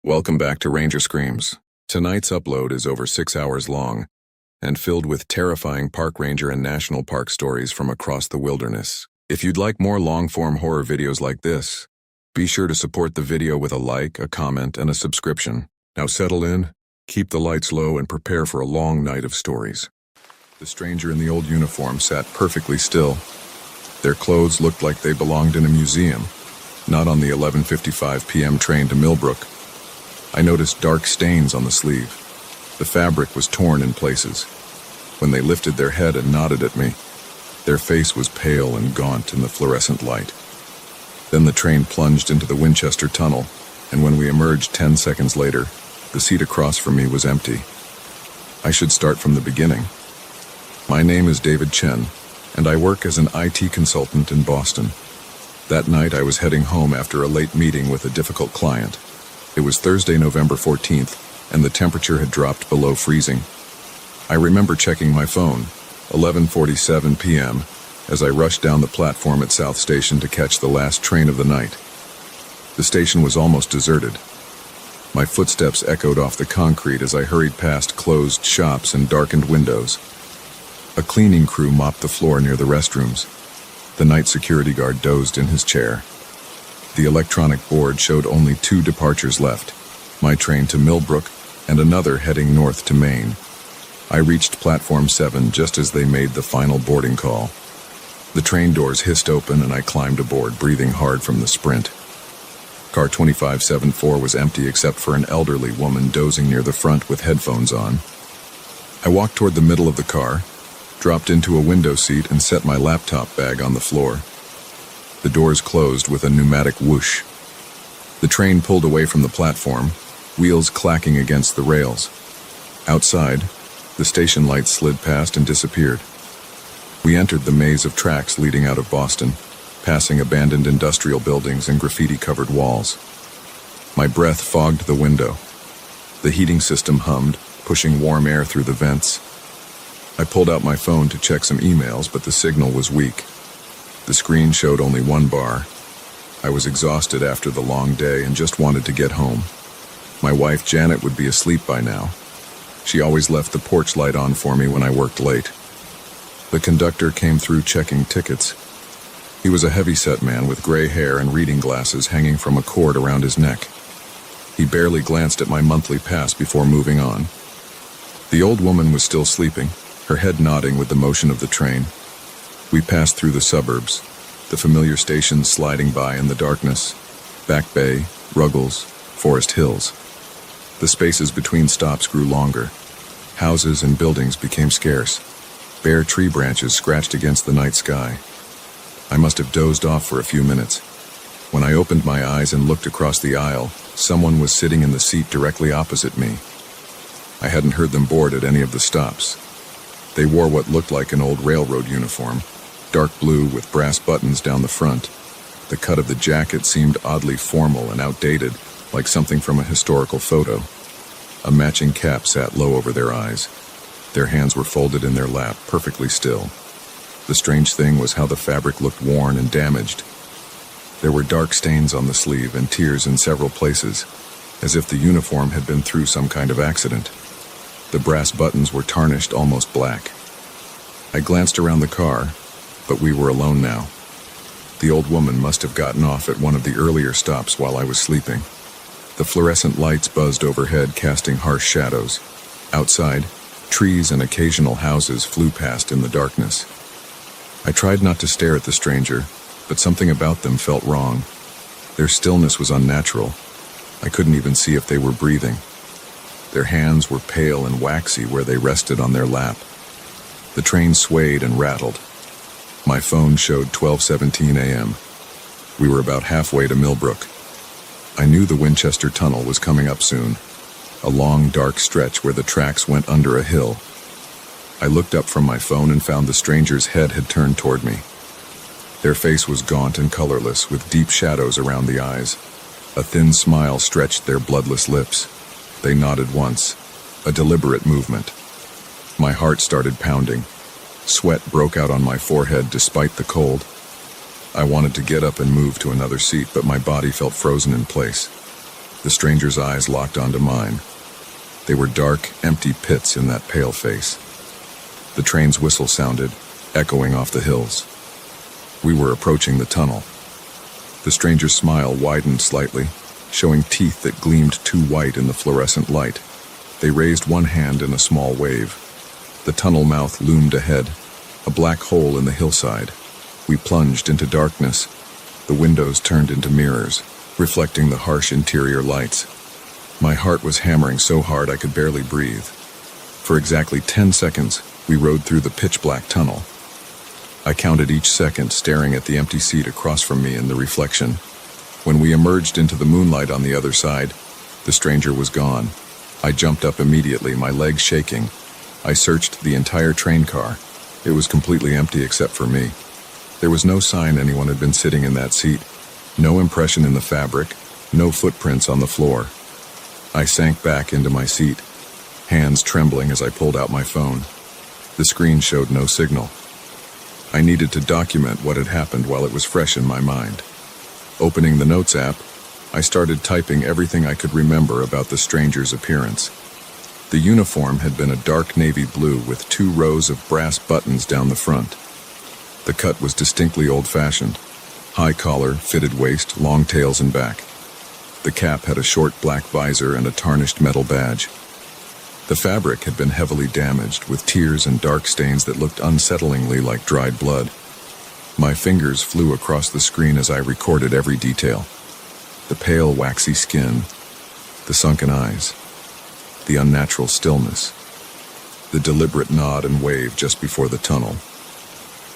Welcome back to Ranger Screams. Tonight's upload is over 6 hours long and filled with terrifying park ranger and national park stories from across the wilderness. If you'd like more long-form horror videos like this, be sure to support the video with a like, a comment, and a subscription. Now settle in, keep the lights low, and prepare for a long night of stories. The stranger in the old uniform sat perfectly still. Their clothes looked like they belonged in a museum, not on the 11:55 p.m. train to Millbrook. I noticed dark stains on the sleeve. The fabric was torn in places. When they lifted their head and nodded at me, their face was pale and gaunt in the fluorescent light. Then the train plunged into the Winchester Tunnel, and when we emerged 10 seconds later, the seat across from me was empty. I should start from the beginning. My name is David Chen, and I work as an IT consultant in Boston. That night I was heading home after a late meeting with a difficult client. It was Thursday, November 14th, and the temperature had dropped below freezing. I remember checking my phone, 11:47 p.m., as I rushed down the platform at South Station to catch the last train of the night. The station was almost deserted. My footsteps echoed off the concrete as I hurried past closed shops and darkened windows. A cleaning crew mopped the floor near the restrooms. The night security guard dozed in his chair. The electronic board showed only 2 departures left, my train to Millbrook and another heading north to Maine. I reached Platform 7 just as they made the final boarding call. The train doors hissed open and I climbed aboard, breathing hard from the sprint. Car 2574 was empty except for an elderly woman dozing near the front with headphones on. I walked toward the middle of the car, dropped into a window seat, and set my laptop bag on the floor. The doors closed with a pneumatic whoosh. The train pulled away from the platform, wheels clacking against the rails. Outside, the station lights slid past and disappeared. We entered the maze of tracks leading out of Boston, passing abandoned industrial buildings and graffiti-covered walls. My breath fogged the window. The heating system hummed, pushing warm air through the vents. I pulled out my phone to check some emails, but the signal was weak. The screen showed only 1 bar. I was exhausted after the long day and just wanted to get home. My wife, Janet, would be asleep by now. She always left the porch light on for me when I worked late. The conductor came through checking tickets. He was a heavy-set man with gray hair and reading glasses hanging from a cord around his neck. He barely glanced at my monthly pass before moving on. The old woman was still sleeping, her head nodding with the motion of the train. We passed through the suburbs, the familiar stations sliding by in the darkness. Back Bay, Ruggles, Forest Hills. The spaces between stops grew longer. Houses and buildings became scarce. Bare tree branches scratched against the night sky. I must have dozed off for a few minutes. When I opened my eyes and looked across the aisle, someone was sitting in the seat directly opposite me. I hadn't heard them board at any of the stops. They wore what looked like an old railroad uniform, dark blue with brass buttons down the front. The cut of the jacket seemed oddly formal and outdated, like something from a historical photo. A matching cap sat low over their eyes. Their hands were folded in their lap, perfectly still. The strange thing was how the fabric looked worn and damaged. There were dark stains on the sleeve and tears in several places, as if the uniform had been through some kind of accident. The brass buttons were tarnished almost black. I glanced around the car, but we were alone now. The old woman must have gotten off at one of the earlier stops while I was sleeping. The fluorescent lights buzzed overhead, casting harsh shadows. Outside, trees and occasional houses flew past in the darkness. I tried not to stare at the stranger, but something about them felt wrong. Their stillness was unnatural. I couldn't even see if they were breathing. Their hands were pale and waxy where they rested on their lap. The train swayed and rattled. My phone showed 12:17 a.m. We were about halfway to Millbrook. I knew the Winchester Tunnel was coming up soon, a long, dark stretch where the tracks went under a hill. I looked up from my phone and found the stranger's head had turned toward me. Their face was gaunt and colorless, with deep shadows around the eyes. A thin smile stretched their bloodless lips. They nodded once, a deliberate movement. My heart started pounding. Sweat broke out on my forehead despite the cold. I wanted to get up and move to another seat, but my body felt frozen in place. The stranger's eyes locked onto mine. They were dark, empty pits in that pale face. The train's whistle sounded, echoing off the hills. We were approaching the tunnel. The stranger's smile widened slightly, showing teeth that gleamed too white in the fluorescent light. They raised one hand in a small wave. The tunnel mouth loomed ahead, a black hole in the hillside. We plunged into darkness. The windows turned into mirrors, reflecting the harsh interior lights. My heart was hammering so hard I could barely breathe. For exactly 10 seconds, we rode through the pitch-black tunnel. I counted each second, staring at the empty seat across from me in the reflection. When we emerged into the moonlight on the other side, the stranger was gone. I jumped up immediately, my legs shaking. I searched the entire train car. It was completely empty except for me. There was no sign anyone had been sitting in that seat. No impression in the fabric, no footprints on the floor. I sank back into my seat, hands trembling as I pulled out my phone. The screen showed no signal. I needed to document what had happened while it was fresh in my mind. Opening the Notes app, I started typing everything I could remember about the stranger's appearance. The uniform had been a dark navy blue with 2 rows of brass buttons down the front. The cut was distinctly old-fashioned. High collar, fitted waist, long tails and back. The cap had a short black visor and a tarnished metal badge. The fabric had been heavily damaged, with tears and dark stains that looked unsettlingly like dried blood. My fingers flew across the screen as I recorded every detail. The pale, waxy skin, the sunken eyes, the unnatural stillness, the deliberate nod and wave just before the tunnel.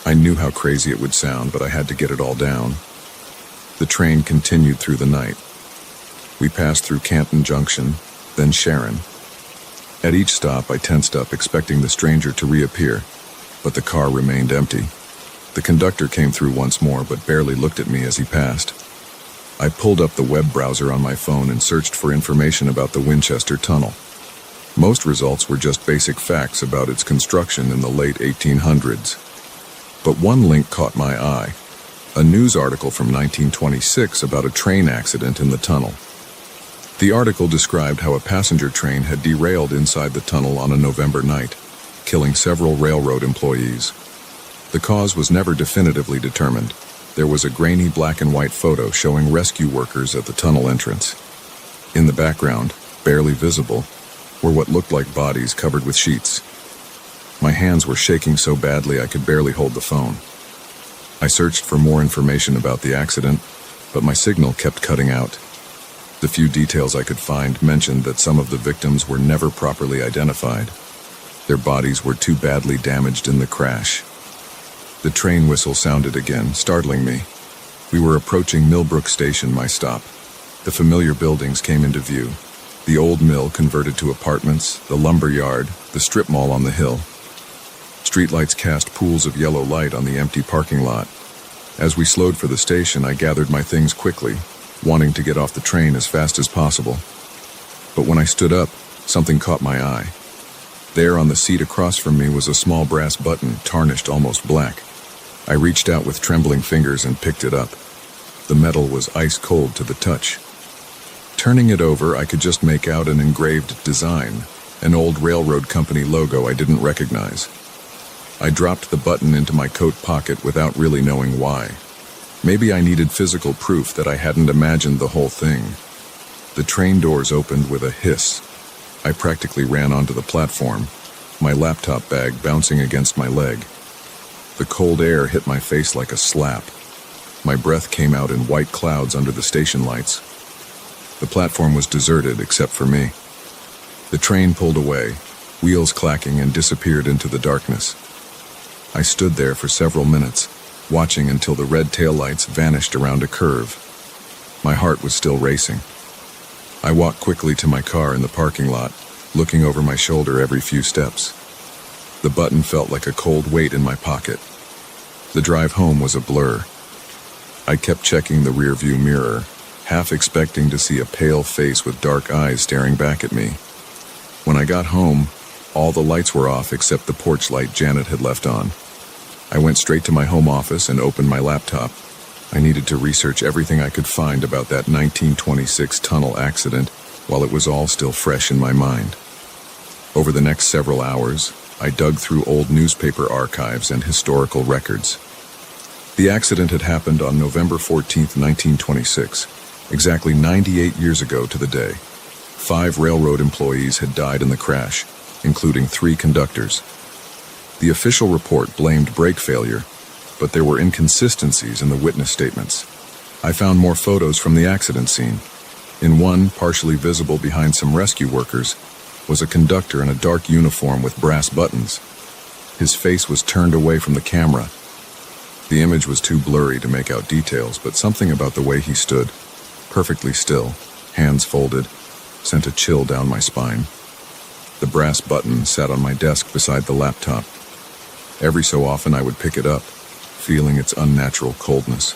I knew how crazy it would sound, but I had to get it all down. The train continued through the night. We passed through Canton Junction, then Sharon. At each stop, I tensed up, expecting the stranger to reappear, but the car remained empty. The conductor came through once more, but barely looked at me as he passed. I pulled up the web browser on my phone and searched for information about the Winchester Tunnel. Most results were just basic facts about its construction in the late 1800s. But one link caught my eye, a news article from 1926 about a train accident in the tunnel. The article described how a passenger train had derailed inside the tunnel on a November night, killing several railroad employees. The cause was never definitively determined. There was a grainy black and white photo showing rescue workers at the tunnel entrance. In the background, barely visible, were what looked like bodies covered with sheets. My hands were shaking so badly I could barely hold the phone. I searched for more information about the accident, but my signal kept cutting out. The few details I could find mentioned that some of the victims were never properly identified. Their bodies were too badly damaged in the crash. The train whistle sounded again, startling me. We were approaching Millbrook Station, my stop. The familiar buildings came into view. The old mill converted to apartments, the lumber yard, the strip mall on the hill. Streetlights cast pools of yellow light on the empty parking lot. As we slowed for the station, I gathered my things quickly, wanting to get off the train as fast as possible. But when I stood up, something caught my eye. There on the seat across from me was a small brass button, tarnished almost black. I reached out with trembling fingers and picked it up. The metal was ice cold to the touch. Turning it over, I could just make out an engraved design, an old railroad company logo I didn't recognize. I dropped the button into my coat pocket without really knowing why. Maybe I needed physical proof that I hadn't imagined the whole thing. The train doors opened with a hiss. I practically ran onto the platform, my laptop bag bouncing against my leg. The cold air hit my face like a slap. My breath came out in white clouds under the station lights. The platform was deserted except for me. The train pulled away, wheels clacking, and disappeared into the darkness. I stood there for several minutes, watching until the red taillights vanished around a curve. My heart was still racing. I walked quickly to my car in the parking lot, looking over my shoulder every few steps. The button felt like a cold weight in my pocket. The drive home was a blur. I kept checking the rearview mirror, half expecting to see a pale face with dark eyes staring back at me. When I got home, all the lights were off except the porch light Janet had left on. I went straight to my home office and opened my laptop. I needed to research everything I could find about that 1926 tunnel accident while it was all still fresh in my mind. Over the next several hours, I dug through old newspaper archives and historical records. The accident had happened on November 14, 1926, exactly 98 years ago to the day. 5 railroad employees had died in the crash, including 3 conductors. The official report blamed brake failure, but there were inconsistencies in the witness statements. I found more photos from the accident scene. In one, partially visible behind some rescue workers, was a conductor in a dark uniform with brass buttons. His face was turned away from the camera. The image was too blurry to make out details, but something about the way he stood, perfectly still, hands folded, sent a chill down my spine. The brass button sat on my desk beside the laptop. Every so often I would pick it up, feeling its unnatural coldness.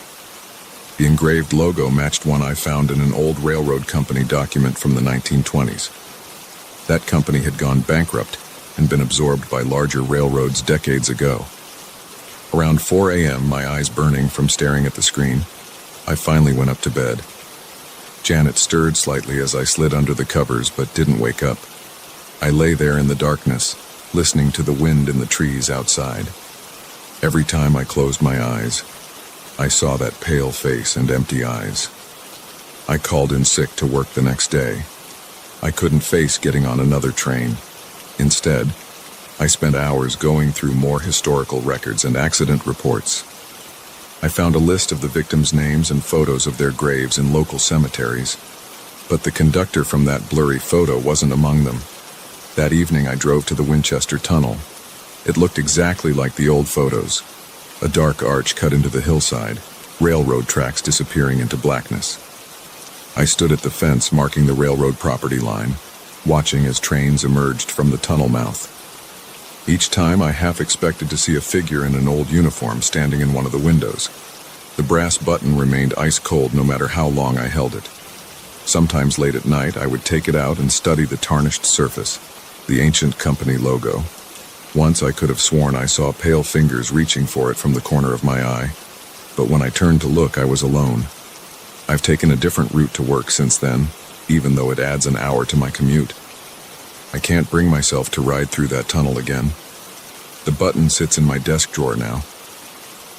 The engraved logo matched one I found in an old railroad company document from the 1920s. That company had gone bankrupt and been absorbed by larger railroads decades ago. Around 4 a.m., my eyes burning from staring at the screen, I finally went up to bed. Janet stirred slightly as I slid under the covers but didn't wake up. I lay there in the darkness, listening to the wind in the trees outside. Every time I closed my eyes, I saw that pale face and empty eyes. I called in sick to work the next day. I couldn't face getting on another train. Instead, I spent hours going through more historical records and accident reports. I found a list of the victims' names and photos of their graves in local cemeteries, but the conductor from that blurry photo wasn't among them. That evening I drove to the Winchester Tunnel. It looked exactly like the old photos. A dark arch cut into the hillside, railroad tracks disappearing into blackness. I stood at the fence marking the railroad property line, watching as trains emerged from the tunnel mouth. Each time I half expected to see a figure in an old uniform standing in one of the windows. The brass button remained ice cold no matter how long I held it. Sometimes late at night I would take it out and study the tarnished surface, the ancient company logo. Once I could have sworn I saw pale fingers reaching for it from the corner of my eye, but when I turned to look I was alone. I've taken a different route to work since then, even though it adds an hour to my commute. I can't bring myself to ride through that tunnel again. The button sits in my desk drawer now.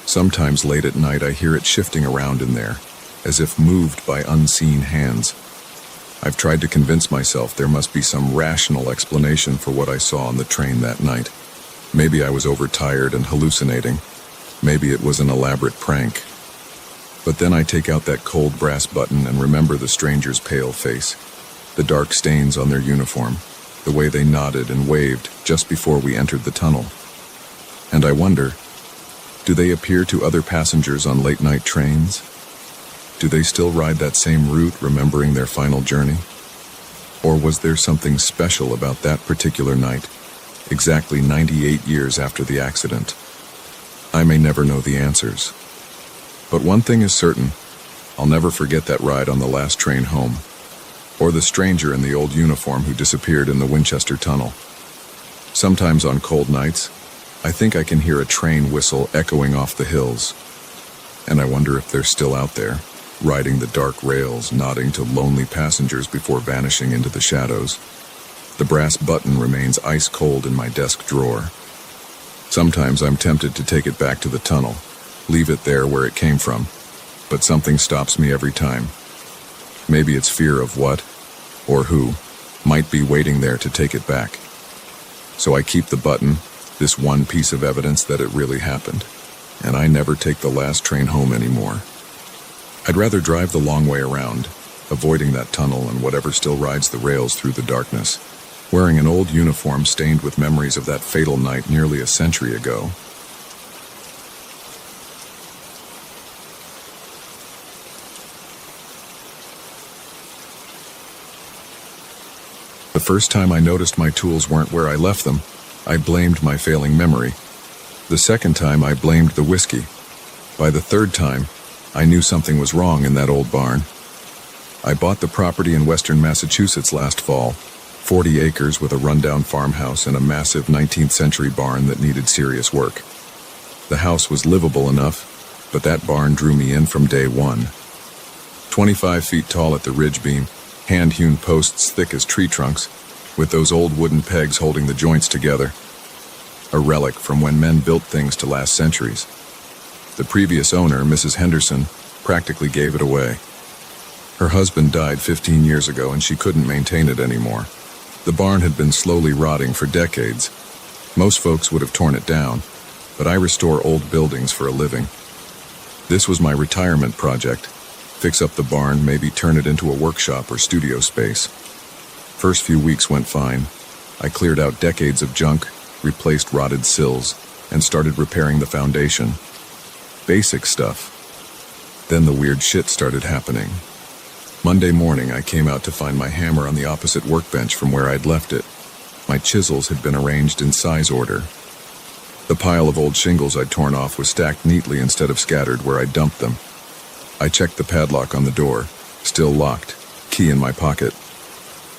Sometimes late at night I hear it shifting around in there, as if moved by unseen hands. I've tried to convince myself there must be some rational explanation for what I saw on the train that night. Maybe I was overtired and hallucinating. Maybe it was an elaborate prank. But then I take out that cold brass button and remember the stranger's pale face, the dark stains on their uniform, the way they nodded and waved just before we entered the tunnel. And I wonder, do they appear to other passengers on late-night trains? Do they still ride that same route, remembering their final journey? Or was there something special about that particular night, exactly 98 years after the accident? I may never know the answers. But one thing is certain, I'll never forget that ride on the last train home, or the stranger in the old uniform who disappeared in the Winchester Tunnel. Sometimes on cold nights, I think I can hear a train whistle echoing off the hills, and I wonder if they're still out there, riding the dark rails, nodding to lonely passengers before vanishing into the shadows. The brass button remains ice cold in my desk drawer. Sometimes I'm tempted to take it back to the tunnel, leave it there where it came from, but something stops me every time. Maybe it's fear of what, or who, might be waiting there to take it back. So I keep the button, this one piece of evidence that it really happened, and I never take the last train home anymore. I'd rather drive the long way around, avoiding that tunnel and whatever still rides the rails through the darkness, wearing an old uniform stained with memories of that fatal night nearly a century ago. The first time I noticed my tools weren't where I left them, I blamed my failing memory. The second time I blamed the whiskey. By the third time, I knew something was wrong in that old barn. I bought the property in western Massachusetts last fall, 40 acres with a rundown farmhouse and a massive 19th century barn that needed serious work. The house was livable enough, But that barn drew me in from day one. 25 feet tall at the ridge beam, hand-hewn posts thick as tree trunks, with those old wooden pegs holding the joints together. A relic from when men built things to last centuries. The previous owner, Mrs. Henderson, practically gave it away. Her husband died 15 years ago and she couldn't maintain it anymore. The barn had been slowly rotting for decades. Most folks would have torn it down, but I restore old buildings for a living. This was my retirement project. Fix up the barn, maybe turn it into a workshop or studio space. First few weeks went fine. I cleared out decades of junk, replaced rotted sills, and started repairing the foundation. Basic stuff. Then the weird shit started happening. Monday morning, I came out to find my hammer on the opposite workbench from where I'd left it. My chisels had been arranged in size order. The pile of old shingles I'd torn off was stacked neatly instead of scattered where I'd dumped them. I checked the padlock on the door, still locked, key in my pocket.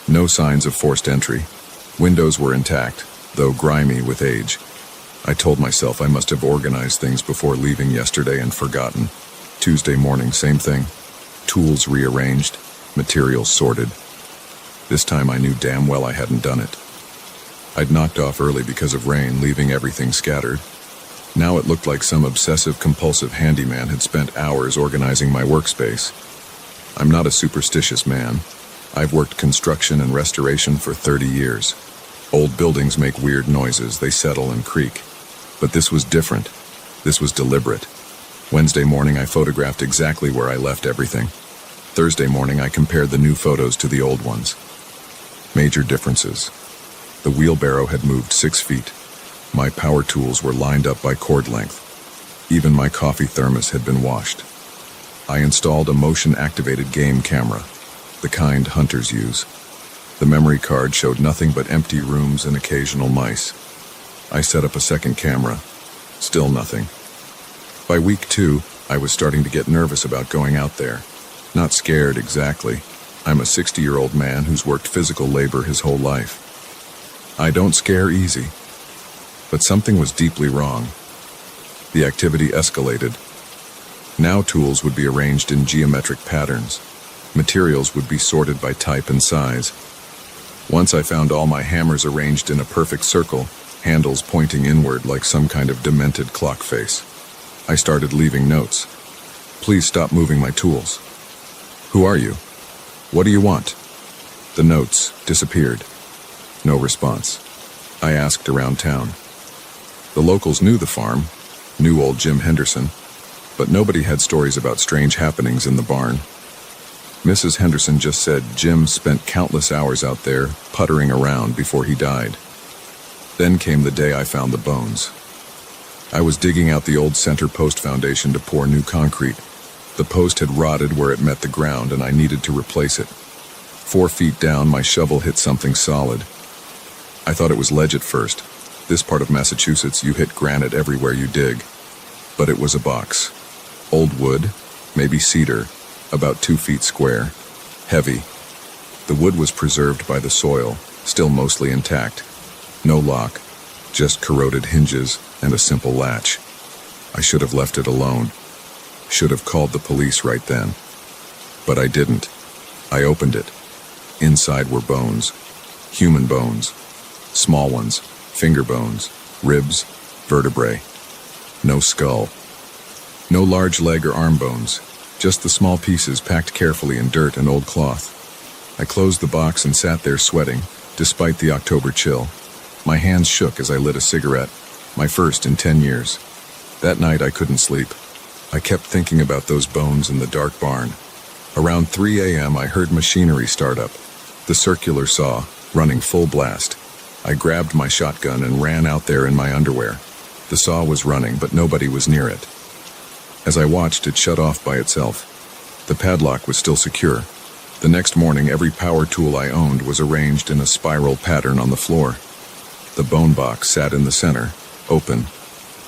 No signs of forced entry. Windows were intact, though grimy with age. I told myself I must have organized things before leaving yesterday and forgotten. Tuesday morning, same thing. Tools rearranged, materials sorted. This time I knew damn well I hadn't done it. I'd knocked off early because of rain, leaving everything scattered. Now it looked like some obsessive-compulsive handyman had spent hours organizing my workspace. I'm not a superstitious man. I've worked construction and restoration for 30 years. Old buildings make weird noises, they settle and creak. But this was different. This was deliberate. Wednesday morning I photographed exactly where I left everything. Thursday morning I compared the new photos to the old ones. Major differences. The wheelbarrow had moved 6 feet. My power tools were lined up by cord length. Even my coffee thermos had been washed. I installed a motion-activated game camera, the kind hunters use. The memory card showed nothing but empty rooms and occasional mice. I set up a second camera. Still nothing. By week 2, I was starting to get nervous about going out there. Not scared exactly. I'm a 60-year-old man who's worked physical labor his whole life. I don't scare easy. But something was deeply wrong. The activity escalated. Now tools would be arranged in geometric patterns. Materials would be sorted by type and size. Once I found all my hammers arranged in a perfect circle, handles pointing inward like some kind of demented clock face. I started leaving notes. Please stop moving my tools. Who are you? What do you want? The notes disappeared. No response. I asked around town. The locals knew the farm, knew old Jim Henderson, but nobody had stories about strange happenings in the barn. Mrs. Henderson just said Jim spent countless hours out there puttering around before he died. Then came the day I found the bones. I was digging out the old center post foundation to pour new concrete. The post had rotted where it met the ground and I needed to replace it. 4 feet down, my shovel hit something solid. I thought it was ledge at first. This part of Massachusetts, you hit granite everywhere you dig. But it was a box. Old wood, maybe cedar, about 2 feet square. Heavy. The wood was preserved by the soil, still mostly intact. No lock, just corroded hinges and a simple latch. I should have left it alone. Should have called the police right then. But I didn't. I opened it. Inside were bones. Human bones. Small ones. Finger bones, ribs, vertebrae. No skull. No large leg or arm bones, just the small pieces packed carefully in dirt and old cloth. I closed the box and sat there sweating, despite the October chill. My hands shook as I lit a cigarette, my first in 10 years. That night I couldn't sleep. I kept thinking about those bones in the dark barn. Around 3 a.m. I heard machinery start up. The circular saw, running full blast. I grabbed my shotgun and ran out there in my underwear. The saw was running, but nobody was near it. As I watched, it shut off by itself. The padlock was still secure. The next morning, every power tool I owned was arranged in a spiral pattern on the floor. The bone box sat in the center, open.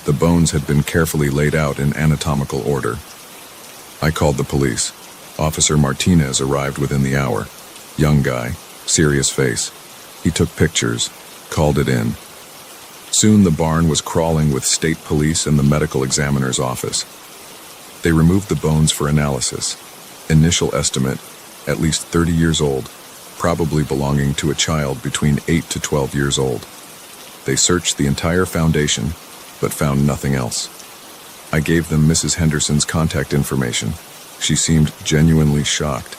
The bones had been carefully laid out in anatomical order. I called the police. Officer Martinez arrived within the hour. Young guy, serious face. He took pictures, called it in. Soon the barn was crawling with state police and the medical examiner's office. They removed the bones for analysis. Initial estimate, at least 30 years old, probably belonging to a child between 8 to 12 years old. They searched the entire foundation, but found nothing else. I gave them Mrs. Henderson's contact information. She seemed genuinely shocked,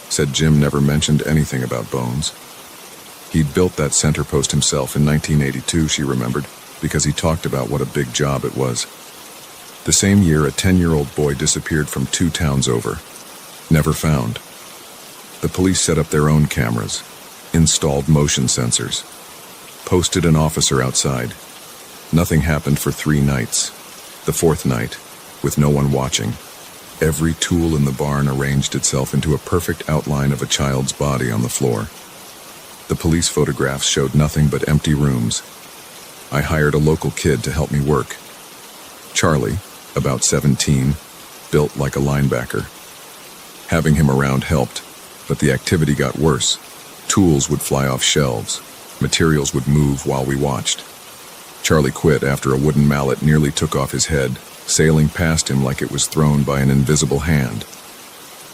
said Jim never mentioned anything about bones. He'd built that center post himself in 1982, she remembered, because he talked about what a big job it was. The same year, a 10-year-old boy disappeared from 2 towns over. Never found. The police set up their own cameras, installed motion sensors, posted an officer outside. Nothing happened for 3 nights. The 4th night, with no one watching, every tool in the barn arranged itself into a perfect outline of a child's body on the floor. The police photographs showed nothing but empty rooms. I hired a local kid to help me work. Charlie, about 17, built like a linebacker. Having him around helped, but the activity got worse. Tools would fly off shelves. Materials would move while we watched. Charlie quit after a wooden mallet nearly took off his head, sailing past him like it was thrown by an invisible hand.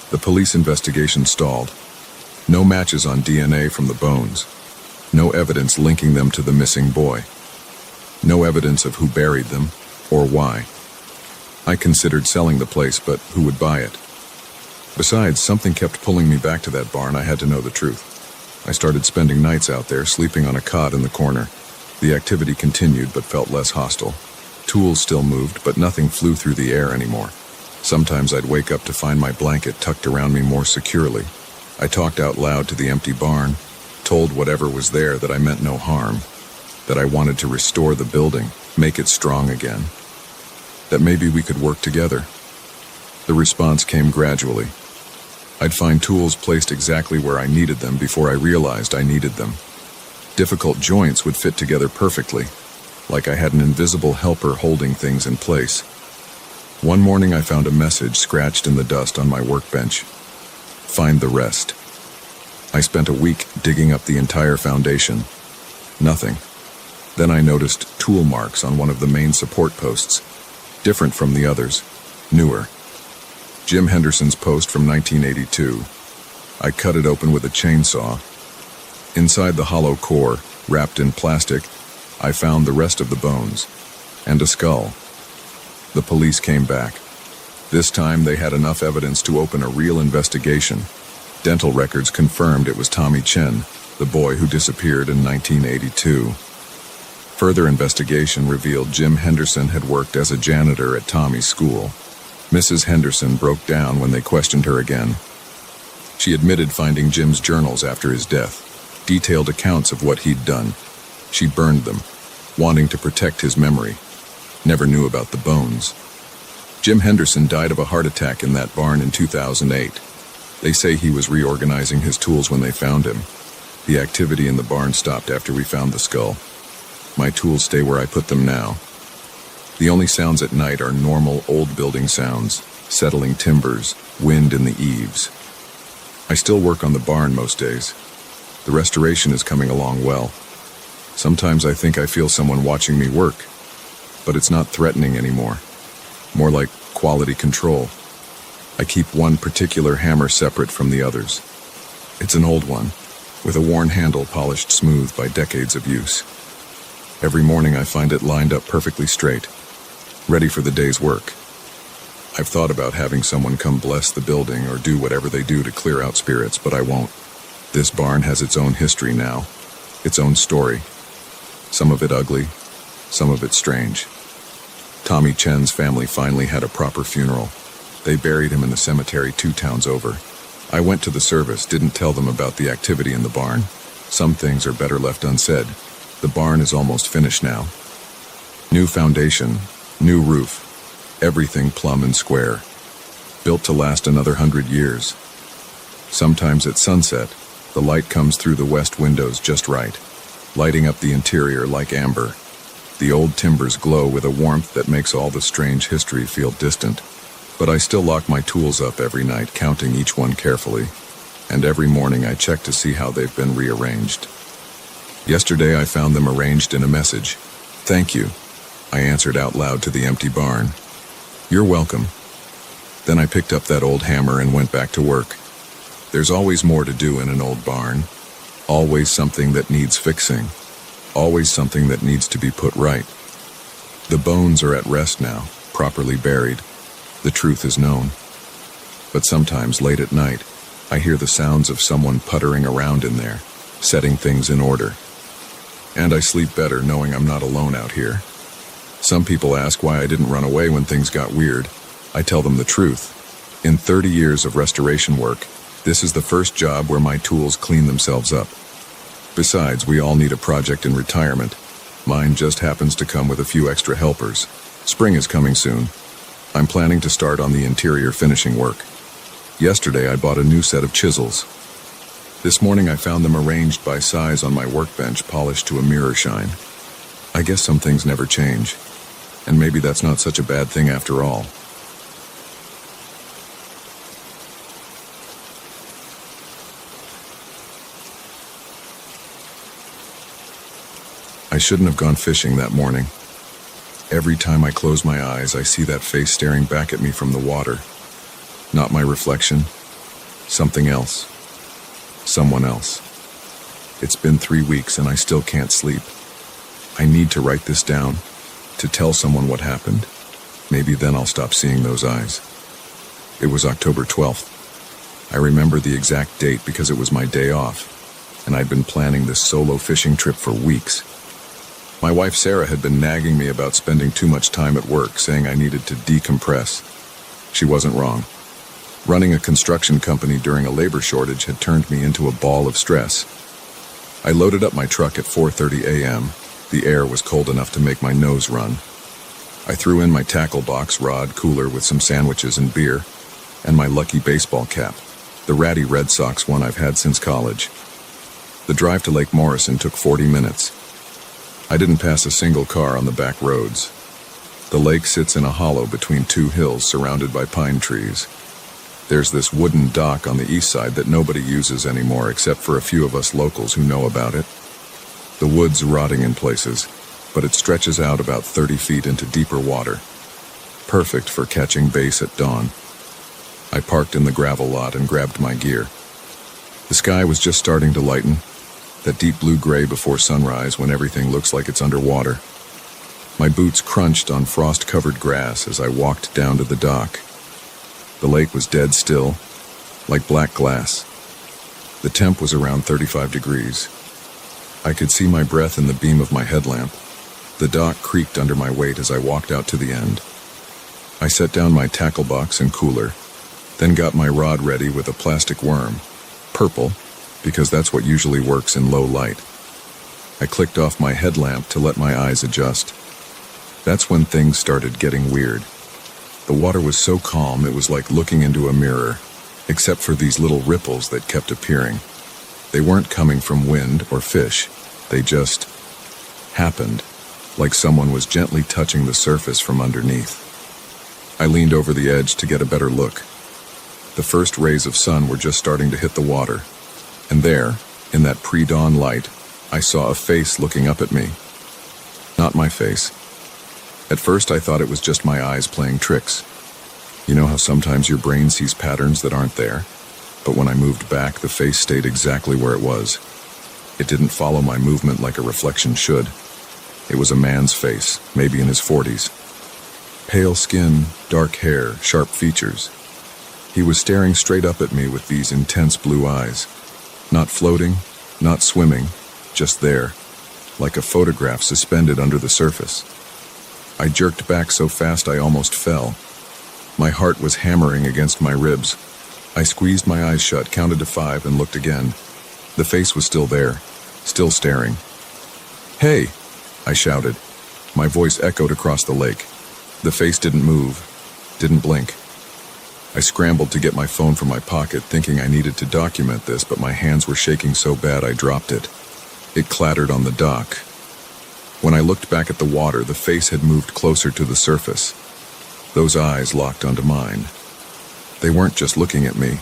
The police investigation stalled. No matches on DNA from the bones. No evidence linking them to the missing boy. No evidence of who buried them or why. I considered selling the place, but who would buy it? Besides, something kept pulling me back to that barn. I had to know the truth. I started spending nights out there, sleeping on a cot in the corner. The activity continued, but felt less hostile. Tools still moved, but nothing flew through the air anymore. Sometimes I'd wake up to find my blanket tucked around me more securely. I talked out loud to the empty barn, told whatever was there that I meant no harm, that I wanted to restore the building, make it strong again, that maybe we could work together. The response came gradually. I'd find tools placed exactly where I needed them before I realized I needed them. Difficult joints would fit together perfectly, like I had an invisible helper holding things in place. One morning I found a message scratched in the dust on my workbench. Find the rest. I spent a week digging up the entire foundation. Nothing. Then I noticed tool marks on one of the main support posts, different from the others, newer. Jim Henderson's post from 1982. I cut it open with a chainsaw. Inside the hollow core, wrapped in plastic, I found the rest of the bones, and a skull. The police came back. This time they had enough evidence to open a real investigation. Dental records confirmed it was Tommy Chen, the boy who disappeared in 1982. Further investigation revealed Jim Henderson had worked as a janitor at Tommy's school. Mrs. Henderson broke down when they questioned her again. She admitted finding Jim's journals after his death, detailed accounts of what he'd done. She burned them, wanting to protect his memory. Never knew about the bones. Jim Henderson died of a heart attack in that barn in 2008. They say he was reorganizing his tools when they found him. The activity in the barn stopped after we found the skull. My tools stay where I put them now. The only sounds at night are normal old building sounds, settling timbers, wind in the eaves. I still work on the barn most days. The restoration is coming along well. Sometimes I think I feel someone watching me work, but it's not threatening anymore. More like quality control. I keep one particular hammer separate from the others. It's an old one, with a worn handle polished smooth by decades of use. Every morning I find it lined up perfectly straight, ready for the day's work. I've thought about having someone come bless the building or do whatever they do to clear out spirits, but I won't. This barn has its own history now, its own story. Some of it ugly, some of it strange. Tommy Chen's family finally had a proper funeral. They buried him in the cemetery 2 towns over. I went to the service, didn't tell them about the activity in the barn. Some things are better left unsaid. The barn is almost finished now. New foundation, new roof, everything plumb and square. Built to last another 100 years. Sometimes at sunset, the light comes through the west windows just right, lighting up the interior like amber. The old timbers glow with a warmth that makes all the strange history feel distant. But I still lock my tools up every night, counting each one carefully. And every morning I check to see how they've been rearranged. Yesterday I found them arranged in a message. "Thank you," I answered out loud to the empty barn. "You're welcome." Then I picked up that old hammer and went back to work. There's always more to do in an old barn. Always something that needs fixing. Always something that needs to be put right. The bones are at rest now, properly buried. The truth is known. But sometimes late at night, I hear the sounds of someone puttering around in there, setting things in order. And I sleep better knowing I'm not alone out here. Some people ask why I didn't run away when things got weird. I tell them the truth. In 30 years of restoration work, this is the first job where my tools clean themselves up. Besides, we all need a project in retirement. Mine just happens to come with a few extra helpers. Spring is coming soon. I'm planning to start on the interior finishing work. Yesterday I bought a new set of chisels. This morning I found them arranged by size on my workbench, polished to a mirror shine. I guess some things never change, and maybe that's not such a bad thing after all. I shouldn't have gone fishing that morning. Every time I close my eyes, I see that face staring back at me from the water. Not my reflection. Something else. Someone else. It's been 3 weeks and I still can't sleep. I need to write this down, to tell someone what happened. Maybe then I'll stop seeing those eyes. It was October 12th. I remember the exact date because it was my day off, and I'd been planning this solo fishing trip for weeks. My wife Sarah had been nagging me about spending too much time at work, saying I needed to decompress. She wasn't wrong. Running a construction company during a labor shortage had turned me into a ball of stress. I loaded up my truck at 4:30 a.m. The air was cold enough to make my nose run. I threw in my tackle box, rod, cooler with some sandwiches and beer, and my lucky baseball cap, the ratty Red Sox one I've had since college. The drive to Lake Morrison took 40 minutes. I didn't pass a single car on the back roads. The lake sits in a hollow between two hills surrounded by pine trees. There's this wooden dock on the east side that nobody uses anymore except for a few of us locals who know about it. The wood's rotting in places, but it stretches out about 30 feet into deeper water. Perfect for catching bass at dawn. I parked in the gravel lot and grabbed my gear. The sky was just starting to lighten, that deep blue-gray before sunrise when everything looks like it's underwater. My boots crunched on frost-covered grass as I walked down to the dock. The lake was dead still, like black glass. The temp was around 35 degrees. I could see my breath in the beam of my headlamp. The dock creaked under my weight as I walked out to the end. I set down my tackle box and cooler, then got my rod ready with a plastic worm, purple, because that's what usually works in low light. I clicked off my headlamp to let my eyes adjust. That's when things started getting weird. The water was so calm it was like looking into a mirror, except for these little ripples that kept appearing. They weren't coming from wind or fish. They just happened, like someone was gently touching the surface from underneath. I leaned over the edge to get a better look. The first rays of sun were just starting to hit the water. And there, in that pre-dawn light, I saw a face looking up at me. Not my face. At first I thought it was just my eyes playing tricks. You know how sometimes your brain sees patterns that aren't there? But when I moved back, the face stayed exactly where it was. It didn't follow my movement like a reflection should. It was a man's face, maybe in his 40s. Pale skin, dark hair, sharp features. He was staring straight up at me with these intense blue eyes. Not floating, not swimming, just there, like a photograph suspended under the surface. I jerked back so fast I almost fell. My heart was hammering against my ribs. I squeezed my eyes shut, counted to 5, and looked again. The face was still there, still staring. "Hey!" I shouted. My voice echoed across the lake. The face didn't move, didn't blink. I scrambled to get my phone from my pocket, thinking I needed to document this, but my hands were shaking so bad I dropped it. It clattered on the dock. When I looked back at the water, the face had moved closer to the surface. Those eyes locked onto mine. They weren't just looking at me.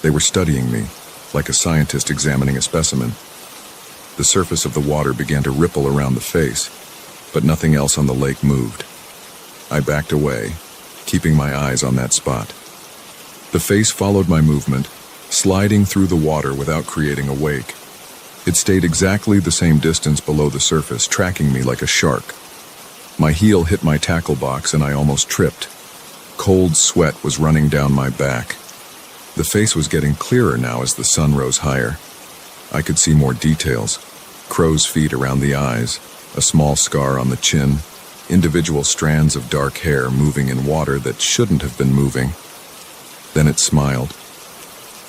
They were studying me, like a scientist examining a specimen. The surface of the water began to ripple around the face, but nothing else on the lake moved. I backed away, keeping my eyes on that spot. The face followed my movement, sliding through the water without creating a wake. It stayed exactly the same distance below the surface, tracking me like a shark. My heel hit my tackle box and I almost tripped. Cold sweat was running down my back. The face was getting clearer now as the sun rose higher. I could see more details. Crow's feet around the eyes, a small scar on the chin, individual strands of dark hair moving in water that shouldn't have been moving. Then it smiled.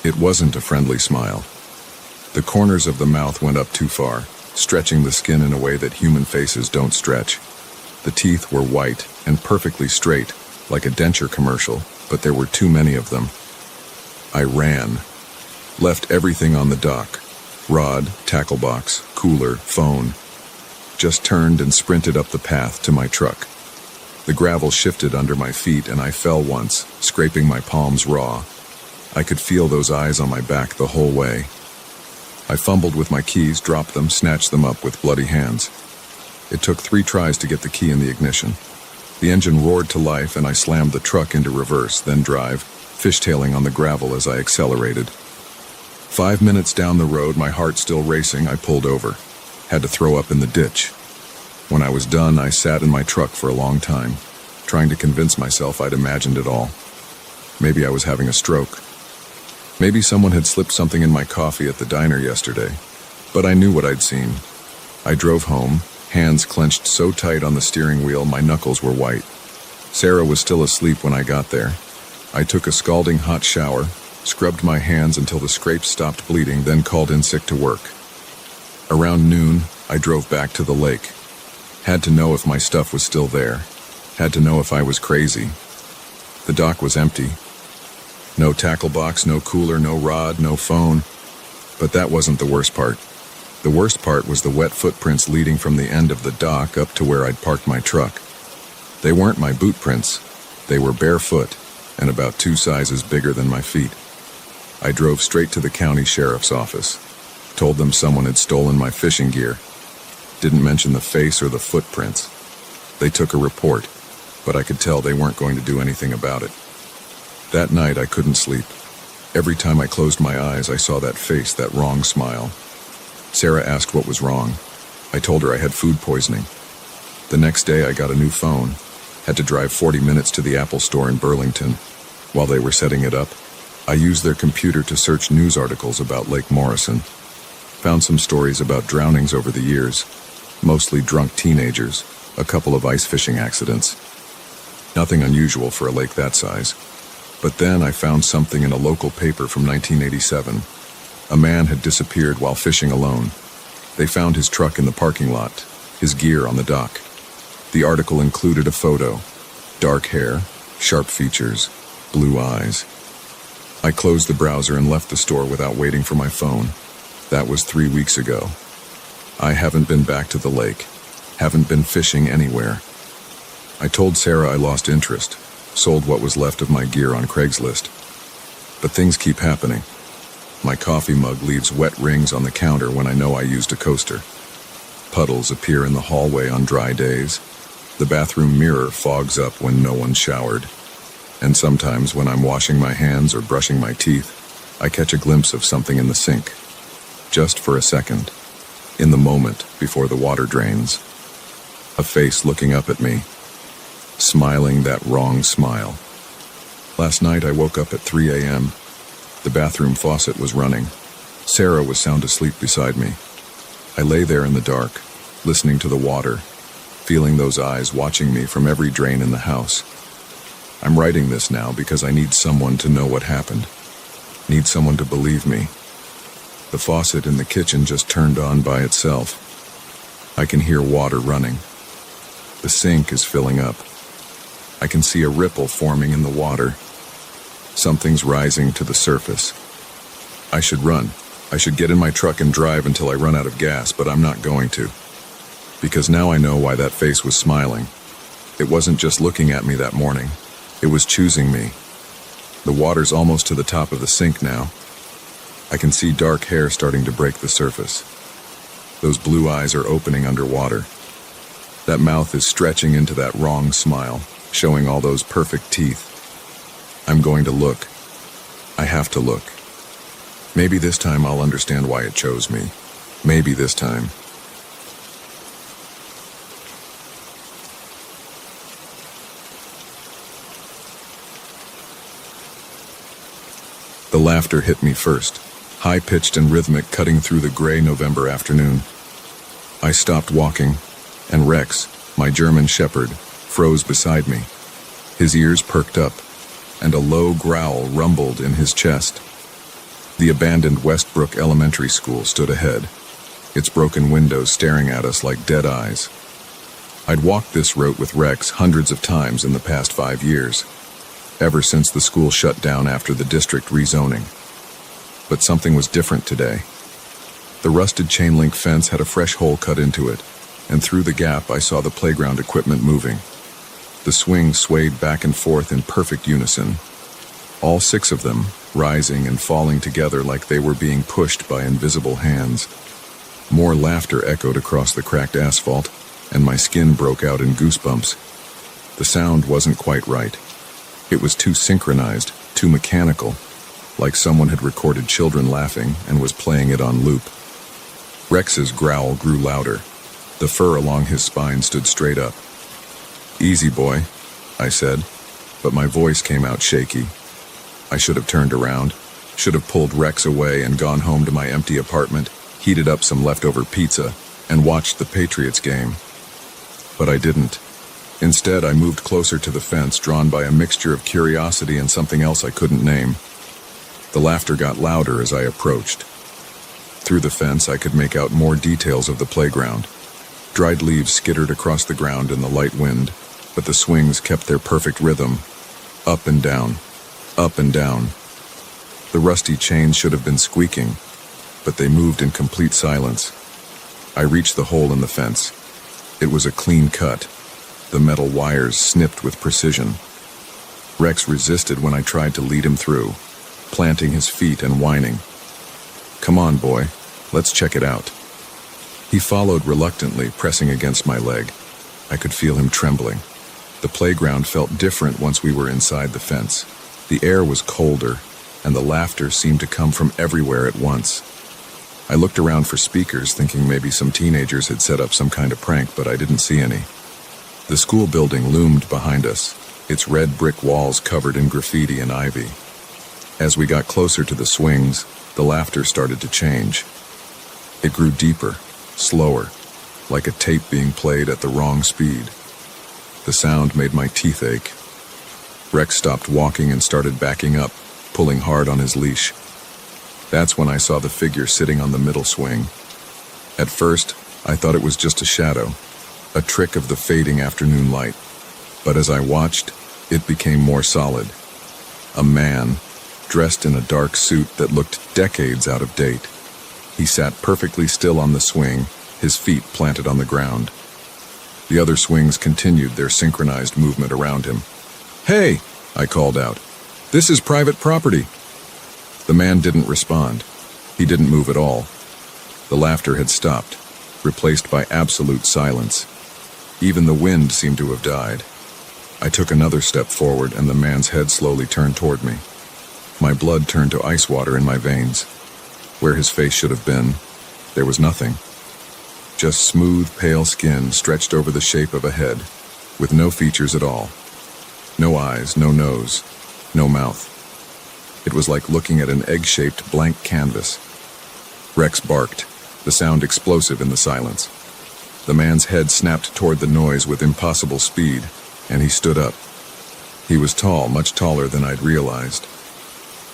It wasn't a friendly smile. The corners of the mouth went up too far, stretching the skin in a way that human faces don't stretch. The teeth were white and perfectly straight, like a denture commercial, but there were too many of them. I ran. Left everything on the dock. Rod, tackle box, cooler, phone. Just turned and sprinted up the path to my truck. The gravel shifted under my feet and I fell once, scraping my palms raw. I could feel those eyes on my back the whole way. I fumbled with my keys, dropped them, snatched them up with bloody hands. It took 3 tries to get the key in the ignition. The engine roared to life and I slammed the truck into reverse, then drive, fishtailing on the gravel as I accelerated. 5 minutes down the road, my heart still racing, I pulled over. Had to throw up in the ditch. When I was done, I sat in my truck for a long time, trying to convince myself I'd imagined it all. Maybe I was having a stroke. Maybe someone had slipped something in my coffee at the diner yesterday, but I knew what I'd seen. I drove home, hands clenched so tight on the steering wheel my knuckles were white. Sarah was still asleep when I got there. I took a scalding hot shower, scrubbed my hands until the scrapes stopped bleeding, then called in sick to work. Around noon, I drove back to the lake. Had to know if my stuff was still there. Had to know if I was crazy. The dock was empty. No tackle box, no cooler, no rod, no phone. But that wasn't the worst part. The worst part was the wet footprints leading from the end of the dock up to where I'd parked my truck. They weren't my boot prints. They were barefoot and about 2 sizes bigger than my feet. I drove straight to the county sheriff's office. Told them someone had stolen my fishing gear. Didn't mention the face or the footprints. They took a report, but I could tell they weren't going to do anything about it. That night I couldn't sleep. Every time I closed my eyes, I saw that face, that wrong smile. Sarah asked what was wrong. I told her I had food poisoning. The next day I got a new phone. Had to drive 40 minutes to the Apple store in Burlington. While they were setting it up, I used their computer to search news articles about Lake Morrison. Found some stories about drownings over the years, mostly drunk teenagers, a couple of ice fishing accidents. Nothing unusual for a lake that size. But then I found something in a local paper from 1987. A man had disappeared while fishing alone. They found his truck in the parking lot, his gear on the dock. The article included a photo. Dark hair, sharp features, blue eyes. I closed the browser and left the store without waiting for my phone. That was 3 weeks ago. I haven't been back to the lake. Haven't been fishing anywhere. I told Sarah I lost interest. Sold what was left of my gear on Craigslist. But things keep happening. My coffee mug leaves wet rings on the counter when I know I used a coaster. Puddles appear in the hallway on dry days. The bathroom mirror fogs up when no one showered. And sometimes when I'm washing my hands or brushing my teeth, I catch a glimpse of something in the sink. Just for a second. In the moment before the water drains. A face looking up at me. Smiling that wrong smile. Last night I woke up at 3 a.m. The bathroom faucet was running. Sarah was sound asleep beside me. I lay there in the dark, listening to the water, feeling those eyes watching me from every drain in the house. I'm writing this now because I need someone to know what happened. Need someone to believe me. The faucet in the kitchen just turned on by itself. I can hear water running. The sink is filling up. I can see a ripple forming in the water. Something's rising to the surface. I should run. I should get in my truck and drive until I run out of gas, but I'm not going to. Because now I know why that face was smiling. It wasn't just looking at me that morning. It was choosing me. The water's almost to the top of the sink now. I can see dark hair starting to break the surface. Those blue eyes are opening underwater. That mouth is stretching into that wrong smile. showing all those perfect teeth. I'm going to look. I have to look. Maybe this time I'll understand why it chose me. Maybe this time. The laughter hit me first, high-pitched and rhythmic, cutting through the gray November afternoon. I stopped walking, and Rex, my German shepherd, froze beside me. His ears perked up, and a low growl rumbled in his chest. The abandoned Westbrook Elementary School stood ahead, its broken windows staring at us like dead eyes. I'd walked this route with Rex hundreds of times in the past 5 years, ever since the school shut down after the district rezoning. But something was different today. The rusted chain-link fence had a fresh hole cut into it, and through the gap I saw the playground equipment moving. The swings swayed back and forth in perfect unison, all 6 of them rising and falling together like they were being pushed by invisible hands. More laughter echoed across the cracked asphalt, and my skin broke out in goosebumps. The sound wasn't quite right. It was too synchronized, too mechanical, like someone had recorded children laughing and was playing it on loop. Rex's growl grew louder. The fur along his spine stood straight up. "Easy, boy," I said, but my voice came out shaky. I should have turned around, should have pulled Rex away and gone home to my empty apartment, heated up some leftover pizza, and watched the Patriots game. But I didn't. Instead, I moved closer to the fence, drawn by a mixture of curiosity and something else I couldn't name. The laughter got louder as I approached. Through the fence, I could make out more details of the playground. Dried leaves skittered across the ground in the light wind, but the swings kept their perfect rhythm. Up and down, up and down. The rusty chains should have been squeaking, but they moved in complete silence. I reached the hole in the fence. It was a clean cut, the metal wires snipped with precision. Rex resisted when I tried to lead him through, planting his feet and whining. "Come on, boy, let's check it out." He followed reluctantly, pressing against my leg. I could feel him trembling. The playground felt different once we were inside the fence. The air was colder, and the laughter seemed to come from everywhere at once. I looked around for speakers, thinking maybe some teenagers had set up some kind of prank, but I didn't see any. The school building loomed behind us, its red brick walls covered in graffiti and ivy. As we got closer to the swings, the laughter started to change. It grew deeper, slower, like a tape being played at the wrong speed. The sound made my teeth ache. Rex stopped walking and started backing up, pulling hard on his leash. That's when I saw the figure sitting on the middle swing. At first, I thought it was just a shadow, a trick of the fading afternoon light. But as I watched, it became more solid. A man, dressed in a dark suit that looked decades out of date. He sat perfectly still on the swing, his feet planted on the ground. The other swings continued their synchronized movement around him. "Hey!" I called out. "This is private property." The man didn't respond. He didn't move at all. The laughter had stopped, replaced by absolute silence. Even the wind seemed to have died. I took another step forward, and the man's head slowly turned toward me. My blood turned to ice water in my veins. Where his face should have been, there was nothing. Just smooth, pale skin stretched over the shape of a head, with no features at all. No eyes, no nose, no mouth. It was like looking at an egg-shaped blank canvas. Rex barked, the sound explosive in the silence. The man's head snapped toward the noise with impossible speed, and he stood up. He was tall, much taller than I'd realized.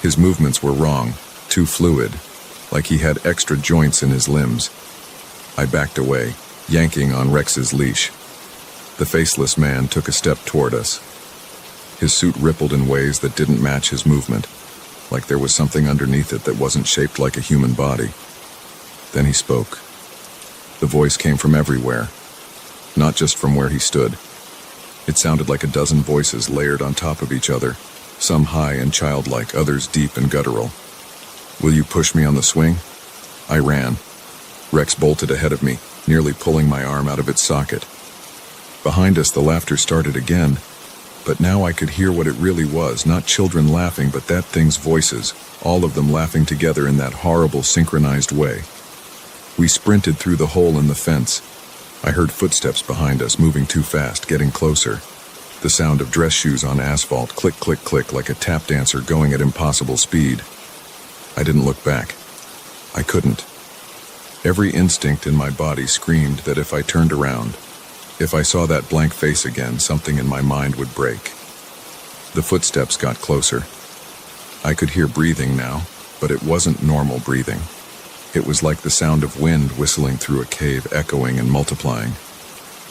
His movements were wrong, too fluid, like he had extra joints in his limbs. I backed away, yanking on Rex's leash. The faceless man took a step toward us. His suit rippled in ways that didn't match his movement, like there was something underneath it that wasn't shaped like a human body. Then he spoke. The voice came from everywhere, not just from where he stood. It sounded like a dozen voices layered on top of each other, some high and childlike, others deep and guttural. "Will you push me on the swing?" I ran. Rex bolted ahead of me, nearly pulling my arm out of its socket. Behind us, the laughter started again, But now I could hear what it really was, not children laughing, but that thing's voices, all of them laughing together in that horrible synchronized way. We sprinted through the hole in the fence. I heard footsteps behind us, moving too fast, getting closer. The sound of dress shoes on asphalt, click, click, click, like a tap dancer going at impossible speed. I didn't look back. I couldn't. Every instinct in my body screamed that if I turned around, if I saw that blank face again, something in my mind would break. The footsteps got closer. I could hear breathing now, but it wasn't normal breathing. It was like the sound of wind whistling through a cave, echoing and multiplying.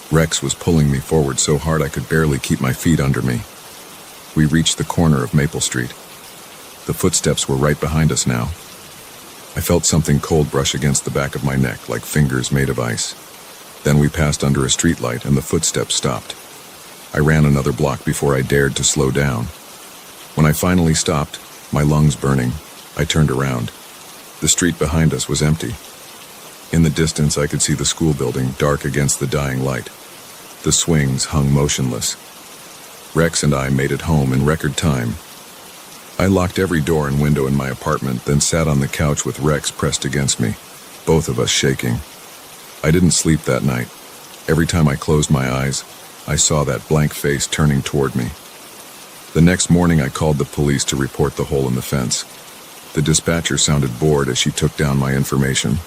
Rex was pulling me forward so hard I could barely keep my feet under me. We reached the corner of Maple Street. The footsteps were right behind us now. I felt something cold brush against the back of my neck, like fingers made of ice. Then we passed under a streetlight and the footsteps stopped. I ran another block before I dared to slow down. When I finally stopped, my lungs burning, I turned around. The street behind us was empty. In the distance, I could see the school building, dark against the dying light. The swings hung motionless. Rex and I made it home in record time. I locked every door and window in my apartment, then sat on the couch with Rex pressed against me, both of us shaking. I didn't sleep that night. Every time I closed my eyes, I saw that blank face turning toward me. The next morning, I called the police to report the hole in the fence. The dispatcher sounded bored as she took down my information.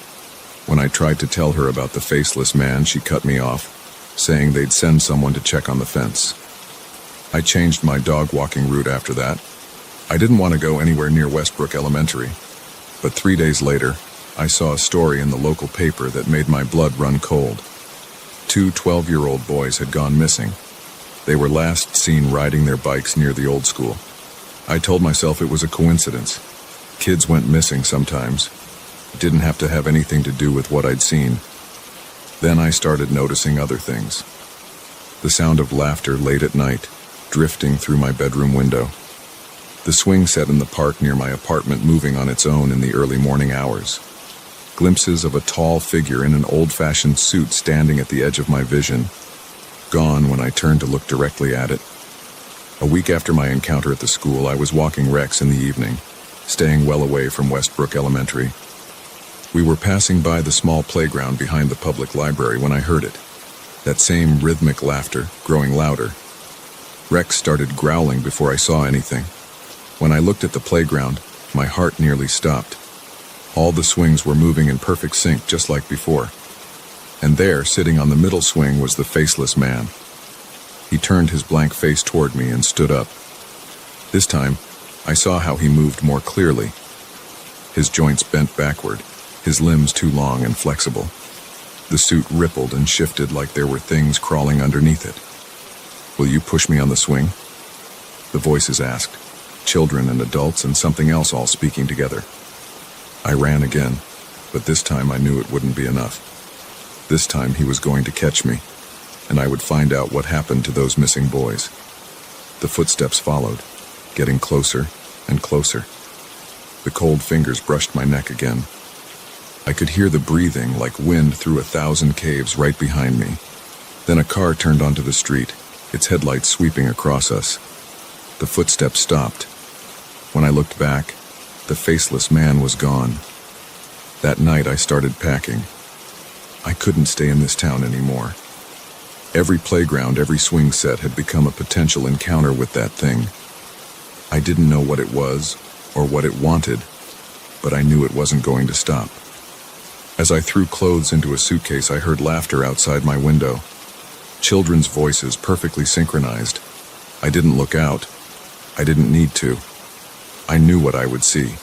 When I tried to tell her about the faceless man, she cut me off, saying they'd send someone to check on the fence. I changed my dog walking route after that. I didn't want to go anywhere near Westbrook Elementary, but 3 days later, I saw a story in the local paper that made my blood run cold. 2 12-year-old boys had gone missing. They were last seen riding their bikes near the old school. I told myself it was a coincidence. Kids went missing sometimes. It didn't have to have anything to do with what I'd seen. Then I started noticing other things. The sound of laughter late at night, drifting through my bedroom window. The swing set in the park near my apartment moving on its own in the early morning hours. Glimpses of a tall figure in an old-fashioned suit standing at the edge of my vision. Gone when I turned to look directly at it. A week after my encounter at the school, I was walking Rex in the evening, staying well away from Westbrook Elementary. We were passing by the small playground behind the public library when I heard it. That same rhythmic laughter, growing louder. Rex started growling before I saw anything. When I looked at the playground, my heart nearly stopped. All the swings were moving in perfect sync, just like before. And there, sitting on the middle swing, was the faceless man. He turned his blank face toward me and stood up. This time, I saw how he moved more clearly. His joints bent backward, his limbs too long and flexible. The suit rippled and shifted like there were things crawling underneath it. "Will you push me on the swing?" The voices asked. Children and adults and something else all speaking together. I ran again, but this time I knew it wouldn't be enough. This time he was going to catch me, and I would find out what happened to those missing boys. The footsteps followed, getting closer and closer. The cold fingers brushed my neck again. I could hear the breathing like wind through 1,000 caves right behind me. Then a car turned onto the street, its headlights sweeping across us. The footsteps stopped. When I looked back, the faceless man was gone. That night I started packing. I couldn't stay in this town anymore. Every playground, every swing set had become a potential encounter with that thing. I didn't know what it was or what it wanted, but I knew it wasn't going to stop. As I threw clothes into a suitcase, I heard laughter outside my window. Children's voices perfectly synchronized. I didn't look out. I didn't need to. I knew what I would see.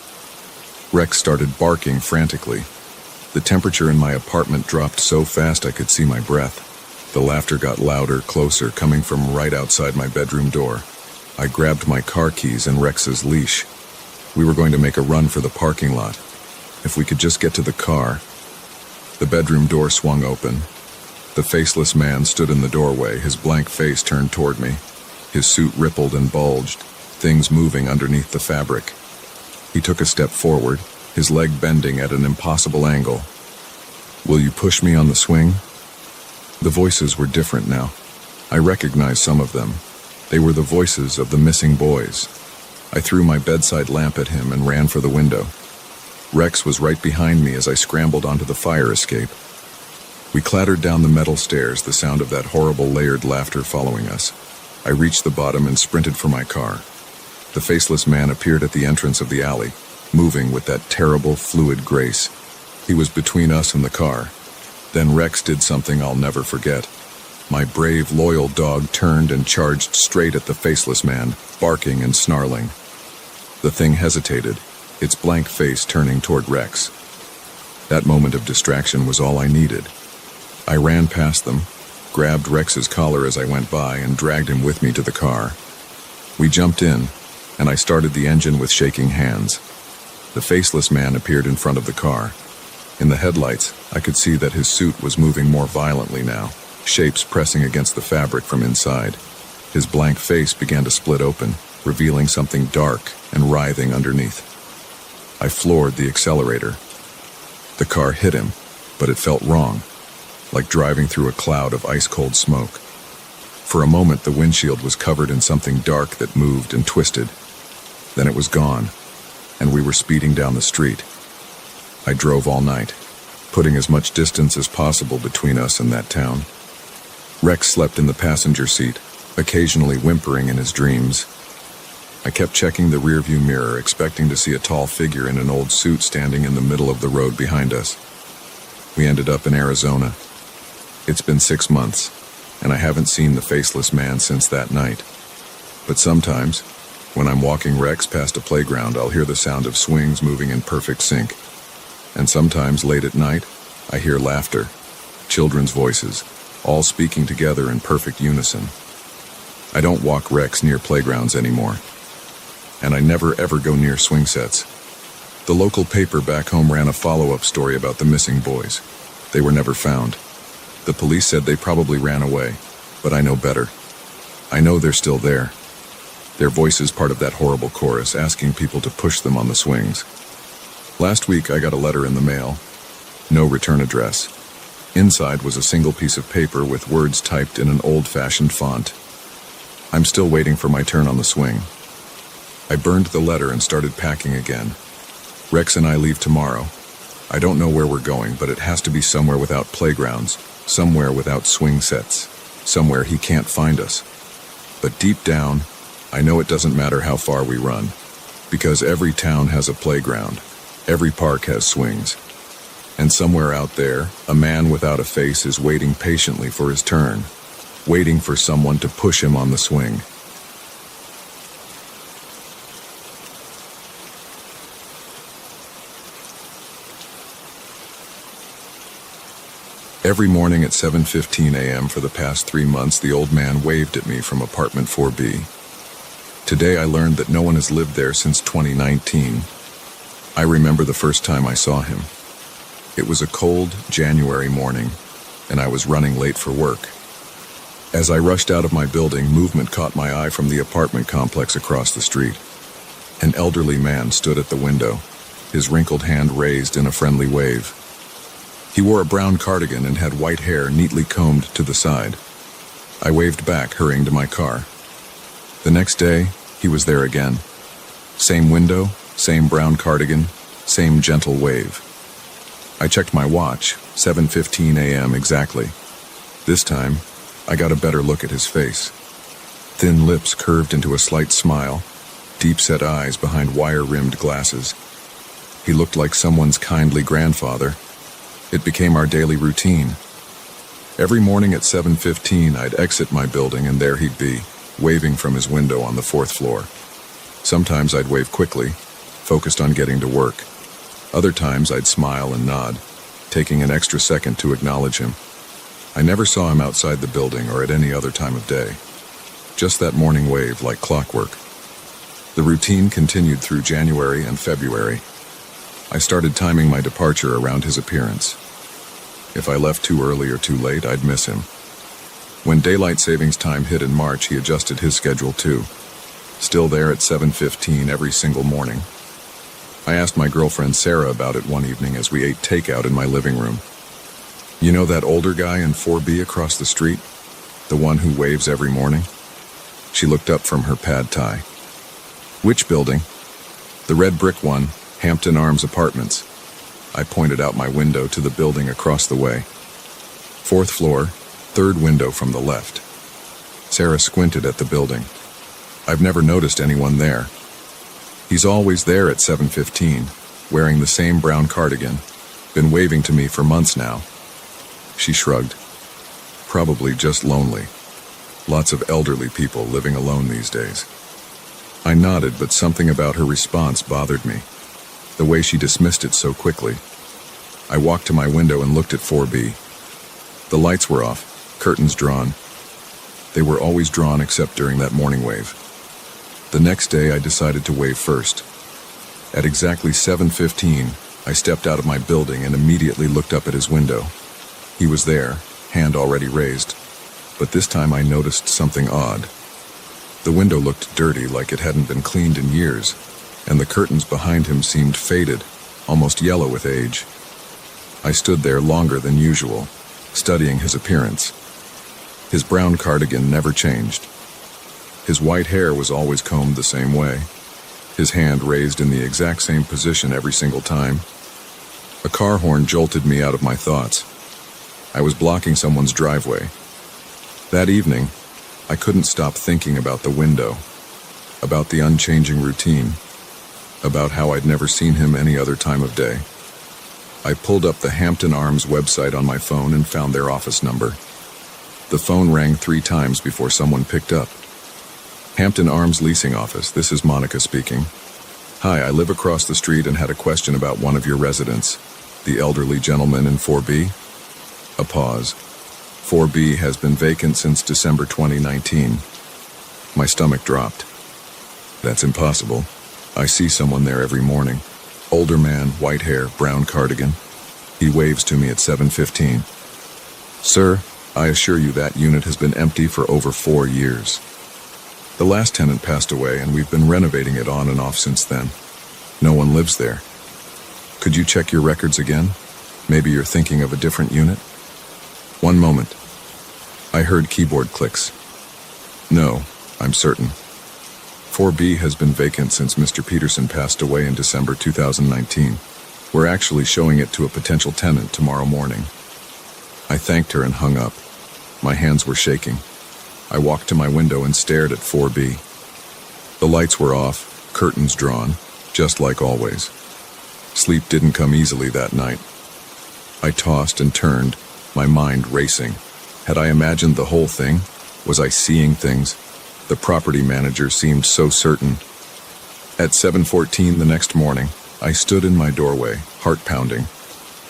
Rex started barking frantically. The temperature in my apartment dropped so fast I could see my breath. The laughter got louder, closer, coming from right outside my bedroom door. I grabbed my car keys and Rex's leash. We were going to make a run for the parking lot. If we could just get to the car. The bedroom door swung open. The faceless man stood in the doorway, his blank face turned toward me. His suit rippled and bulged, things moving underneath the fabric. He took a step forward, his leg bending at an impossible angle. "Will you push me on the swing?" The voices were different now. I recognized some of them. They were the voices of the missing boys. I threw my bedside lamp at him and ran for the window. Rex was right behind me as I scrambled onto the fire escape. We clattered down the metal stairs, the sound of that horrible layered laughter following us. I reached the bottom and sprinted for my car. The faceless man appeared at the entrance of the alley, moving with that terrible, fluid grace. He was between us and the car. Then Rex did something I'll never forget. My brave, loyal dog turned and charged straight at the faceless man, barking and snarling. The thing hesitated, its blank face turning toward Rex. That moment of distraction was all I needed. I ran past them, grabbed Rex's collar as I went by, and dragged him with me to the car. We jumped in, and I started the engine with shaking hands. The faceless man appeared in front of the car. In the headlights, I could see that his suit was moving more violently now, shapes pressing against the fabric from inside. His blank face began to split open, revealing something dark and writhing underneath. I floored the accelerator. The car hit him, but it felt wrong, like driving through a cloud of ice-cold smoke. For a moment, the windshield was covered in something dark that moved and twisted. Then it was gone, and we were speeding down the street. I drove all night, putting as much distance as possible between us and that town. Rex slept in the passenger seat, occasionally whimpering in his dreams. I kept checking the rearview mirror, expecting to see a tall figure in an old suit standing in the middle of the road behind us. We ended up in Arizona. It's been 6 months, and I haven't seen the faceless man since that night. But sometimes, when I'm walking Rex past a playground, I'll hear the sound of swings moving in perfect sync. And sometimes, late at night, I hear laughter, children's voices, all speaking together in perfect unison. I don't walk Rex near playgrounds anymore, and I never ever go near swing sets. The local paper back home ran a follow-up story about the missing boys. They were never found. The police said they probably ran away, but I know better. I know they're still there. Their voices part of that horrible chorus asking people to push them on the swings. Last week I got a letter in the mail. No return address. Inside was a single piece of paper with words typed in an old-fashioned font. I'm still waiting for my turn on the swing. I burned the letter and started packing again. Rex and I leave tomorrow. I don't know where we're going, but it has to be somewhere without playgrounds, somewhere without swing sets, somewhere he can't find us. But deep down, I know it doesn't matter how far we run, because every town has a playground, every park has swings. And somewhere out there, a man without a face is waiting patiently for his turn, waiting for someone to push him on the swing. Every morning at 7:15 a.m. for the past 3 months, the old man waved at me from apartment 4B. Today I learned that no one has lived there since 2019. I remember the first time I saw him. It was a cold January morning, and I was running late for work. As I rushed out of my building, movement caught my eye from the apartment complex across the street. An elderly man stood at the window, his wrinkled hand raised in a friendly wave. He wore a brown cardigan and had white hair neatly combed to the side. I waved back, hurrying to my car. The next day, he was there again. Same window, same brown cardigan, same gentle wave. I checked my watch, 7:15 a.m. exactly. This time, I got a better look at his face. Thin lips curved into a slight smile, deep-set eyes behind wire-rimmed glasses. He looked like someone's kindly grandfather. It became our daily routine. Every morning at 7:15, I'd exit my building and there he'd be, waving from his window on the 4th floor. Sometimes I'd wave quickly, focused on getting to work. Other times I'd smile and nod, taking an extra second to acknowledge him. I never saw him outside the building or at any other time of day. Just that morning wave like clockwork. The routine continued through January and February. I started timing my departure around his appearance. If I left too early or too late, I'd miss him. When daylight savings time hit in March, he adjusted his schedule too. Still there at 7:15 every single morning. I asked my girlfriend Sarah about it one evening as we ate takeout in my living room. You know that older guy in 4B across the street? The one who waves every morning? She looked up from her pad thai. Which building? The red brick one, Hampton Arms Apartments. I pointed out my window to the building across the way. 4th floor, 3rd window from the left. Sarah squinted at the building. I've never noticed anyone there. He's always there at 7:15, wearing the same brown cardigan. Been waving to me for months now. She shrugged. Probably just lonely. Lots of elderly people living alone these days. I nodded, but something about her response bothered me. The way she dismissed it so quickly. I walked to my window and looked at 4B. The lights were off, curtains drawn. They were always drawn except during that morning wave. The next day I decided to wave first. At exactly 7:15, I stepped out of my building and immediately looked up at his window. He was there, hand already raised, but this time I noticed something odd. The window looked dirty, like it hadn't been cleaned in years, and the curtains behind him seemed faded, almost yellow with age. I stood there longer than usual, studying his appearance. His brown cardigan never changed. His white hair was always combed the same way, his hand raised in the exact same position every single time. A car horn jolted me out of my thoughts. I was blocking someone's driveway. That evening, I couldn't stop thinking about the window, about the unchanging routine, about how I'd never seen him any other time of day. I pulled up the Hampton Arms website on my phone and found their office number. The phone rang 3 times before someone picked up. Hampton Arms Leasing Office, this is Monica speaking. Hi, I live across the street and had a question about one of your residents, the elderly gentleman in 4B. A pause. 4B has been vacant since December 2019. My stomach dropped. That's impossible. I see someone there every morning. Older man, white hair, brown cardigan. He waves to me at 7:15. Sir, I assure you that unit has been empty for over 4 years. The last tenant passed away and we've been renovating it on and off since then. No one lives there. Could you check your records again? Maybe you're thinking of a different unit? One moment. I heard keyboard clicks. No, I'm certain. 4B has been vacant since Mr. Peterson passed away in December 2019. We're actually showing it to a potential tenant tomorrow morning. I thanked her and hung up. My hands were shaking. I walked to my window and stared at 4B. The lights were off, curtains drawn, just like always. Sleep didn't come easily that night. I tossed and turned, my mind racing. Had I imagined the whole thing? Was I seeing things? The property manager seemed so certain. At 7:14 the next morning, I stood in my doorway, heart pounding.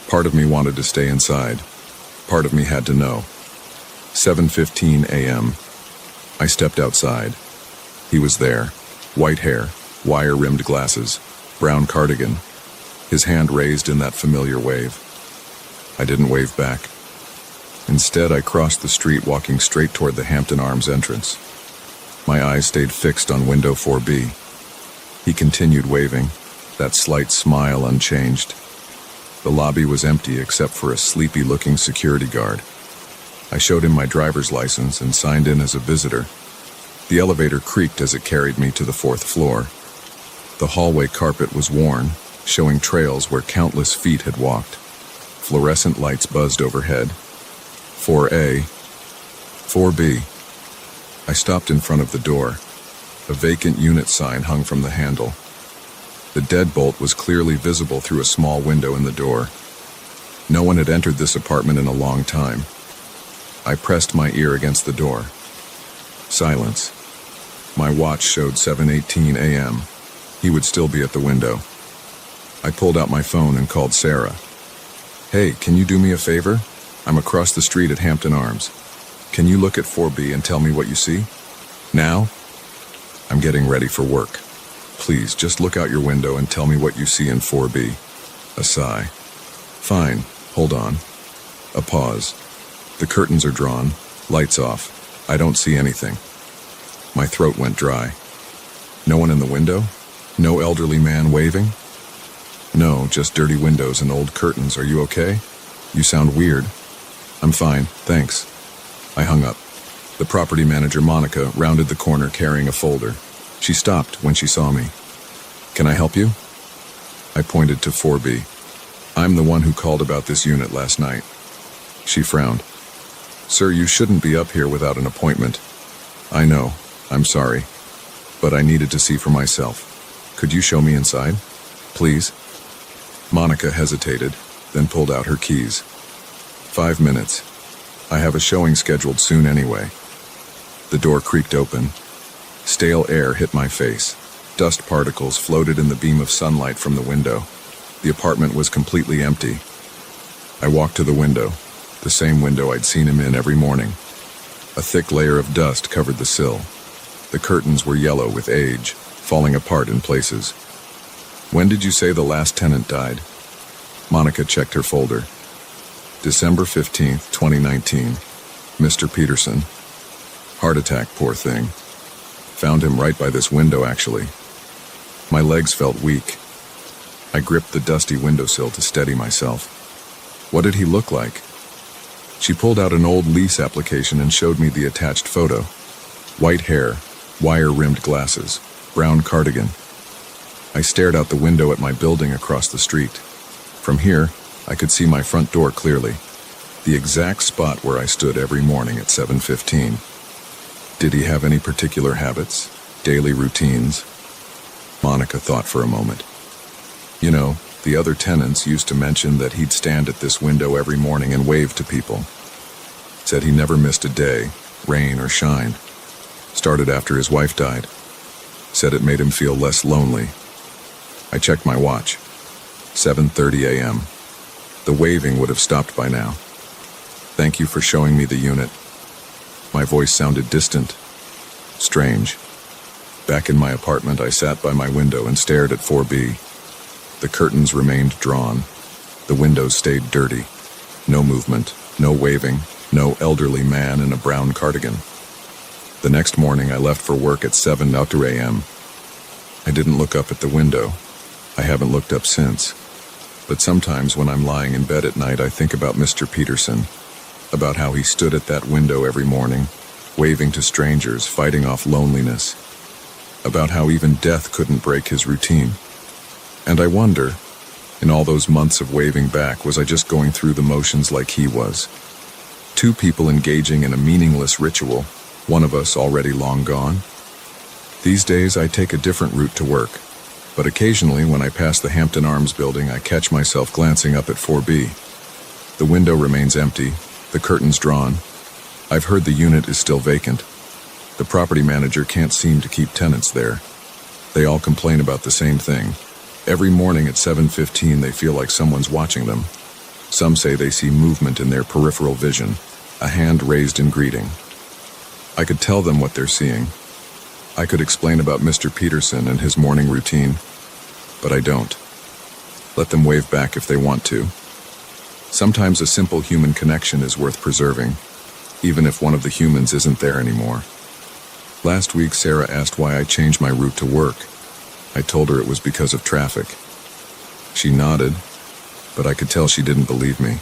Part of me wanted to stay inside. Part of me had to know. 7:15 a.m. I stepped outside. He was there. White hair, wire-rimmed glasses, brown cardigan. His hand raised in that familiar wave. I didn't wave back. Instead, I crossed the street, walking straight toward the Hampton Arms entrance. My eyes stayed fixed on window 4B. He continued waving, that slight smile unchanged. The lobby was empty except for a sleepy-looking security guard. I showed him my driver's license and signed in as a visitor. The elevator creaked as it carried me to the 4th floor. The hallway carpet was worn, showing trails where countless feet had walked. Fluorescent lights buzzed overhead. 4A, 4B. I stopped in front of the door. A vacant unit sign hung from the handle. The deadbolt was clearly visible through a small window in the door. No one had entered this apartment in a long time. I pressed my ear against the door. Silence. My watch showed 7:18 a.m. He would still be at the window. I pulled out my phone and called Sarah. Hey, can you do me a favor? I'm across the street at Hampton Arms. Can you look at 4B and tell me what you see? Now? I'm getting ready for work. Please, just look out your window and tell me what you see in 4B. A sigh. Fine, hold on. A pause. The curtains are drawn, lights off. I don't see anything. My throat went dry. No one in the window? No elderly man waving? No, just dirty windows and old curtains. Are you okay? You sound weird. I'm fine, thanks. I hung up. The property manager, Monica, rounded the corner carrying a folder. She stopped when she saw me. "Can I help you?" I pointed to 4B. "I'm the one who called about this unit last night." She frowned. "Sir, you shouldn't be up here without an appointment." "I know. I'm sorry. But I needed to see for myself. Could you show me inside? Please?" Monica hesitated, then pulled out her keys. 5 minutes. I have a showing scheduled soon anyway." The door creaked open. Stale air hit my face. Dust particles floated in the beam of sunlight from the window. The apartment was completely empty. I walked to the window, the same window I'd seen him in every morning. A thick layer of dust covered the sill. The curtains were yellow with age, falling apart in places. "When did you say the last tenant died?" Monica checked her folder. "December 15th, 2019. Mr. Peterson. Heart attack, poor thing. Found him right by this window, actually." My legs felt weak. I gripped the dusty windowsill to steady myself. "What did he look like?" She pulled out an old lease application and showed me the attached photo. White hair, wire-rimmed glasses, brown cardigan. I stared out the window at my building across the street. From here, I could see my front door clearly, the exact spot where I stood every morning at 7:15. Did he have any particular habits, daily routines? Monica thought for a moment. "You know, the other tenants used to mention that he'd stand at this window every morning and wave to people. Said he never missed a day, rain or shine. Started after his wife died. Said it made him feel less lonely." I checked my watch. 7:30 a.m. The waving would have stopped by now. "Thank you for showing me the unit." My voice sounded distant, strange. Back in my apartment, I sat by my window and stared at 4B. The curtains remained drawn. The windows stayed dirty. No movement, no waving, no elderly man in a brown cardigan. The next morning, I left for work at 7 a.m. I didn't look up at the window. I haven't looked up since. But sometimes when I'm lying in bed at night, I think about Mr. Peterson, about how he stood at that window every morning, waving to strangers, fighting off loneliness, about how even death couldn't break his routine. And I wonder, in all those months of waving back, was I just going through the motions like he was? Two people engaging in a meaningless ritual, one of us already long gone? These days I take a different route to work, but occasionally when I pass the Hampton Arms building, I catch myself glancing up at 4B. The window remains empty, the curtains drawn. I've heard the unit is still vacant. The property manager can't seem to keep tenants there. They all complain about the same thing. Every morning at 7:15 they feel like someone's watching them. Some say they see movement in their peripheral vision, a hand raised in greeting. I could tell them what they're seeing. I could explain about Mr. Peterson and his morning routine, but I don't. Let them wave back if they want to. Sometimes a simple human connection is worth preserving, even if one of the humans isn't there anymore. Last week, Sarah asked why I changed my route to work. I told her it was because of traffic. She nodded, but I could tell she didn't believe me.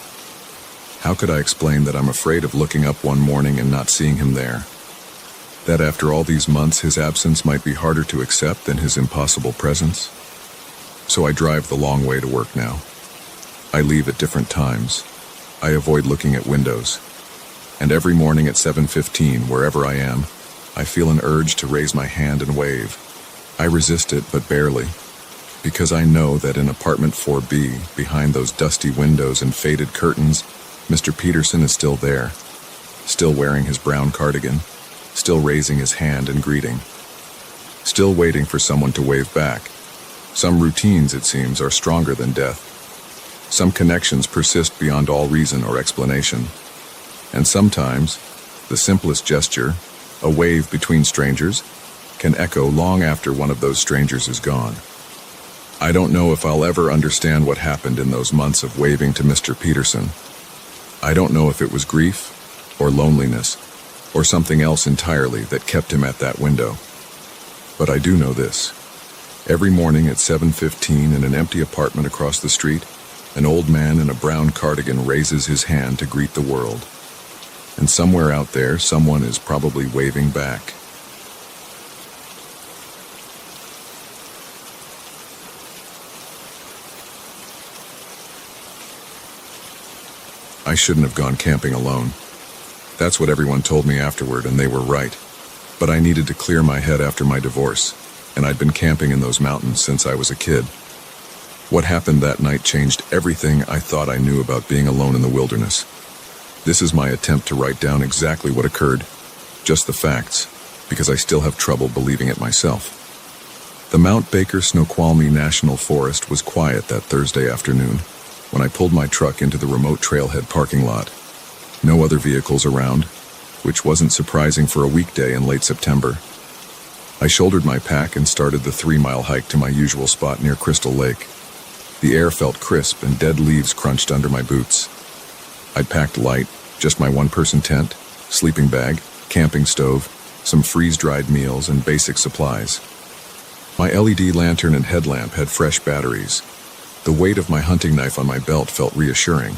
How could I explain that I'm afraid of looking up one morning and not seeing him there? That after all these months, his absence might be harder to accept than his impossible presence? So I drive the long way to work now. I leave at different times. I avoid looking at windows. And every morning at 7:15, wherever I am, I feel an urge to raise my hand and wave. I resist it, but barely, because I know that in apartment 4B, behind those dusty windows and faded curtains, Mr. Peterson is still there, still wearing his brown cardigan, still raising his hand in greeting, still waiting for someone to wave back. Some routines, it seems, are stronger than death. Some connections persist beyond all reason or explanation. And sometimes, the simplest gesture, a wave between strangers, can echo long after one of those strangers is gone. I don't know if I'll ever understand what happened in those months of waving to Mr. Peterson. I don't know if it was grief, or loneliness, or something else entirely that kept him at that window. But I do know this. Every morning at 7:15 in an empty apartment across the street, an old man in a brown cardigan raises his hand to greet the world. And somewhere out there, someone is probably waving back. I shouldn't have gone camping alone. That's what everyone told me afterward, and they were right. But I needed to clear my head after my divorce, and I'd been camping in those mountains since I was a kid. What happened that night changed everything I thought I knew about being alone in the wilderness. This is my attempt to write down exactly what occurred, just the facts, because I still have trouble believing it myself. The Mount Baker Snoqualmie National Forest was quiet that Thursday afternoon when I pulled my truck into the remote trailhead parking lot. No other vehicles around, which wasn't surprising for a weekday in late September. I shouldered my pack and started the 3-mile hike to my usual spot near Crystal Lake. The air felt crisp and dead leaves crunched under my boots. I'd packed light, just my one-person tent, sleeping bag, camping stove, some freeze-dried meals, and basic supplies. My LED lantern and headlamp had fresh batteries. The weight of my hunting knife on my belt felt reassuring,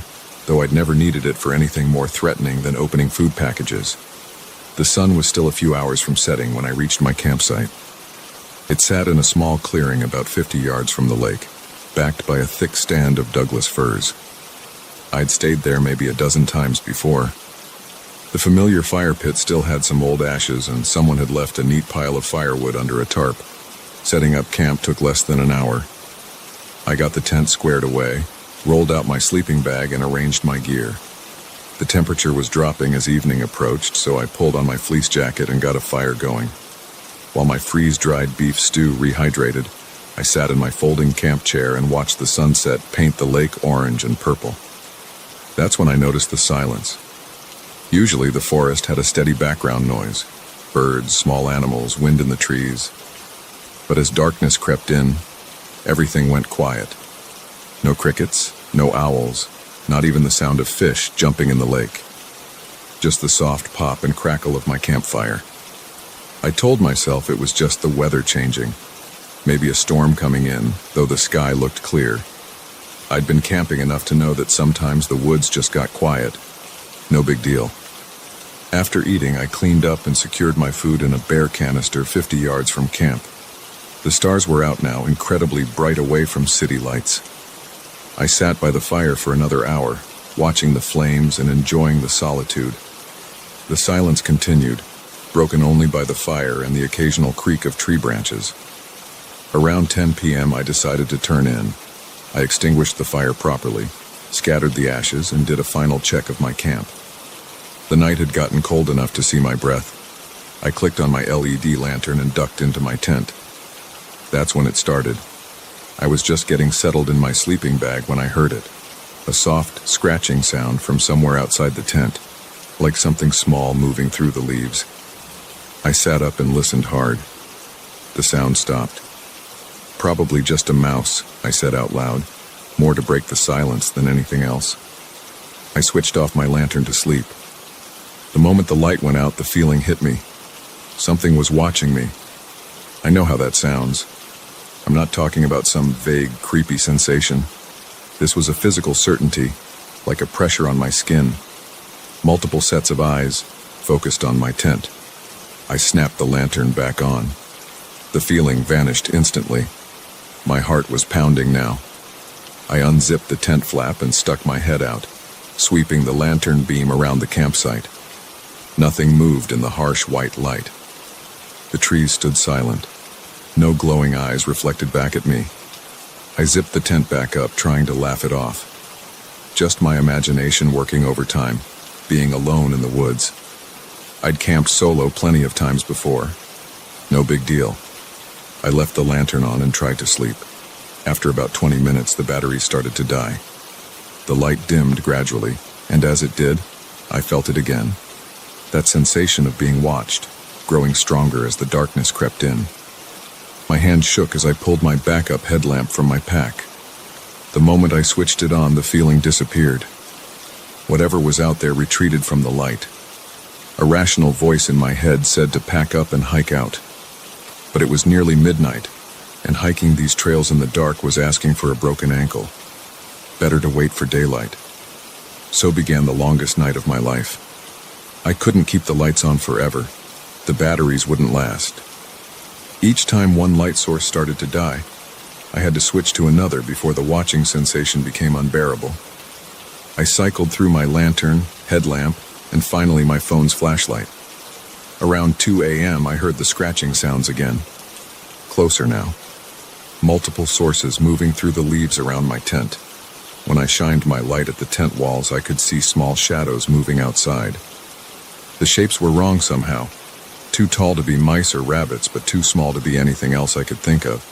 though I'd never needed it for anything more threatening than opening food packages. The sun was still a few hours from setting when I reached my campsite. It sat in a small clearing about 50 yards from the lake, backed by a thick stand of Douglas firs. I'd stayed there maybe a dozen times before. The familiar fire pit still had some old ashes, and someone had left a neat pile of firewood under a tarp. Setting up camp took less than an hour. I got the tent squared away, rolled out my sleeping bag, and arranged my gear. The temperature was dropping as evening approached, so I pulled on my fleece jacket and got a fire going. While my freeze-dried beef stew rehydrated, I sat in my folding camp chair and watched the sunset paint the lake orange and purple. That's when I noticed the silence. Usually the forest had a steady background noise: birds, small animals, wind in the trees. But as darkness crept in, everything went quiet. No crickets, no owls, not even the sound of fish jumping in the lake. Just the soft pop and crackle of my campfire. I told myself it was just the weather changing, maybe a storm coming in, though the sky looked clear. I'd been camping enough to know that sometimes the woods just got quiet. No big deal. After eating, I cleaned up and secured my food in a bear canister 50 yards from camp. The stars were out now, incredibly bright away from city lights. I sat by the fire for another hour, watching the flames and enjoying the solitude. The silence continued, broken only by the fire and the occasional creak of tree branches. Around 10 p.m. I decided to turn in. I extinguished the fire properly, scattered the ashes, and did a final check of my camp. The night had gotten cold enough to see my breath. I clicked on my LED lantern and ducked into my tent. That's when it started. I was just getting settled in my sleeping bag when I heard it. A soft, scratching sound from somewhere outside the tent, like something small moving through the leaves. I sat up and listened hard. The sound stopped. "Probably just a mouse," I said out loud, more to break the silence than anything else. I switched off my lantern to sleep. The moment the light went out, the feeling hit me. Something was watching me. I know how that sounds. I'm not talking about some vague, creepy sensation. This was a physical certainty, like a pressure on my skin. Multiple sets of eyes focused on my tent. I snapped the lantern back on. The feeling vanished instantly. My heart was pounding now. I unzipped the tent flap and stuck my head out, sweeping the lantern beam around the campsite. Nothing moved in the harsh white light. The trees stood silent. No glowing eyes reflected back at me. I zipped the tent back up, trying to laugh it off. Just my imagination working overtime, being alone in the woods. I'd camped solo plenty of times before. No big deal. I left the lantern on and tried to sleep. After about 20 minutes, the batteries started to die. The light dimmed gradually, and as it did, I felt it again. That sensation of being watched, growing stronger as the darkness crept in. My hand shook as I pulled my backup headlamp from my pack. The moment I switched it on, the feeling disappeared. Whatever was out there retreated from the light. A rational voice in my head said to pack up and hike out. But it was nearly midnight, and hiking these trails in the dark was asking for a broken ankle. Better to wait for daylight. So began the longest night of my life. I couldn't keep the lights on forever. The batteries wouldn't last. Each time one light source started to die, I had to switch to another before the watching sensation became unbearable. I cycled through my lantern, headlamp, and finally my phone's flashlight. Around 2 a.m. I heard the scratching sounds again. Closer now. Multiple sources moving through the leaves around my tent. When I shined my light at the tent walls, I could see small shadows moving outside. The shapes were wrong somehow. Too tall to be mice or rabbits, but too small to be anything else I could think of.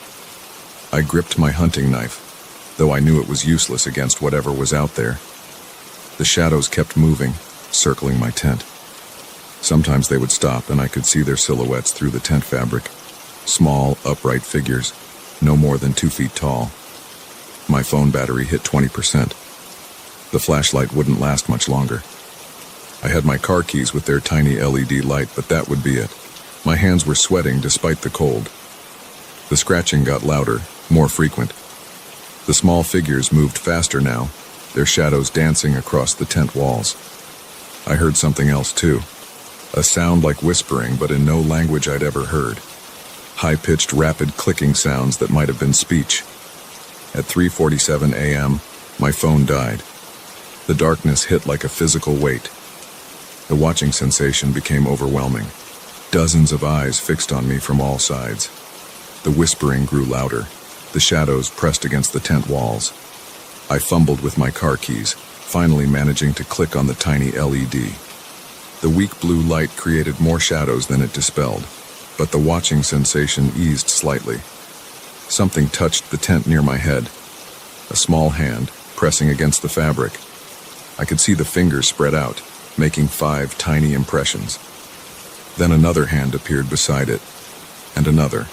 I gripped my hunting knife, though I knew it was useless against whatever was out there. The shadows kept moving, circling my tent. Sometimes they would stop and I could see their silhouettes through the tent fabric. Small, upright figures, no more than 2 feet tall. My phone battery hit 20%. The flashlight wouldn't last much longer. I had my car keys with their tiny LED light, but that would be it. My hands were sweating despite the cold. The scratching got louder, more frequent. The small figures moved faster now, their shadows dancing across the tent walls. I heard something else too. A sound like whispering, but in no language I'd ever heard. High-pitched, rapid clicking sounds that might have been speech. At 3:47 a.m., my phone died. The darkness hit like a physical weight. The watching sensation became overwhelming. Dozens of eyes fixed on me from all sides. The whispering grew louder. The shadows pressed against the tent walls. I fumbled with my car keys, finally managing to click on the tiny LED. The weak blue light created more shadows than it dispelled, but the watching sensation eased slightly. Something touched the tent near my head. A small hand, pressing against the fabric. I could see the fingers spread out, making 5 tiny impressions. Then another hand appeared beside it, and another.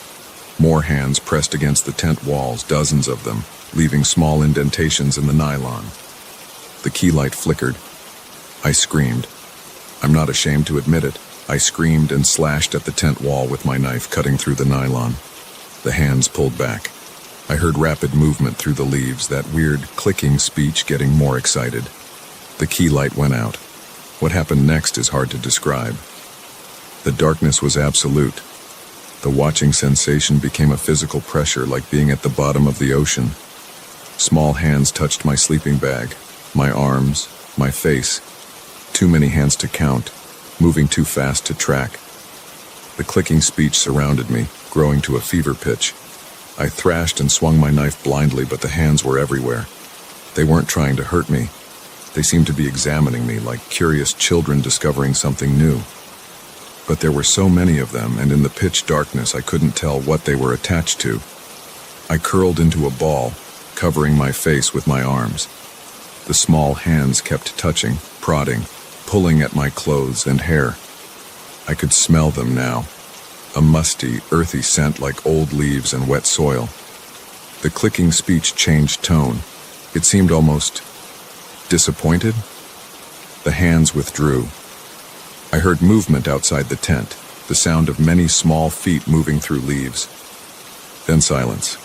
More hands pressed against the tent walls, dozens of them, leaving small indentations in the nylon. The key light flickered. I screamed. I'm not ashamed to admit it. I screamed and slashed at the tent wall with my knife, cutting through the nylon. The hands pulled back. I heard rapid movement through the leaves, that weird clicking speech getting more excited. The key light went out. What happened next is hard to describe. The darkness was absolute. The watching sensation became a physical pressure, like being at the bottom of the ocean. Small hands touched my sleeping bag, my arms, my face. Too many hands to count, moving too fast to track. The clicking speech surrounded me, growing to a fever pitch. I thrashed and swung my knife blindly, but the hands were everywhere. They weren't trying to hurt me. They seemed to be examining me like curious children discovering something new. But there were so many of them, and in the pitch darkness I couldn't tell what they were attached to. I curled into a ball, covering my face with my arms. The small hands kept touching, prodding, pulling at my clothes and hair. I could smell them now. A musty, earthy scent like old leaves and wet soil. The clicking speech changed tone. It seemed almost disappointed. The hands withdrew. I heard movement outside the tent, the sound of many small feet moving through leaves. Then silence.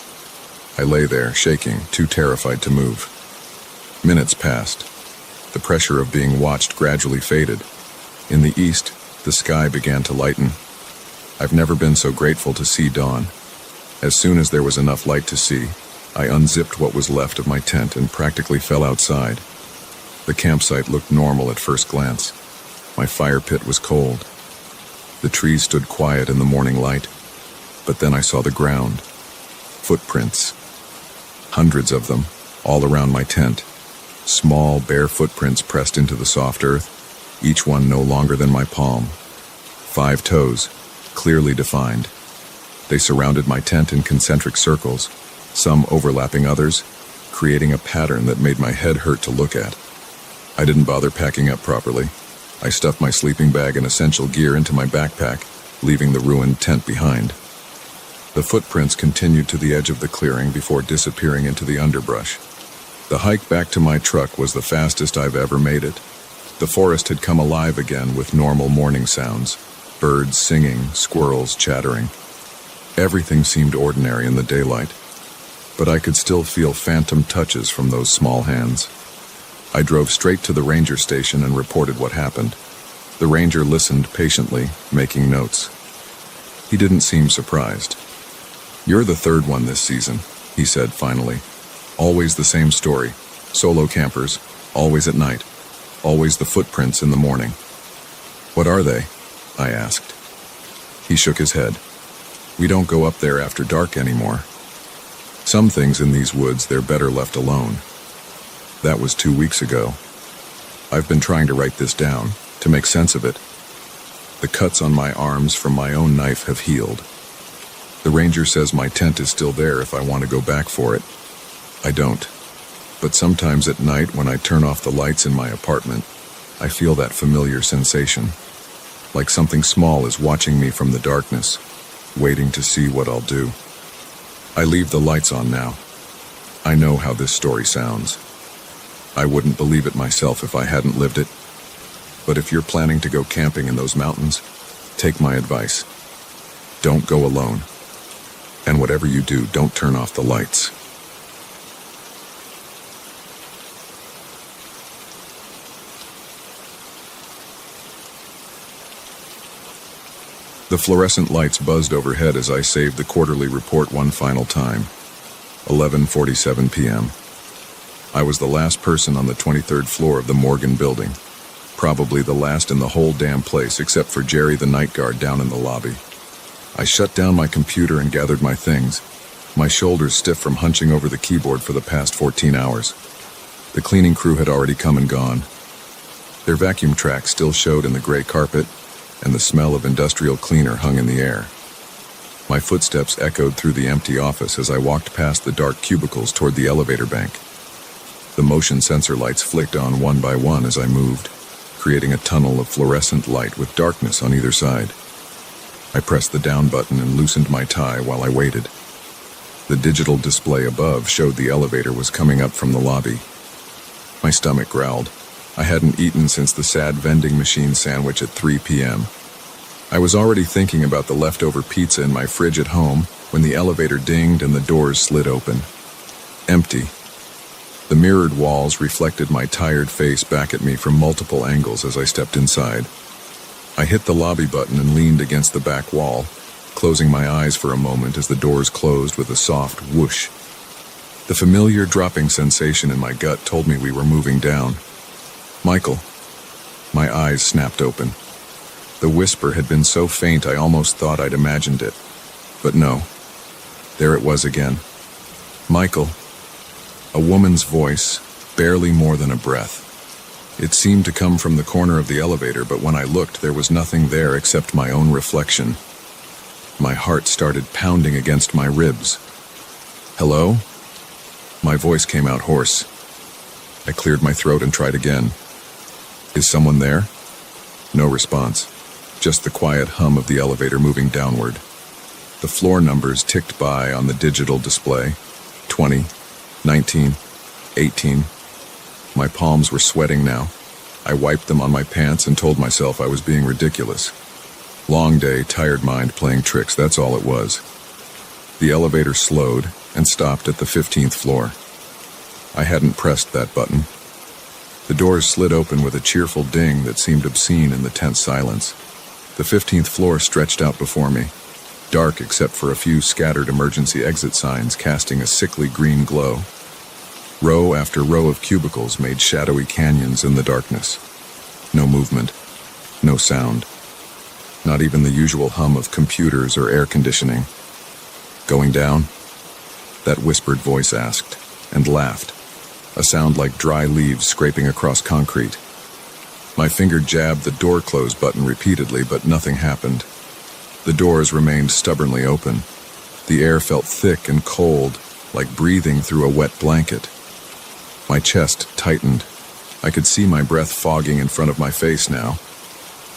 I lay there, shaking, too terrified to move. Minutes passed. The pressure of being watched gradually faded. In the east, the sky began to lighten. I've never been so grateful to see dawn. As soon as there was enough light to see, I unzipped what was left of my tent and practically fell outside. The campsite looked normal at first glance. My fire pit was cold. The trees stood quiet in the morning light, but then I saw the ground. Footprints. Hundreds of them, all around my tent. Small, bare footprints pressed into the soft earth, each one no longer than my palm. 5 toes, clearly defined. They surrounded my tent in concentric circles, some overlapping others, creating a pattern that made my head hurt to look at. I didn't bother packing up properly. I stuffed my sleeping bag and essential gear into my backpack, leaving the ruined tent behind. The footprints continued to the edge of the clearing before disappearing into the underbrush. The hike back to my truck was the fastest I've ever made it. The forest had come alive again with normal morning sounds, birds singing, squirrels chattering. Everything seemed ordinary in the daylight, but I could still feel phantom touches from those small hands. I drove straight to the ranger station and reported what happened. The ranger listened patiently, making notes. He didn't seem surprised. "You're the third one this season," he said finally. "Always the same story. Solo campers, always at night. Always the footprints in the morning." "What are they?" I asked. He shook his head. "We don't go up there after dark anymore. Some things in these woods, they're better left alone." That was 2 weeks ago. I've been trying to write this down, to make sense of it. The cuts on my arms from my own knife have healed. The ranger says my tent is still there if I want to go back for it. I don't. But sometimes at night when I turn off the lights in my apartment, I feel that familiar sensation. Like something small is watching me from the darkness, waiting to see what I'll do. I leave the lights on now. I know how this story sounds. I wouldn't believe it myself if I hadn't lived it. But if you're planning to go camping in those mountains, take my advice. Don't go alone. And whatever you do, don't turn off the lights. The fluorescent lights buzzed overhead as I saved the quarterly report one final time. 11:47 p.m. I was the last person on the 23rd floor of the Morgan building. Probably the last in the whole damn place except for Jerry the night guard down in the lobby. I shut down my computer and gathered my things, my shoulders stiff from hunching over the keyboard for the past 14 hours. The cleaning crew had already come and gone. Their vacuum track still showed in the gray carpet, and the smell of industrial cleaner hung in the air. My footsteps echoed through the empty office as I walked past the dark cubicles toward the elevator bank. The motion sensor lights flicked on one by one as I moved, creating a tunnel of fluorescent light with darkness on either side. I pressed the down button and loosened my tie while I waited. The digital display above showed the elevator was coming up from the lobby. My stomach growled. I hadn't eaten since the sad vending machine sandwich at 3 p.m. I was already thinking about the leftover pizza in my fridge at home when the elevator dinged and the doors slid open. Empty. The mirrored walls reflected my tired face back at me from multiple angles as I stepped inside. I hit the lobby button and leaned against the back wall, closing my eyes for a moment as the doors closed with a soft whoosh. The familiar dropping sensation in my gut told me we were moving down. "Michael." My eyes snapped open. The whisper had been so faint I almost thought I'd imagined it. But no. There it was again. "Michael." A woman's voice, barely more than a breath. It seemed to come from the corner of the elevator, but when I looked, there was nothing there except my own reflection. My heart started pounding against my ribs. "Hello?" My voice came out hoarse. I cleared my throat and tried again. "Is someone there?" No response, just the quiet hum of the elevator moving downward. The floor numbers ticked by on the digital display. 20, 19, 18. My palms were sweating now. I wiped them on my pants and told myself I was being ridiculous. Long day, tired mind playing tricks, that's all it was. The elevator slowed and stopped at the 15th floor. I hadn't pressed that button. The doors slid open with a cheerful ding that seemed obscene in the tense silence. The 15th floor stretched out before me, dark except for a few scattered emergency exit signs casting a sickly green glow. Row after row of cubicles made shadowy canyons in the darkness. No movement, no sound. Not even the usual hum of computers or air conditioning. "Going down?" That whispered voice asked, and laughed. A sound like dry leaves scraping across concrete. My finger jabbed the door close button repeatedly, but nothing happened. The doors remained stubbornly open. The air felt thick and cold, like breathing through a wet blanket. My chest tightened. I could see my breath fogging in front of my face now.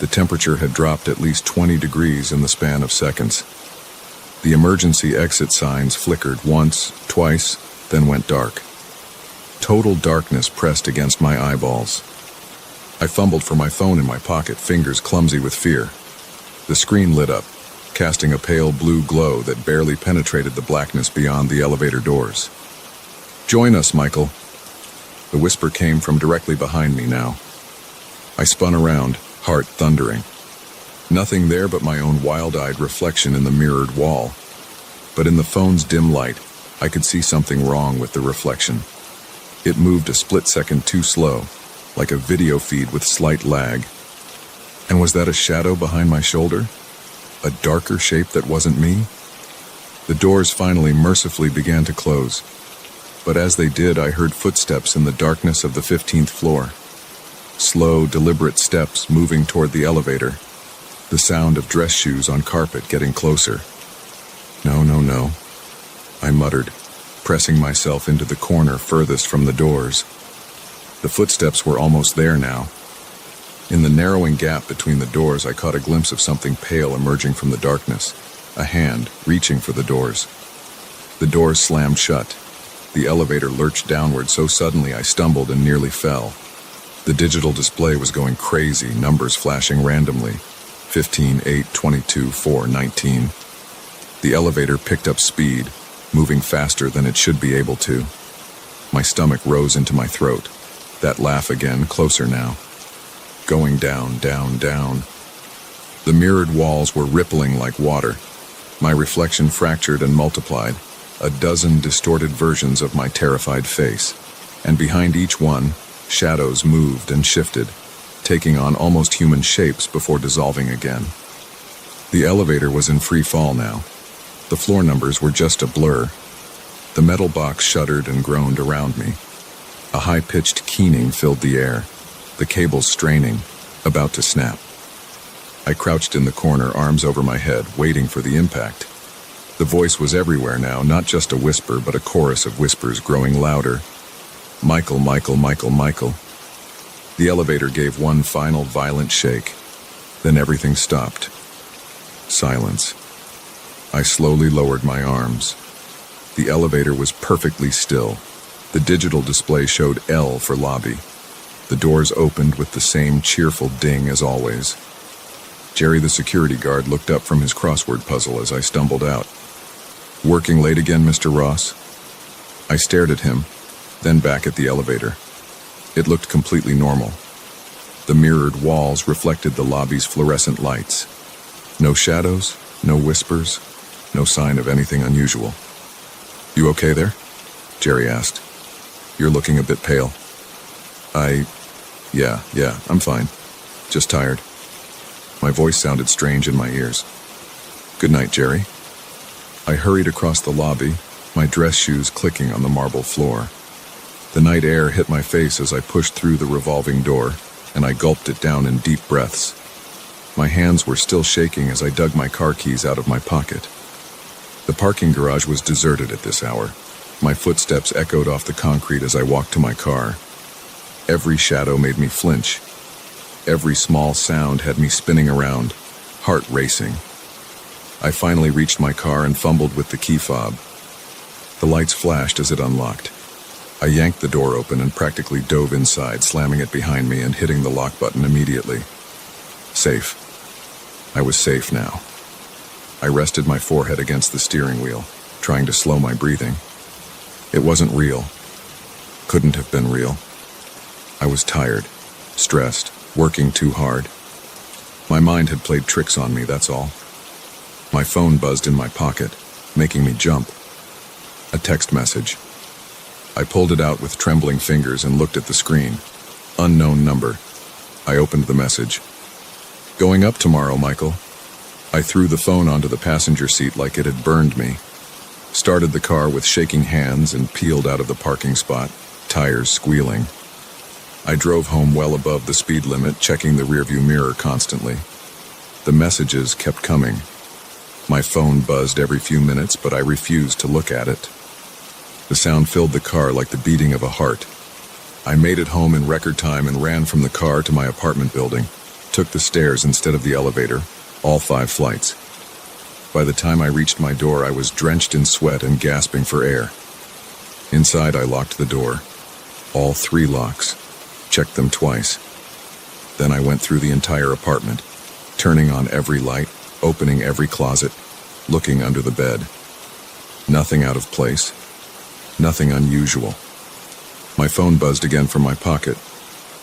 The temperature had dropped at least 20 degrees in the span of seconds. The emergency exit signs flickered once, twice, then went dark. Total darkness pressed against my eyeballs. I fumbled for my phone in my pocket, fingers clumsy with fear. The screen lit up, casting a pale blue glow that barely penetrated the blackness beyond the elevator doors. "Join us, Michael." The whisper came from directly behind me now. I spun around, heart thundering. Nothing there but my own wild-eyed reflection in the mirrored wall. But in the phone's dim light, I could see something wrong with the reflection. It moved a split second too slow, like a video feed with slight lag. And was that a shadow behind my shoulder? A darker shape that wasn't me? The doors finally mercifully began to close. But as they did, I heard footsteps in the darkness of the 15th floor. Slow, deliberate steps moving toward the elevator. The sound of dress shoes on carpet getting closer. No, no, no, I muttered, pressing myself into the corner furthest from the doors. The footsteps were almost there now. In the narrowing gap between the doors, I caught a glimpse of something pale emerging from the darkness, a hand reaching for the doors. The doors slammed shut. The elevator lurched downward so suddenly I stumbled and nearly fell. The digital display was going crazy, numbers flashing randomly. 15, 8, 22, 4, 19. The elevator picked up speed, moving faster than it should be able to. My stomach rose into my throat. That laugh again, closer now. Going down, down, down. The mirrored walls were rippling like water. My reflection fractured and multiplied, a dozen distorted versions of my terrified face. And behind each one, shadows moved and shifted, taking on almost human shapes before dissolving again. The elevator was in free fall now. The floor numbers were just a blur. The metal box shuddered and groaned around me. A high-pitched keening filled the air, the cables straining, about to snap. I crouched in the corner, arms over my head, waiting for the impact. The voice was everywhere now, not just a whisper, but a chorus of whispers growing louder. Michael, Michael, Michael, Michael. The elevator gave one final violent shake. Then everything stopped. Silence. I slowly lowered my arms. The elevator was perfectly still. The digital display showed L for lobby. The doors opened with the same cheerful ding as always. Jerry, the security guard, looked up from his crossword puzzle as I stumbled out. "Working late again, Mr. Ross?" I stared at him, then back at the elevator. It looked completely normal. The mirrored walls reflected the lobby's fluorescent lights. No shadows, no whispers, no sign of anything unusual. "You okay there?" Jerry asked. "You're looking a bit pale." Yeah, I'm fine. Just tired." My voice sounded strange in my ears. "Good night, Jerry." I hurried across the lobby, my dress shoes clicking on the marble floor. The night air hit my face as I pushed through the revolving door, and I gulped it down in deep breaths. My hands were still shaking as I dug my car keys out of my pocket. The parking garage was deserted at this hour. My footsteps echoed off the concrete as I walked to my car. Every shadow made me flinch. Every small sound had me spinning around, heart racing. I finally reached my car and fumbled with the key fob. The lights flashed as it unlocked. I yanked the door open and practically dove inside, slamming it behind me and hitting the lock button immediately. Safe. I was safe now. I rested my forehead against the steering wheel, trying to slow my breathing. It wasn't real. Couldn't have been real. I was tired, stressed, working too hard. My mind had played tricks on me, that's all. My phone buzzed in my pocket, making me jump. A text message. I pulled it out with trembling fingers and looked at the screen. Unknown number. I opened the message. "Going up tomorrow, Michael." I threw the phone onto the passenger seat like it had burned me. Started the car with shaking hands and peeled out of the parking spot, tires squealing. I drove home well above the speed limit, checking the rearview mirror constantly. The messages kept coming. My phone buzzed every few minutes, but I refused to look at it. The sound filled the car like the beating of a heart. I made it home in record time and ran from the car to my apartment building, took the stairs instead of the elevator, all 5 flights. By the time I reached my door, I was drenched in sweat and gasping for air. Inside, I locked the door. All 3 locks. Checked them twice. Then I went through the entire apartment, turning on every light, opening every closet, looking under the bed. Nothing out of place. Nothing unusual. My phone buzzed again from my pocket.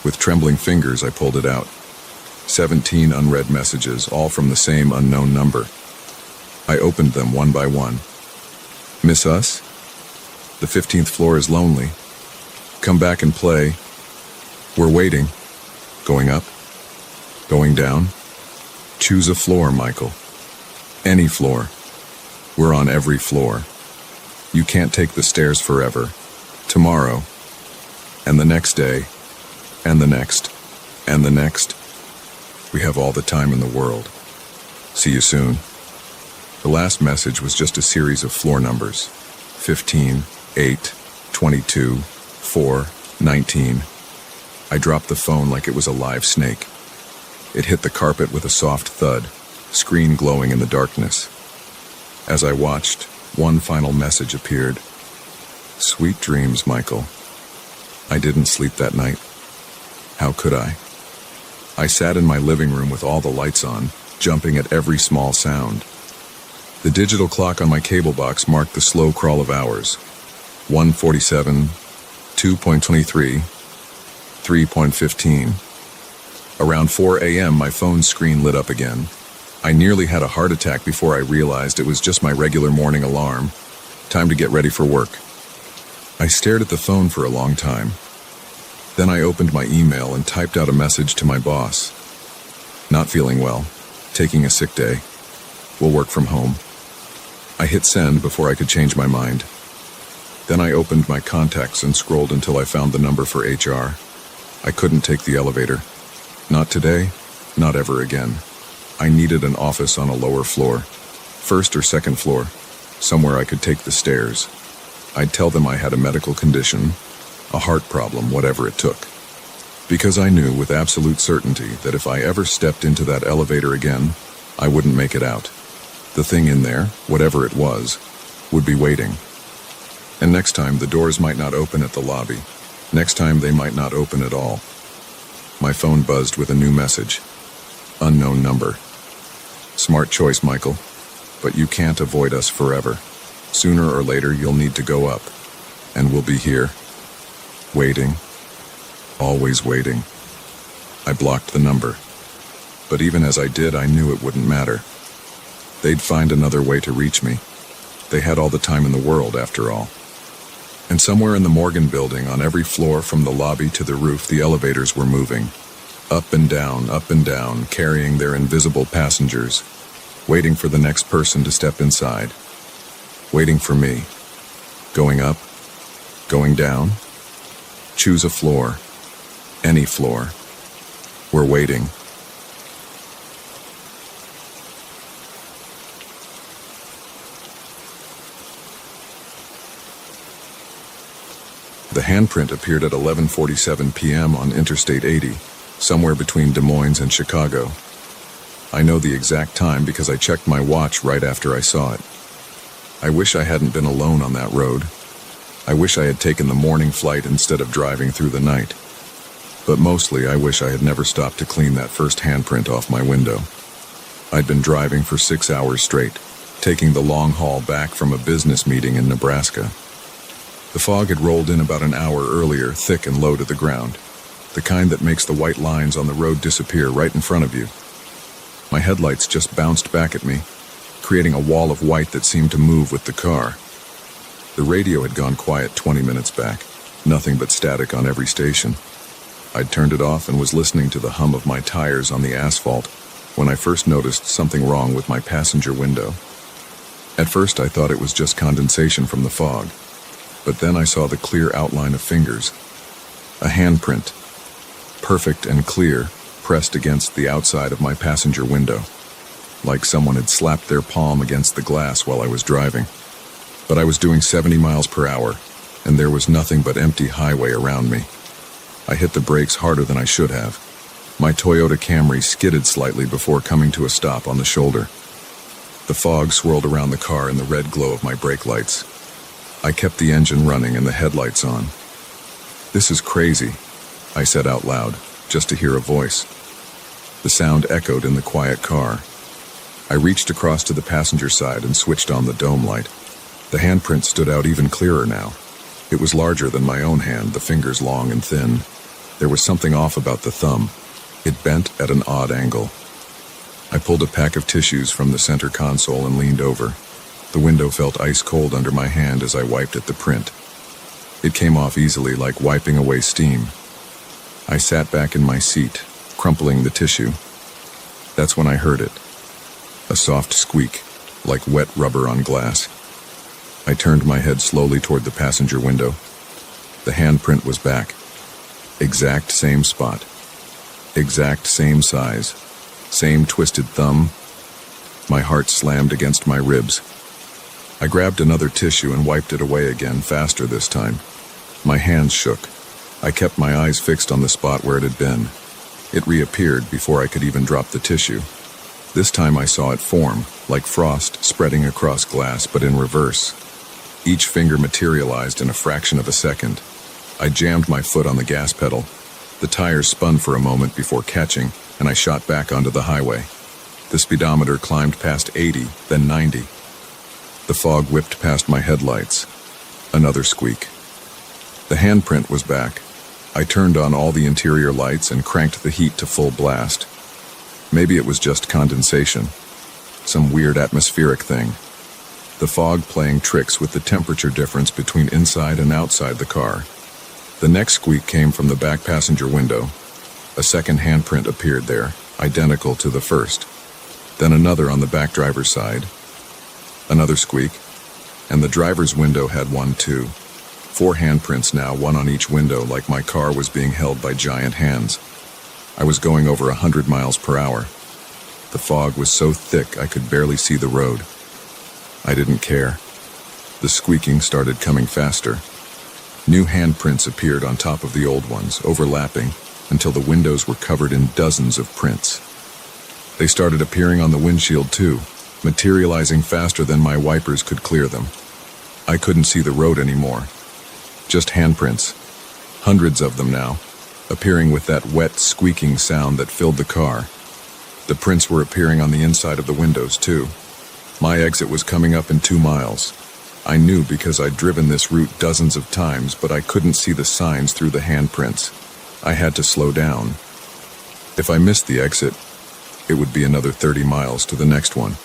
With trembling fingers, I pulled it out. 17 unread messages, all from the same unknown number. I opened them one by one. Miss us? The 15th floor is lonely. Come back and play. We're waiting. Going up? Going down? Choose a floor, Michael. Any floor. We're on every floor. You can't take the stairs forever. Tomorrow. And the next day. And the next. And the next. We have all the time in the world. See you soon. The last message was just a series of floor numbers. 15, 8, 22, 4, 19. I dropped the phone like it was a live snake. It hit the carpet with a soft thud, screen glowing in the darkness. As I watched, one final message appeared. Sweet dreams, Michael. I didn't sleep that night. How could I? I sat in my living room with all the lights on, jumping at every small sound. The digital clock on my cable box marked the slow crawl of hours. 1:47, 2:23, 3:15. Around 4 a.m., my phone's screen lit up again. I nearly had a heart attack before I realized it was just my regular morning alarm. Time to get ready for work. I stared at the phone for a long time. Then I opened my email and typed out a message to my boss. Not feeling well. Taking a sick day. Will work from home. I hit send before I could change my mind. Then I opened my contacts and scrolled until I found the number for HR. I couldn't take the elevator. Not today, not ever again. I needed an office on a lower floor. First or second floor. Somewhere I could take the stairs. I'd tell them I had a medical condition, a heart problem, whatever it took. Because I knew with absolute certainty that if I ever stepped into that elevator again, I wouldn't make it out. The thing in there, whatever it was, would be waiting. And next time the doors might not open at the lobby. Next time they might not open at all. My phone buzzed with a new message. Unknown number. Smart choice, Michael. But you can't avoid us forever. Sooner or later you'll need to go up. And we'll be here. Waiting. Always waiting. I blocked the number. But even as I did, I knew it wouldn't matter. They'd find another way to reach me. They had all the time in the world, after all. And somewhere in the Morgan building, on every floor from the lobby to the roof, the elevators were moving. Up and down, carrying their invisible passengers. Waiting for the next person to step inside. Waiting for me. Going up. Going down. Choose a floor. Any floor. We're waiting. The handprint appeared at 11:47 p.m. on Interstate 80, somewhere between Des Moines and Chicago. I know the exact time because I checked my watch right after I saw it. I wish I hadn't been alone on that road. I wish I had taken the morning flight instead of driving through the night. But mostly I wish I had never stopped to clean that first handprint off my window. I'd been driving for 6 hours straight, taking the long haul back from a business meeting in Nebraska. The fog had rolled in about an hour earlier, thick and low to the ground, the kind that makes the white lines on the road disappear right in front of you. My headlights just bounced back at me, creating a wall of white that seemed to move with the car. The radio had gone quiet 20 minutes back, nothing but static on every station. I'd turned it off and was listening to the hum of my tires on the asphalt when I first noticed something wrong with my passenger window. At first I thought it was just condensation from the fog, but then I saw the clear outline of fingers. A handprint, perfect and clear, pressed against the outside of my passenger window, like someone had slapped their palm against the glass while I was driving. But I was doing 70 miles per hour, and there was nothing but empty highway around me. I hit the brakes harder than I should have. My Toyota Camry skidded slightly before coming to a stop on the shoulder. The fog swirled around the car in the red glow of my brake lights. I kept the engine running and the headlights on. "This is crazy," I said out loud, just to hear a voice. The sound echoed in the quiet car. I reached across to the passenger side and switched on the dome light. The handprint stood out even clearer now. It was larger than my own hand, the fingers long and thin. There was something off about the thumb, It bent at an odd angle. I pulled a pack of tissues from the center console and leaned over. The window felt ice cold under my hand as I wiped at the print. It came off easily, like wiping away steam. I sat back in my seat, crumpling the tissue. That's when I heard it. A soft squeak, like wet rubber on glass. I turned my head slowly toward the passenger window. The handprint was back. Exact same spot. Exact same size. Same twisted thumb. My heart slammed against my ribs. I grabbed another tissue and wiped it away again, faster this time. My hands shook. I kept my eyes fixed on the spot where it had been. It reappeared before I could even drop the tissue. This time I saw it form, like frost spreading across glass, but in reverse. Each finger materialized in a fraction of a second. I jammed my foot on the gas pedal. The tires spun for a moment before catching, and I shot back onto the highway. The speedometer climbed past 80, then 90. The fog whipped past my headlights. Another squeak. The handprint was back. I turned on all the interior lights and cranked the heat to full blast. Maybe it was just condensation. Some weird atmospheric thing. The fog playing tricks with the temperature difference between inside and outside the car. The next squeak came from the back passenger window. A second handprint appeared there, identical to the first. Then another on the back driver's side. Another squeak, and the driver's window had one too. 4 handprints now, one on each window, like my car was being held by giant hands. I was going over 100 miles per hour. The fog was so thick I could barely see the road. I didn't care. The squeaking started coming faster. New handprints appeared on top of the old ones, overlapping, until the windows were covered in dozens of prints. They started appearing on the windshield too, materializing faster than my wipers could clear them. I couldn't see the road anymore. Just handprints. Hundreds of them now, appearing with that wet, squeaking sound that filled the car. The prints were appearing on the inside of the windows too. My exit was coming up in 2 miles. I knew because I'd driven this route dozens of times, but I couldn't see the signs through the handprints. I had to slow down. If I missed the exit, it would be another 30 miles to the next one.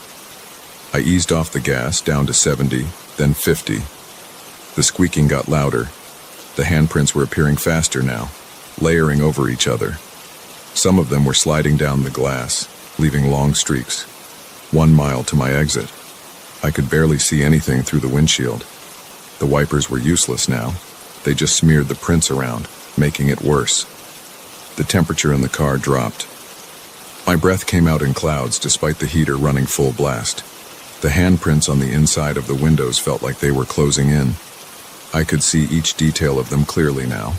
I eased off the gas down to 70, then 50. The squeaking got louder. The handprints were appearing faster now, layering over each other. Some of them were sliding down the glass, leaving long streaks. 1 mile to my exit. I could barely see anything through the windshield. The wipers were useless now. They just smeared the prints around, making it worse. The temperature in the car dropped. My breath came out in clouds despite the heater running full blast. The handprints on the inside of the windows felt like they were closing in. I could see each detail of them clearly now.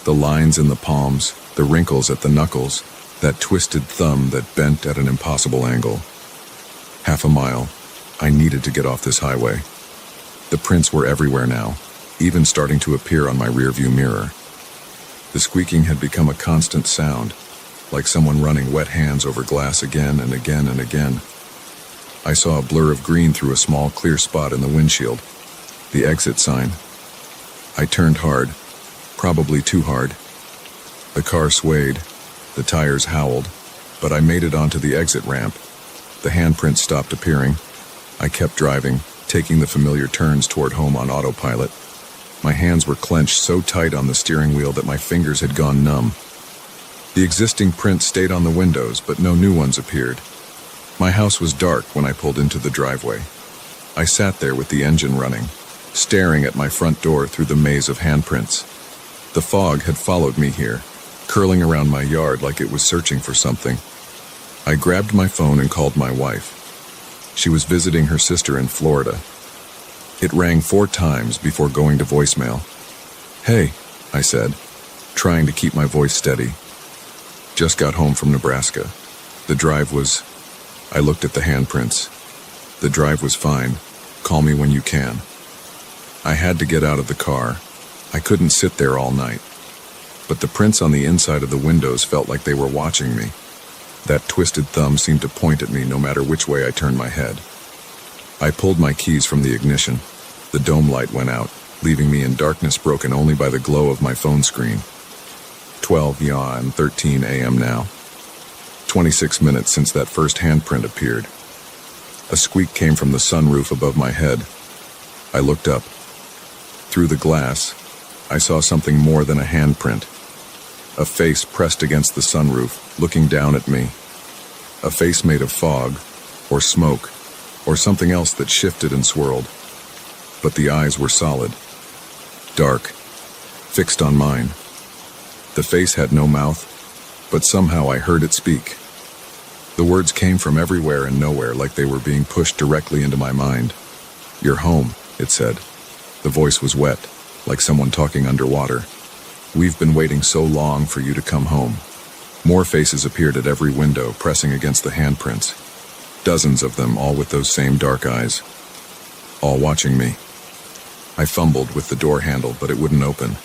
The lines in the palms, the wrinkles at the knuckles, that twisted thumb that bent at an impossible angle. Half a mile. I needed to get off this highway. The prints were everywhere now, even starting to appear on my rearview mirror. The squeaking had become a constant sound, like someone running wet hands over glass again and again and again. I saw a blur of green through a small clear spot in the windshield. The exit sign. I turned hard, probably too hard. The car swayed, the tires howled, but I made it onto the exit ramp. The handprints stopped appearing. I kept driving, taking the familiar turns toward home on autopilot. My hands were clenched so tight on the steering wheel that my fingers had gone numb. The existing prints stayed on the windows, but no new ones appeared. My house was dark when I pulled into the driveway. I sat there with the engine running, staring at my front door through the maze of handprints. The fog had followed me here, curling around my yard like it was searching for something. I grabbed my phone and called my wife. She was visiting her sister in Florida. It rang 4 times before going to voicemail. "Hey," I said, trying to keep my voice steady. "Just got home from Nebraska. The drive was..." I looked at the handprints. "The drive was fine. Call me when you can." I had to get out of the car. I couldn't sit there all night. But the prints on the inside of the windows felt like they were watching me. That twisted thumb seemed to point at me no matter which way I turned my head. I pulled my keys from the ignition. The dome light went out, leaving me in darkness broken only by the glow of my phone screen. 12 and 13 a.m. now. 26 minutes since that first handprint appeared. A squeak came from the sunroof above my head. I looked up. Through the glass, I saw something more than a handprint. A face pressed against the sunroof, looking down at me. A face made of fog, or smoke, or something else that shifted and swirled. But the eyes were solid, dark, fixed on mine. The face had no mouth, but somehow I heard it speak. The words came from everywhere and nowhere, like they were being pushed directly into my mind. "You're home," it said. The voice was wet, like someone talking underwater. "We've been waiting so long for you to come home." More faces appeared at every window, pressing against the handprints. Dozens of them, all with those same dark eyes. All watching me. I fumbled with the door handle, but it wouldn't open.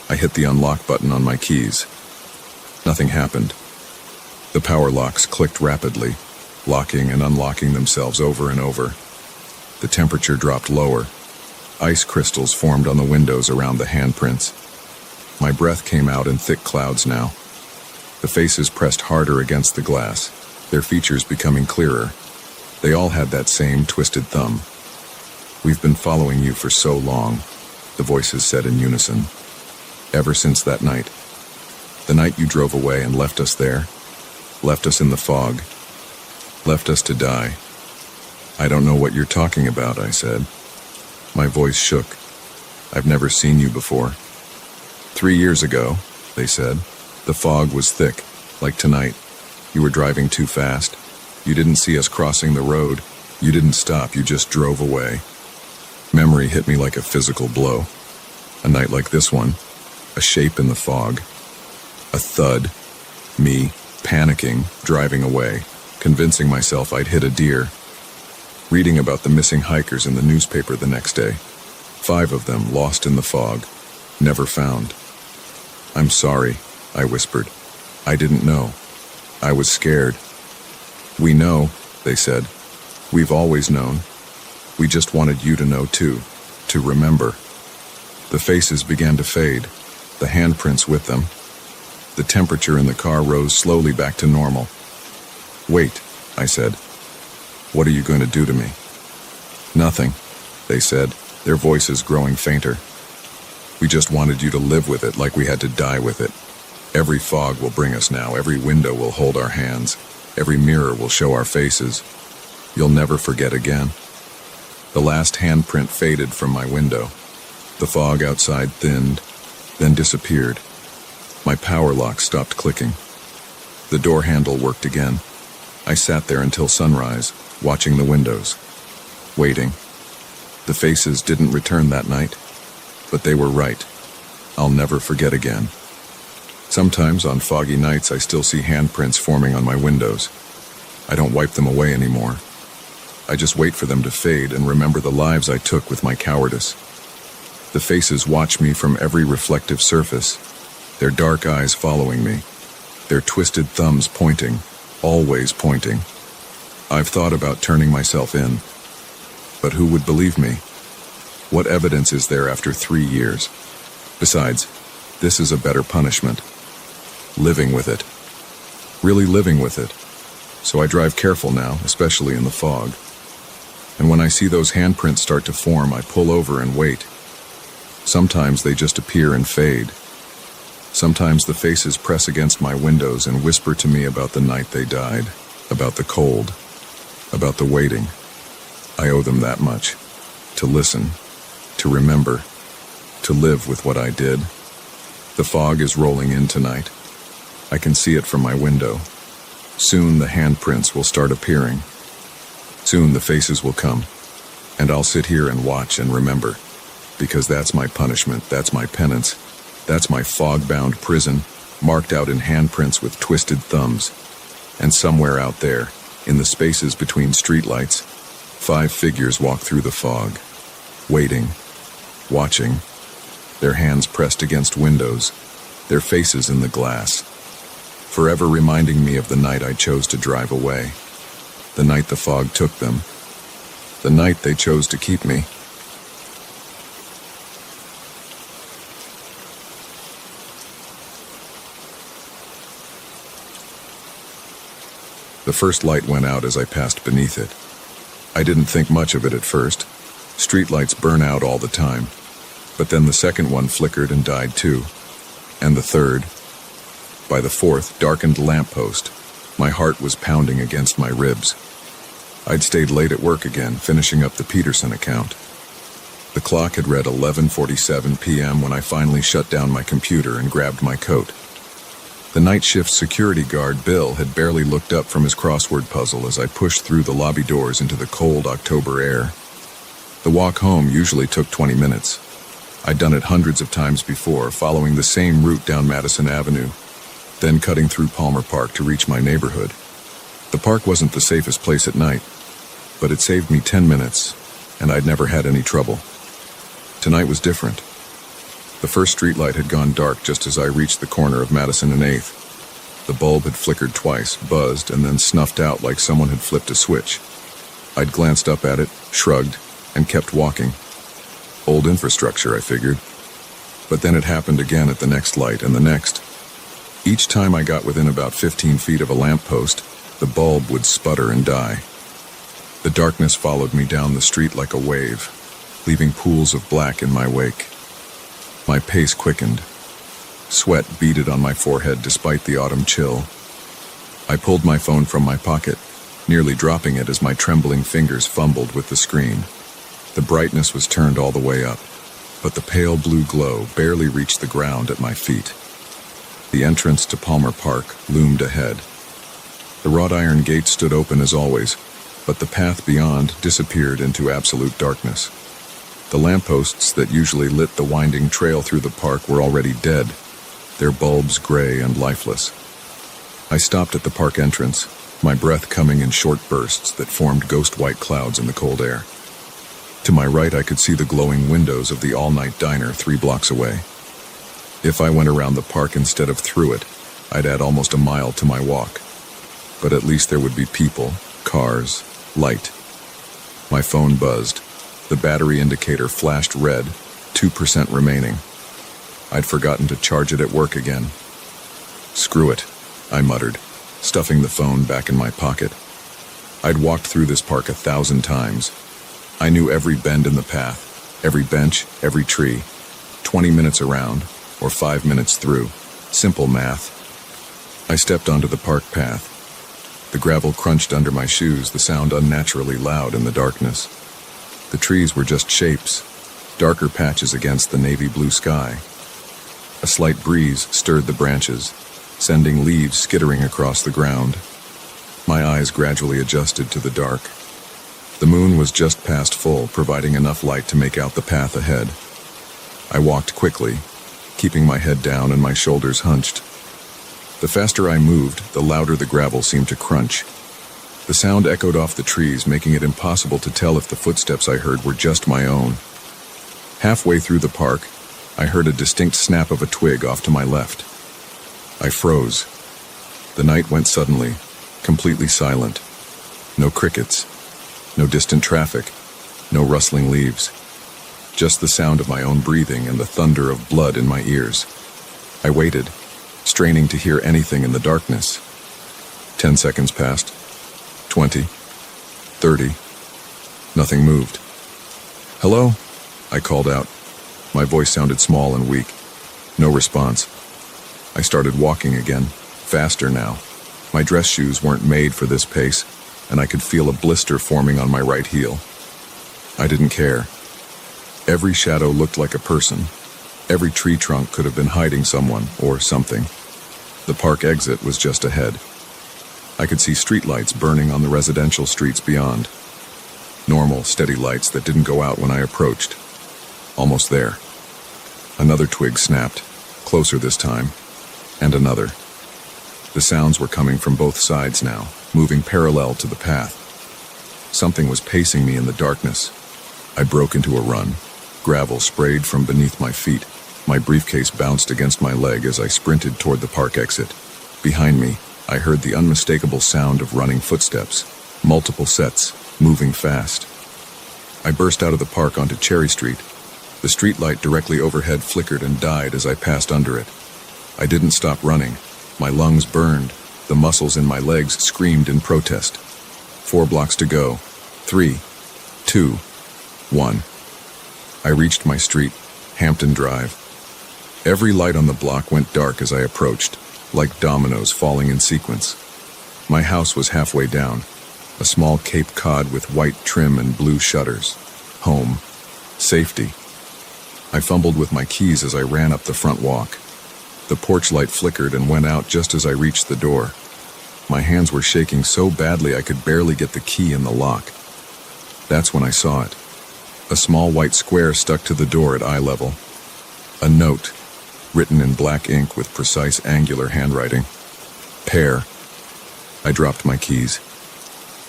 I hit the unlock button on my keys. Nothing happened. The power locks clicked rapidly, locking and unlocking themselves over and over. The temperature dropped lower. Ice crystals formed on the windows around the handprints. My breath came out in thick clouds now. The faces pressed harder against the glass, their features becoming clearer. They all had that same twisted thumb. "We've been following you for so long," the voices said in unison. "Ever since that night. The night you drove away and left us there. Left us in the fog. Left us to die." "I don't know what you're talking about," I said. My voice shook. "I've never seen you before." 3 years ago," they said. "The fog was thick, like tonight. You were driving too fast. You didn't see us crossing the road. You didn't stop, you just drove away." Memory hit me like a physical blow. A night like this one, a shape in the fog. A thud. Me, panicking, driving away, convincing myself I'd hit a deer. Reading about the missing hikers in the newspaper the next day. 5 of them lost in the fog, never found. "I'm sorry," I whispered. "I didn't know. I was scared." "We know," they said. "We've always known. We just wanted you to know too, to remember." The faces began to fade, the handprints with them. The temperature in the car rose slowly back to normal. "Wait," I said. "What are you going to do to me?" "Nothing," they said, their voices growing fainter. "We just wanted you to live with it like we had to die with it. Every fog will bring us now, every window will hold our hands, every mirror will show our faces. You'll never forget again." The last handprint faded from my window. The fog outside thinned, then disappeared. My power lock stopped clicking. The door handle worked again. I sat there until sunrise, watching the windows, waiting. The faces didn't return that night, but they were right. I'll never forget again. Sometimes on foggy nights I still see handprints forming on my windows. I don't wipe them away anymore. I just wait for them to fade and remember the lives I took with my cowardice. The faces watch me from every reflective surface, their dark eyes following me, their twisted thumbs pointing, always pointing. I've thought about turning myself in, but who would believe me? What evidence is there after 3 years? Besides, this is a better punishment. Living with it. Really living with it. So I drive careful now, especially in the fog. And when I see those handprints start to form, I pull over and wait. Sometimes they just appear and fade. Sometimes the faces press against my windows and whisper to me about the night they died, about the cold, about the waiting. I owe them that much. To listen, to remember, to live with what I did. The fog is rolling in tonight. I can see it from my window. Soon the handprints will start appearing. Soon the faces will come, and I'll sit here and watch and remember, because that's my punishment, that's my penance, that's my fog-bound prison, marked out in handprints with twisted thumbs. And somewhere out there, in the spaces between streetlights, 5 figures walk through the fog, waiting, watching, their hands pressed against windows, their faces in the glass, forever reminding me of the night I chose to drive away, the night the fog took them, the night they chose to keep me. The first light went out as I passed beneath it. I didn't think much of it at first. Streetlights burn out all the time. But then the second one flickered and died too. And the third. By the fourth, darkened lamppost, my heart was pounding against my ribs. I'd stayed late at work again, finishing up the Peterson account. The clock had read 11:47 p.m. when I finally shut down my computer and grabbed my coat. The night shift security guard, Bill, had barely looked up from his crossword puzzle as I pushed through the lobby doors into the cold October air. The walk home usually took 20 minutes. I'd done it hundreds of times before, following the same route down Madison Avenue, then cutting through Palmer Park to reach my neighborhood. The park wasn't the safest place at night, but it saved me 10 minutes, and I'd never had any trouble. Tonight was different. The first streetlight had gone dark just as I reached the corner of Madison and 8th. The bulb had flickered twice, buzzed, and then snuffed out like someone had flipped a switch. I'd glanced up at it, shrugged, and kept walking. Old infrastructure, I figured. But then it happened again at the next light and the next. Each time I got within about 15 feet of a lamppost, the bulb would sputter and die. The darkness followed me down the street like a wave, leaving pools of black in my wake. My pace quickened. Sweat beaded on my forehead despite the autumn chill. I pulled my phone from my pocket, nearly dropping it as my trembling fingers fumbled with the screen. The brightness was turned all the way up, but the pale blue glow barely reached the ground at my feet. The entrance to Palmer Park loomed ahead. The wrought iron gate stood open as always, but the path beyond disappeared into absolute darkness. The lampposts that usually lit the winding trail through the park were already dead, their bulbs gray and lifeless. I stopped at the park entrance, my breath coming in short bursts that formed ghost-white clouds in the cold air. To my right, I could see the glowing windows of the all-night diner 3 blocks away. If I went around the park instead of through it, I'd add almost a mile to my walk. But at least there would be people, cars, light. My phone buzzed. The battery indicator flashed red, 2% remaining. I'd forgotten to charge it at work again. Screw it, I muttered, stuffing the phone back in my pocket. I'd walked through this park 1,000 times. I knew every bend in the path, every bench, every tree, 20 minutes around, or 5 minutes through. Simple math. I stepped onto the park path. The gravel crunched under my shoes, the sound unnaturally loud in the darkness. The trees were just shapes, darker patches against the navy blue sky. A slight breeze stirred the branches, sending leaves skittering across the ground. My eyes gradually adjusted to the dark. The moon was just past full, providing enough light to make out the path ahead. I walked quickly, keeping my head down and my shoulders hunched. The faster I moved, the louder the gravel seemed to crunch. The sound echoed off the trees, making it impossible to tell if the footsteps I heard were just my own. Halfway through the park, I heard a distinct snap of a twig off to my left. I froze. The night went suddenly, completely silent. No crickets, no distant traffic, no rustling leaves. Just the sound of my own breathing and the thunder of blood in my ears. I waited, straining to hear anything in the darkness. 10 seconds passed. 20. 30. Nothing moved. "Hello?" I called out. My voice sounded small and weak. No response. I started walking again, faster now. My dress shoes weren't made for this pace, and I could feel a blister forming on my right heel. I didn't care. Every shadow looked like a person. Every tree trunk could have been hiding someone or something. The park exit was just ahead. I could see streetlights burning on the residential streets beyond. Normal, steady lights that didn't go out when I approached. Almost there. Another twig snapped, closer this time, and another. The sounds were coming from both sides now, moving parallel to the path. Something was pacing me in the darkness. I broke into a run. Gravel sprayed from beneath my feet. My briefcase bounced against my leg as I sprinted toward the park exit. Behind me, I heard the unmistakable sound of running footsteps, multiple sets, moving fast. I burst out of the park onto Cherry Street. The streetlight directly overhead flickered and died as I passed under it. I didn't stop running. My lungs burned, The muscles in my legs screamed in protest. 4 blocks to go. 3, 2, 1. I reached my street, Hampton Drive. Every light on the block went dark as I approached, like dominoes falling in sequence. My house was halfway down, a small Cape Cod with white trim and blue shutters. Home. Safety. I fumbled with my keys as I ran up the front walk. The porch light flickered and went out just as I reached the door. My hands were shaking so badly I could barely get the key in the lock. That's when I saw it. A small white square stuck to the door at eye level. A note, written in black ink with precise angular handwriting. Pair. I dropped my keys.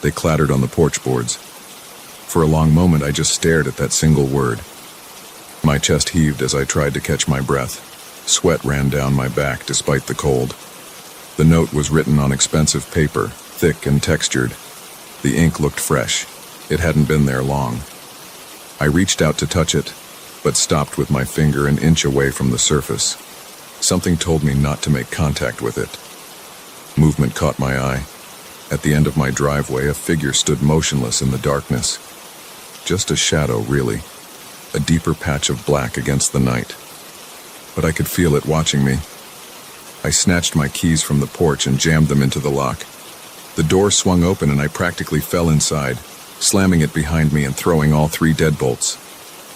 They clattered on the porch boards. For a long moment I just stared at that single word. My chest heaved as I tried to catch my breath. Sweat ran down my back despite the cold. The note was written on expensive paper, thick and textured. The ink looked fresh. It hadn't been there long. I reached out to touch it, but stopped with my finger an inch away from the surface. Something told me not to make contact with it. Movement caught my eye. At the end of my driveway, a figure stood motionless in the darkness. Just a shadow, really. A deeper patch of black against the night. But I could feel it watching me. I snatched my keys from the porch and jammed them into the lock. The door swung open and I practically fell inside, slamming it behind me and throwing all 3 deadbolts.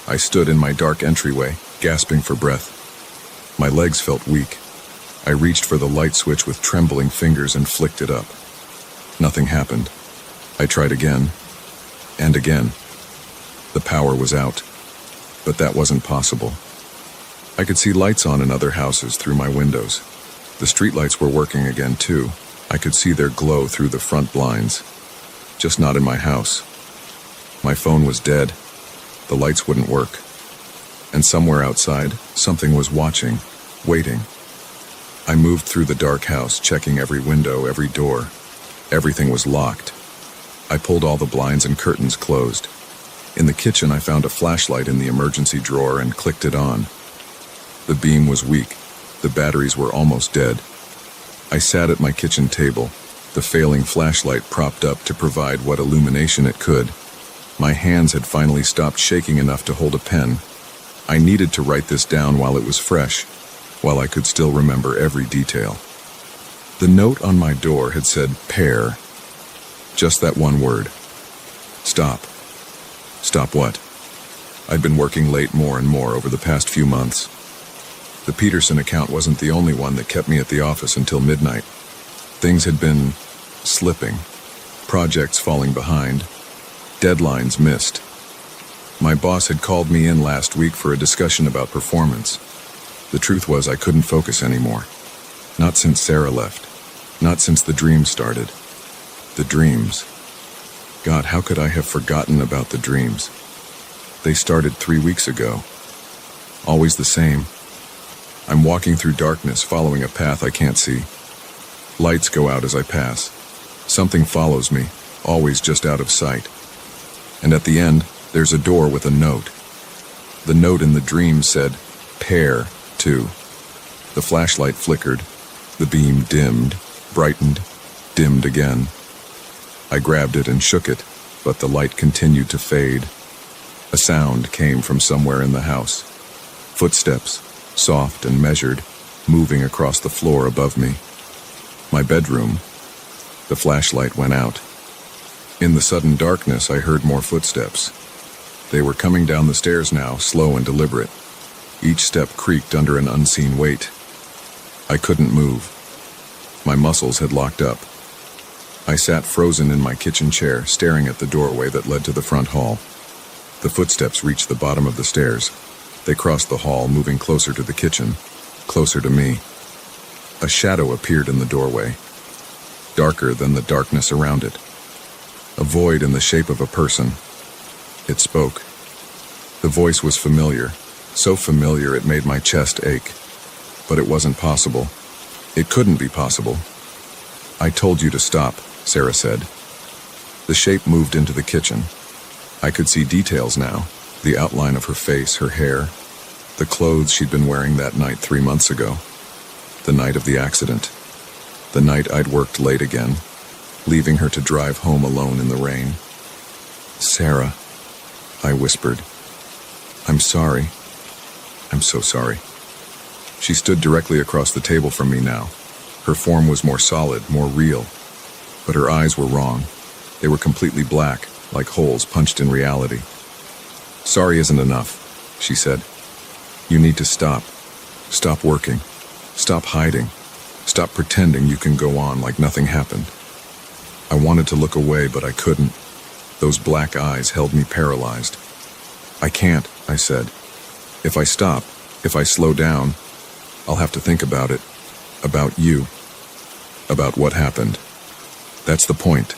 I stood in my dark entryway, gasping for breath. My legs felt weak. I reached for the light switch with trembling fingers and flicked it up. Nothing happened. I tried again, and again. The power was out, but that wasn't possible. I could see lights on in other houses through my windows. The streetlights were working again too. I could see their glow through the front blinds. Just not in my house. My phone was dead. The lights wouldn't work. And somewhere outside, something was watching, waiting. I moved through the dark house, checking every window, every door. Everything was locked. I pulled all the blinds and curtains closed. In the kitchen, I found a flashlight in the emergency drawer and clicked it on. The beam was weak. The batteries were almost dead. I sat at my kitchen table, the failing flashlight propped up to provide what illumination it could. My hands had finally stopped shaking enough to hold a pen. I needed to write this down while it was fresh, while I could still remember every detail. The note on my door had said, pair. Just that one word. Stop. Stop what? I'd been working late more and more over the past few months. The Peterson account wasn't the only one that kept me at the office until midnight. Things had been slipping, projects falling behind, deadlines missed. My boss had called me in last week for a discussion about performance. The truth was I couldn't focus anymore. Not since Sarah left. Not since the dreams started. The dreams. God, how could I have forgotten about the dreams? They started 3 weeks ago. Always the same. I'm walking through darkness, following a path I can't see. Lights go out as I pass. Something follows me, always just out of sight. And at the end, there's a door with a note. The note in the dream said, pair, too. The flashlight flickered. The beam dimmed, brightened, dimmed again. I grabbed it and shook it, but the light continued to fade. A sound came from somewhere in the house. Footsteps, soft and measured, moving across the floor above me. My bedroom. The flashlight went out. In the sudden darkness, I heard more footsteps. They were coming down the stairs now, slow and deliberate. Each step creaked under an unseen weight. I couldn't move. My muscles had locked up. I sat frozen in my kitchen chair, staring at the doorway that led to the front hall. The footsteps reached the bottom of the stairs. They crossed the hall, moving closer to the kitchen, closer to me. A shadow appeared in the doorway, darker than the darkness around it. A void in the shape of a person. It spoke. The voice was familiar, so familiar it made my chest ache. But it wasn't possible. It couldn't be possible. I told you to stop, Sarah said. The shape moved into the kitchen. I could see details now, the outline of her face, her hair, the clothes she'd been wearing that night 3 months ago, the night of the accident. The night I'd worked late again, leaving her to drive home alone in the rain. "Sarah," I whispered. "I'm sorry. I'm so sorry." She stood directly across the table from me now. Her form was more solid, more real. But her eyes were wrong. They were completely black, like holes punched in reality. "Sorry isn't enough," she said. "You need to stop. Stop working. Stop hiding. Stop pretending you can go on like nothing happened." I wanted to look away, but I couldn't. Those black eyes held me paralyzed. "I can't," I said. "If I stop, if I slow down, I'll have to think about it. About you. About what happened. That's the point."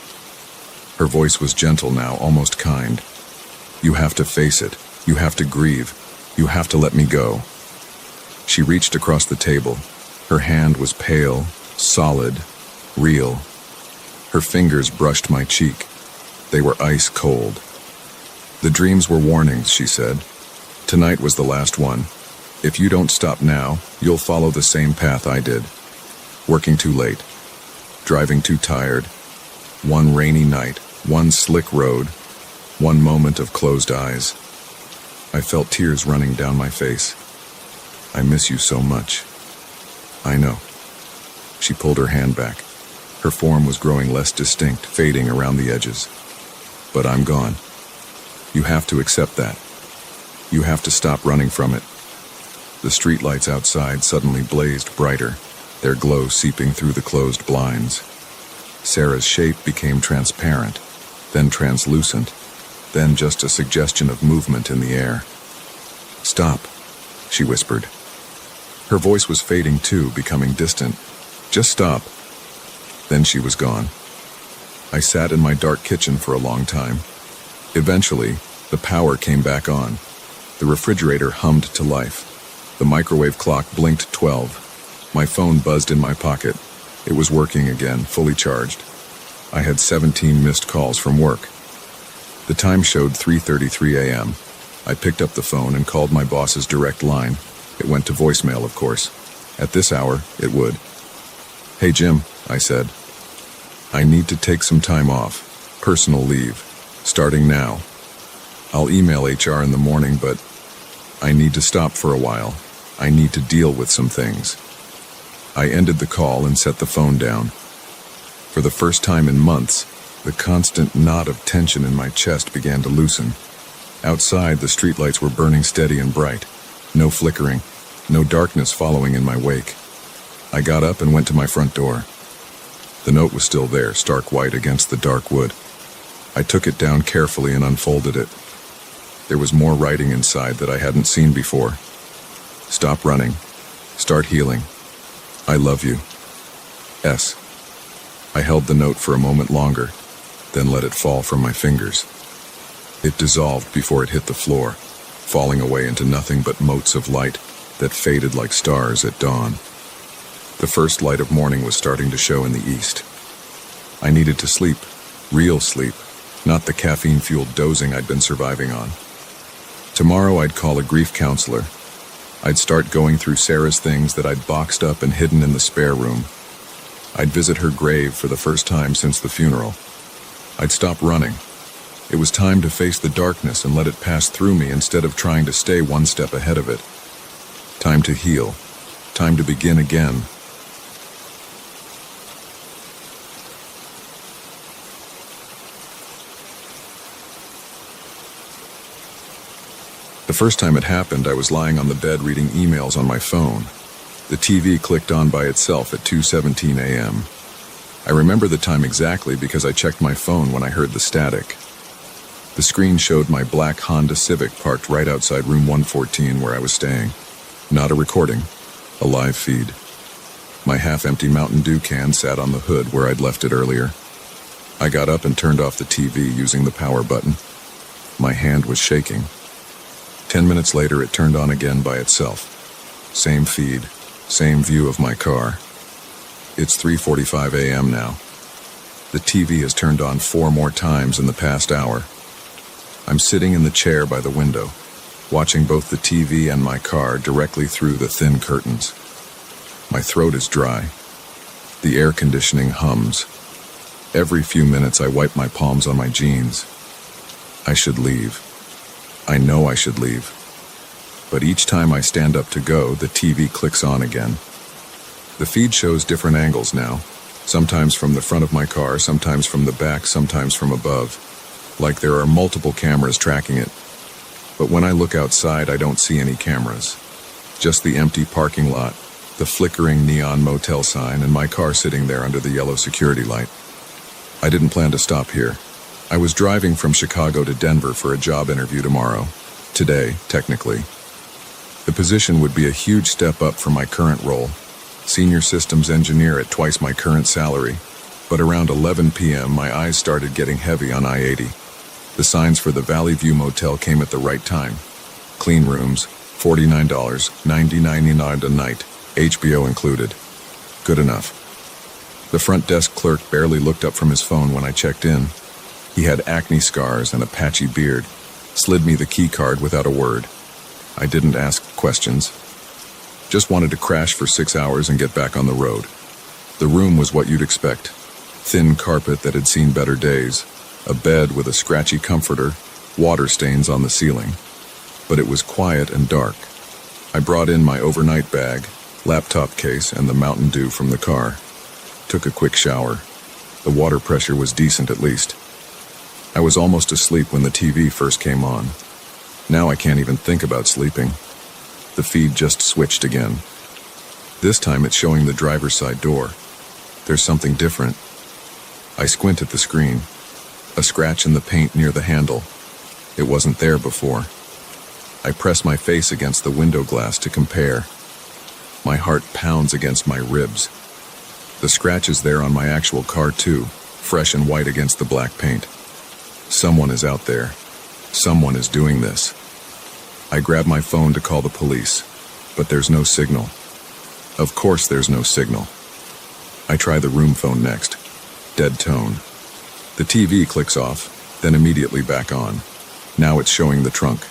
Her voice was gentle now, almost kind. "You have to face it. You have to grieve. You have to let me go." She reached across the table. Her hand was pale, solid, real. Her fingers brushed my cheek. They were ice cold. "The dreams were warnings," she said. "Tonight was the last one. If you don't stop now, you'll follow the same path I did. Working too late. Driving too tired. One rainy night, one slick road, one moment of closed eyes." I felt tears running down my face. "I miss you so much." "I know." She pulled her hand back. Her form was growing less distinct, fading around the edges. "But I'm gone. You have to accept that. You have to stop running from it." The streetlights outside suddenly blazed brighter, their glow seeping through the closed blinds. Sarah's shape became transparent, then translucent, then just a suggestion of movement in the air. "Stop," she whispered. Her voice was fading too, becoming distant. "Just stop." Then she was gone. I sat in my dark kitchen for a long time. Eventually, the power came back on. The refrigerator hummed to life. The microwave clock blinked 12. My phone buzzed in my pocket. It was working again, fully charged. I had 17 missed calls from work. The time showed 3:33 a.m. I picked up the phone and called my boss's direct line. It went to voicemail, of course. At this hour, it would. "Hey, Jim," I said. "I need to take some time off. Personal leave. Starting now. I'll email HR in the morning, but I need to stop for a while. I need to deal with some things." I ended the call and set the phone down. For the first time in months, the constant knot of tension in my chest began to loosen. Outside, the streetlights were burning steady and bright. No flickering, no darkness following in my wake. I got up and went to my front door. The note was still there, stark white against the dark wood. I took it down carefully and unfolded it. There was more writing inside that I hadn't seen before. "Stop running. Start healing. I love you. S." I held the note for a moment longer, then let it fall from my fingers. It dissolved before it hit the floor, falling away into nothing but motes of light that faded like stars at dawn. The first light of morning was starting to show in the east. I needed to sleep, real sleep, not the caffeine-fueled dozing I'd been surviving on. Tomorrow I'd call a grief counselor. I'd start going through Sarah's things that I'd boxed up and hidden in the spare room. I'd visit her grave for the first time since the funeral. I'd stop running. It was time to face the darkness and let it pass through me instead of trying to stay one step ahead of it. Time to heal. Time to begin again. The first time it happened, I was lying on the bed reading emails on my phone. The TV clicked on by itself at 2:17 a.m. I remember the time exactly because I checked my phone when I heard the static. The screen showed my black Honda Civic parked right outside room 114 where I was staying. Not a recording, a live feed. My half-empty Mountain Dew can sat on the hood where I'd left it earlier. I got up and turned off the TV using the power button. My hand was shaking. 10 minutes later, it turned on again by itself. Same feed, same view of my car. It's 3:45 a.m. now. The TV has turned on 4 more times in the past hour. I'm sitting in the chair by the window, watching both the TV and my car directly through the thin curtains. My throat is dry. The air conditioning hums. Every few minutes I wipe my palms on my jeans. I should leave. I know I should leave. But each time I stand up to go, the TV clicks on again. The feed shows different angles now. Sometimes from the front of my car, sometimes from the back, sometimes from above. Like there are multiple cameras tracking it. But when I look outside, I don't see any cameras. Just the empty parking lot, the flickering neon motel sign, and my car sitting there under the yellow security light. I didn't plan to stop here. I was driving from Chicago to Denver for a job interview tomorrow. Today, technically. The position would be a huge step up from my current role. Senior systems engineer at twice my current salary. But around 11 p.m., my eyes started getting heavy on I-80. The signs for the Valley View Motel came at the right time. Clean rooms, $49, $90.99 a night, HBO included. Good enough. The front desk clerk barely looked up from his phone when I checked in. He had acne scars and a patchy beard, slid me the key card without a word. I didn't ask questions. Just wanted to crash for 6 hours and get back on the road. The room was what you'd expect. Thin carpet that had seen better days, a bed with a scratchy comforter, water stains on the ceiling. But it was quiet and dark. I brought in my overnight bag, laptop case, and the Mountain Dew from the car. Took a quick shower. The water pressure was decent at least. I was almost asleep when the TV first came on. Now I can't even think about sleeping. The feed just switched again. This time it's showing the driver's side door. There's something different. I squint at the screen. A scratch in the paint near the handle. It wasn't there before. I press my face against the window glass to compare. My heart pounds against my ribs. The scratch is there on my actual car too, fresh and white against the black paint. Someone is out there. Someone is doing this. I grab my phone to call the police, but there's no signal. Of course there's no signal. I try the room phone next. Dead tone. The TV clicks off, then immediately back on. Now it's showing the trunk.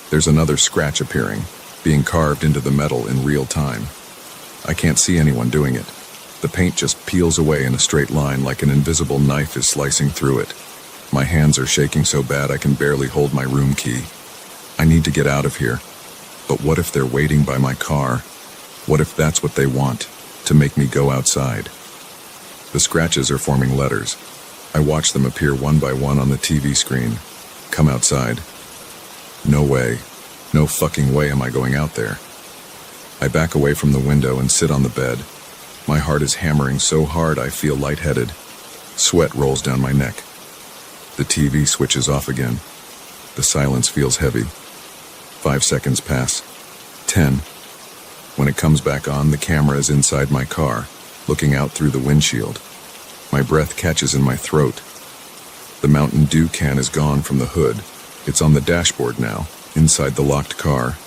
There's another scratch appearing, being carved into the metal in real time. I can't see anyone doing it. The paint just peels away in a straight line like an invisible knife is slicing through it. My hands are shaking so bad I can barely hold my room key. I need to get out of here. But what if they're waiting by my car? What if that's what they want, to make me go outside? The scratches are forming letters. I watch them appear one by one on the TV screen. Come outside. No way. No fucking way am I going out there. I back away from the window and sit on the bed. My heart is hammering so hard I feel lightheaded. Sweat rolls down my neck. The TV switches off again. The silence feels heavy. 5 seconds pass. 10. When it comes back on, the camera is inside my car, looking out through the windshield. My breath catches in my throat. The Mountain Dew can is gone from the hood. It's on the dashboard now, inside the locked car.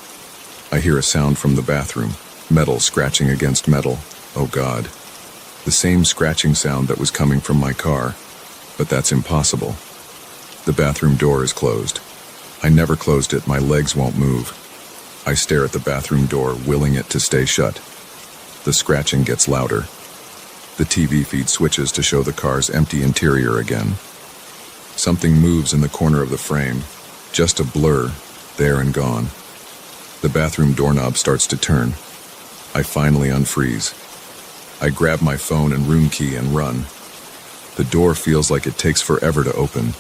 I hear a sound from the bathroom, metal scratching against metal. Oh God. The same scratching sound that was coming from my car. But that's impossible. The bathroom door is closed. I never closed it, my legs won't move. I stare at the bathroom door, willing it to stay shut. The scratching gets louder. The TV feed switches to show the car's empty interior again. Something moves in the corner of the frame. Just a blur, there and gone. The bathroom doorknob starts to turn. I finally unfreeze. I grab my phone and room key and run. The door feels like it takes forever to open.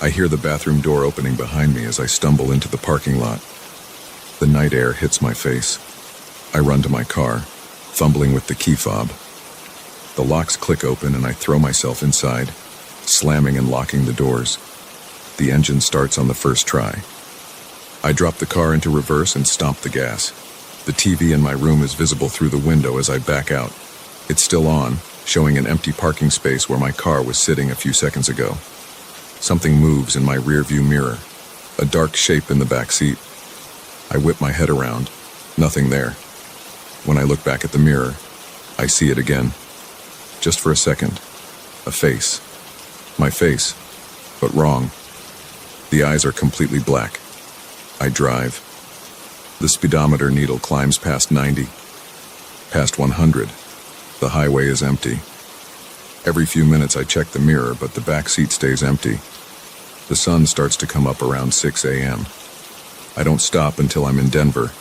I hear the bathroom door opening behind me as I stumble into the parking lot. The night air hits my face. I run to my car, fumbling with the key fob. The locks click open and I throw myself inside, slamming and locking the doors. The engine starts on the first try. I drop the car into reverse and stomp the gas. The TV in my room is visible through the window as I back out. It's still on, showing an empty parking space where my car was sitting a few seconds ago. Something moves in my rearview mirror, a dark shape in the back seat. I whip my head around, nothing there. When I look back at the mirror, I see it again. Just for a second, a face. My face, but wrong. The eyes are completely black. I drive. The speedometer needle climbs past 90, past 100. The highway is empty. Every few minutes I check the mirror, but the back seat stays empty. The sun starts to come up around 6 a.m. I don't stop until I'm in Denver.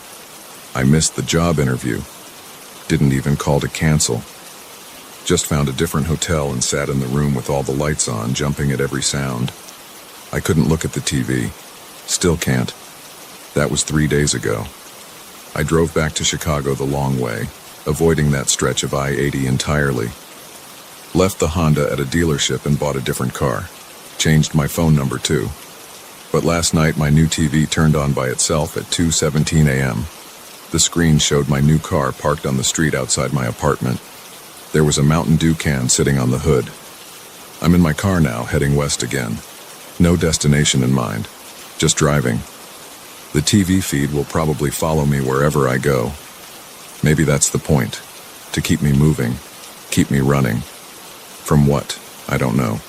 I missed the job interview. Didn't even call to cancel. Just found a different hotel and sat in the room with all the lights on, jumping at every sound. I couldn't look at the TV. Still can't. That was 3 days ago. I drove back to Chicago the long way, avoiding that stretch of I-80 entirely. Left the Honda at a dealership and bought a different car. Changed my phone number too. But last night my new TV turned on by itself at 2:17 a.m. The screen showed my new car parked on the street outside my apartment. There was a Mountain Dew can sitting on the hood. I'm in my car now, heading west again. No destination in mind, just driving. The TV feed will probably follow me wherever I go. Maybe that's the point, to keep me moving, keep me running. From what? I don't know.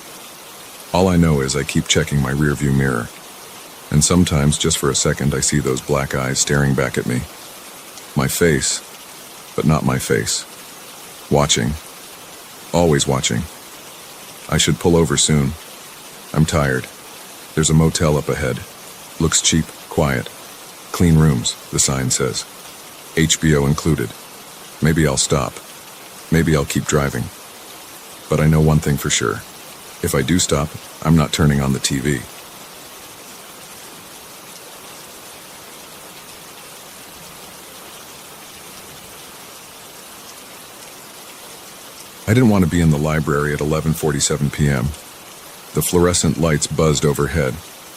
All I know is I keep checking my rearview mirror. And sometimes, just for a second, I see those black eyes staring back at me. My face, but not my face. Watching. Always watching. I should pull over soon. I'm tired. There's a motel up ahead. Looks cheap, quiet. Clean rooms, the sign says. HBO included. Maybe I'll stop. Maybe I'll keep driving. But I know one thing for sure. If I do stop, I'm not turning on the TV. I didn't want to be in the library at 11:47 p.m. The fluorescent lights buzzed overhead,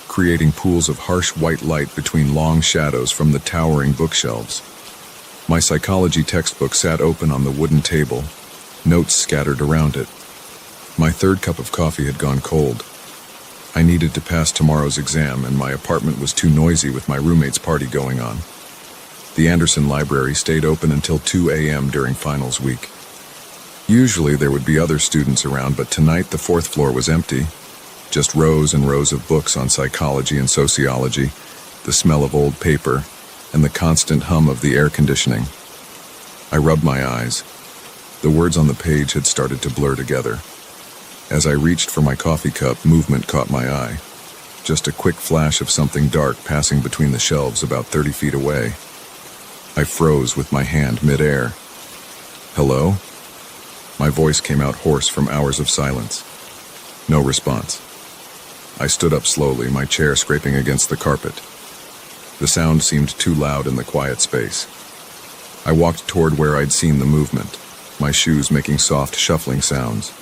creating pools of harsh white light between long shadows from the towering bookshelves. My psychology textbook sat open on the wooden table, notes scattered around it. My third cup of coffee had gone cold. I needed to pass tomorrow's exam, and my apartment was too noisy with my roommate's party going on. The Anderson Library stayed open until 2 a.m. during finals week. Usually there would be other students around, but tonight the fourth floor was empty. Just rows and rows of books on psychology and sociology, the smell of old paper, and the constant hum of the air conditioning. I rubbed my eyes. The words on the page had started to blur together. As I reached for my coffee cup, movement caught my eye. Just a quick flash of something dark passing between the shelves about 30 feet away. I froze with my hand mid-air. Hello? My voice came out hoarse from hours of silence. No response. I stood up slowly, my chair scraping against the carpet. The sound seemed too loud in the quiet space. I walked toward where I'd seen the movement, my shoes making soft, shuffling sounds.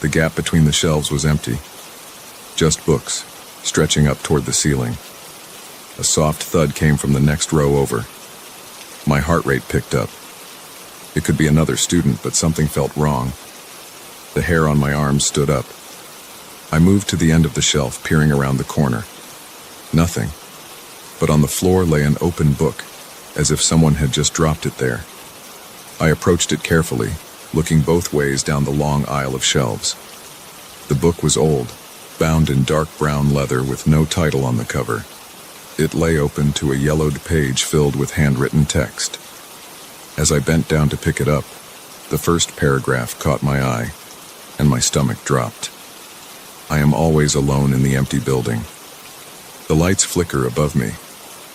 The gap between the shelves was empty. Just books, stretching up toward the ceiling. A soft thud came from the next row over. My heart rate picked up. It could be another student, but something felt wrong. The hair on my arms stood up. I moved to the end of the shelf, peering around the corner. Nothing. But on the floor lay an open book, as if someone had just dropped it there. I approached it carefully, looking both ways down the long aisle of shelves. The book was old, bound in dark brown leather with no title on the cover. It lay open to a yellowed page filled with handwritten text. As I bent down to pick it up, the first paragraph caught my eye, and my stomach dropped. I am always alone in the empty building. The lights flicker above me.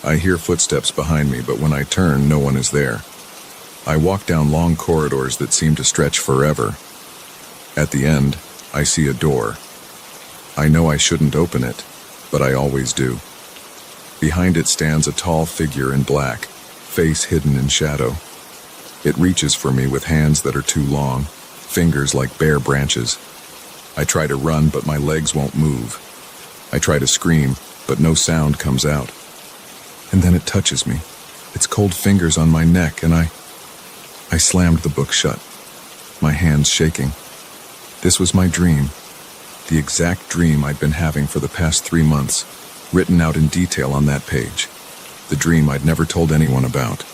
I hear footsteps behind me, but when I turn, no one is there. I walk down long corridors that seem to stretch forever. At the end, I see a door. I know I shouldn't open it, but I always do. Behind it stands a tall figure in black, face hidden in shadow. It reaches for me with hands that are too long, fingers like bare branches. I try to run, but my legs won't move. I try to scream, but no sound comes out. And then it touches me. Its cold fingers on my neck, and I slammed the book shut, my hands shaking. This was my dream, the exact dream I'd been having for the past 3 months, written out in detail on that page. The dream I'd never told anyone about.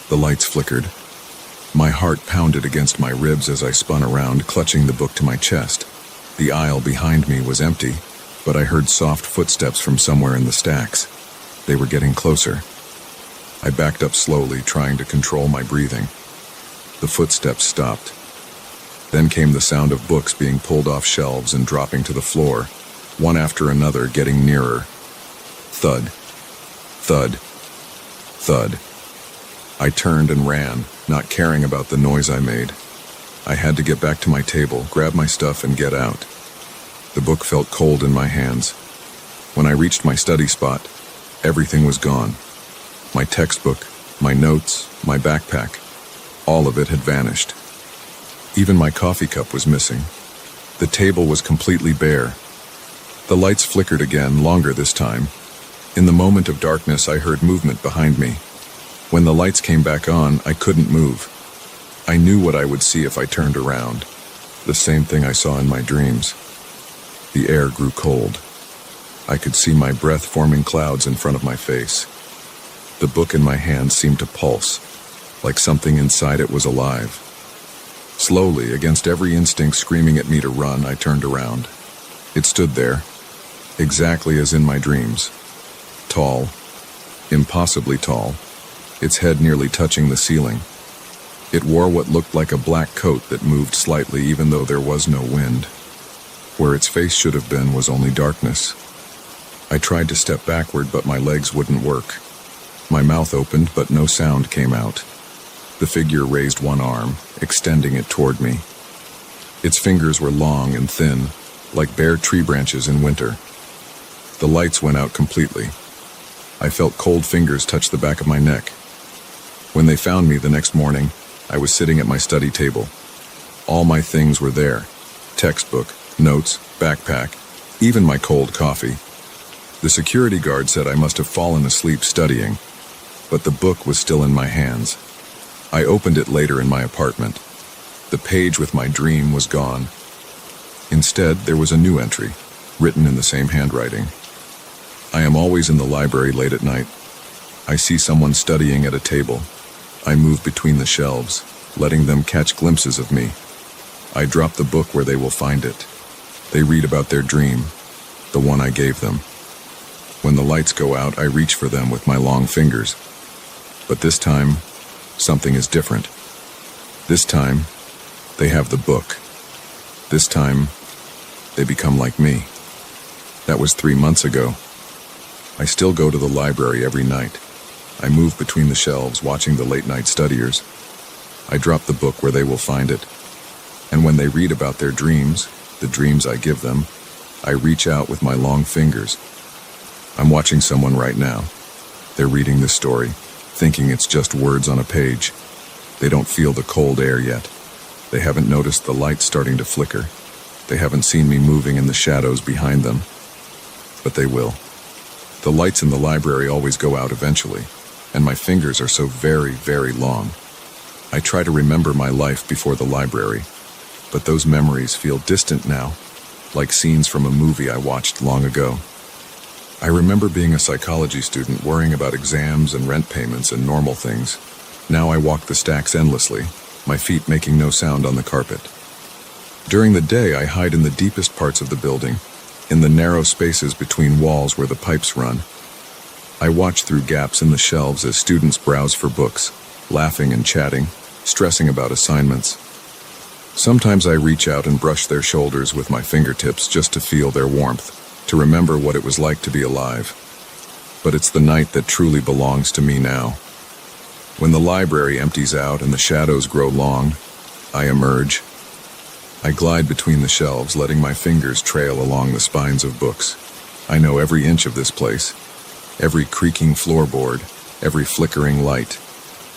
The lights flickered. My heart pounded against my ribs as I spun around, clutching the book to my chest. The aisle behind me was empty, but I heard soft footsteps from somewhere in the stacks. They were getting closer. I backed up slowly, trying to control my breathing. The footsteps stopped. Then came the sound of books being pulled off shelves and dropping to the floor, one after another, getting nearer. Thud. Thud. Thud. I turned and ran, not caring about the noise I made. I had to get back to my table, grab my stuff, and get out. The book felt cold in my hands. When I reached my study spot, everything was gone. My textbook, my notes, my backpack, all of it had vanished. Even my coffee cup was missing. The table was completely bare. The lights flickered again, longer this time. In the moment of darkness, I heard movement behind me. When the lights came back on, I couldn't move. I knew what I would see if I turned around. The same thing I saw in my dreams. The air grew cold. I could see my breath forming clouds in front of my face. The book in my hand seemed to pulse, like something inside it was alive. Slowly, against every instinct screaming at me to run, I turned around. It stood there, exactly as in my dreams. Tall, impossibly tall, its head nearly touching the ceiling. It wore what looked like a black coat that moved slightly even though there was no wind. Where its face should have been was only darkness. I tried to step backward, but my legs wouldn't work. My mouth opened, but no sound came out. The figure raised one arm, extending it toward me. Its fingers were long and thin, like bare tree branches in winter. The lights went out completely. I felt cold fingers touch the back of my neck. When they found me the next morning, I was sitting at my study table. All my things were there: textbook, notes, backpack, even my cold coffee. The security guard said I must have fallen asleep studying, but the book was still in my hands. I opened it later in my apartment. The page with my dream was gone. Instead, there was a new entry, written in the same handwriting. I am always in the library late at night. I see someone studying at a table. I move between the shelves, letting them catch glimpses of me. I drop the book where they will find it. They read about their dream, the one I gave them. When the lights go out, I reach for them with my long fingers. But this time, something is different. This time, they have the book. This time, they become like me. That was 3 months ago. I still go to the library every night. I move between the shelves, watching the late-night studiers. I drop the book where they will find it. And when they read about their dreams, the dreams I give them, I reach out with my long fingers. I'm watching someone right now. They're reading this story, thinking it's just words on a page. They don't feel the cold air yet. They haven't noticed the lights starting to flicker. They haven't seen me moving in the shadows behind them. But they will. The lights in the library always go out eventually, and my fingers are so very, very long. I try to remember my life before the library, but those memories feel distant now, like scenes from a movie I watched long ago. I remember being a psychology student, worrying about exams and rent payments and normal things. Now I walk the stacks endlessly, my feet making no sound on the carpet. During the day, I hide in the deepest parts of the building, in the narrow spaces between walls where the pipes run. I watch through gaps in the shelves as students browse for books, laughing and chatting, stressing about assignments. Sometimes I reach out and brush their shoulders with my fingertips just to feel their warmth, to remember what it was like to be alive. But it's the night that truly belongs to me now. When the library empties out and the shadows grow long, I emerge. I glide between the shelves, letting my fingers trail along the spines of books. I know every inch of this place, every creaking floorboard, every flickering light,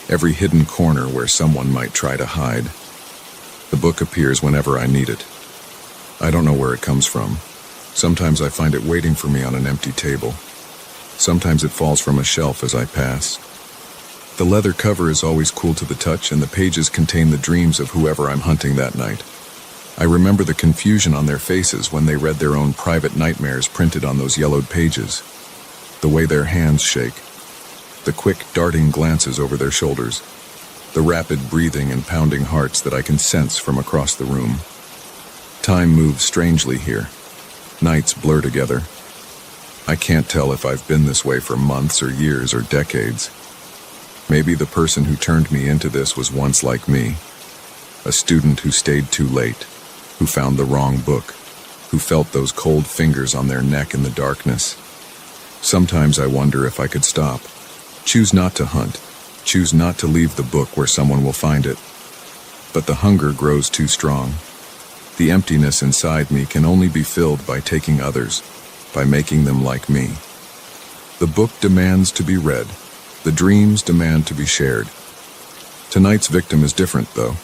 every hidden corner where someone might try to hide. The book appears whenever I need it. I don't know where it comes from. Sometimes I find it waiting for me on an empty table. Sometimes it falls from a shelf as I pass. The leather cover is always cool to the touch, and the pages contain the dreams of whoever I'm hunting that night. I remember the confusion on their faces when they read their own private nightmares printed on those yellowed pages. The way their hands shake. The quick, darting glances over their shoulders. The rapid breathing and pounding hearts that I can sense from across the room. Time moves strangely here. Nights blur together. I can't tell if I've been this way for months or years or decades. Maybe the person who turned me into this was once like me, A student who stayed too late, who found the wrong book, who felt those cold fingers on their neck in the darkness. Sometimes I wonder if I could stop. Choose not to hunt. Choose not to leave the book where someone will find it. But the hunger grows too strong. The emptiness inside me can only be filled by taking others, by making them like me. The book demands to be read. The dreams demand to be shared. Tonight's victim is different, though.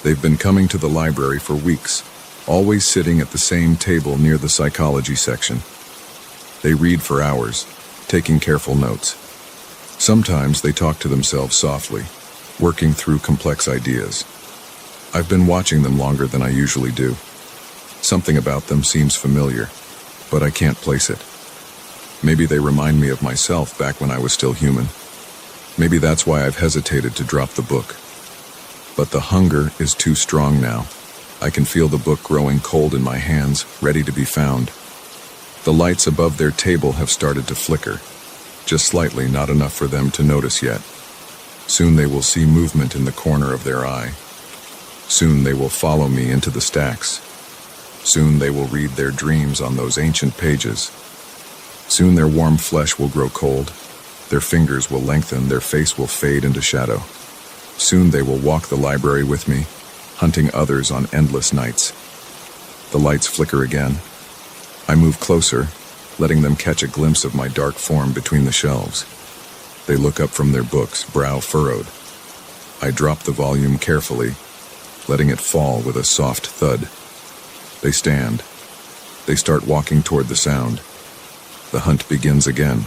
They've been coming to the library for weeks, always sitting at the same table near the psychology section. They read for hours, taking careful notes. Sometimes they talk to themselves softly, working through complex ideas. I've been watching them longer than I usually do. Something about them seems familiar, but I can't place it. Maybe they remind me of myself back when I was still human. Maybe that's why I've hesitated to drop the book. But the hunger is too strong now. I can feel the book growing cold in my hands, ready to be found. The lights above their table have started to flicker. Just slightly, not enough for them to notice yet. Soon they will see movement in the corner of their eye. Soon they will follow me into the stacks. Soon they will read their dreams on those ancient pages. Soon their warm flesh will grow cold. Their fingers will lengthen, their face will fade into shadow. Soon they will walk the library with me, hunting others on endless nights. The lights flicker again. I move closer, letting them catch a glimpse of my dark form between the shelves. They look up from their books, brow furrowed. I drop the volume carefully, letting it fall with a soft thud. They stand. They start walking toward the sound. The hunt begins again.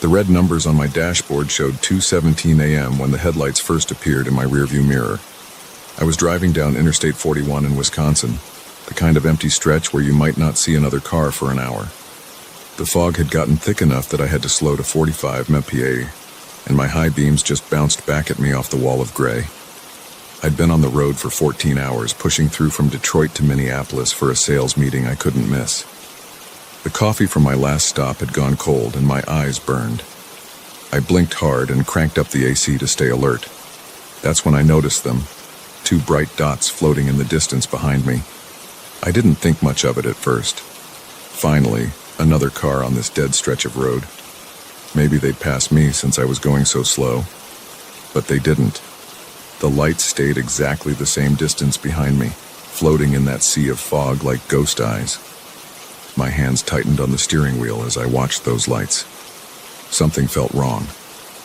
The red numbers on my dashboard showed 2:17 a.m. when the headlights first appeared in my rearview mirror. I was driving down Interstate 41 in Wisconsin, the kind of empty stretch where you might not see another car for an hour. The fog had gotten thick enough that I had to slow to 45 mph, and my high beams just bounced back at me off the wall of gray. I'd been on the road for 14 hours, pushing through from Detroit to Minneapolis for a sales meeting I couldn't miss. The coffee from my last stop had gone cold and my eyes burned. I blinked hard and cranked up the AC to stay alert. That's when I noticed them, 2 bright dots floating in the distance behind me. I didn't think much of it at first. Finally, another car on this dead stretch of road. Maybe they'd pass me since I was going so slow. But they didn't. The lights stayed exactly the same distance behind me, floating in that sea of fog like ghost eyes. My hands tightened on the steering wheel as I watched those lights. Something felt wrong.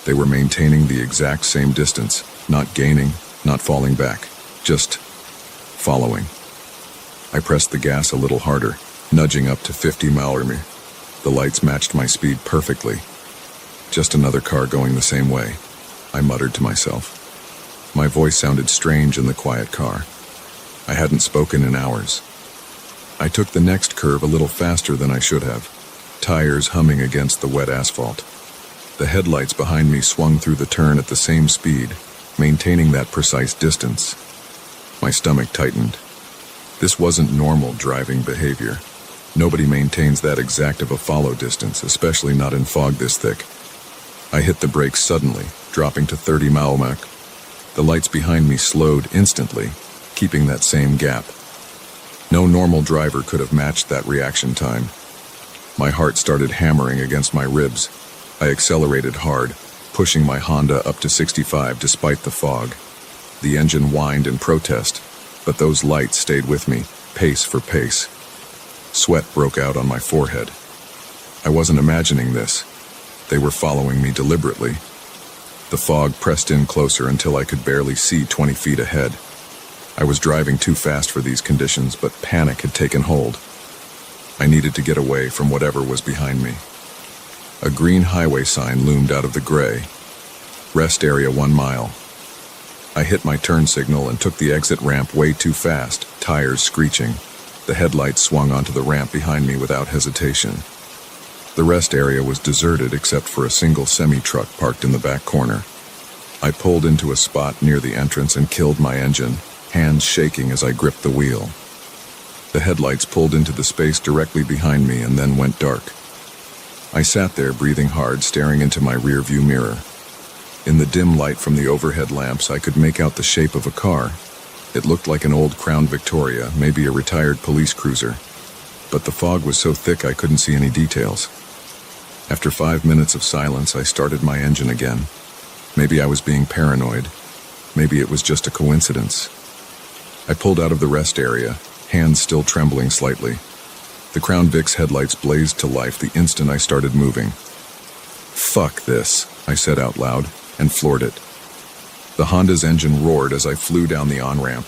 They were maintaining the exact same distance, not gaining, not falling back, just following. I pressed the gas a little harder, nudging up to 50 mph. The lights matched my speed perfectly. Just another car going the same way, I muttered to myself. My voice sounded strange in the quiet car. I hadn't spoken in hours. I took the next curve a little faster than I should have, tires humming against the wet asphalt. The headlights behind me swung through the turn at the same speed, maintaining that precise distance. My stomach tightened. This wasn't normal driving behavior. Nobody maintains that exact of a follow distance, especially not in fog this thick. I hit the brakes suddenly, dropping to 30 mph. The lights behind me slowed instantly, keeping that same gap. No normal driver could have matched that reaction time. My heart started hammering against my ribs. I accelerated hard, pushing my Honda up to 65 despite the fog. The engine whined in protest, but those lights stayed with me, pace for pace. Sweat broke out on my forehead. I wasn't imagining this. They were following me deliberately. The fog pressed in closer until I could barely see 20 feet ahead. I was driving too fast for these conditions, but panic had taken hold. I needed to get away from whatever was behind me. A green highway sign loomed out of the gray. Rest area 1 mile. I hit my turn signal and took the exit ramp way too fast, tires screeching. The headlights swung onto the ramp behind me without hesitation. The rest area was deserted except for a single semi-truck parked in the back corner. I pulled into a spot near the entrance and killed my engine, hands shaking as I gripped the wheel. The headlights pulled into the space directly behind me and then went dark. I sat there, breathing hard, staring into my rear-view mirror. In the dim light from the overhead lamps, I could make out the shape of a car. It looked like an old Crown Victoria, maybe a retired police cruiser. But the fog was so thick I couldn't see any details. After 5 minutes of silence, I started my engine again. Maybe I was being paranoid. Maybe it was just a coincidence. I pulled out of the rest area, hands still trembling slightly. The Crown Vic's headlights blazed to life the instant I started moving. "Fuck this," I said out loud, and floored it. The Honda's engine roared as I flew down the on-ramp,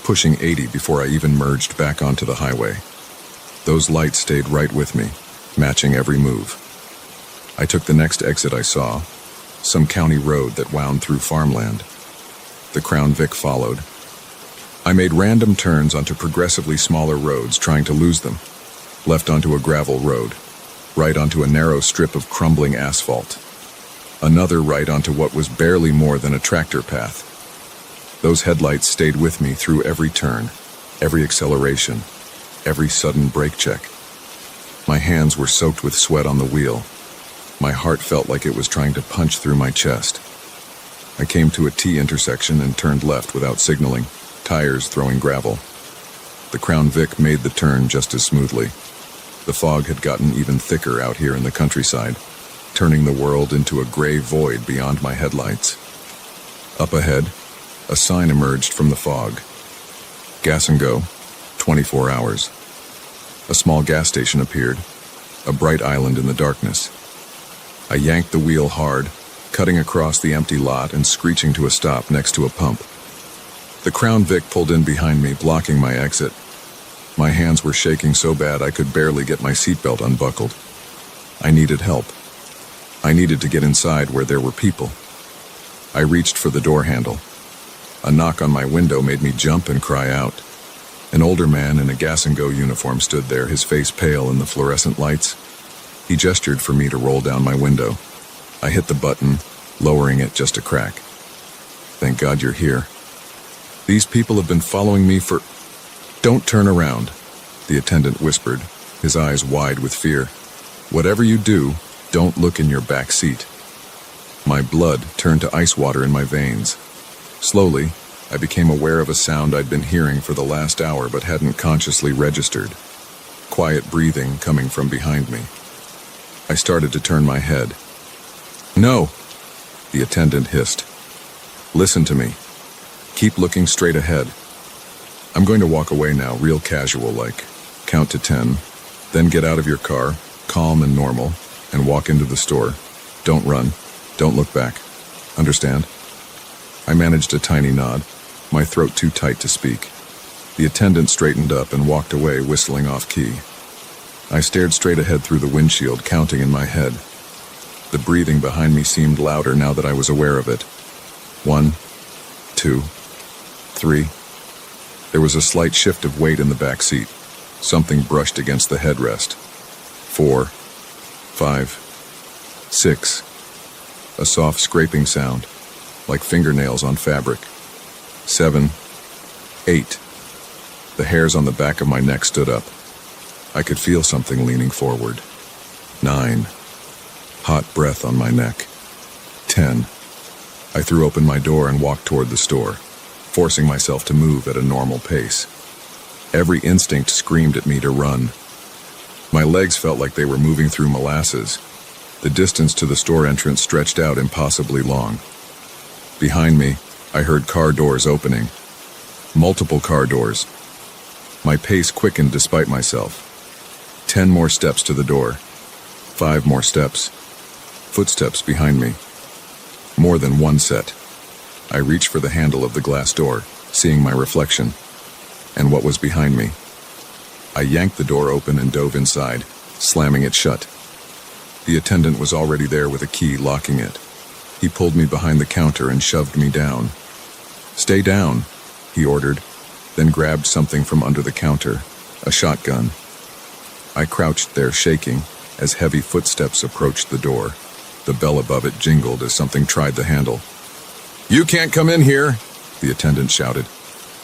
pushing 80 before I even merged back onto the highway. Those lights stayed right with me, matching every move. I took the next exit I saw, some county road that wound through farmland. The Crown Vic followed. I made random turns onto progressively smaller roads, trying to lose them. Left onto a gravel road, right onto a narrow strip of crumbling asphalt. Another right onto what was barely more than a tractor path. Those headlights stayed with me through every turn, every acceleration, every sudden brake check. My hands were soaked with sweat on the wheel. My heart felt like it was trying to punch through my chest. I came to a T intersection and turned left without signaling, tires throwing gravel. The Crown Vic made the turn just as smoothly. The fog had gotten even thicker out here in the countryside, turning the world into a gray void beyond my headlights. Up ahead, a sign emerged from the fog. Gas and go, 24 hours. A small gas station appeared, a bright island in the darkness. I yanked the wheel hard, cutting across the empty lot and screeching to a stop next to a pump. The Crown Vic pulled in behind me, blocking my exit. My hands were shaking so bad I could barely get my seatbelt unbuckled. I needed help. I needed to get inside where there were people. I reached for the door handle. A knock on my window made me jump and cry out. An older man in a gas-and-go uniform stood there, his face pale in the fluorescent lights. He gestured for me to roll down my window. I hit the button, lowering it just a crack. "Thank God you're here. These people have been following me for—" "Don't turn around," the attendant whispered, his eyes wide with fear. "Whatever you do, don't look in your back seat." My blood turned to ice water in my veins. Slowly, I became aware of a sound I'd been hearing for the last hour but hadn't consciously registered. Quiet breathing coming from behind me. I started to turn my head. "No," the attendant hissed. "Listen to me. Keep looking straight ahead. I'm going to walk away now, real casual like. Count to 10, then get out of your car, calm and normal, and walk into the store. Don't run. Don't look back. Understand?" I managed a tiny nod, my throat too tight to speak. The attendant straightened up and walked away, whistling off-key. I stared straight ahead through the windshield, counting in my head. The breathing behind me seemed louder now that I was aware of it. 1, 2, 3. There was a slight shift of weight in the back seat. Something brushed against the headrest. 4, 5, 6. A soft scraping sound, like fingernails on fabric. 7, 8. The hairs on the back of my neck stood up. I could feel something leaning forward. 9. Hot breath on my neck. 10. I threw open my door and walked toward the store, forcing myself to move at a normal pace. Every instinct screamed at me to run. My legs felt like they were moving through molasses. The distance to the store entrance stretched out impossibly long. Behind me, I heard car doors opening. Multiple car doors. My pace quickened despite myself. 10 more steps to the door. 5 more steps. Footsteps behind me. More than one set. I reached for the handle of the glass door, seeing my reflection. And what was behind me? I yanked the door open and dove inside, slamming it shut. The attendant was already there with a key, locking it. He pulled me behind the counter and shoved me down. "Stay down," he ordered, then grabbed something from under the counter, a shotgun. I crouched there shaking as heavy footsteps approached the door. The bell above it jingled as something tried the handle. "You can't come in here," the attendant shouted.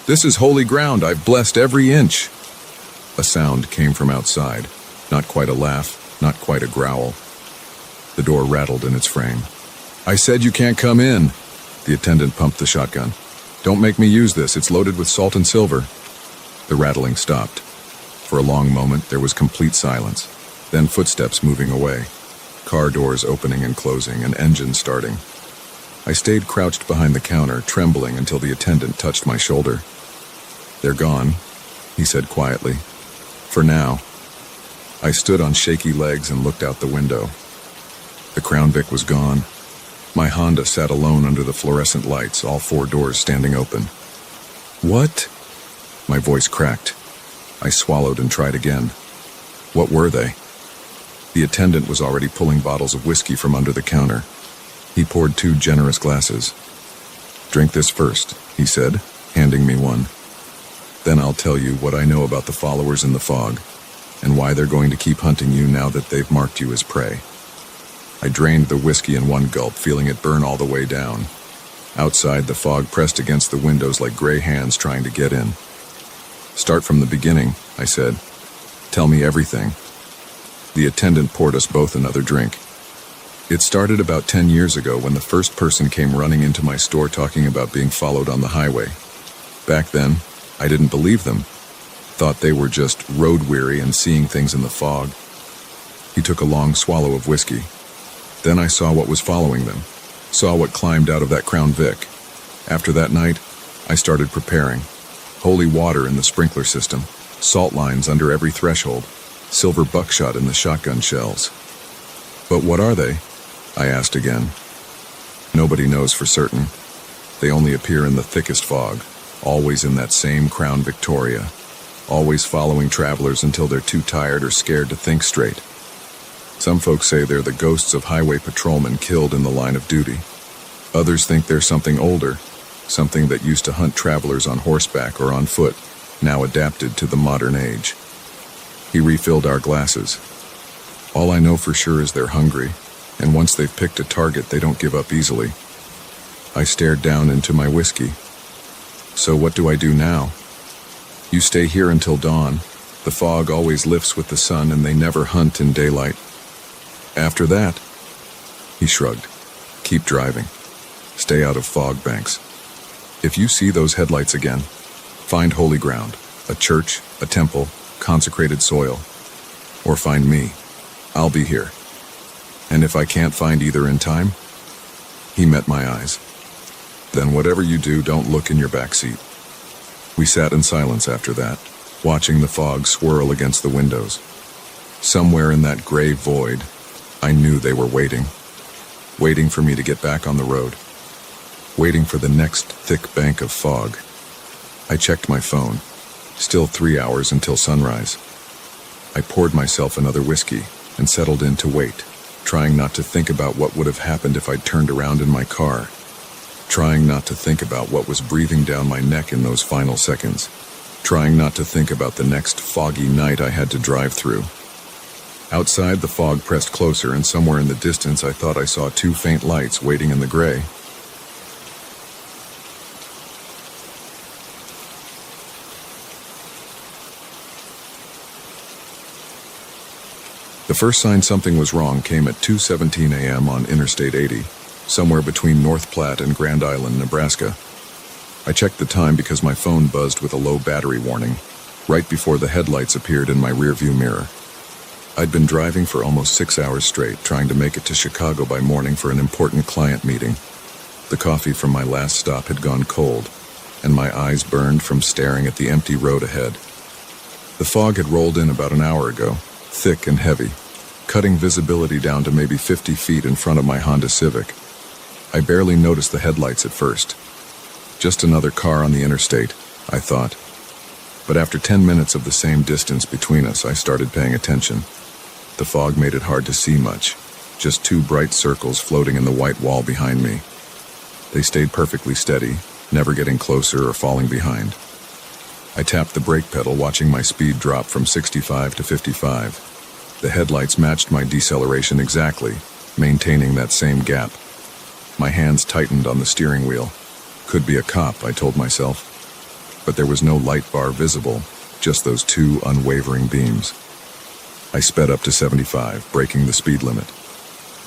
"This is holy ground. I've blessed every inch." A sound came from outside. Not quite a laugh, not quite a growl. The door rattled in its frame. "I said you can't come in!" The attendant pumped the shotgun. "Don't make me use this, it's loaded with salt and silver." The rattling stopped. For a long moment, there was complete silence. Then footsteps moving away. Car doors opening and closing, and engines starting. I stayed crouched behind the counter, trembling until the attendant touched my shoulder. "They're gone," he said quietly. "For now." I stood on shaky legs and looked out the window. The Crown Vic was gone. My Honda sat alone under the fluorescent lights, all 4 doors standing open. "What?" My voice cracked. I swallowed and tried again. What were they? The attendant was already pulling bottles of whiskey from under the counter. He poured 2 generous glasses. "Drink this first," he said, handing me one. "Then I'll tell you what I know about the followers in the fog, and why they're going to keep hunting you now that they've marked you as prey." I drained the whiskey in one gulp, feeling it burn all the way down. Outside, the fog pressed against the windows like gray hands trying to get in. "Start from the beginning," I said. "Tell me everything." The attendant poured us both another drink. "It started about 10 years ago when the first person came running into my store talking about being followed on the highway. Back then, I didn't believe them. Thought they were just road-weary and seeing things in the fog." He took a long swallow of whiskey. "Then I saw what was following them. Saw what climbed out of that Crown Vic. After that night, I started preparing. Holy water in the sprinkler system, salt lines under every threshold, silver buckshot in the shotgun shells." "But what are they?" I asked again. "Nobody knows for certain. They only appear in the thickest fog, always in that same Crown Victoria, always following travelers until they're too tired or scared to think straight. Some folks say they're the ghosts of highway patrolmen killed in the line of duty. Others think they're something older, something that used to hunt travelers on horseback or on foot, now adapted to the modern age." He refilled our glasses. "All I know for sure is they're hungry, and once they've picked a target, they don't give up easily." I stared down into my whiskey. "So what do I do now?" "You stay here until dawn. The fog always lifts with the sun, and they never hunt in daylight. After that," he shrugged, "keep driving. Stay out of fog banks. If you see those headlights again, find holy ground, a church, a temple, consecrated soil. Or find me. I'll be here. And if I can't find either in time," he met my eyes, "then whatever you do, don't look in your back seat." We sat in silence after that, watching the fog swirl against the windows. Somewhere in that gray void, I knew they were waiting. Waiting for me to get back on the road. Waiting for the next thick bank of fog. I checked my phone. Still 3 hours until sunrise. I poured myself another whiskey and settled in to wait, trying not to think about what would have happened if I'd turned around in my car. Trying not to think about what was breathing down my neck in those final seconds. Trying not to think about the next foggy night I had to drive through. Outside, the fog pressed closer, and somewhere in the distance I thought I saw 2 faint lights waiting in the gray. The first sign something was wrong came at 2:17 a.m. on Interstate 80, somewhere between North Platte and Grand Island, Nebraska. I checked the time because my phone buzzed with a low battery warning, right before the headlights appeared in my rearview mirror. I'd been driving for almost 6 hours straight, trying to make it to Chicago by morning for an important client meeting. The coffee from my last stop had gone cold, and my eyes burned from staring at the empty road ahead. The fog had rolled in about an hour ago, thick and heavy, cutting visibility down to maybe 50 feet in front of my Honda Civic. I barely noticed the headlights at first. Just another car on the interstate, I thought. But after 10 minutes of the same distance between us, I started paying attention. The fog made it hard to see much, just 2 bright circles floating in the white wall behind me. They stayed perfectly steady, never getting closer or falling behind. I tapped the brake pedal, watching my speed drop from 65 to 55. The headlights matched my deceleration exactly, maintaining that same gap. My hands tightened on the steering wheel. Could be a cop, I told myself. But there was no light bar visible, just those two unwavering beams. I sped up to 75, breaking the speed limit.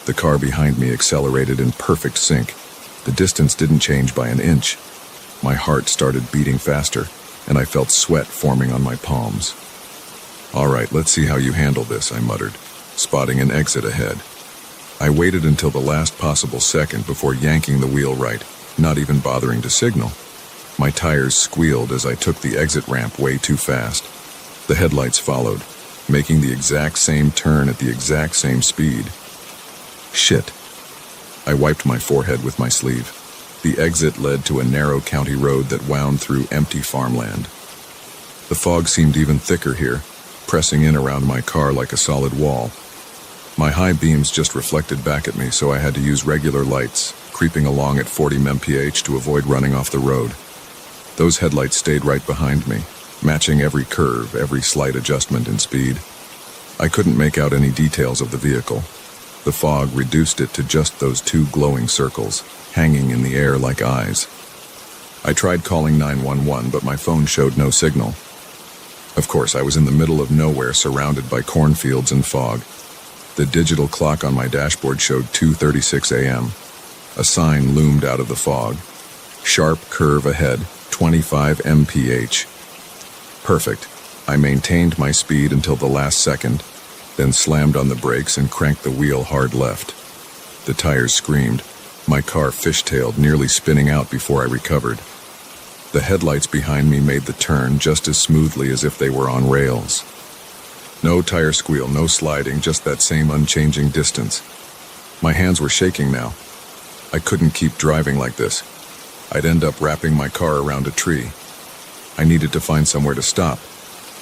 The car behind me accelerated in perfect sync. The distance didn't change by an inch. My heart started beating faster, and I felt sweat forming on my palms. "All right, let's see how you handle this," I muttered, spotting an exit ahead. I waited until the last possible second before yanking the wheel right, not even bothering to signal. My tires squealed as I took the exit ramp way too fast. The headlights followed, making the exact same turn at the exact same speed. Shit. I wiped my forehead with my sleeve. The exit led to a narrow county road that wound through empty farmland. The fog seemed even thicker here, pressing in around my car like a solid wall. My high beams just reflected back at me, so I had to use regular lights, creeping along at 40 mph to avoid running off the road. Those headlights stayed right behind me, matching every curve, every slight adjustment in speed. I couldn't make out any details of the vehicle. The fog reduced it to just those two glowing circles, hanging in the air like eyes. I tried calling 911, but my phone showed no signal. Of course, I was in the middle of nowhere, surrounded by cornfields and fog. The digital clock on my dashboard showed 2:36 a.m. A sign loomed out of the fog. "Sharp curve ahead, 25 mph. Perfect. I maintained my speed until the last second, then slammed on the brakes and cranked the wheel hard left. The tires screamed. My car fishtailed, nearly spinning out before I recovered. The headlights behind me made the turn just as smoothly as if they were on rails. No tire squeal, no sliding, just that same unchanging distance. My hands were shaking now. I couldn't keep driving like this. I'd end up wrapping my car around a tree. I needed to find somewhere to stop,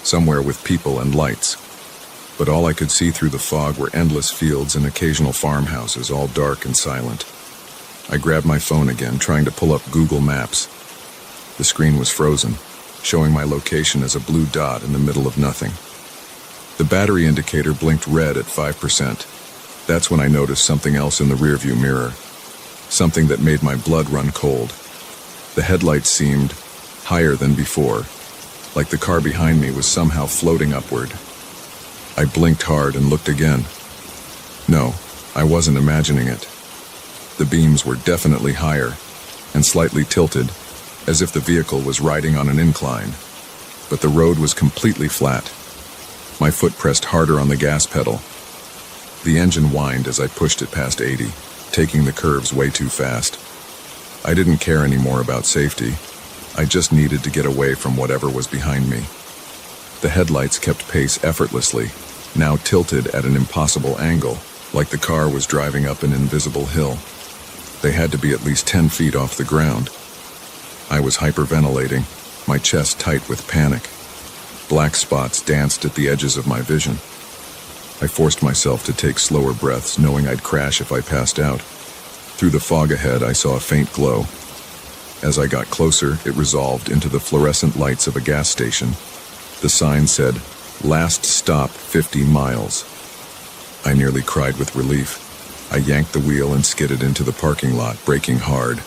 somewhere with people and lights. But all I could see through the fog were endless fields and occasional farmhouses, all dark and silent. I grabbed my phone again, trying to pull up Google Maps. The screen was frozen, showing my location as a blue dot in the middle of nothing. The battery indicator blinked red at 5%. That's when I noticed something else in the rearview mirror. Something that made my blood run cold. The headlights seemed higher than before, like the car behind me was somehow floating upward. I blinked hard and looked again. No, I wasn't imagining it. The beams were definitely higher and slightly tilted, as if the vehicle was riding on an incline. But the road was completely flat. My foot pressed harder on the gas pedal. The engine whined as I pushed it past 80, taking the curves way too fast. I didn't care anymore about safety. I just needed to get away from whatever was behind me. The headlights kept pace effortlessly, now tilted at an impossible angle, like the car was driving up an invisible hill. They had to be at least 10 feet off the ground. I was hyperventilating, my chest tight with panic. Black spots danced at the edges of my vision. I forced myself to take slower breaths, knowing I'd crash if I passed out. Through the fog ahead, I saw a faint glow. As I got closer, it resolved into the fluorescent lights of a gas station. The sign said, "Last stop 50 miles. I nearly cried with relief. I yanked the wheel and skidded into the parking lot, braking hard.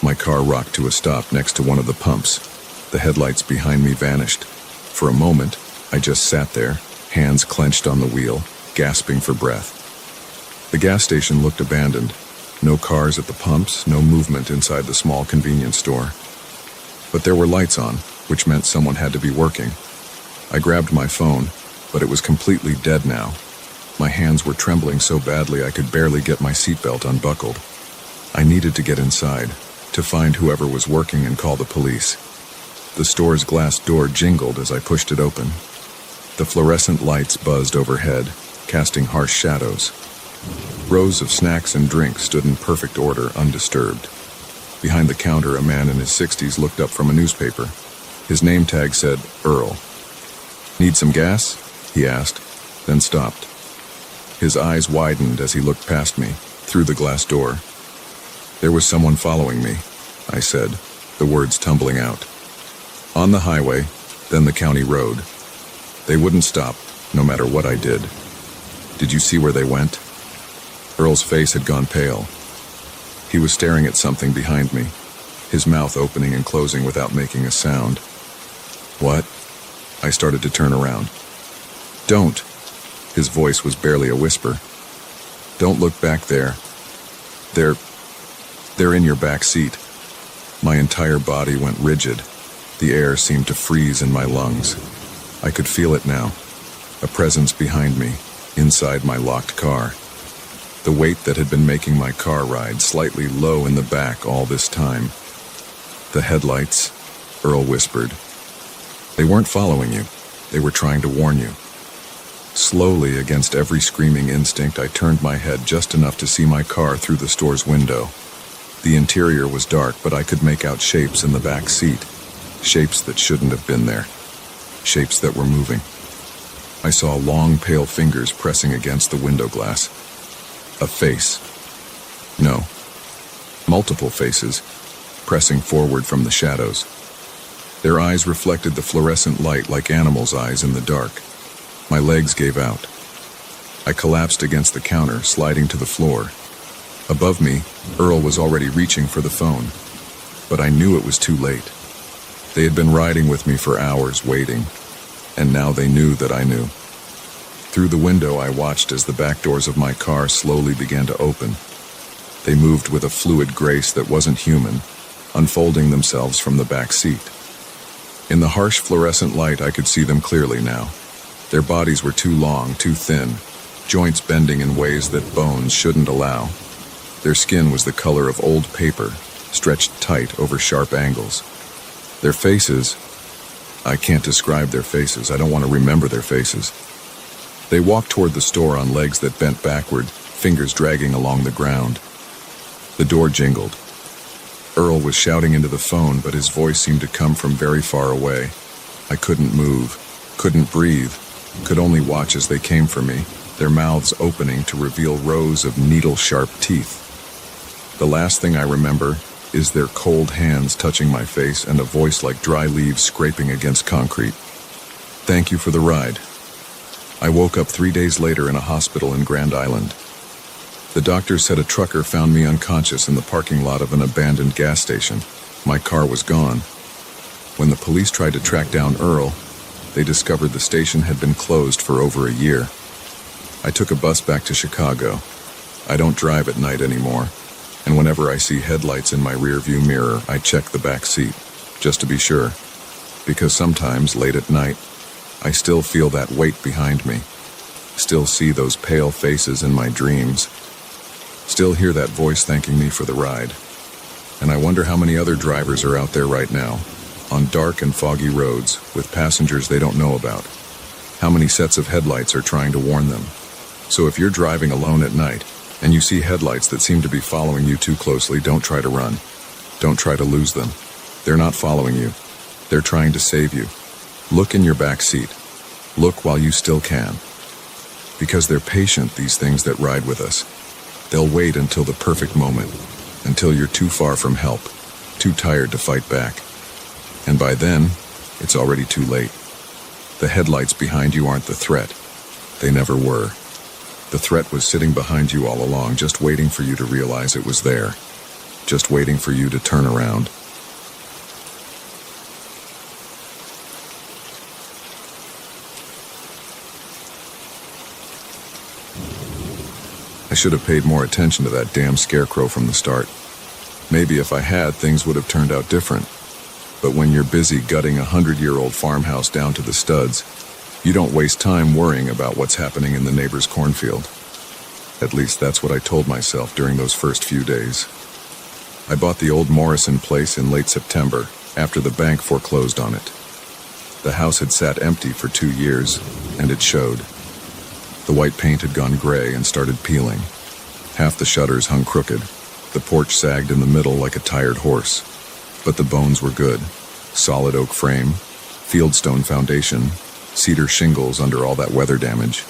My car rocked to a stop next to one of the pumps. The headlights behind me vanished. For a moment, I just sat there, hands clenched on the wheel, gasping for breath. The gas station looked abandoned. No cars at the pumps, no movement inside the small convenience store. But there were lights on, which meant someone had to be working. I grabbed my phone, but it was completely dead now. My hands were trembling so badly I could barely get my seatbelt unbuckled. I needed to get inside, to find whoever was working and call the police. The store's glass door jingled as I pushed it open. The fluorescent lights buzzed overhead, casting harsh shadows. Rows of snacks and drinks stood in perfect order, undisturbed. Behind the counter, a man in his 60s looked up from a newspaper. His name tag said, Earl. "Need some gas?" he asked, then stopped. His eyes widened as he looked past me, through the glass door. "There was someone following me," I said, the words tumbling out. "On the highway, then the county road. They wouldn't stop, no matter what I did." "Did you see where they went?" Earl's face had gone pale. He was staring at something behind me, his mouth opening and closing without making a sound. "What?" I started to turn around. "Don't." His voice was barely a whisper. "Don't look back there. They're in your back seat." My entire body went rigid. The air seemed to freeze in my lungs. I could feel it now. A presence behind me, inside my locked car. The weight that had been making my car ride slightly low in the back all this time. "The headlights," Earl whispered. "They weren't following you. They were trying to warn you." Slowly, against every screaming instinct, I turned my head just enough to see my car through the store's window. The interior was dark, but I could make out shapes in the back seat. Shapes that shouldn't have been there. Shapes that were moving. I saw long, pale fingers pressing against the window glass. A face. No. Multiple faces, pressing forward from the shadows. Their eyes reflected the fluorescent light like animals' eyes in the dark. My legs gave out. I collapsed against the counter, sliding to the floor. Above me, Earl was already reaching for the phone. But I knew it was too late. They had been riding with me for hours, waiting. And now they knew that I knew. Through the window, I watched as the back doors of my car slowly began to open. They moved with a fluid grace that wasn't human, unfolding themselves from the back seat. In the harsh fluorescent light, I could see them clearly now. Their bodies were too long, too thin, joints bending in ways that bones shouldn't allow. Their skin was the color of old paper, stretched tight over sharp angles. Their faces, I can't describe their faces. I don't want to remember their faces. They walked toward the store on legs that bent backward, fingers dragging along the ground. The door jingled. Earl was shouting into the phone, but his voice seemed to come from very far away. I couldn't move, couldn't breathe, could only watch as they came for me, their mouths opening to reveal rows of needle-sharp teeth. The last thing I remember is their cold hands touching my face and a voice like dry leaves scraping against concrete. "Thank you for the ride." I woke up 3 days later in a hospital in Grand Island. The doctor said a trucker found me unconscious in the parking lot of an abandoned gas station. My car was gone. When the police tried to track down Earl, they discovered the station had been closed for over a year. I took a bus back to Chicago. I don't drive at night anymore, and whenever I see headlights in my rearview mirror, I check the back seat, just to be sure. Because sometimes, late at night, I still feel that weight behind me, still see those pale faces in my dreams, still hear that voice thanking me for the ride. And I wonder how many other drivers are out there right now, on dark and foggy roads, with passengers they don't know about. How many sets of headlights are trying to warn them? So if you're driving alone at night, and you see headlights that seem to be following you too closely, don't try to run. Don't try to lose them. They're not following you. They're trying to save you. Look in your back seat. Look while you still can. Because they're patient, these things that ride with us. They'll wait until the perfect moment, until you're too far from help, too tired to fight back. And by then, it's already too late. The headlights behind you aren't the threat. They never were. The threat was sitting behind you all along, just waiting for you to realize it was there. Just waiting for you to turn around. I should have paid more attention to that damn scarecrow from the start. Maybe if I had, things would have turned out different. But when you're busy gutting a 100-year-old farmhouse down to the studs, you don't waste time worrying about what's happening in the neighbor's cornfield. At least that's what I told myself during those first few days. I bought the old Morrison place in late September, after the bank foreclosed on it. The house had sat empty for 2 years, and it showed. The white paint had gone gray and started peeling. Half the shutters hung crooked. The porch sagged in the middle like a tired horse. But the bones were good. Solid oak frame, fieldstone foundation, cedar shingles under all that weather damage.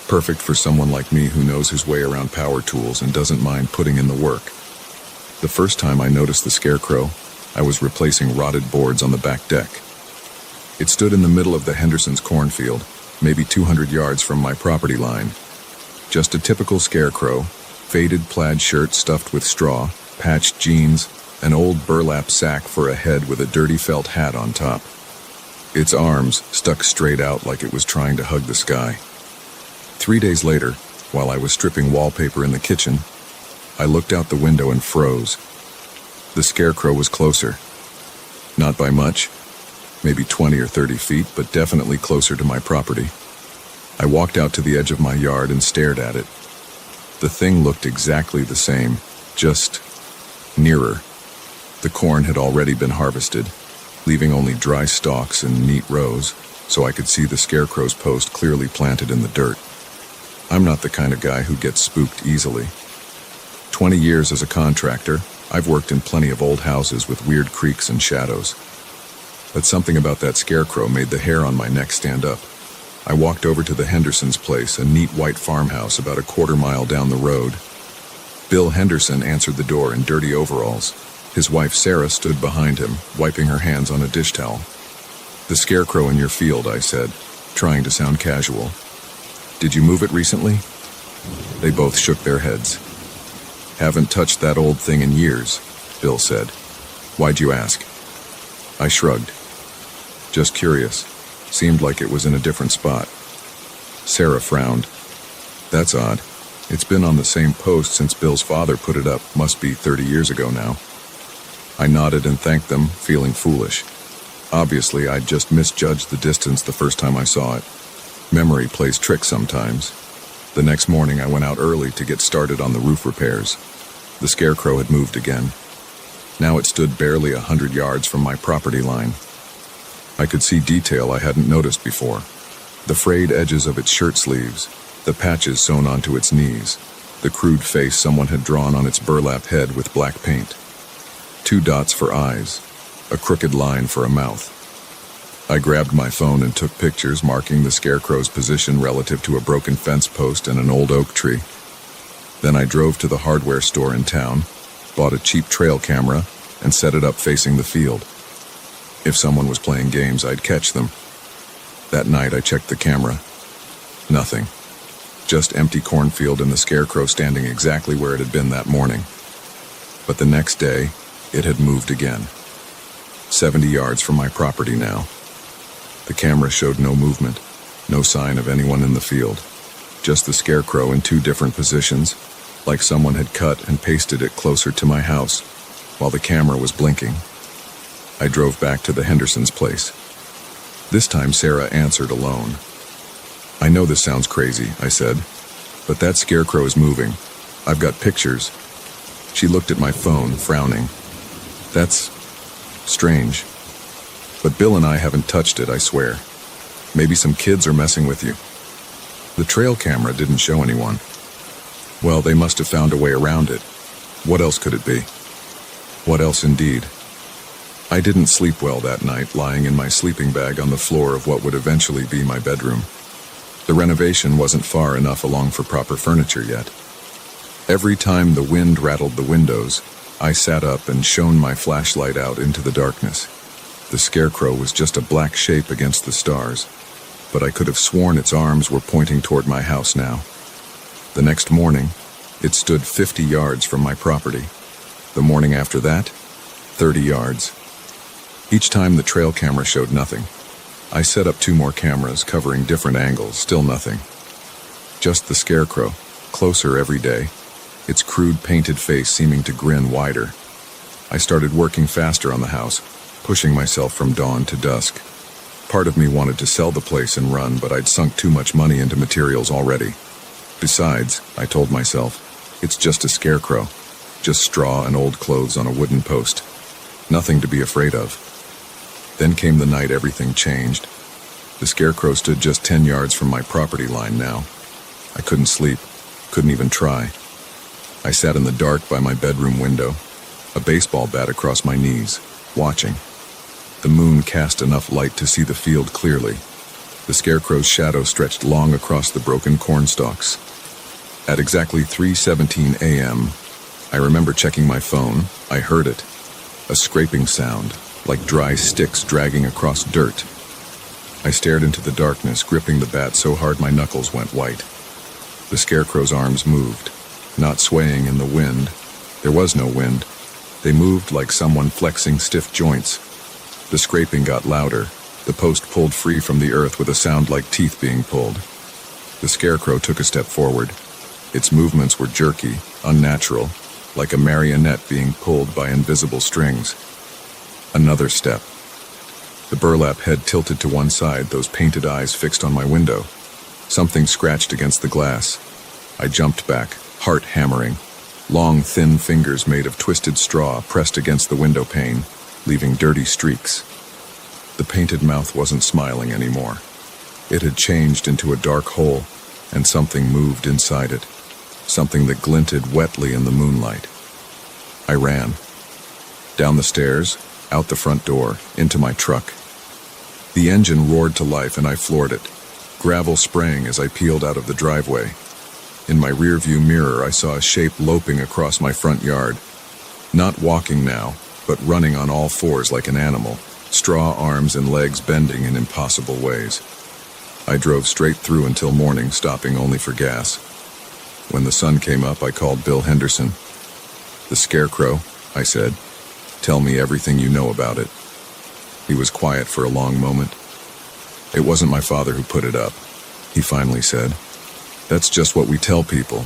Perfect for someone like me who knows his way around power tools and doesn't mind putting in the work. The first time I noticed the scarecrow, I was replacing rotted boards on the back deck. It stood in the middle of the Henderson's cornfield, maybe 200 yards from my property line. Just a typical scarecrow, faded plaid shirt stuffed with straw, patched jeans, an old burlap sack for a head with a dirty felt hat on top. Its arms stuck straight out like it was trying to hug the sky. 3 days later, while I was stripping wallpaper in the kitchen, I looked out the window and froze. The scarecrow was closer. Not by much, maybe 20 or 30 feet, but definitely closer to my property. I walked out to the edge of my yard and stared at it. The thing looked exactly the same, just nearer. The corn had already been harvested, leaving only dry stalks in neat rows, so I could see the scarecrow's post clearly planted in the dirt. I'm not the kind of guy who gets spooked easily. 20 years as a contractor, I've worked in plenty of old houses with weird creaks and shadows. But something about that scarecrow made the hair on my neck stand up. I walked over to the Hendersons' place, a neat white farmhouse about a quarter-mile down the road. Bill Henderson answered the door in dirty overalls. His wife Sarah stood behind him, wiping her hands on a dish towel. "The scarecrow in your field," I said, trying to sound casual. "Did you move it recently?" They both shook their heads. "Haven't touched that old thing in years," Bill said. "Why'd you ask?" I shrugged. "Just curious. Seemed like it was in a different spot." Sarah frowned. "That's odd. It's been on the same post since Bill's father put it up, must be 30 years ago now." I nodded and thanked them, feeling foolish. Obviously, I'd just misjudged the distance the first time I saw it. Memory plays tricks sometimes. The next morning I went out early to get started on the roof repairs. The scarecrow had moved again. Now it stood barely 100 yards from my property line. I could see detail I hadn't noticed before. The frayed edges of its shirt sleeves, the patches sewn onto its knees, the crude face someone had drawn on its burlap head with black paint. 2 dots for eyes, a crooked line for a mouth. I grabbed my phone and took pictures marking the scarecrow's position relative to a broken fence post and an old oak tree. Then I drove to the hardware store in town, bought a cheap trail camera, and set it up facing the field. If someone was playing games, I'd catch them. That night I checked the camera. Nothing. Just empty cornfield and the scarecrow standing exactly where it had been that morning. But the next day, it had moved again. 70 yards from my property now. The camera showed no movement, no sign of anyone in the field. Just the scarecrow in 2 different positions, like someone had cut and pasted it closer to my house, while the camera was blinking. I drove back to the Hendersons' place. This time Sarah answered alone. "I know this sounds crazy," I said, "but that scarecrow is moving. I've got pictures." She looked at my phone, frowning. "That's strange. But Bill and I haven't touched it, I swear. Maybe some kids are messing with you." The trail camera didn't show anyone. Well, they must have found a way around it. What else could it be? What else indeed? I didn't sleep well that night, lying in my sleeping bag on the floor of what would eventually be my bedroom. The renovation wasn't far enough along for proper furniture yet. Every time the wind rattled the windows, I sat up and shone my flashlight out into the darkness. The scarecrow was just a black shape against the stars, but I could have sworn its arms were pointing toward my house now. The next morning, it stood 50 yards from my property. The morning after that, 30 yards. Each time the trail camera showed nothing. I set up 2 more cameras covering different angles, still nothing. Just the scarecrow, closer every day, its crude painted face seeming to grin wider. I started working faster on the house, pushing myself from dawn to dusk. Part of me wanted to sell the place and run, but I'd sunk too much money into materials already. Besides, I told myself, it's just a scarecrow, just straw and old clothes on a wooden post. Nothing to be afraid of. Then came the night everything changed. The scarecrow stood just 10 yards from my property line now. I couldn't sleep, couldn't even try. I sat in the dark by my bedroom window, a baseball bat across my knees, watching. The moon cast enough light to see the field clearly. The scarecrow's shadow stretched long across the broken corn stalks. At exactly 3:17 a.m., I remember checking my phone. I heard it. A scraping sound, like dry sticks dragging across dirt. I stared into the darkness, gripping the bat so hard my knuckles went white. The scarecrow's arms moved, not swaying in the wind. There was no wind. They moved like someone flexing stiff joints. The scraping got louder, The post pulled free from the earth with a sound like teeth being pulled. The scarecrow took a step forward. Its movements were jerky, unnatural, like a marionette being pulled by invisible strings. Another step. The burlap head tilted to one side, those painted eyes fixed on my window. Something scratched against the glass. I jumped back, heart hammering. Long, thin fingers made of twisted straw pressed against the window pane, leaving dirty streaks. The painted mouth wasn't smiling anymore. It had changed into a dark hole, and something moved inside it. Something that glinted wetly in the moonlight. I ran. Down the stairs, out the front door, into my truck. The engine roared to life and I floored it. Gravel sprang as I peeled out of the driveway. In my rearview mirror, I saw a shape loping across my front yard. Not walking now, but running on all fours like an animal, straw arms and legs bending in impossible ways. I drove straight through until morning, stopping only for gas. When the sun came up, I called Bill Henderson. "The scarecrow," I said. "Tell me everything you know about it." He was quiet for a long moment. "It wasn't my father who put it up," he finally said. "That's just what we tell people.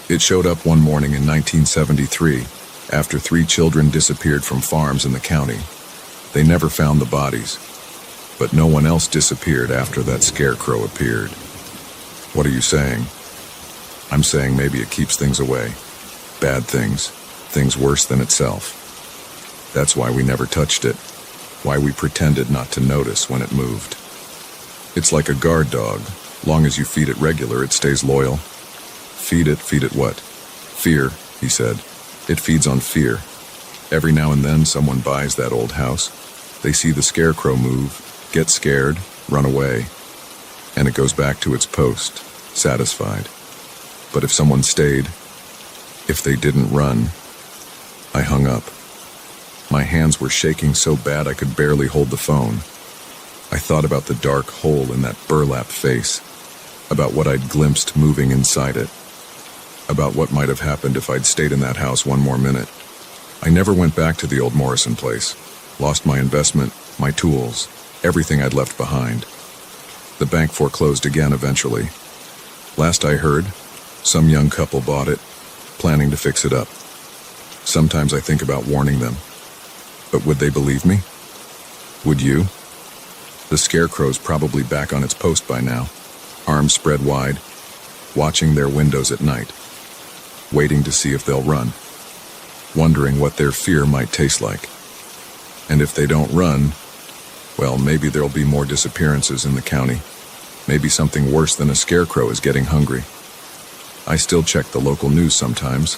It showed up one morning in 1973, after 3 children disappeared from farms in the county. They never found the bodies, but no one else disappeared after that scarecrow appeared." "What are you saying?" "I'm saying maybe it keeps things away. Bad things, things worse than itself. That's why we never touched it, why we pretended not to notice when it moved. It's like a guard dog. Long as you feed it regular, it stays loyal." Feed it what?" "Fear," he said. "It feeds on fear. Every now and then someone buys that old house. They see the scarecrow move, get scared, run away, and it goes back to its post, satisfied. But if someone stayed, if they didn't run..." I hung up. My hands were shaking so bad I could barely hold the phone. I thought about the dark hole in that burlap face, about what I'd glimpsed moving inside it, about what might have happened if I'd stayed in that house one more minute. I never went back to the old Morrison place, lost my investment, my tools, everything I'd left behind. The bank foreclosed again eventually. Last I heard, some young couple bought it, planning to fix it up. Sometimes I think about warning them. But would they believe me? Would you? The scarecrow's probably back on its post by now, arms spread wide, watching their windows at night, waiting to see if they'll run, wondering what their fear might taste like. And if they don't run, well, maybe there'll be more disappearances in the county. Maybe something worse than a scarecrow is getting hungry. I still check the local news sometimes.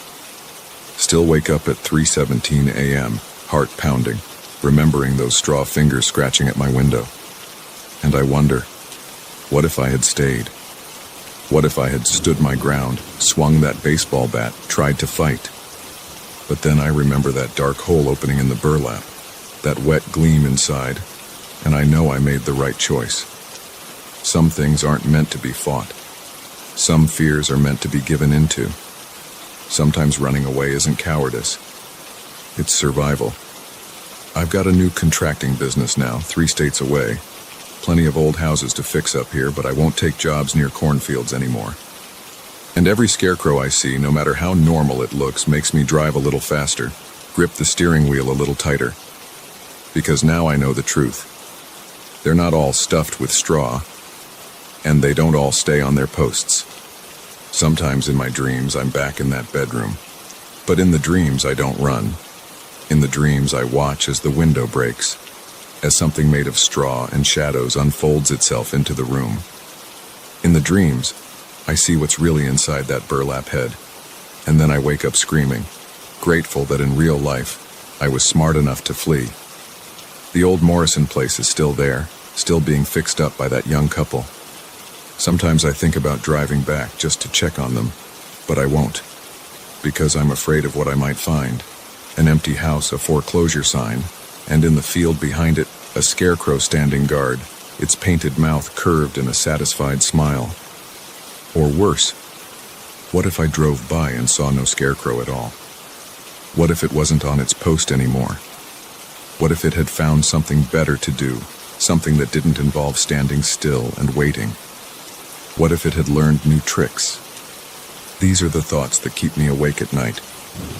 Still wake up at 3:17 a.m., heart pounding, remembering those straw fingers scratching at my window. And I wonder, what if I had stayed? What if I had stood my ground, swung that baseball bat, tried to fight? But then I remember that dark hole opening in the burlap, that wet gleam inside, and I know I made the right choice. Some things aren't meant to be fought. Some fears are meant to be given into. Sometimes running away isn't cowardice. It's survival. I've got a new contracting business now, 3 states away. Plenty of old houses to fix up here, but I won't take jobs near cornfields anymore. And every scarecrow I see, no matter how normal it looks, makes me drive a little faster, grip the steering wheel a little tighter. Because now I know the truth. They're not all stuffed with straw, and they don't all stay on their posts. Sometimes in my dreams, I'm back in that bedroom. But in the dreams, I don't run. In the dreams, I watch as the window breaks, as something made of straw and shadows unfolds itself into the room. In the dreams, I see what's really inside that burlap head, and then I wake up screaming, grateful that in real life, I was smart enough to flee. The old Morrison place is still there, still being fixed up by that young couple. Sometimes I think about driving back just to check on them, but I won't, because I'm afraid of what I might find. An empty house, a foreclosure sign, and in the field behind it, a scarecrow standing guard, its painted mouth curved in a satisfied smile. Or worse, what if I drove by and saw no scarecrow at all? What if it wasn't on its post anymore? What if it had found something better to do, Something that didn't involve standing still and waiting. What if it had learned new tricks? These are the thoughts that keep me awake at night,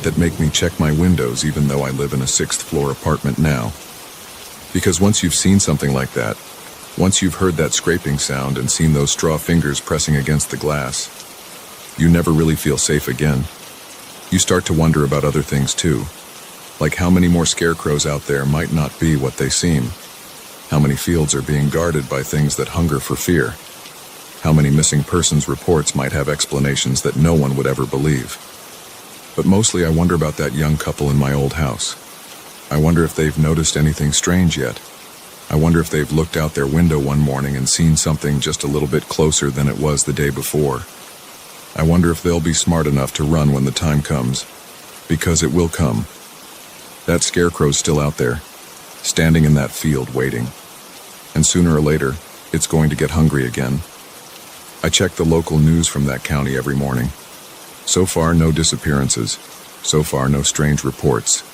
that make me check my windows even though I live in a 6th-floor apartment now. Because once you've seen something like that, once you've heard that scraping sound and seen those straw fingers pressing against the glass, you never really feel safe again. You start to wonder about other things too, like how many more scarecrows out there might not be what they seem. How many fields are being guarded by things that hunger for fear? How many missing persons reports might have explanations that no one would ever believe? But mostly I wonder about that young couple in my old house. I wonder if they've noticed anything strange yet. I wonder if they've looked out their window one morning and seen something just a little bit closer than it was the day before. I wonder if they'll be smart enough to run when the time comes, because it will come. That scarecrow's still out there, standing in that field waiting. And sooner or later, it's going to get hungry again. I check the local news from that county every morning. So far, no disappearances. So far, no strange reports.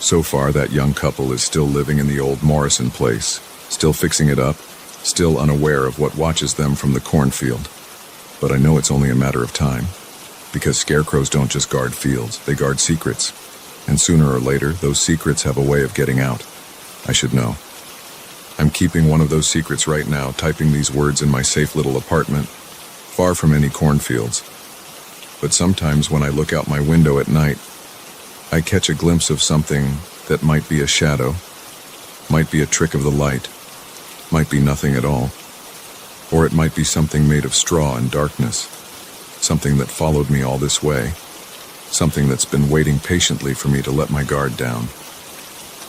So far, that young couple is still living in the old Morrison place, still fixing it up, still unaware of what watches them from the cornfield. But I know it's only a matter of time, because scarecrows don't just guard fields, they guard secrets. And sooner or later, those secrets have a way of getting out. I should know. I'm keeping one of those secrets right now, typing these words in my safe little apartment, far from any cornfields. But sometimes when I look out my window at night, I catch a glimpse of something that might be a shadow, might be a trick of the light, might be nothing at all. Or it might be something made of straw and darkness, something that followed me all this way, something that's been waiting patiently for me to let my guard down,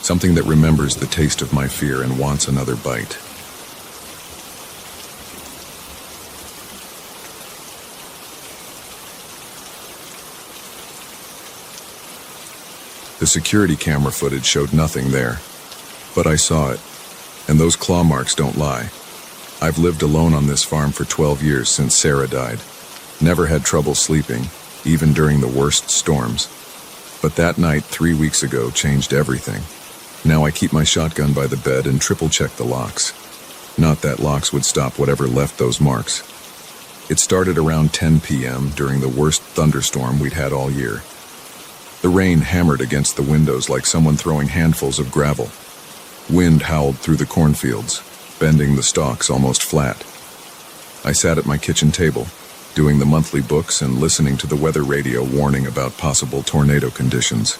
something that remembers the taste of my fear and wants another bite. The security camera footage showed nothing there, but I saw it, and those claw marks don't lie. I've lived alone on this farm for 12 years since Sarah died. Never had trouble sleeping, even during the worst storms. But that night 3 weeks ago changed everything. Now I keep my shotgun by the bed and triple-check the locks. Not that locks would stop whatever left those marks. It started around 10 p.m. during the worst thunderstorm we'd had all year. The rain hammered against the windows like someone throwing handfuls of gravel. Wind howled through the cornfields, bending the stalks almost flat. I sat at my kitchen table, doing the monthly books and listening to the weather radio warning about possible tornado conditions.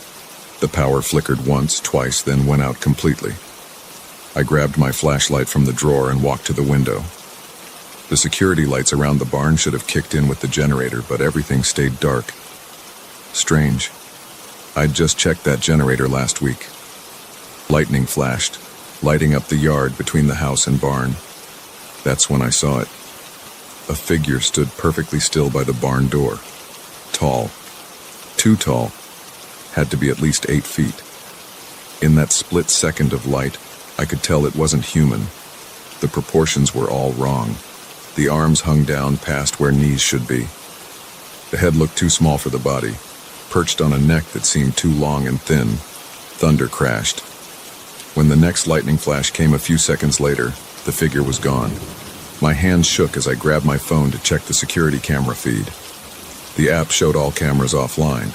The power flickered once, twice, then went out completely. I grabbed my flashlight from the drawer and walked to the window. The security lights around the barn should have kicked in with the generator, but everything stayed dark. Strange. I'd just checked that generator last week. Lightning flashed, lighting up the yard between the house and barn. That's when I saw it. A figure stood perfectly still by the barn door. Tall. Too tall. Had to be at least 8 feet. In that split second of light, I could tell it wasn't human. The proportions were all wrong. The arms hung down past where knees should be. The head looked too small for the body, perched on a neck that seemed too long and thin. Thunder crashed. When the next lightning flash came a few seconds later, the figure was gone. My hands shook as I grabbed my phone to check the security camera feed. The app showed all cameras offline.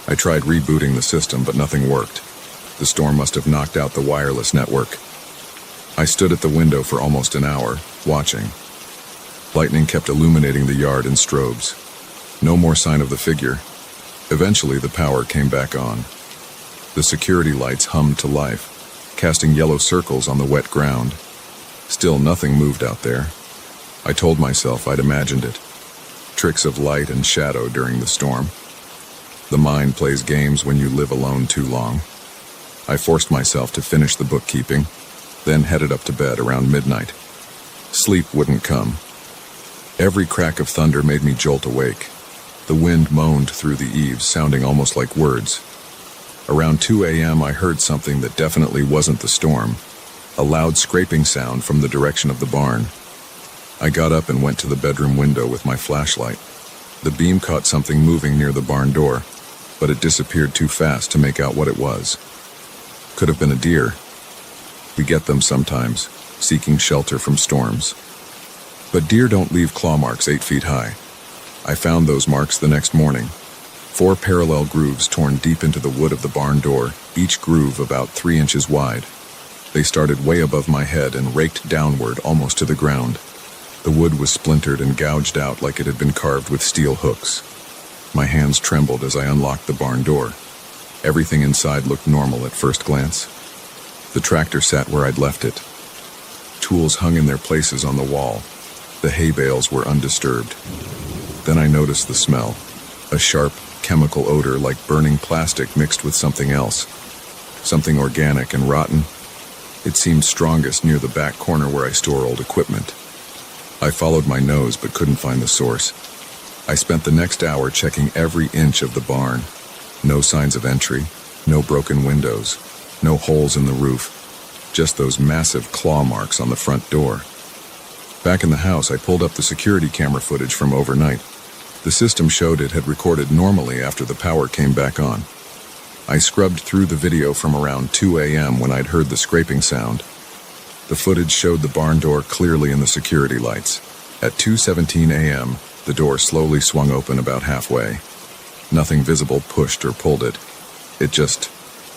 I tried rebooting the system, but nothing worked. The storm must have knocked out the wireless network. I stood at the window for almost an hour, watching. Lightning kept illuminating the yard in strobes. No more sign of the figure. Eventually, the power came back on. The security lights hummed to life, casting yellow circles on the wet ground. Still, nothing moved out there. I told myself I'd imagined it. Tricks of light and shadow during the storm. The mind plays games when you live alone too long. I forced myself to finish the bookkeeping, then headed up to bed around midnight. Sleep wouldn't come. Every crack of thunder made me jolt awake. The wind moaned through the eaves, sounding almost like words. Around 2 a.m. I heard something that definitely wasn't the storm, a loud scraping sound from the direction of the barn. I got up and went to the bedroom window with my flashlight. The beam caught something moving near the barn door, but it disappeared too fast to make out what it was. Could have been a deer. We get them sometimes, seeking shelter from storms. But deer don't leave claw marks 8 feet high. I found those marks the next morning. 4 parallel grooves torn deep into the wood of the barn door, each groove about 3 inches wide. They started way above my head and raked downward almost to the ground. The wood was splintered and gouged out like it had been carved with steel hooks. My hands trembled as I unlocked the barn door. Everything inside looked normal at first glance. The tractor sat where I'd left it. Tools hung in their places on the wall. The hay bales were undisturbed. Then I noticed the smell, a sharp, chemical odor like burning plastic mixed with something else. Something organic and rotten. It seemed strongest near the back corner where I store old equipment. I followed my nose but couldn't find the source. I spent the next hour checking every inch of the barn. No signs of entry, no broken windows, no holes in the roof, just those massive claw marks on the front door. Back in the house, I pulled up the security camera footage from overnight. The system showed it had recorded normally after the power came back on. I scrubbed through the video from around 2 a.m. when I'd heard the scraping sound. The footage showed the barn door clearly in the security lights. At 2:17 a.m., the door slowly swung open about halfway. Nothing visible pushed or pulled it. It just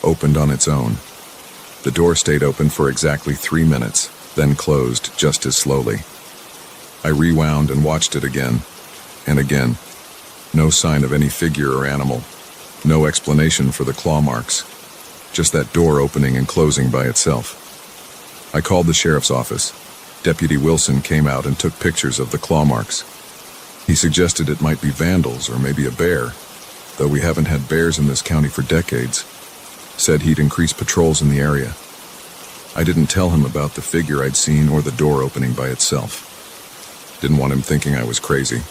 opened on its own. The door stayed open for exactly 3 minutes, then closed just as slowly. I rewound and watched it again, and again. No sign of any figure or animal. No explanation for the claw marks. Just that door opening and closing by itself. I called the sheriff's office. Deputy Wilson came out and took pictures of the claw marks. He suggested it might be vandals or maybe a bear, though we haven't had bears in this county for decades. Said he'd increase patrols in the area. I didn't tell him about the figure I'd seen or the door opening by itself. Didn't want him thinking I was crazy.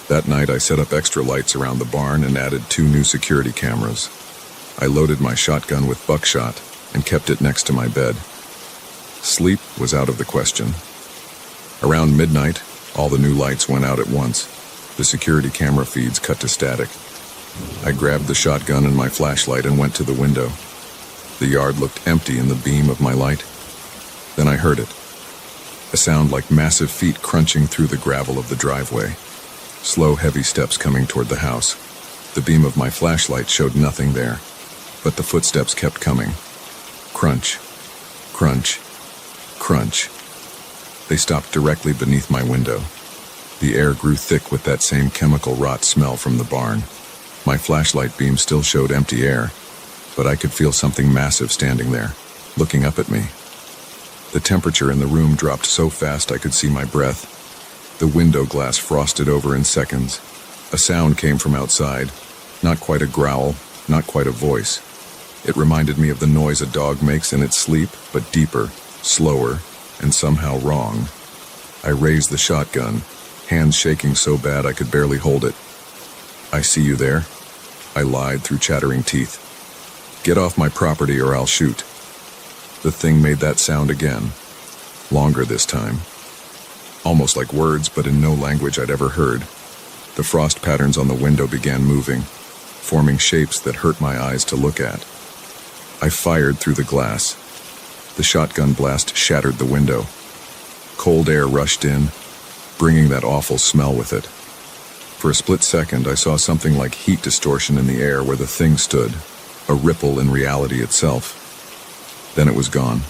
That night I set up extra lights around the barn and added 2 new security cameras. I loaded my shotgun with buckshot and kept it next to my bed. Sleep was out of the question. Around midnight, all the new lights went out at once. The security camera feeds cut to static. I grabbed the shotgun and my flashlight and went to the window. The yard looked empty in the beam of my light. Then I heard it. A sound like massive feet crunching through the gravel of the driveway. Slow, heavy steps coming toward the house. The beam of my flashlight showed nothing there, but the footsteps kept coming. Crunch, crunch, crunch. They stopped directly beneath my window. The air grew thick with that same chemical rot smell from the barn. My flashlight beam still showed empty air, but I could feel something massive standing there, looking up at me. The temperature in the room dropped so fast I could see my breath. The window glass frosted over in seconds. A sound came from outside, not quite a growl, not quite a voice. It reminded me of the noise a dog makes in its sleep, but deeper, slower, and somehow wrong. I raised the shotgun, hands shaking so bad I could barely hold it. "I see you there," I lied through chattering teeth. "Get off my property or I'll shoot." The thing made that sound again, longer this time. Almost like words, but in no language I'd ever heard. The frost patterns on the window began moving, forming shapes that hurt my eyes to look at. I fired through the glass. The shotgun blast shattered the window. Cold air rushed in, bringing that awful smell with it. For a split second, I saw something like heat distortion in the air where the thing stood, a ripple in reality itself. Then it was gone.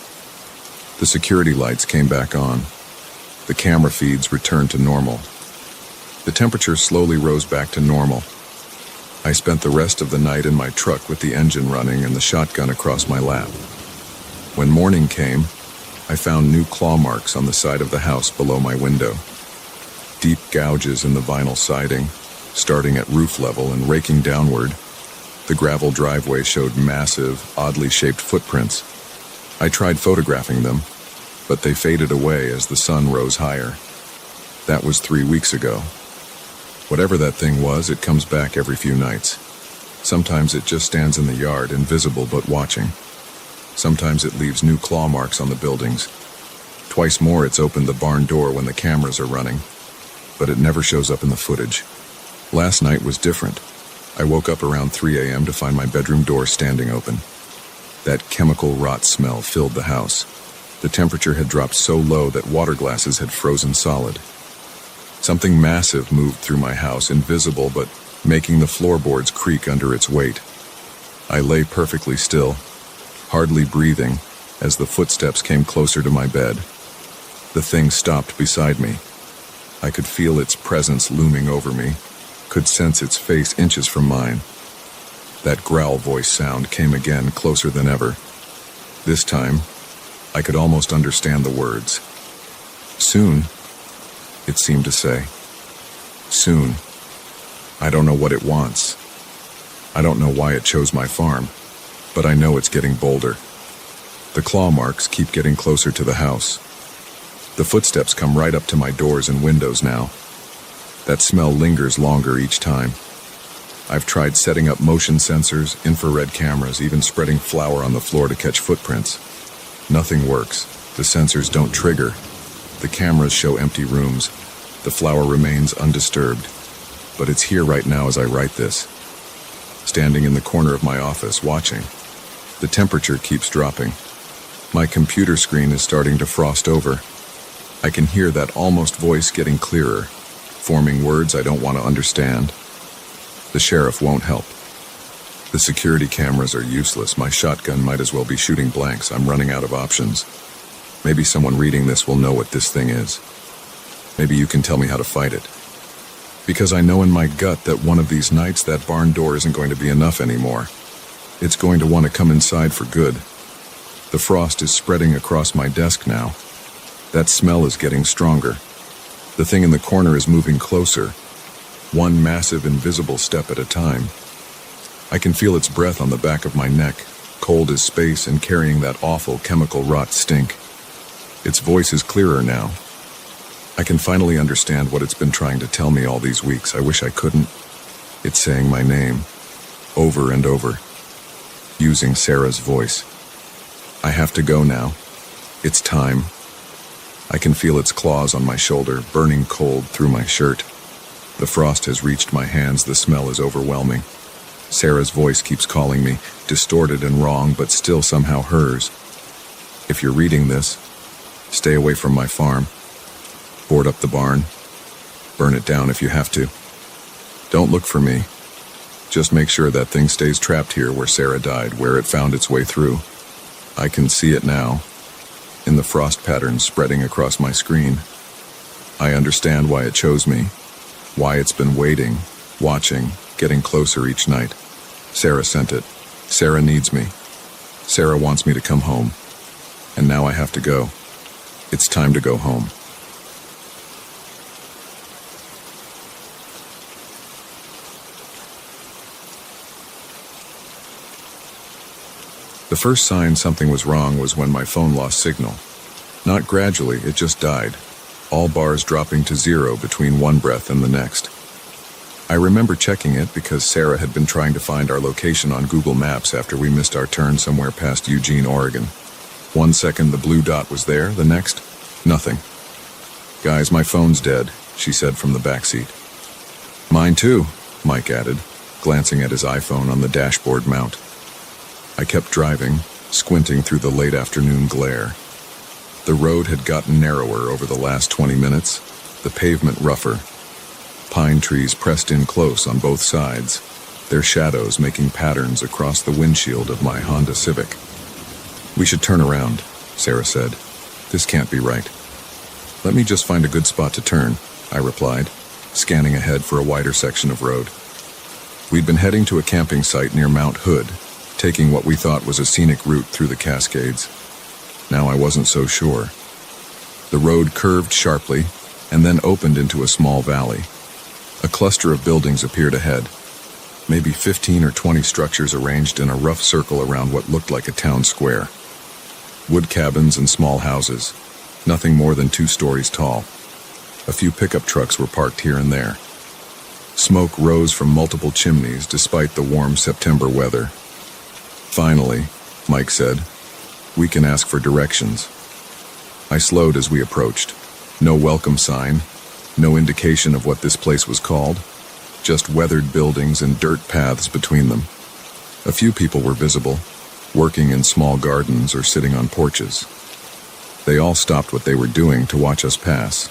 The security lights came back on. The camera feeds returned to normal. The temperature slowly rose back to normal. I spent the rest of the night in my truck with the engine running and the shotgun across my lap. When morning came, I found new claw marks on the side of the house below my window. Deep gouges in the vinyl siding, starting at roof level and raking downward. The gravel driveway showed massive, oddly shaped footprints. I tried photographing them, but they faded away as the sun rose higher. That was 3 weeks ago. Whatever that thing was, it comes back every few nights. Sometimes it just stands in the yard, invisible but watching. Sometimes it leaves new claw marks on the buildings. Twice more it's opened the barn door when the cameras are running, but it never shows up in the footage. Last night was different. I woke up around 3 a.m. to find my bedroom door standing open. That chemical rot smell filled the house. The temperature had dropped so low that water glasses had frozen solid. Something massive moved through my house, invisible but making the floorboards creak under its weight. I lay perfectly still, hardly breathing, as the footsteps came closer to my bed. The thing stopped beside me. I could feel its presence looming over me, could sense its face inches from mine. That growl voice sound came again, closer than ever. This time, I could almost understand the words. Soon, it seemed to say. Soon. I don't know what it wants. I don't know why it chose my farm, but I know it's getting bolder. The claw marks keep getting closer to the house. The footsteps come right up to my doors and windows now. That smell lingers longer each time. I've tried setting up motion sensors, infrared cameras, even spreading flour on the floor to catch footprints. Nothing works. The sensors don't trigger. The cameras show empty rooms. The flour remains undisturbed. But it's here right now as I write this. Standing in the corner of my office, watching. The temperature keeps dropping. My computer screen is starting to frost over. I can hear that almost voice getting clearer, forming words I don't want to understand. The sheriff won't help. The security cameras are useless. My shotgun might as well be shooting blanks. I'm running out of options. Maybe someone reading this will know what this thing is. Maybe you can tell me how to fight it. Because I know in my gut that one of these nights that barn door isn't going to be enough anymore. It's going to want to come inside for good. The frost is spreading across my desk now. That smell is getting stronger. The thing in the corner is moving closer. One massive invisible step at a time. I can feel its breath on the back of my neck, cold as space and carrying that awful chemical rot stink. Its voice is clearer now. I can finally understand what it's been trying to tell me all these weeks. I wish I couldn't. It's saying my name, over and over, using Sarah's voice. I have to go now. It's time. I can feel its claws on my shoulder, burning cold through my shirt. The frost has reached my hands. The smell is overwhelming. Sarah's voice keeps calling me, distorted and wrong, but still somehow hers. If you're reading this, stay away from my farm. Board up the barn. Burn it down if you have to. Don't look for me. Just make sure that thing stays trapped here where Sarah died, where it found its way through. I can see it now, in the frost patterns spreading across my screen. I understand why it chose me, why it's been waiting, watching, getting closer each night. Sarah sent it. Sarah needs me. Sarah wants me to come home. And now I have to go. It's time to go home. The first sign something was wrong was when my phone lost signal. Not gradually, it just died, all bars dropping to zero between one breath and the next. I remember checking it because Sarah had been trying to find our location on Google Maps after we missed our turn somewhere past Eugene, Oregon. 1 second the blue dot was there, the next, nothing. Guys, my phone's dead, she said from the backseat. Mine too, Mike added, glancing at his iPhone on the dashboard mount. I kept driving, squinting through the late afternoon glare. The road had gotten narrower over the last 20 minutes, the pavement rougher. Pine trees pressed in close on both sides, their shadows making patterns across the windshield of my Honda Civic. We should turn around, Sarah said. This can't be right. Let me just find a good spot to turn, I replied, scanning ahead for a wider section of road. We'd been heading to a camping site near Mount Hood, taking what we thought was a scenic route through the Cascades. Now I wasn't so sure. The road curved sharply and then opened into a small valley. A cluster of buildings appeared ahead, maybe 15 or 20 structures arranged in a rough circle around what looked like a town square. Wood cabins and small houses, nothing more than 2 stories tall. A few pickup trucks were parked here and there. Smoke rose from multiple chimneys despite the warm September weather. Finally, Mike said, we can ask for directions. I slowed as we approached. No welcome sign, no indication of what this place was called, just weathered buildings and dirt paths between them. A few people were visible, working in small gardens or sitting on porches. They all stopped what they were doing to watch us pass.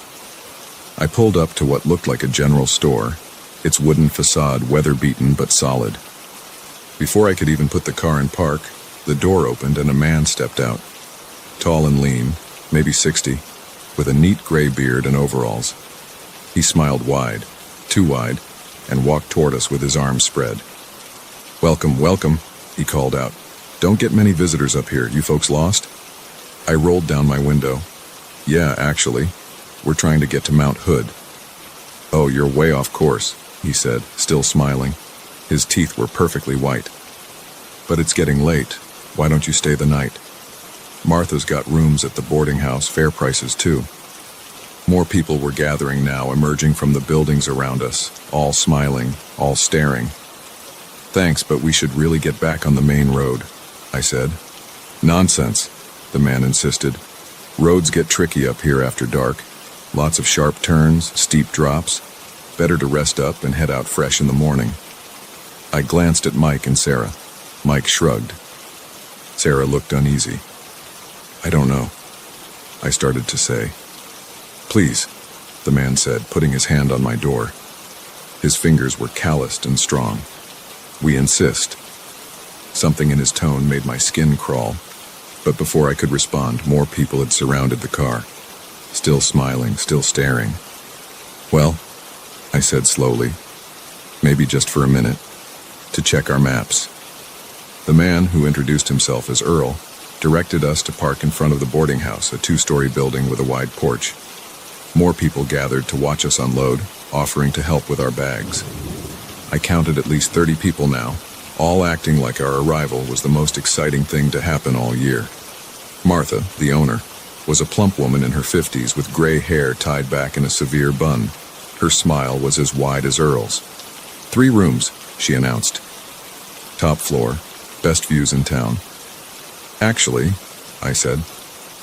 I pulled up to what looked like a general store, its wooden facade weather-beaten but solid. Before I could even put the car in park, the door opened and a man stepped out. Tall and lean, maybe 60, with a neat gray beard and overalls. He smiled wide, too wide, and walked toward us with his arms spread. "Welcome, welcome," he called out. "Don't get many visitors up here. You folks lost?" I rolled down my window. "Yeah, actually. We're trying to get to Mount Hood." "Oh, you're way off course," he said, still smiling. His teeth were perfectly white. "But it's getting late. Why don't you stay the night? Martha's got rooms at the boarding house, fair prices too." More people were gathering now, emerging from the buildings around us, all smiling, all staring. "Thanks, but we should really get back on the main road," I said. "Nonsense," the man insisted. "Roads get tricky up here after dark. Lots of sharp turns, steep drops. Better to rest up and head out fresh in the morning." I glanced at Mike and Sarah. Mike shrugged. Sarah looked uneasy. "I don't know," I started to say. "Please," the man said, putting his hand on my door. His fingers were calloused and strong. "We insist." Something in his tone made my skin crawl, but before I could respond, more people had surrounded the car. Still smiling, still staring. "Well," I said slowly, "maybe just for a minute, to check our maps." The man, who introduced himself as Earl, directed us to park in front of the boarding house, a 2-story building with a wide porch. More people gathered to watch us unload, offering to help with our bags. I counted at least 30 people now, all acting like our arrival was the most exciting thing to happen all year. Martha, the owner, was a plump woman in her 50s with gray hair tied back in a severe bun. Her smile was as wide as Earl's. "3 rooms," she announced. "Top floor, best views in town." "Actually," I said,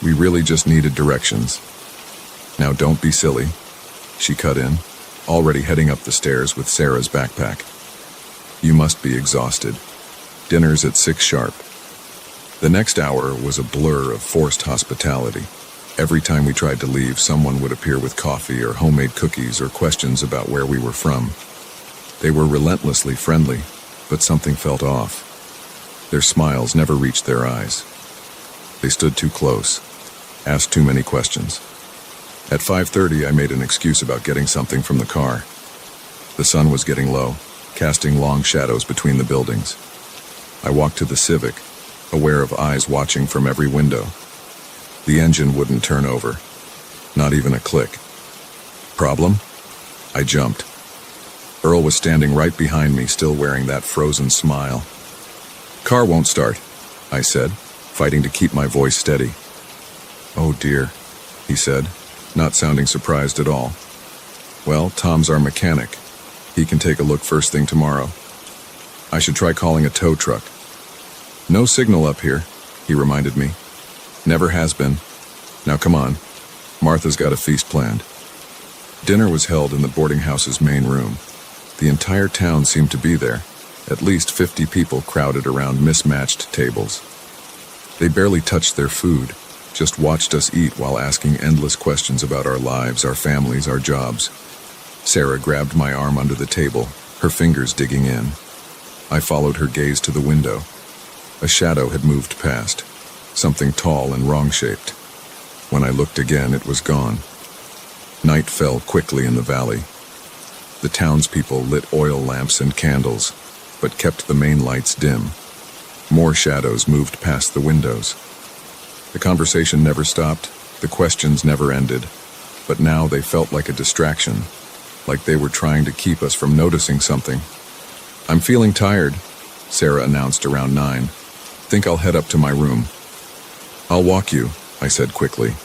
"we really just needed directions." "Now don't be silly," she cut in, already heading up the stairs with Sarah's backpack. "You must be exhausted. Dinner's at 6 sharp." The next hour was a blur of forced hospitality. Every time we tried to leave, someone would appear with coffee or homemade cookies or questions about where we were from. They were relentlessly friendly, but something felt off. Their smiles never reached their eyes. They stood too close, asked too many questions. At 5:30, I made an excuse about getting something from the car. The sun was getting low, casting long shadows between the buildings. I walked to the Civic, aware of eyes watching from every window. The engine wouldn't turn over, not even a click. "Problem?" I jumped. Earl was standing right behind me, still wearing that frozen smile. "Car won't start," I said, fighting to keep my voice steady. "Oh dear," he said, not sounding surprised at all. "Well, Tom's our mechanic. He can take a look first thing tomorrow. I should try calling a tow truck." "No signal up here," he reminded me. "Never has been. Now come on. Martha's got a feast planned." Dinner was held in the boarding house's main room. The entire town seemed to be there. At least 50 people crowded around mismatched tables. They barely touched their food, just watched us eat while asking endless questions about our lives, our families, our jobs. Sarah grabbed my arm under the table, her fingers digging in. I followed her gaze to the window. A shadow had moved past, something tall and wrong-shaped. When I looked again, it was gone. Night fell quickly in the valley. The townspeople lit oil lamps and candles, but kept the main lights dim. More shadows moved past the windows. The conversation never stopped, the questions never ended, but now they felt like a distraction, like they were trying to keep us from noticing something. "I'm feeling tired," Sarah announced around 9. "Think I'll head up to my room." "I'll walk you," I said quickly.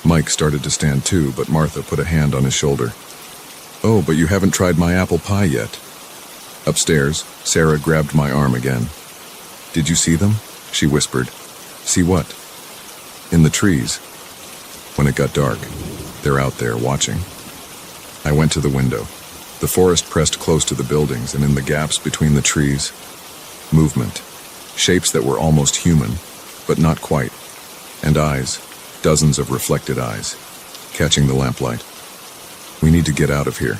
Mike started to stand too, but Martha put a hand on his shoulder. "Oh, but you haven't tried my apple pie yet." Upstairs, Sarah grabbed my arm again. "Did you see them?" she whispered. "See what?" "In the trees." When it got dark, they're out there watching. I went to the window. The forest pressed close to the buildings, and in the gaps between the trees, movement. Shapes that were almost human, but not quite. And eyes. dozens of reflected eyes, catching the lamplight. "We need to get out of here,"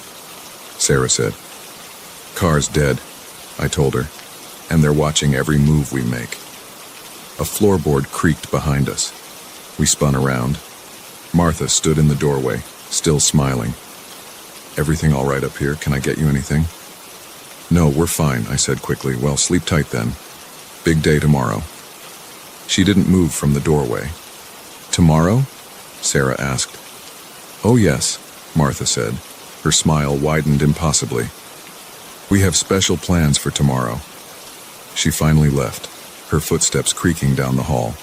Sarah said. "Car's dead," I told her, "and they're watching every move we make." A floorboard creaked behind us. We spun around. Martha stood in the doorway, still smiling. "Everything all right up here? Can I get you anything?" "No, we're fine," I said quickly. "Well, sleep tight then. Big day tomorrow." She didn't move from the doorway. "Tomorrow?" Sarah asked. "Oh yes," Martha said. Her smile widened impossibly. "We have special plans for tomorrow." She finally left, her footsteps creaking down the hall.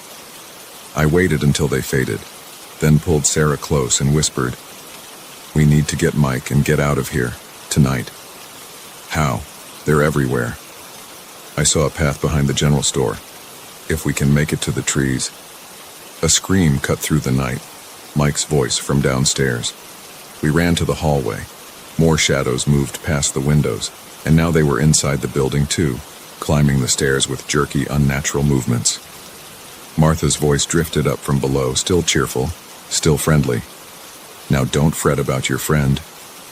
I waited until they faded, then pulled Sarah close and whispered, "We need to get Mike and get out of here, tonight." "How? They're everywhere." I saw a path behind the general store. "If we can make it to the trees." A scream cut through the night, Mike's voice from downstairs. We ran to the hallway. More shadows moved past the windows, and now they were inside the building too, climbing the stairs with jerky, unnatural movements. Martha's voice drifted up from below, still cheerful, still friendly. "Now don't fret about your friend.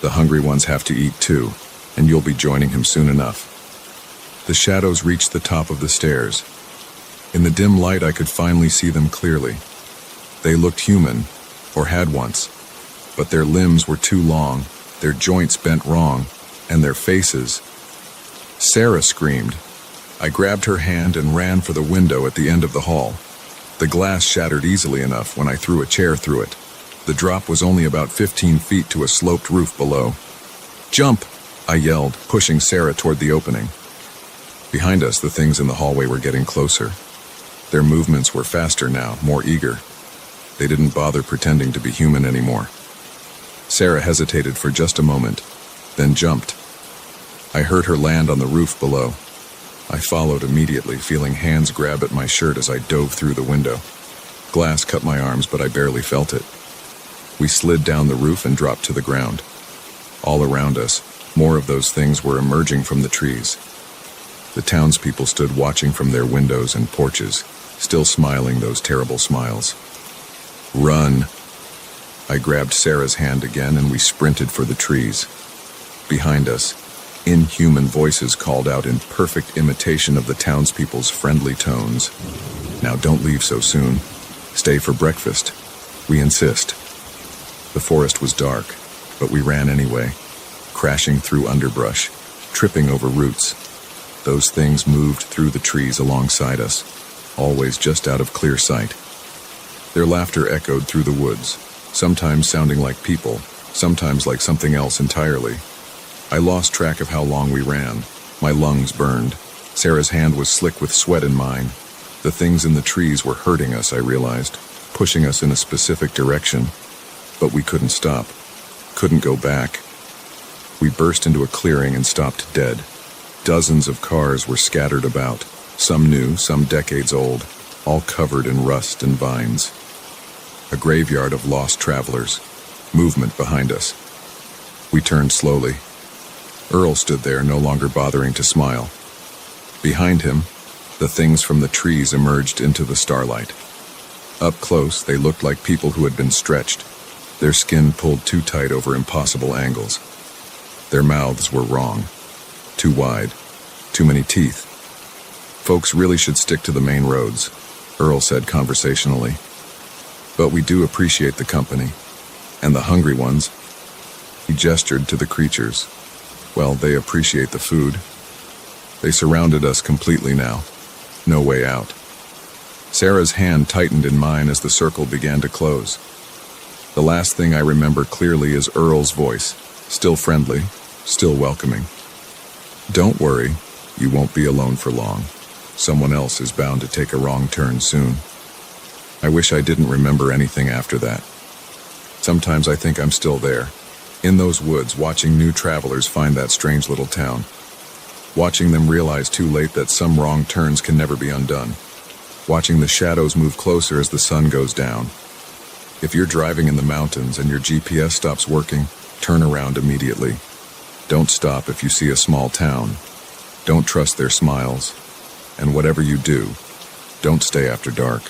The hungry ones have to eat too, and you'll be joining him soon enough." The shadows reached the top of the stairs. In the dim light, I could finally see them clearly. They looked human, or had once, but their limbs were too long, their joints bent wrong, and their faces. Sarah screamed. I grabbed her hand and ran for the window at the end of the hall. The glass shattered easily enough when I threw a chair through it. The drop was only about 15 feet to a sloped roof below. "Jump!" I yelled, pushing Sarah toward the opening. Behind us, the things in the hallway were getting closer. Their movements were faster now, more eager. They didn't bother pretending to be human anymore. Sarah hesitated for just a moment, then jumped. I heard her land on the roof below. I followed immediately, feeling hands grab at my shirt as I dove through the window. Glass cut my arms, but I barely felt it. We slid down the roof and dropped to the ground. All around us, more of those things were emerging from the trees. The townspeople stood watching from their windows and porches, still smiling those terrible smiles. "Run!" I grabbed Sarah's hand again and we sprinted for the trees. Behind us, inhuman voices called out in perfect imitation of the townspeople's friendly tones. "Now don't leave so soon. Stay for breakfast. We insist." The forest was dark, but we ran anyway, crashing through underbrush, tripping over roots. Those things moved through the trees alongside us, always just out of clear sight. Their laughter echoed through the woods, sometimes sounding like people, sometimes like something else entirely. I lost track of how long we ran. My lungs burned. Sarah's hand was slick with sweat in mine. The things in the trees were hurting us, I realized, pushing us in a specific direction. But we couldn't stop, couldn't go back. We burst into a clearing and stopped dead. Dozens of cars were scattered about, some new, some decades old, all covered in rust and vines. A graveyard of lost travelers, movement behind us. We turned slowly. Earl stood there, no longer bothering to smile. Behind him, the things from the trees emerged into the starlight. Up close, they looked like people who had been stretched, their skin pulled too tight over impossible angles. Their mouths were wrong, too wide, too many teeth. "Folks really should stick to the main roads," Earl said conversationally. "But we do appreciate the company, and the hungry ones." He gestured to the creatures. "Well, they appreciate the food." They surrounded us completely now. No way out. Sarah's hand tightened in mine as the circle began to close. The last thing I remember clearly is Earl's voice, still friendly, still welcoming. "Don't worry, you won't be alone for long. Someone else is bound to take a wrong turn soon." I wish I didn't remember anything after that. Sometimes I think I'm still there, in those woods, watching new travelers find that strange little town. Watching them realize too late that some wrong turns can never be undone. Watching the shadows move closer as the sun goes down. If you're driving in the mountains and your GPS stops working, turn around immediately. Don't stop if you see a small town. Don't trust their smiles. And whatever you do, don't stay after dark.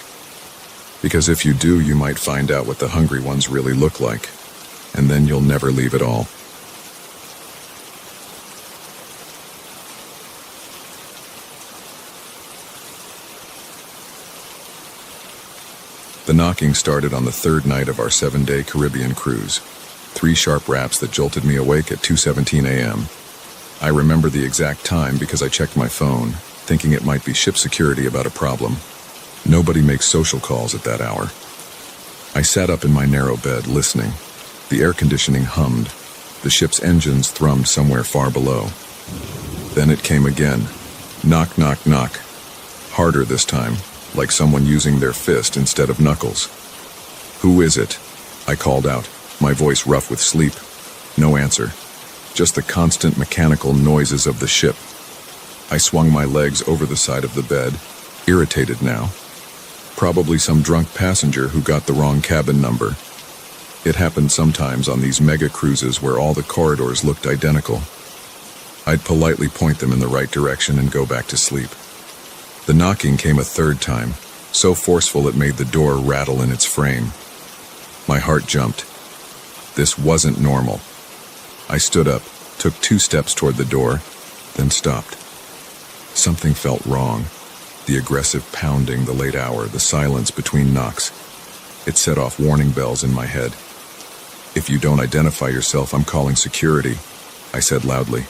Because if you do, you might find out what the hungry ones really look like, and then you'll never leave at all. The knocking started on the third night of our 7-day Caribbean cruise. 3 sharp raps that jolted me awake at 2:17 a.m. I remember the exact time because I checked my phone, thinking it might be ship security about a problem. Nobody makes social calls at that hour. I sat up in my narrow bed, listening. The air conditioning hummed. The ship's engines thrummed somewhere far below. Then it came again. Knock, knock, knock. Harder this time, like someone using their fist instead of knuckles. "Who is it?" I called out, my voice rough with sleep. No answer. Just the constant mechanical noises of the ship. I swung my legs over the side of the bed, irritated now. Probably some drunk passenger who got the wrong cabin number. It happened sometimes on these mega cruises where all the corridors looked identical. I'd politely point them in the right direction and go back to sleep. The knocking came a third time, so forceful it made the door rattle in its frame. My heart jumped. This wasn't normal. I stood up, took 2 steps toward the door, then stopped. Something felt wrong. The aggressive pounding, the late hour, the silence between knocks. It set off warning bells in my head. "If you don't identify yourself, I'm calling security," I said loudly.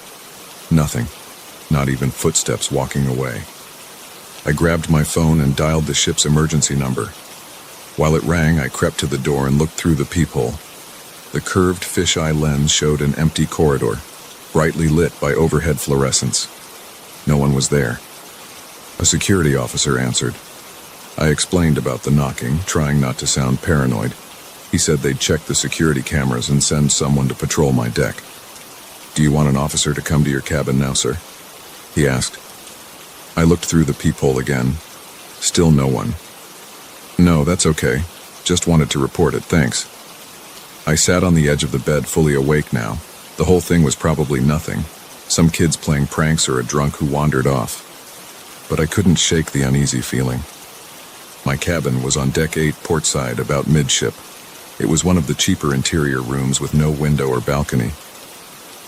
Nothing. Not even footsteps walking away. I grabbed my phone and dialed the ship's emergency number. While it rang, I crept to the door and looked through the peephole. The curved fisheye lens showed an empty corridor, brightly lit by overhead fluorescents. No one was there. A security officer answered. I explained about the knocking, trying not to sound paranoid. He said they'd check the security cameras and send someone to patrol my deck. "Do you want an officer to come to your cabin now, sir?" he asked. I looked through the peephole again. Still no one. "No, that's okay. Just wanted to report it, thanks." I sat on the edge of the bed, fully awake now. The whole thing was probably nothing. Some kids playing pranks or a drunk who wandered off. But I couldn't shake the uneasy feeling. My cabin was on deck 8, port side, about midship. It was one of the cheaper interior rooms with no window or balcony.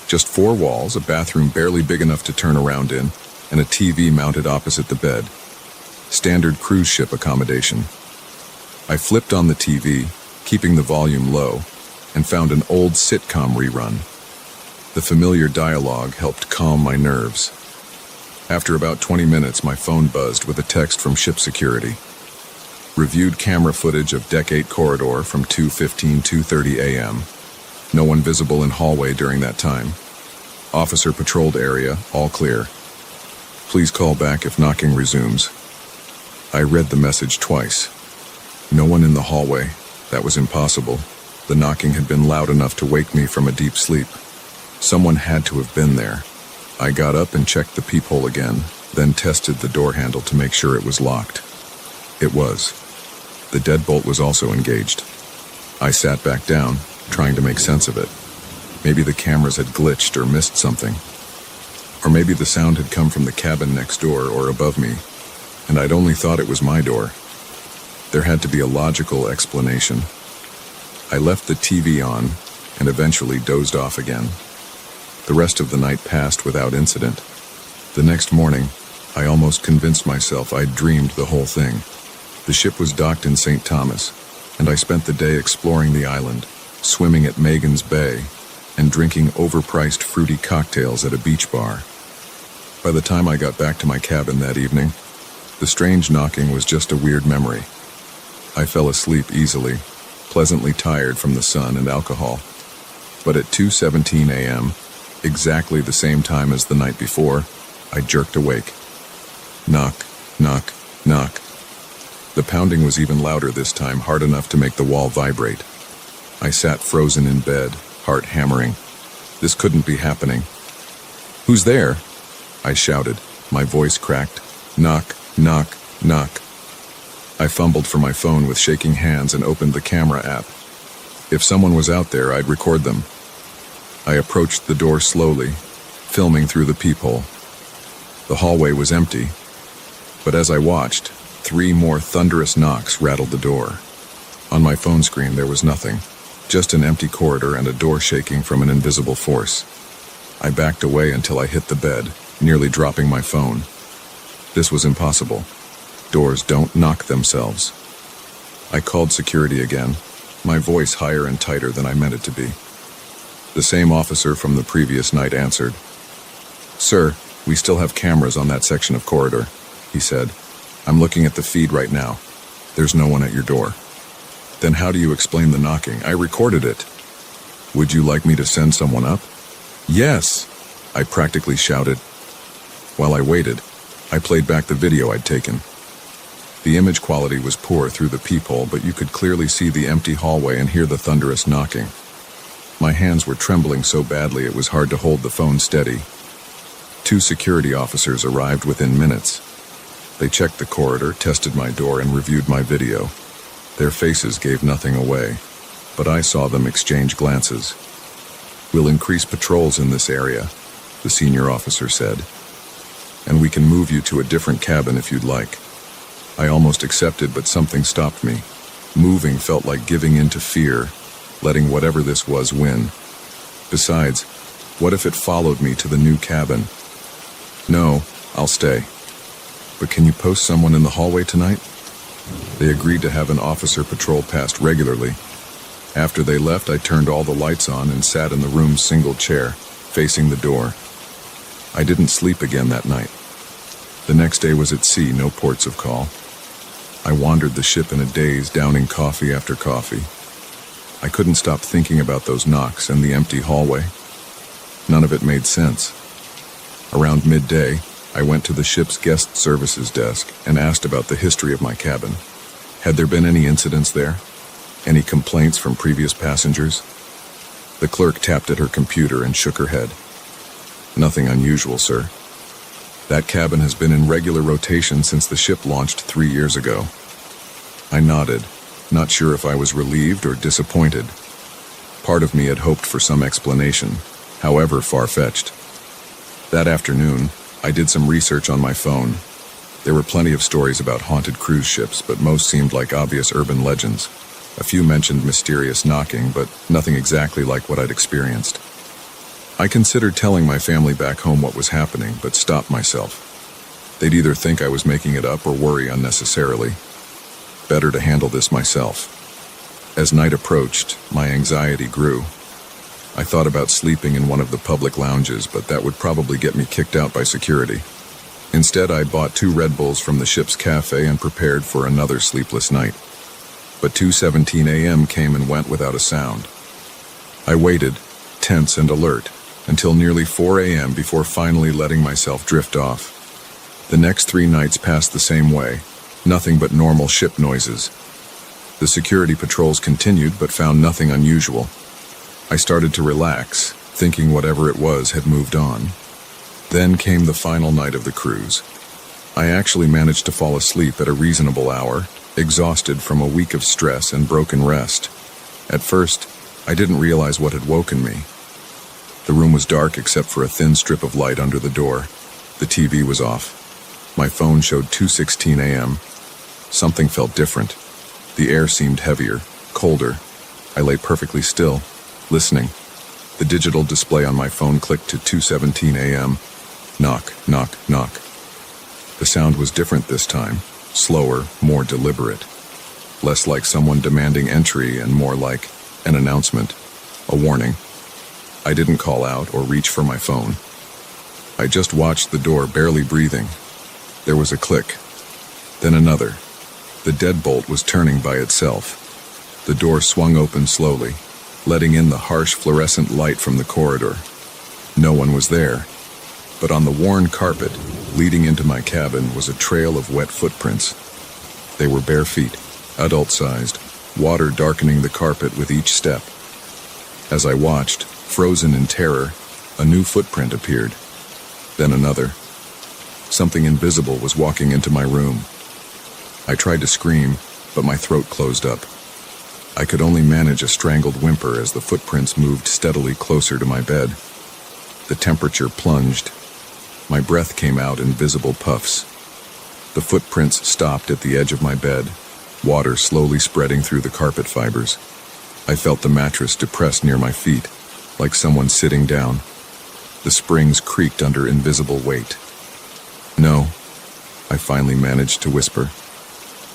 Just 4 walls, a bathroom barely big enough to turn around in, and a TV mounted opposite the bed. Standard cruise ship accommodation. I flipped on the TV, keeping the volume low, and found an old sitcom rerun. The familiar dialogue helped calm my nerves. After about 20 minutes, my phone buzzed with a text from ship security. Reviewed camera footage of deck 8 corridor from 2:30 a.m. No one visible in hallway during that time. Officer patrolled area, all clear. Please call back if knocking resumes. I read the message twice. No one in the hallway. That was impossible. The knocking had been loud enough to wake me from a deep sleep. Someone had to have been there. I got up and checked the peephole again, then tested the door handle to make sure it was locked. It was. The deadbolt was also engaged. I sat back down, trying to make sense of it. Maybe the cameras had glitched or missed something. Or maybe the sound had come from the cabin next door or above me, and I'd only thought it was my door. There had to be a logical explanation. I left the TV on and eventually dozed off again. The rest of the night passed without incident. The next morning, I almost convinced myself I'd dreamed the whole thing. The ship was docked in St. Thomas, and I spent the day exploring the island, swimming at Megan's Bay, and drinking overpriced fruity cocktails at a beach bar. By the time I got back to my cabin that evening, the strange knocking was just a weird memory. I fell asleep easily, pleasantly tired from the sun and alcohol. But at 2:17 a.m., exactly the same time as the night before, I jerked awake. Knock, knock, knock. The pounding was even louder this time, hard enough to make the wall vibrate. I sat frozen in bed, heart hammering. This couldn't be happening. "Who's there?" I shouted, my voice cracked. "Knock, knock, knock." I fumbled for my phone with shaking hands and opened the camera app. If someone was out there, I'd record them. I approached the door slowly, filming through the peephole. The hallway was empty, but as I watched, 3 more thunderous knocks rattled the door. On my phone screen there was nothing, just an empty corridor and a door shaking from an invisible force. I backed away until I hit the bed, nearly dropping my phone. This was impossible. Doors don't knock themselves. I called security again, my voice higher and tighter than I meant it to be. The same officer from the previous night answered. "Sir, we still have cameras on that section of corridor," he said. "I'm looking at the feed right now. There's no one at your door." "Then how do you explain the knocking? I recorded it." "Would you like me to send someone up?" "Yes," I practically shouted. While I waited, I played back the video I'd taken. The image quality was poor through the peephole, but you could clearly see the empty hallway and hear the thunderous knocking. My hands were trembling so badly it was hard to hold the phone steady. 2 security officers arrived within minutes. They checked the corridor, tested my door, and reviewed my video. Their faces gave nothing away, but I saw them exchange glances. "We'll increase patrols in this area," the senior officer said. "And we can move you to a different cabin if you'd like." I almost accepted, but something stopped me. Moving felt like giving in to fear, letting whatever this was win. Besides, what if it followed me to the new cabin? "No, I'll stay." "But can you post someone in the hallway tonight?" They agreed to have an officer patrol past regularly. After they left, I turned all the lights on and sat in the room's single chair, facing the door. I didn't sleep again that night. The next day was at sea, no ports of call. I wandered the ship in a daze, downing coffee after coffee. I couldn't stop thinking about those knocks and the empty hallway. None of it made sense. Around midday, I went to the ship's guest services desk and asked about the history of my cabin. Had there been any incidents there? Any complaints from previous passengers? The clerk tapped at her computer and shook her head. "Nothing unusual, sir. That cabin has been in regular rotation since the ship launched 3 years ago." I nodded, not sure if I was relieved or disappointed. Part of me had hoped for some explanation, however far-fetched. That afternoon, I did some research on my phone. There were plenty of stories about haunted cruise ships, but most seemed like obvious urban legends. A few mentioned mysterious knocking, but nothing exactly like what I'd experienced. I considered telling my family back home what was happening, but stopped myself. They'd either think I was making it up or worry unnecessarily. Better to handle this myself. As night approached, my anxiety grew. I thought about sleeping in one of the public lounges, but that would probably get me kicked out by security. Instead, I bought 2 Red Bulls from the ship's cafe and prepared for another sleepless night. But 2:17 a.m. came and went without a sound. I waited, tense and alert, until nearly 4 a.m. before finally letting myself drift off. The next 3 nights passed the same way, nothing but normal ship noises. The security patrols continued but found nothing unusual. I started to relax, thinking whatever it was had moved on. Then came the final night of the cruise. I actually managed to fall asleep at a reasonable hour, exhausted from a week of stress and broken rest. At first, I didn't realize what had woken me. The room was dark except for a thin strip of light under the door. The TV was off. My phone showed 2:16 a.m. Something felt different. The air seemed heavier, colder. I lay perfectly still, listening. The digital display on my phone clicked to 2:17 a.m. Knock, knock, knock. The sound was different this time, slower, more deliberate. Less like someone demanding entry and more like an announcement, a warning. I didn't call out or reach for my phone. I just watched the door, barely breathing. There was a click, then another. The deadbolt was turning by itself. The door swung open slowly, letting in the harsh fluorescent light from the corridor. No one was there, but on the worn carpet leading into my cabin was a trail of wet footprints. They were bare feet, adult-sized, water darkening the carpet with each step. As I watched, frozen in terror, a new footprint appeared. Then another. Something invisible was walking into my room. I tried to scream, but my throat closed up. I could only manage a strangled whimper as the footprints moved steadily closer to my bed. The temperature plunged. My breath came out in visible puffs. The footprints stopped at the edge of my bed, water slowly spreading through the carpet fibers. I felt the mattress depressed near my feet, like someone sitting down. The springs creaked under invisible weight. "No," I finally managed to whisper.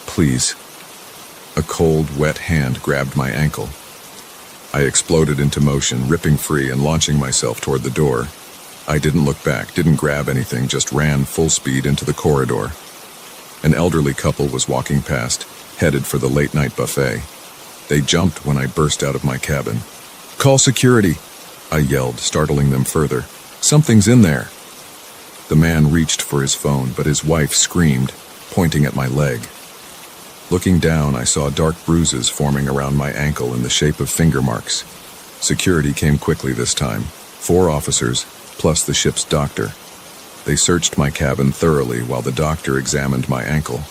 "Please." A cold, wet hand grabbed my ankle. I exploded into motion, ripping free and launching myself toward the door. I didn't look back, didn't grab anything, just ran full speed into the corridor. An elderly couple was walking past, headed for the late-night buffet. They jumped when I burst out of my cabin. "Call security," I yelled, startling them further. "Something's in there." The man reached for his phone, but his wife screamed, pointing at my leg. Looking down, I saw dark bruises forming around my ankle in the shape of finger marks. Security came quickly this time. 4 officers, plus the ship's doctor. They searched my cabin thoroughly while the doctor examined my ankle.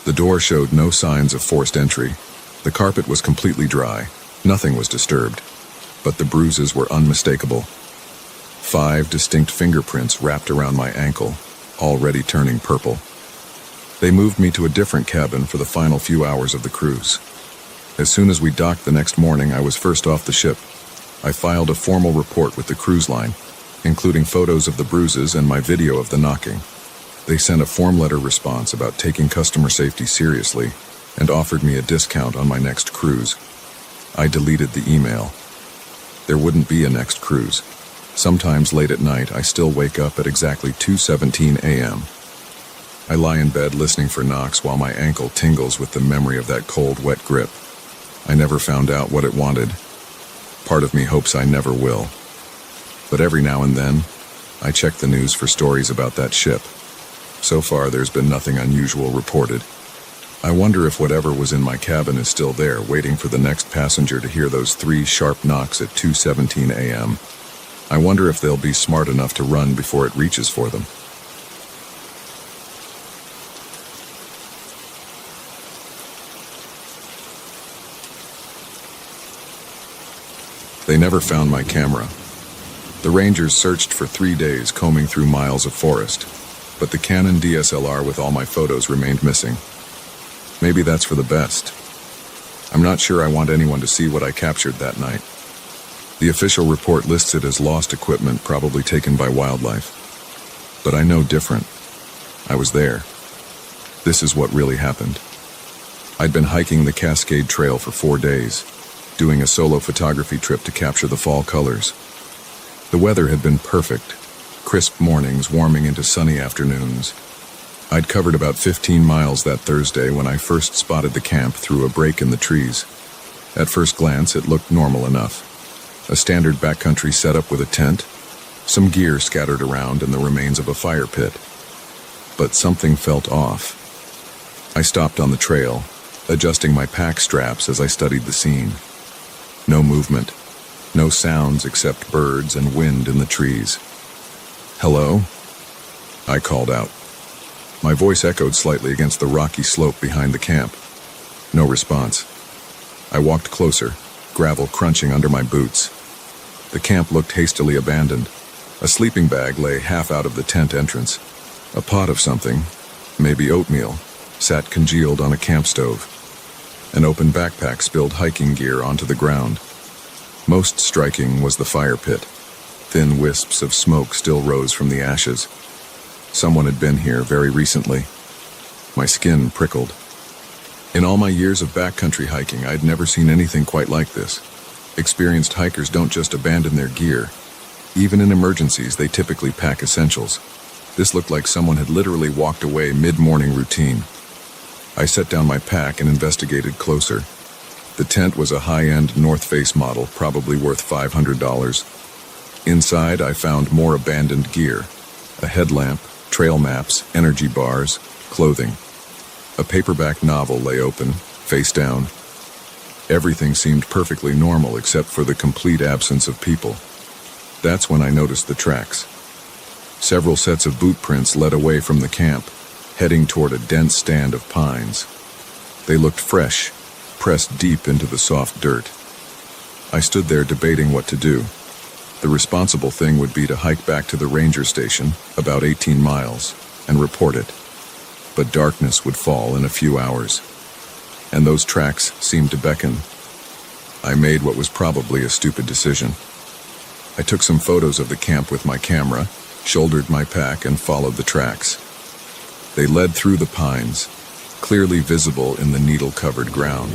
The door showed no signs of forced entry. The carpet was completely dry. Nothing was disturbed. But the bruises were unmistakable. 5 distinct fingerprints wrapped around my ankle, already turning purple. They moved me to a different cabin for the final few hours of the cruise. As soon as we docked the next morning, I was first off the ship. I filed a formal report with the cruise line, including photos of the bruises and my video of the knocking. They sent a form letter response about taking customer safety seriously and offered me a discount on my next cruise. I deleted the email. There wouldn't be a next cruise. Sometimes late at night, I still wake up at exactly 2:17 a.m. I lie in bed listening for knocks while my ankle tingles with the memory of that cold, wet grip. I never found out what it wanted. Part of me hopes I never will. But every now and then, I check the news for stories about that ship. So far, there's been nothing unusual reported. I wonder if whatever was in my cabin is still there, waiting for the next passenger to hear those 3 sharp knocks at 2:17 a.m. I wonder if they'll be smart enough to run before it reaches for them. They never found my camera. The Rangers searched for 3 days, combing through miles of forest, but the Canon DSLR with all my photos remained missing. Maybe that's for the best. I'm not sure I want anyone to see what I captured that night. The official report lists it as lost equipment, probably taken by wildlife. But I know different. I was there. This is what really happened. I'd been hiking the Cascade Trail for 4 days, doing a solo photography trip to capture the fall colors. The weather had been perfect, crisp mornings warming into sunny afternoons. I'd covered about 15 miles that Thursday when I first spotted the camp through a break in the trees. At first glance, it looked normal enough. A standard backcountry setup with a tent, some gear scattered around, and the remains of a fire pit. But something felt off. I stopped on the trail, adjusting my pack straps as I studied the scene. No movement, no sounds except birds and wind in the trees. "Hello?" I called out. My voice echoed slightly against the rocky slope behind the camp. No response. I walked closer, gravel crunching under my boots. The camp looked hastily abandoned. A sleeping bag lay half out of the tent entrance. A pot of something, maybe oatmeal, sat congealed on a camp stove. An open backpack spilled hiking gear onto the ground. Most striking was the fire pit. Thin wisps of smoke still rose from the ashes. Someone had been here very recently. My skin prickled. In all my years of backcountry hiking, I'd never seen anything quite like this. Experienced hikers don't just abandon their gear. Even in emergencies, they typically pack essentials. This looked like someone had literally walked away mid-morning routine. I set down my pack and investigated closer. The tent was a high-end North Face model, probably worth $500. Inside, I found more abandoned gear. A headlamp, trail maps, energy bars, clothing. A paperback novel lay open, face down. Everything seemed perfectly normal except for the complete absence of people. That's when I noticed the tracks. Several sets of boot prints led away from the camp, heading toward a dense stand of pines. They looked fresh, pressed deep into the soft dirt. I stood there debating what to do. The responsible thing would be to hike back to the ranger station, about 18 miles, and report it. but darkness would fall in a few hours. And those tracks seemed to beckon. I made what was probably a stupid decision. I took some photos of the camp with my camera, shouldered my pack, and followed the tracks. They led through the pines, clearly visible in the needle-covered ground.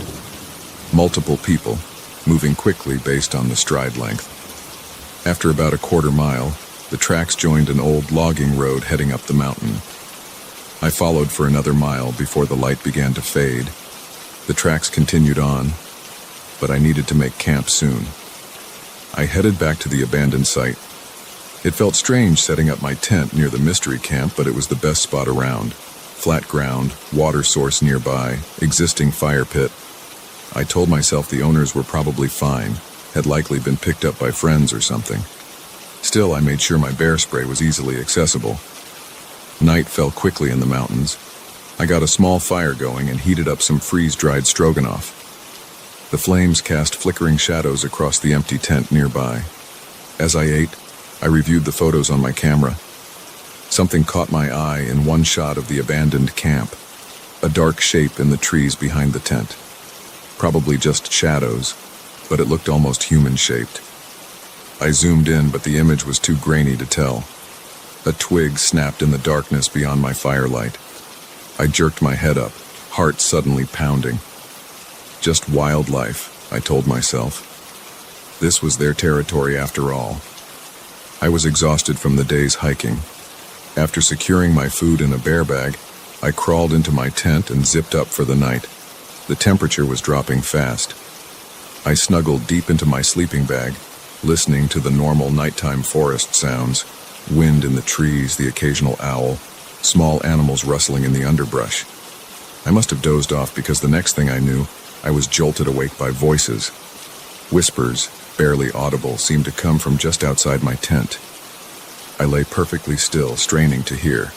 Multiple people, moving quickly based on the stride length. After about a quarter mile, the tracks joined an old logging road heading up the mountain. I followed for another mile before the light began to fade. The tracks continued on, but I needed to make camp soon. I headed back to the abandoned site. It felt strange setting up my tent near the mystery camp, but it was the best spot around. Flat ground, water source nearby, existing fire pit. I told myself the owners were probably fine, had likely been picked up by friends or something. Still, I made sure my bear spray was easily accessible. Night fell quickly in the mountains. I got a small fire going and heated up some freeze-dried stroganoff. The flames cast flickering shadows across the empty tent nearby. As I ate, I reviewed the photos on my camera. Something caught my eye in one shot of the abandoned camp, a dark shape in the trees behind the tent. Probably just shadows, but it looked almost human-shaped. I zoomed in, but the image was too grainy to tell. A twig snapped in the darkness beyond my firelight. I jerked my head up, heart suddenly pounding. Just wildlife, I told myself. This was their territory after all. I was exhausted from the day's hiking. After securing my food in a bear bag, I crawled into my tent and zipped up for the night. The temperature was dropping fast. I snuggled deep into my sleeping bag, listening to the normal nighttime forest sounds, wind in the trees, the occasional owl, small animals rustling in the underbrush. I must have dozed off because the next thing I knew, I was jolted awake by voices. Whispers, barely audible, seemed to come from just outside my tent. I lay perfectly still, straining to hear.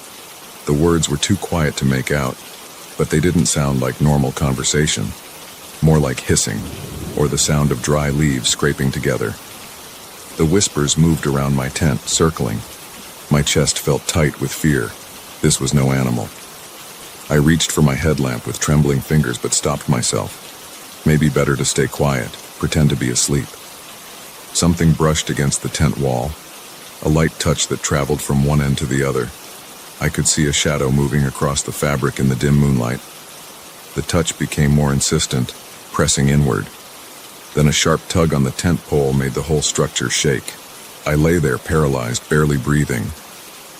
The words were too quiet to make out, but they didn't sound like normal conversation, more like hissing, or the sound of dry leaves scraping together. The whispers moved around my tent, circling. My chest felt tight with fear. This was no animal. I reached for my headlamp with trembling fingers, but stopped myself. Maybe better to stay quiet, pretend to be asleep. Something brushed against the tent wall, a light touch that traveled from one end to the other. I could see a shadow moving across the fabric in the dim moonlight. The touch became more insistent, pressing inward. Then a sharp tug on the tent pole made the whole structure shake. I lay there paralyzed, barely breathing.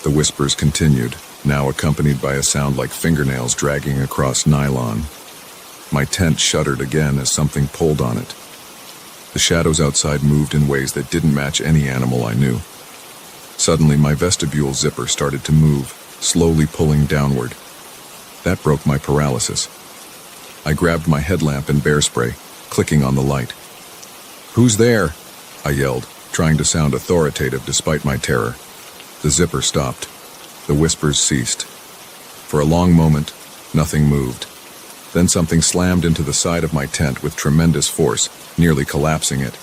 The whispers continued, now accompanied by a sound like fingernails dragging across nylon. My tent shuddered again as something pulled on it. The shadows outside moved in ways that didn't match any animal I knew. Suddenly, my vestibule zipper started to move, slowly pulling downward. That broke my paralysis. I grabbed my headlamp and bear spray, clicking on the light. "Who's there?" I yelled, trying to sound authoritative despite my terror. The zipper stopped. The whispers ceased. For a long moment, nothing moved. Then something slammed into the side of my tent with tremendous force, nearly collapsing it.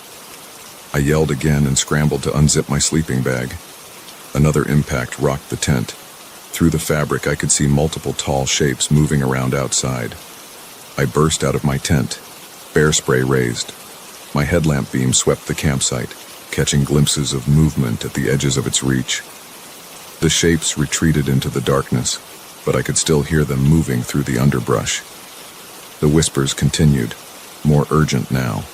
I yelled again and scrambled to unzip my sleeping bag. Another impact rocked the tent. Through the fabric, I could see multiple tall shapes moving around outside. I burst out of my tent, bear spray raised. My headlamp beam swept the campsite, catching glimpses of movement at the edges of its reach. The shapes retreated into the darkness, but I could still hear them moving through the underbrush. The whispers continued, more urgent now.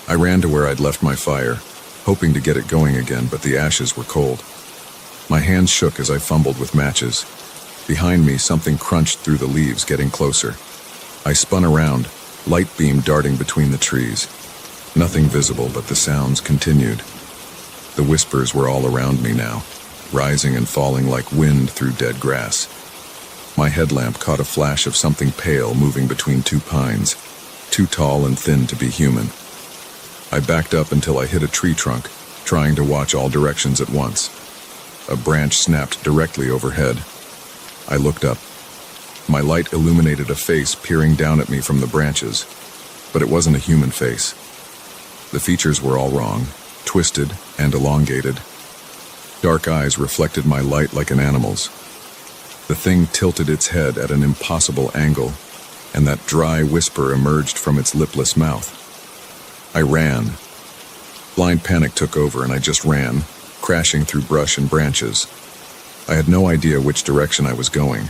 I ran to where I'd left my fire, hoping to get it going again, but the ashes were cold. My hands shook as I fumbled with matches. Behind me, something crunched through the leaves, getting closer. I spun around, light beam darting between the trees. Nothing visible, but the sounds continued. The whispers were all around me now, rising and falling like wind through dead grass. My headlamp caught a flash of something pale moving between two pines, too tall and thin to be human. I backed up until I hit a tree trunk, trying to watch all directions at once. A branch snapped directly overhead. I looked up. My light illuminated a face peering down at me from the branches, but it wasn't a human face. The features were all wrong, twisted and elongated. Dark eyes reflected my light like an animal's. The thing tilted its head at an impossible angle, and that dry whisper emerged from its lipless mouth. I ran. Blind panic took over and I just ran, crashing through brush and branches. I had no idea which direction I was going.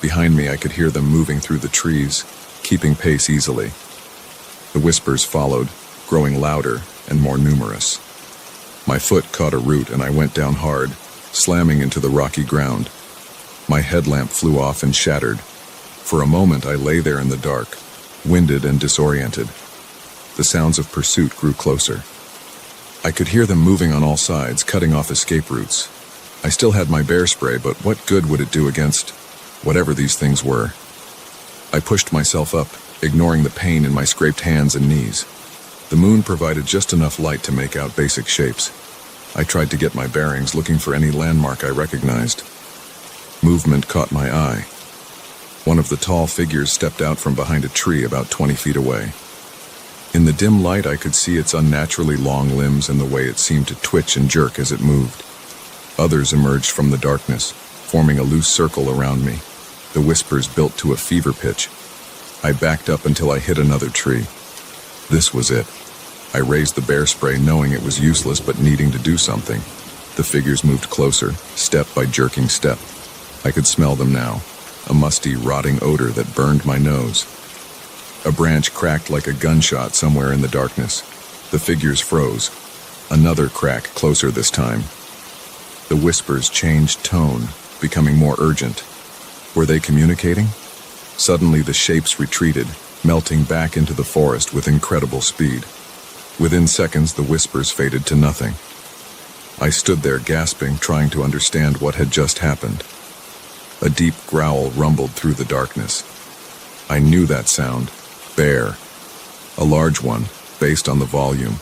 Behind me I could hear them moving through the trees, keeping pace easily. The whispers followed, growing louder and more numerous. My foot caught a root and I went down hard, slamming into the rocky ground. My headlamp flew off and shattered. For a moment I lay there in the dark, winded and disoriented. The sounds of pursuit grew closer. I could hear them moving on all sides, cutting off escape routes. I still had my bear spray, but what good would it do against whatever these things were? I pushed myself up, ignoring the pain in my scraped hands and knees. The moon provided just enough light to make out basic shapes. I tried to get my bearings, looking for any landmark I recognized. Movement caught my eye. One of the tall figures stepped out from behind a tree about 20 feet away. In the dim light, I could see its unnaturally long limbs and the way it seemed to twitch and jerk as it moved. Others emerged from the darkness, forming a loose circle around me. The whispers built to a fever pitch. I backed up until I hit another tree. This was it. I raised the bear spray, knowing it was useless but needing to do something. The figures moved closer, step by jerking step. I could smell them now, a musty, rotting odor that burned my nose. A branch cracked like a gunshot somewhere in the darkness. The figures froze. Another crack, closer this time. The whispers changed tone, becoming more urgent. Were they communicating? Suddenly the shapes retreated, melting back into the forest with incredible speed. Within seconds, the whispers faded to nothing. I stood there gasping, trying to understand what had just happened. A deep growl rumbled through the darkness. I knew that sound. Bear. A large one, based on the volume.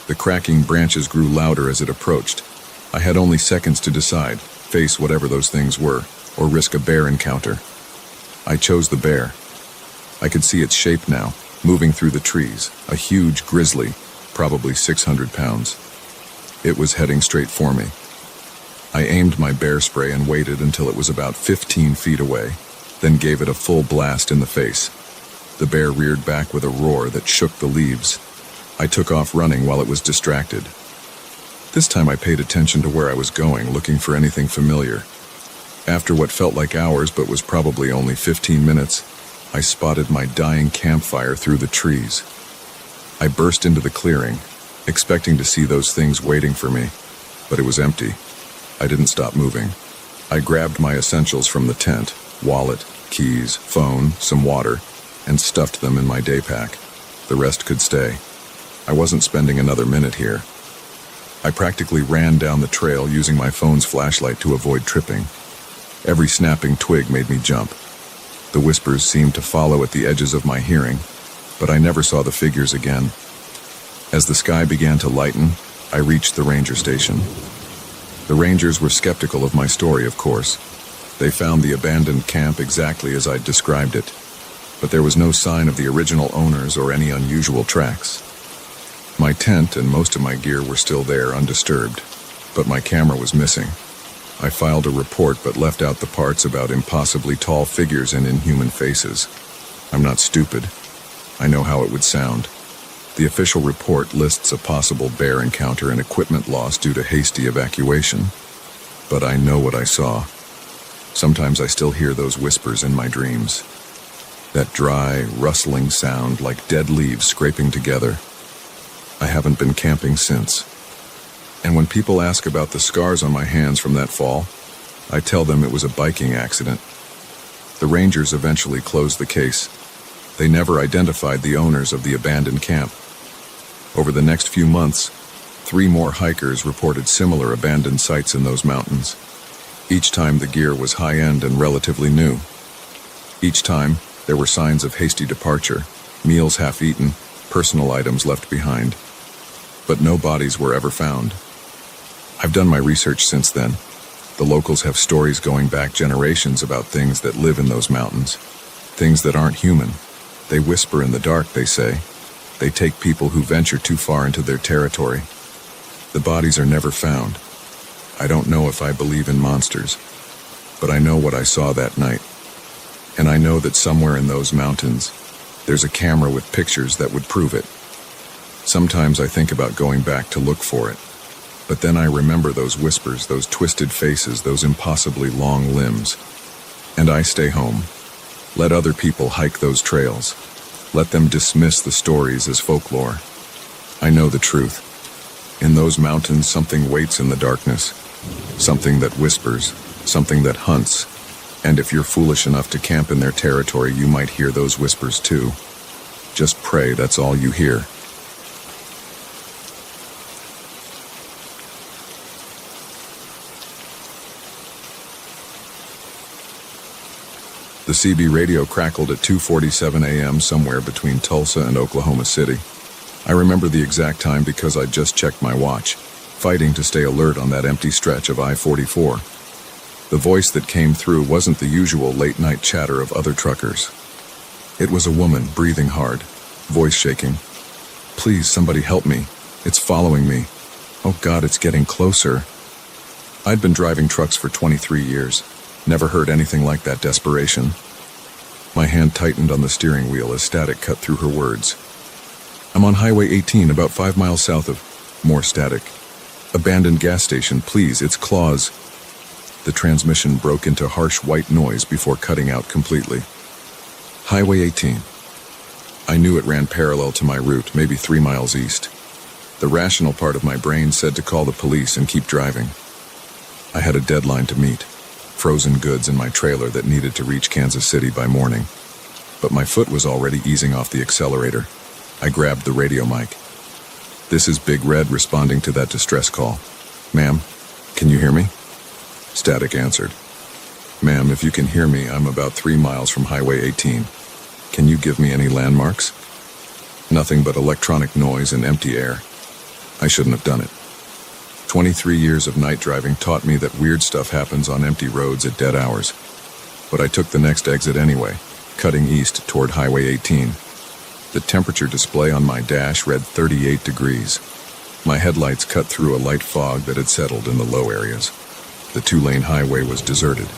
The cracking branches grew louder as it approached. I had only seconds to decide, face whatever those things were, or risk a bear encounter. I chose the bear. I could see its shape now, moving through the trees, a huge grizzly, probably 600 pounds. It was heading straight for me. I aimed my bear spray and waited until it was about 15 feet away, then gave it a full blast in the face. The bear reared back with a roar that shook the leaves. I took off running while it was distracted. This time I paid attention to where I was going, looking for anything familiar. After what felt like hours but was probably only 15 minutes, I spotted my dying campfire through the trees. I burst into the clearing, expecting to see those things waiting for me, but it was empty. I didn't stop moving. I grabbed my essentials from the tent, wallet, keys, phone, some water, and stuffed them in my day pack. The rest could stay. I wasn't spending another minute here. I practically ran down the trail using my phone's flashlight to avoid tripping. Every snapping twig made me jump. The whispers seemed to follow at the edges of my hearing, but I never saw the figures again. As the sky began to lighten, I reached the ranger station. The rangers were skeptical of my story, of course. They found the abandoned camp exactly as I'd described it, but there was no sign of the original owners or any unusual tracks. My tent and most of my gear were still there, undisturbed, but my camera was missing. I filed a report but left out the parts about impossibly tall figures and inhuman faces. I'm not stupid. I know how it would sound. The official report lists a possible bear encounter and equipment loss due to hasty evacuation. But I know what I saw. Sometimes I still hear those whispers in my dreams. That dry, rustling sound like dead leaves scraping together. I haven't been camping since. And when people ask about the scars on my hands from that fall, I tell them it was a biking accident. The rangers eventually closed the case. They never identified the owners of the abandoned camp. Over the next few months, 3 more hikers reported similar abandoned sites in those mountains. Each time the gear was high-end and relatively new. Each time, there were signs of hasty departure, meals half-eaten, personal items left behind. But no bodies were ever found. I've done my research since then. The locals have stories going back generations about things that live in those mountains. Things that aren't human. They whisper in the dark, they say. They take people who venture too far into their territory. The bodies are never found. I don't know if I believe in monsters, but I know what I saw that night. And I know that somewhere in those mountains, there's a camera with pictures that would prove it. Sometimes I think about going back to look for it, but then I remember those whispers, those twisted faces, those impossibly long limbs. And I stay home. Let other people hike those trails. Let them dismiss the stories as folklore. I know the truth. In those mountains, something waits in the darkness. Something that whispers, something that hunts. And if you're foolish enough to camp in their territory, you might hear those whispers too. Just pray that's all you hear. The CB radio crackled at 2:47 a.m. somewhere between Tulsa and Oklahoma City. I remember the exact time because I'd just checked my watch, fighting to stay alert on that empty stretch of I-44. The voice that came through wasn't the usual late-night chatter of other truckers. It was a woman, breathing hard, voice shaking. "Please, somebody help me. It's following me. Oh God, it's getting closer." I'd been driving trucks for 23 years. Never heard anything like that desperation. My hand tightened on the steering wheel as static cut through her words. "I'm on Highway 18, about 5 miles south of..." More static. "Abandoned gas station, please, it's Claus." The transmission broke into harsh white noise before cutting out completely. Highway 18. I knew it ran parallel to my route, maybe 3 miles east. The rational part of my brain said to call the police and keep driving. I had a deadline to meet. Frozen goods in my trailer that needed to reach Kansas City by morning. But my foot was already easing off the accelerator. I grabbed the radio mic. "This is Big Red responding to that distress call. Ma'am, can you hear me?" Static answered. "Ma'am, if you can hear me, I'm about 3 miles from Highway 18. Can you give me any landmarks?" Nothing but electronic noise and empty air. I shouldn't have done it. 23 years of night driving taught me that weird stuff happens on empty roads at dead hours. But I took the next exit anyway, cutting east toward Highway 18. The temperature display on my dash read 38 degrees. My headlights cut through a light fog that had settled in the low areas. The 2-lane highway was deserted.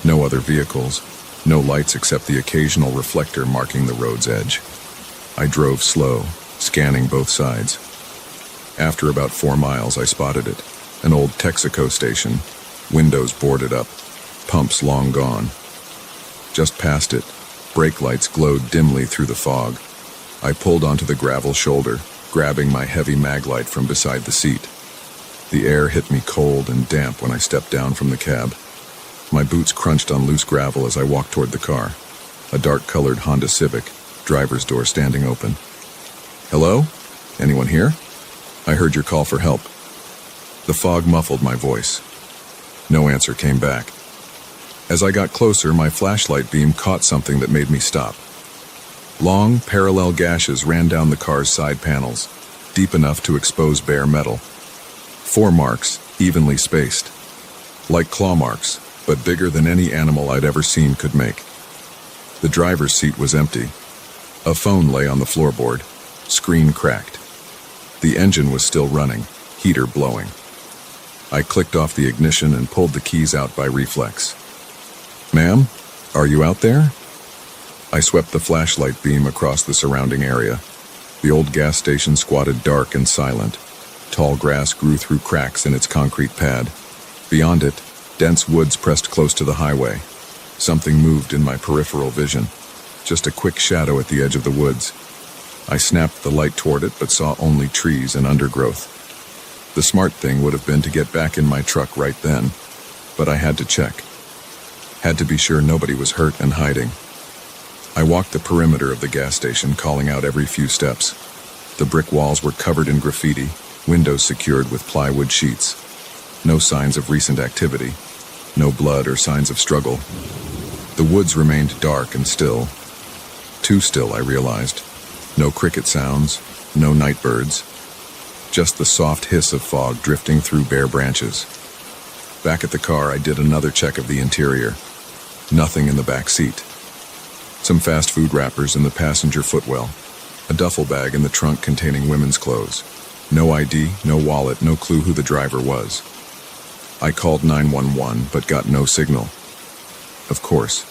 No other vehicles, no lights except the occasional reflector marking the road's edge. I drove slow, scanning both sides. After about 4 miles, I spotted it. An old Texaco station, windows boarded up, pumps long gone. Just past it, brake lights glowed dimly through the fog. I pulled onto the gravel shoulder, grabbing my heavy mag light from beside the seat. The air hit me cold and damp when I stepped down from the cab. My boots crunched on loose gravel as I walked toward the car. A dark-colored Honda Civic, driver's door standing open. "Hello? Anyone here? I heard your call for help." The fog muffled my voice. No answer came back. As I got closer, my flashlight beam caught something that made me stop. Long, parallel gashes ran down the car's side panels, deep enough to expose bare metal. 4 marks, evenly spaced. Like claw marks, but bigger than any animal I'd ever seen could make. The driver's seat was empty. A phone lay on the floorboard, screen cracked. The engine was still running, heater blowing. I clicked off the ignition and pulled the keys out by reflex. "Ma'am, are you out there?" I swept the flashlight beam across the surrounding area. The old gas station squatted dark and silent. Tall grass grew through cracks in its concrete pad. Beyond it, dense woods pressed close to the highway. Something moved in my peripheral vision, just a quick shadow at the edge of the woods. I snapped the light toward it, but saw only trees and undergrowth. The smart thing would have been to get back in my truck right then, but I had to check. Had to be sure nobody was hurt and hiding. I walked the perimeter of the gas station, calling out every few steps. The brick walls were covered in graffiti, windows secured with plywood sheets. No signs of recent activity, no blood or signs of struggle. The woods remained dark and still. Too still, I realized. No cricket sounds, no night birds. Just the soft hiss of fog drifting through bare branches. Back at the car, I did another check of the interior. Nothing in the back seat. Some fast food wrappers in the passenger footwell. A duffel bag in the trunk containing women's clothes. No ID, no wallet, no clue who the driver was. I called 911, but got no signal. Of course,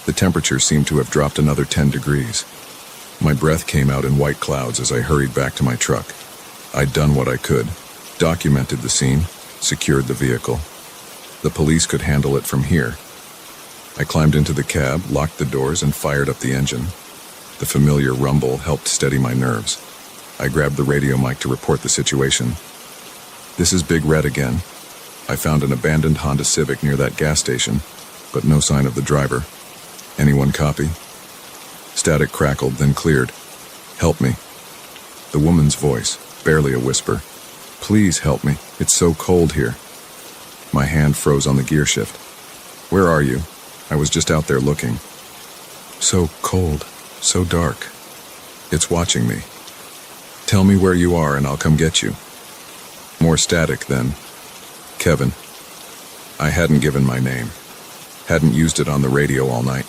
the temperature seemed to have dropped another 10 degrees. My breath came out in white clouds as I hurried back to my truck. I'd done what I could, documented the scene, secured the vehicle. The police could handle it from here. I climbed into the cab, locked the doors, and fired up the engine. The familiar rumble helped steady my nerves. I grabbed the radio mic to report the situation. "This is Big Red again. I found an abandoned Honda Civic near that gas station, but no sign of the driver. Anyone copy?" Static crackled, then cleared. "Help me." The woman's voice, barely a whisper. "Please help me. It's so cold here." My hand froze on the gear shift. "Where are you? I was just out there looking." "So cold, so dark. It's watching me. Tell me where you are and I'll come get you." More static then. "Kevin." I hadn't given my name. Hadn't used it on the radio all night.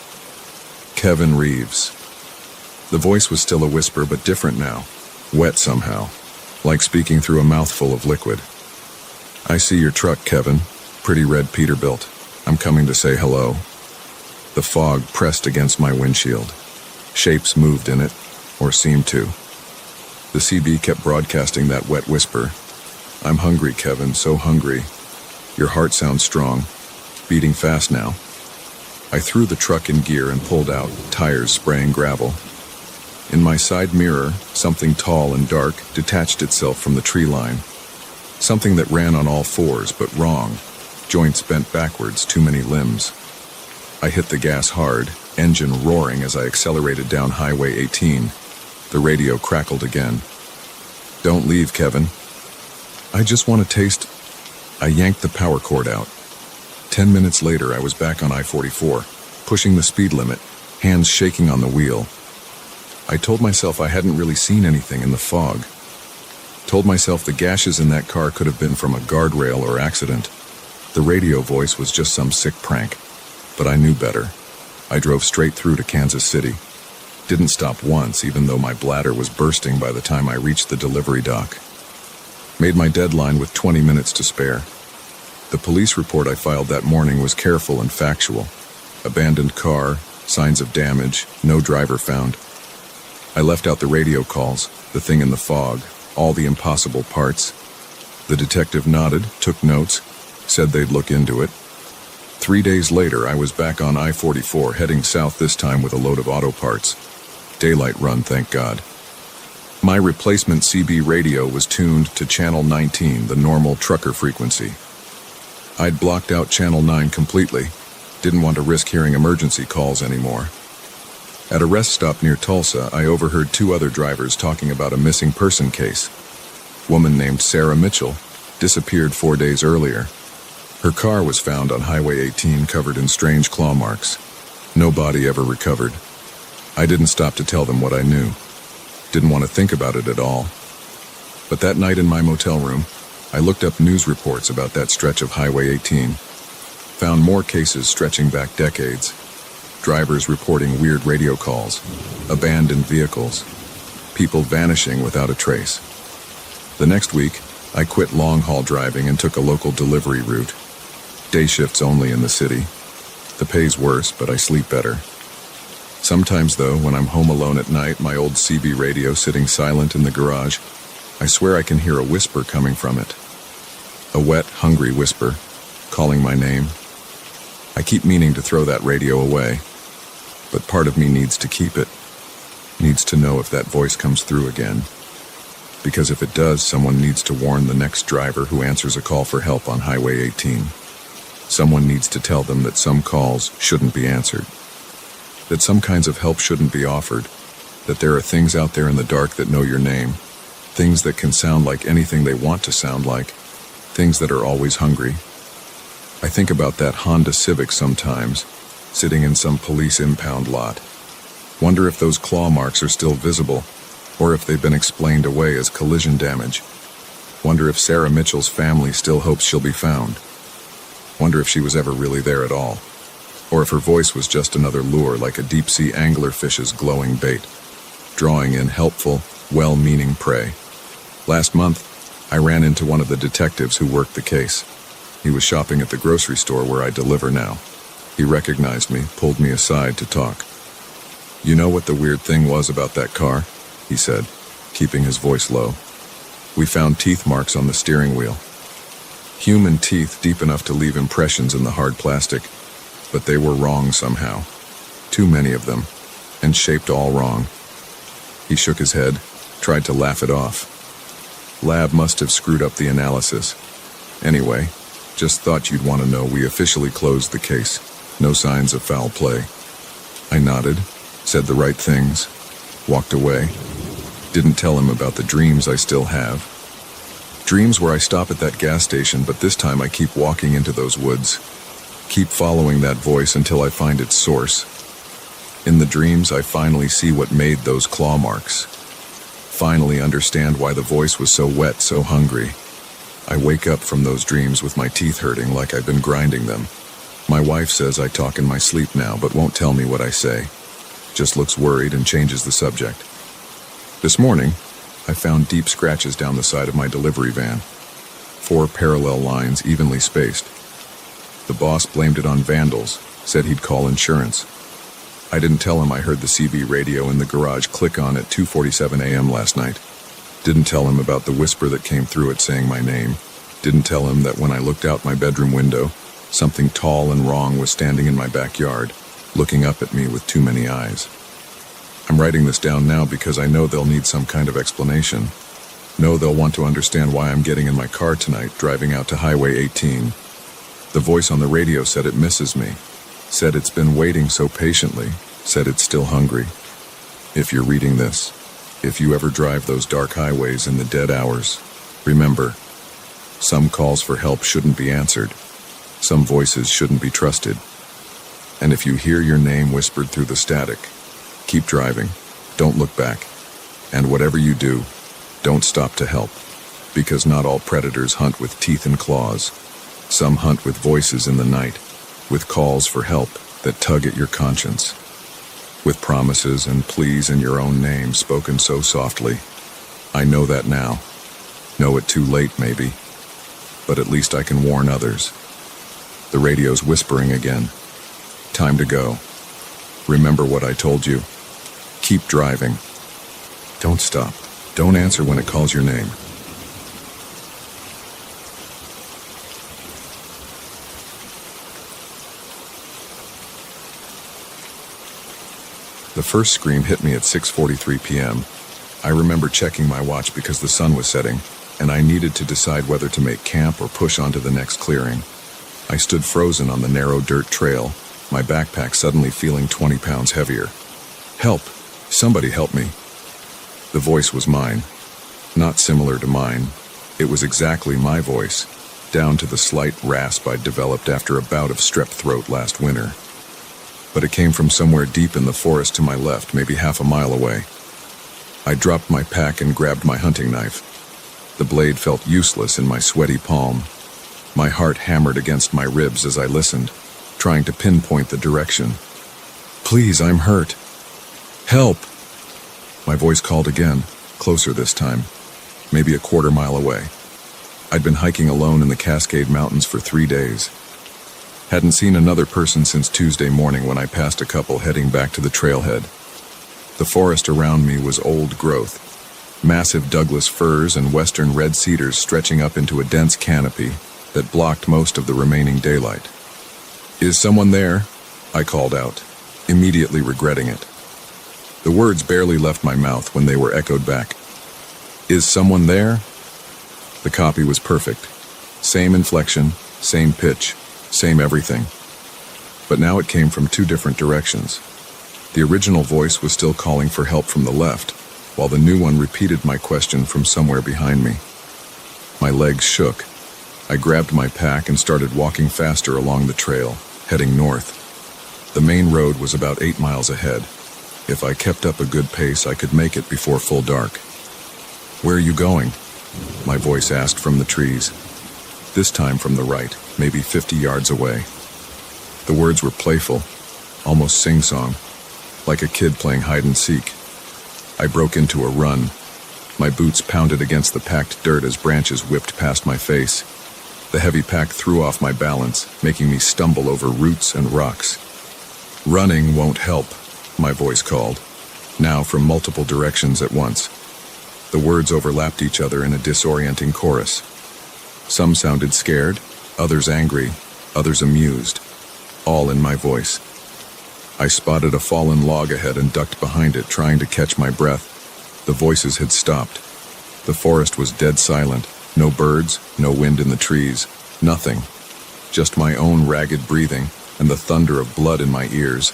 "Kevin Reeves." The voice was still a whisper, but different now. Wet somehow, like speaking through a mouthful of liquid. "I see your truck, Kevin. Pretty red Peterbilt. I'm coming to say hello." The fog pressed against my windshield. Shapes moved in it, or seemed to. The CB kept broadcasting that wet whisper. "I'm hungry, Kevin, so hungry. Your heart sounds strong, beating fast now." I threw the truck in gear and pulled out, tires spraying gravel. In my side mirror, something tall and dark detached itself from the tree line. Something that ran on all fours, but wrong. Joints bent backwards, too many limbs. I hit the gas hard, engine roaring as I accelerated down Highway 18. The radio crackled again. "Don't leave, Kevin. I just want to taste." I yanked the power cord out. 10 minutes later, I was back on I-44, pushing the speed limit, hands shaking on the wheel. I told myself I hadn't really seen anything in the fog. Told myself the gashes in that car could have been from a guardrail or accident. The radio voice was just some sick prank. But I knew better. I drove straight through to Kansas City. Didn't stop once, even though my bladder was bursting by the time I reached the delivery dock. Made my deadline with 20 minutes to spare. The police report I filed that morning was careful and factual. Abandoned car, signs of damage, no driver found. I left out the radio calls, the thing in the fog, all the impossible parts. The detective nodded, took notes, said they'd look into it. 3 days later, I was back on I-44, heading south this time with a load of auto parts. Daylight run, thank God. My replacement CB radio was tuned to Channel 19, the normal trucker frequency. I'd blocked out Channel 9 completely. Didn't want to risk hearing emergency calls anymore. At a rest stop near Tulsa, I overheard 2 other drivers talking about a missing person case. Woman named Sarah Mitchell disappeared 4 days earlier. Her car was found on Highway 18 covered in strange claw marks. No body ever recovered. I didn't stop to tell them what I knew. Didn't want to think about it at all. But that night in my motel room, I looked up news reports about that stretch of Highway 18. Found more cases stretching back decades. Drivers reporting weird radio calls, abandoned vehicles, people vanishing without a trace. The next week, I quit long-haul driving and took a local delivery route. Day shifts only in the city. The pay's worse, but I sleep better. Sometimes, though, when I'm home alone at night, my old CB radio sitting silent in the garage, I swear I can hear a whisper coming from it. A wet, hungry whisper, calling my name. I keep meaning to throw that radio away, but part of me needs to keep it. Needs to know if that voice comes through again. Because if it does, someone needs to warn the next driver who answers a call for help on Highway 18. Someone needs to tell them that some calls shouldn't be answered. That some kinds of help shouldn't be offered. That there are things out there in the dark that know your name. Things that can sound like anything they want to sound like. Things that are always hungry. I think about that Honda Civic sometimes, sitting in some police impound lot. Wonder if those claw marks are still visible, or if they've been explained away as collision damage. Wonder if Sarah Mitchell's family still hopes she'll be found. Wonder if she was ever really there at all, or if her voice was just another lure like a deep-sea anglerfish's glowing bait, drawing in helpful, well-meaning prey. Last month, I ran into one of the detectives who worked the case. He was shopping at the grocery store where I deliver now. He recognized me, pulled me aside to talk. "You know what the weird thing was about that car?" he said, keeping his voice low. "We found teeth marks on the steering wheel. Human teeth deep enough to leave impressions in the hard plastic, but they were wrong somehow. Too many of them, and shaped all wrong." He shook his head, tried to laugh it off. "Lab must have screwed up the analysis. Anyway, just thought you'd want to know we officially closed the case. No signs of foul play." I nodded, said the right things, walked away. Didn't tell him about the dreams I still have. Dreams where I stop at that gas station, but this time I keep walking into those woods. Keep following that voice until I find its source. In the dreams, I finally see what made those claw marks. Finally understand why the voice was so wet, so hungry. I wake up from those dreams with my teeth hurting like I've been grinding them. My wife says I talk in my sleep now, but won't tell me what I say. Just looks worried and changes the subject. This morning, I found deep scratches down the side of my delivery van. 4 parallel lines evenly spaced. The boss blamed it on vandals, said he'd call insurance. I didn't tell him I heard the CB radio in the garage click on at 2:47 a.m. last night. Didn't tell him about the whisper that came through it saying my name. Didn't tell him that when I looked out my bedroom window, something tall and wrong was standing in my backyard, looking up at me with too many eyes. I'm writing this down now because I know they'll need some kind of explanation. Know they'll want to understand why I'm getting in my car tonight, driving out to Highway 18. The voice on the radio said it misses me. Said it's been waiting so patiently, said it's still hungry. If you're reading this, if you ever drive those dark highways in the dead hours, remember, some calls for help shouldn't be answered. Some voices shouldn't be trusted. And if you hear your name whispered through the static, keep driving, don't look back. And whatever you do, don't stop to help. Because not all predators hunt with teeth and claws. Some hunt with voices in the night, with calls for help that tug at your conscience, with promises and pleas in your own name spoken so softly. I know that now. Know it too late, maybe. But at least I can warn others. The radio's whispering again. Time to go. Remember what I told you. Keep driving. Don't stop. Don't answer when it calls your name. The first scream hit me at 6:43 p.m. I remember checking my watch because the sun was setting, and I needed to decide whether to make camp or push on to the next clearing. I stood frozen on the narrow dirt trail, my backpack suddenly feeling 20 pounds heavier. "Help! Somebody help me!" The voice was mine. Not similar to mine. It was exactly my voice, down to the slight rasp I'd developed after a bout of strep throat last winter. But it came from somewhere deep in the forest to my left, maybe half a mile away. I dropped my pack and grabbed my hunting knife. The blade felt useless in my sweaty palm. My heart hammered against my ribs as I listened, trying to pinpoint the direction. "Please, I'm hurt. Help!" My voice called again, closer this time, maybe a quarter mile away. I'd been hiking alone in the Cascade Mountains for 3 days. Hadn't seen another person since Tuesday morning when I passed a couple heading back to the trailhead. The forest around me was old growth, massive Douglas firs and western red cedars stretching up into a dense canopy that blocked most of the remaining daylight. "Is someone there?" I called out, immediately regretting it. The words barely left my mouth when they were echoed back. "Is someone there?" The copy was perfect. Same inflection, same pitch, same everything. But now it came from 2 different directions. The original voice was still calling for help from the left, while the new one repeated my question from somewhere behind me. My legs shook. I grabbed my pack and started walking faster along the trail, heading north. The main road was about 8 miles ahead. If I kept up a good pace, I could make it before full dark. "Where are you going?" my voice asked from the trees. This time from the right, maybe 50 yards away. The words were playful, almost sing-song, like a kid playing hide-and-seek. I broke into a run. My boots pounded against the packed dirt as branches whipped past my face. The heavy pack threw off my balance, making me stumble over roots and rocks. "Running won't help," my voice called, now from multiple directions at once. The words overlapped each other in a disorienting chorus. Some sounded scared, others angry, others amused, all in my voice. I spotted a fallen log ahead and ducked behind it, trying to catch my breath. The voices had stopped. The forest was dead silent. No birds, no wind in the trees, nothing. Just my own ragged breathing and the thunder of blood in my ears.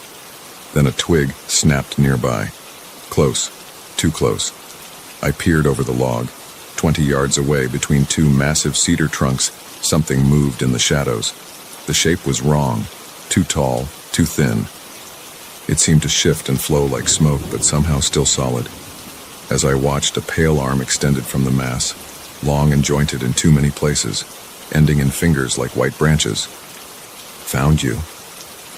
Then a twig snapped nearby. Close, too close. I peered over the log. 20 yards away, between two massive cedar trunks, something moved in the shadows. The shape was wrong. Too tall, too thin. It seemed to shift and flow like smoke, but somehow still solid. As I watched, a pale arm extended from the mass, long and jointed in too many places, ending in fingers like white branches. "Found you,"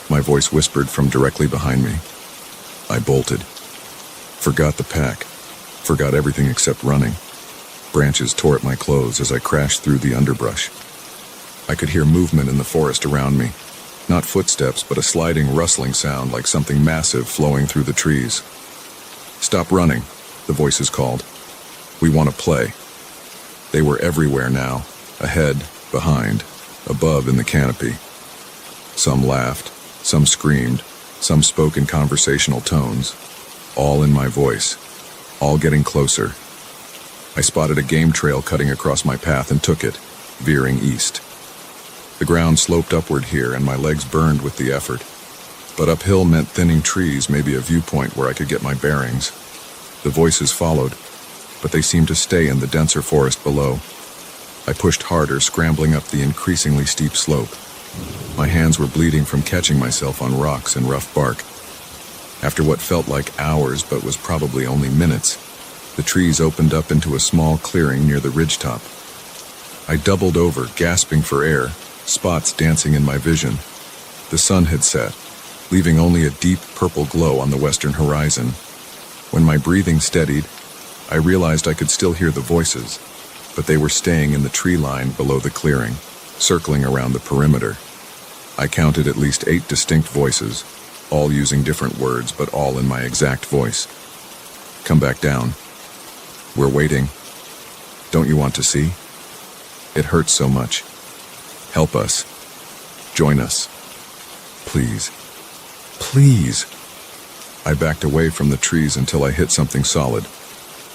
my voice whispered from directly behind me. I bolted. Forgot the pack. Forgot everything except running. Branches tore at my clothes as I crashed through the underbrush. I could hear movement in the forest around me. Not footsteps, but a sliding, rustling sound like something massive flowing through the trees. "Stop running," the voices called. "We want to play." They were everywhere now, ahead, behind, above in the canopy. Some laughed, some screamed, some spoke in conversational tones, all in my voice, all getting closer. I spotted a game trail cutting across my path and took it, veering east. The ground sloped upward here and my legs burned with the effort, but uphill meant thinning trees, maybe a viewpoint where I could get my bearings. The voices followed, but they seemed to stay in the denser forest below. I pushed harder, scrambling up the increasingly steep slope. My hands were bleeding from catching myself on rocks and rough bark. After what felt like hours but was probably only minutes, the trees opened up into a small clearing near the ridgetop. I doubled over, gasping for air, spots dancing in my vision. The sun had set, leaving only a deep purple glow on the western horizon. When my breathing steadied, I realized I could still hear the voices, but they were staying in the tree line below the clearing, circling around the perimeter. I counted at least 8 distinct voices, all using different words, but all in my exact voice. "Come back down. We're waiting. Don't you want to see? It hurts so much. Help us. Join us. Please. Please." I backed away from the trees until I hit something solid.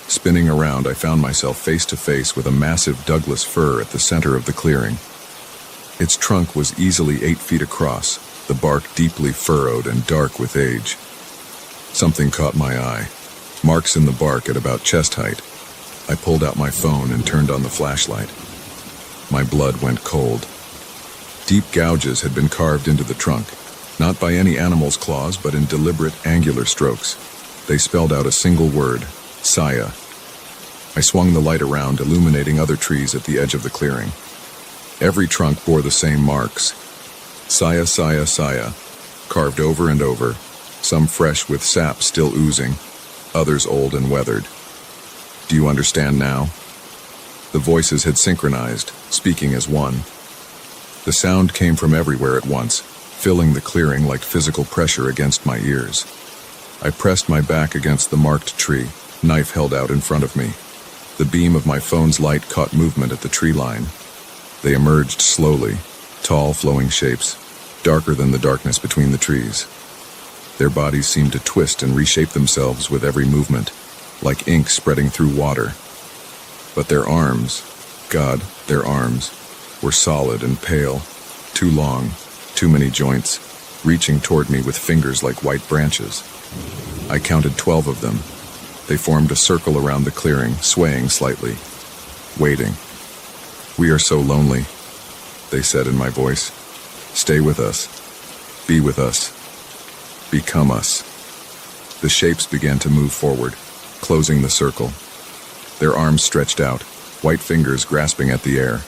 Spinning around, I found myself face to face with a massive Douglas fir at the center of the clearing. Its trunk was easily 8 feet across, the bark deeply furrowed and dark with age. Something caught my eye. Marks in the bark at about chest height. I pulled out my phone and turned on the flashlight. My blood went cold. Deep gouges had been carved into the trunk, not by any animal's claws, but in deliberate, angular strokes. They spelled out a single word: Saya. I swung the light around, illuminating other trees at the edge of the clearing. Every trunk bore the same marks: Saya, Saya, Saya, carved over and over, some fresh with sap still oozing, others old and weathered. "Do you understand now?" The voices had synchronized, speaking as one. The sound came from everywhere at once, filling the clearing like physical pressure against my ears. I pressed my back against the marked tree, knife held out in front of me. The beam of my phone's light caught movement at the tree line. They emerged slowly, tall, flowing shapes, darker than the darkness between the trees. Their bodies seemed to twist and reshape themselves with every movement, like ink spreading through water. But their arms, God, their arms, were solid and pale, too long, too many joints, reaching toward me with fingers like white branches. I counted 12 of them. They formed a circle around the clearing, swaying slightly, waiting. "We are so lonely," they said in my voice. "Stay with us. Be with us. Become us." The shapes began to move forward, closing the circle. Their arms stretched out, white fingers grasping at the air.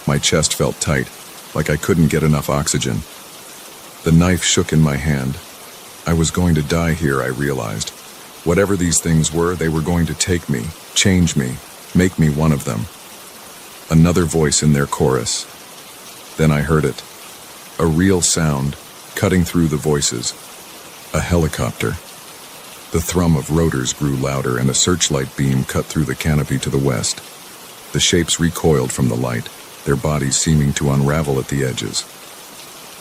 My chest felt tight, like I couldn't get enough oxygen. The knife shook in my hand. I was going to die here, I realized. Whatever these things were, they were going to take me, change me, make me one of them. Another voice in their chorus. Then I heard it. A real sound, cutting through the voices. A helicopter. The thrum of rotors grew louder and a searchlight beam cut through the canopy to the west. The shapes recoiled from the light, their bodies seeming to unravel at the edges.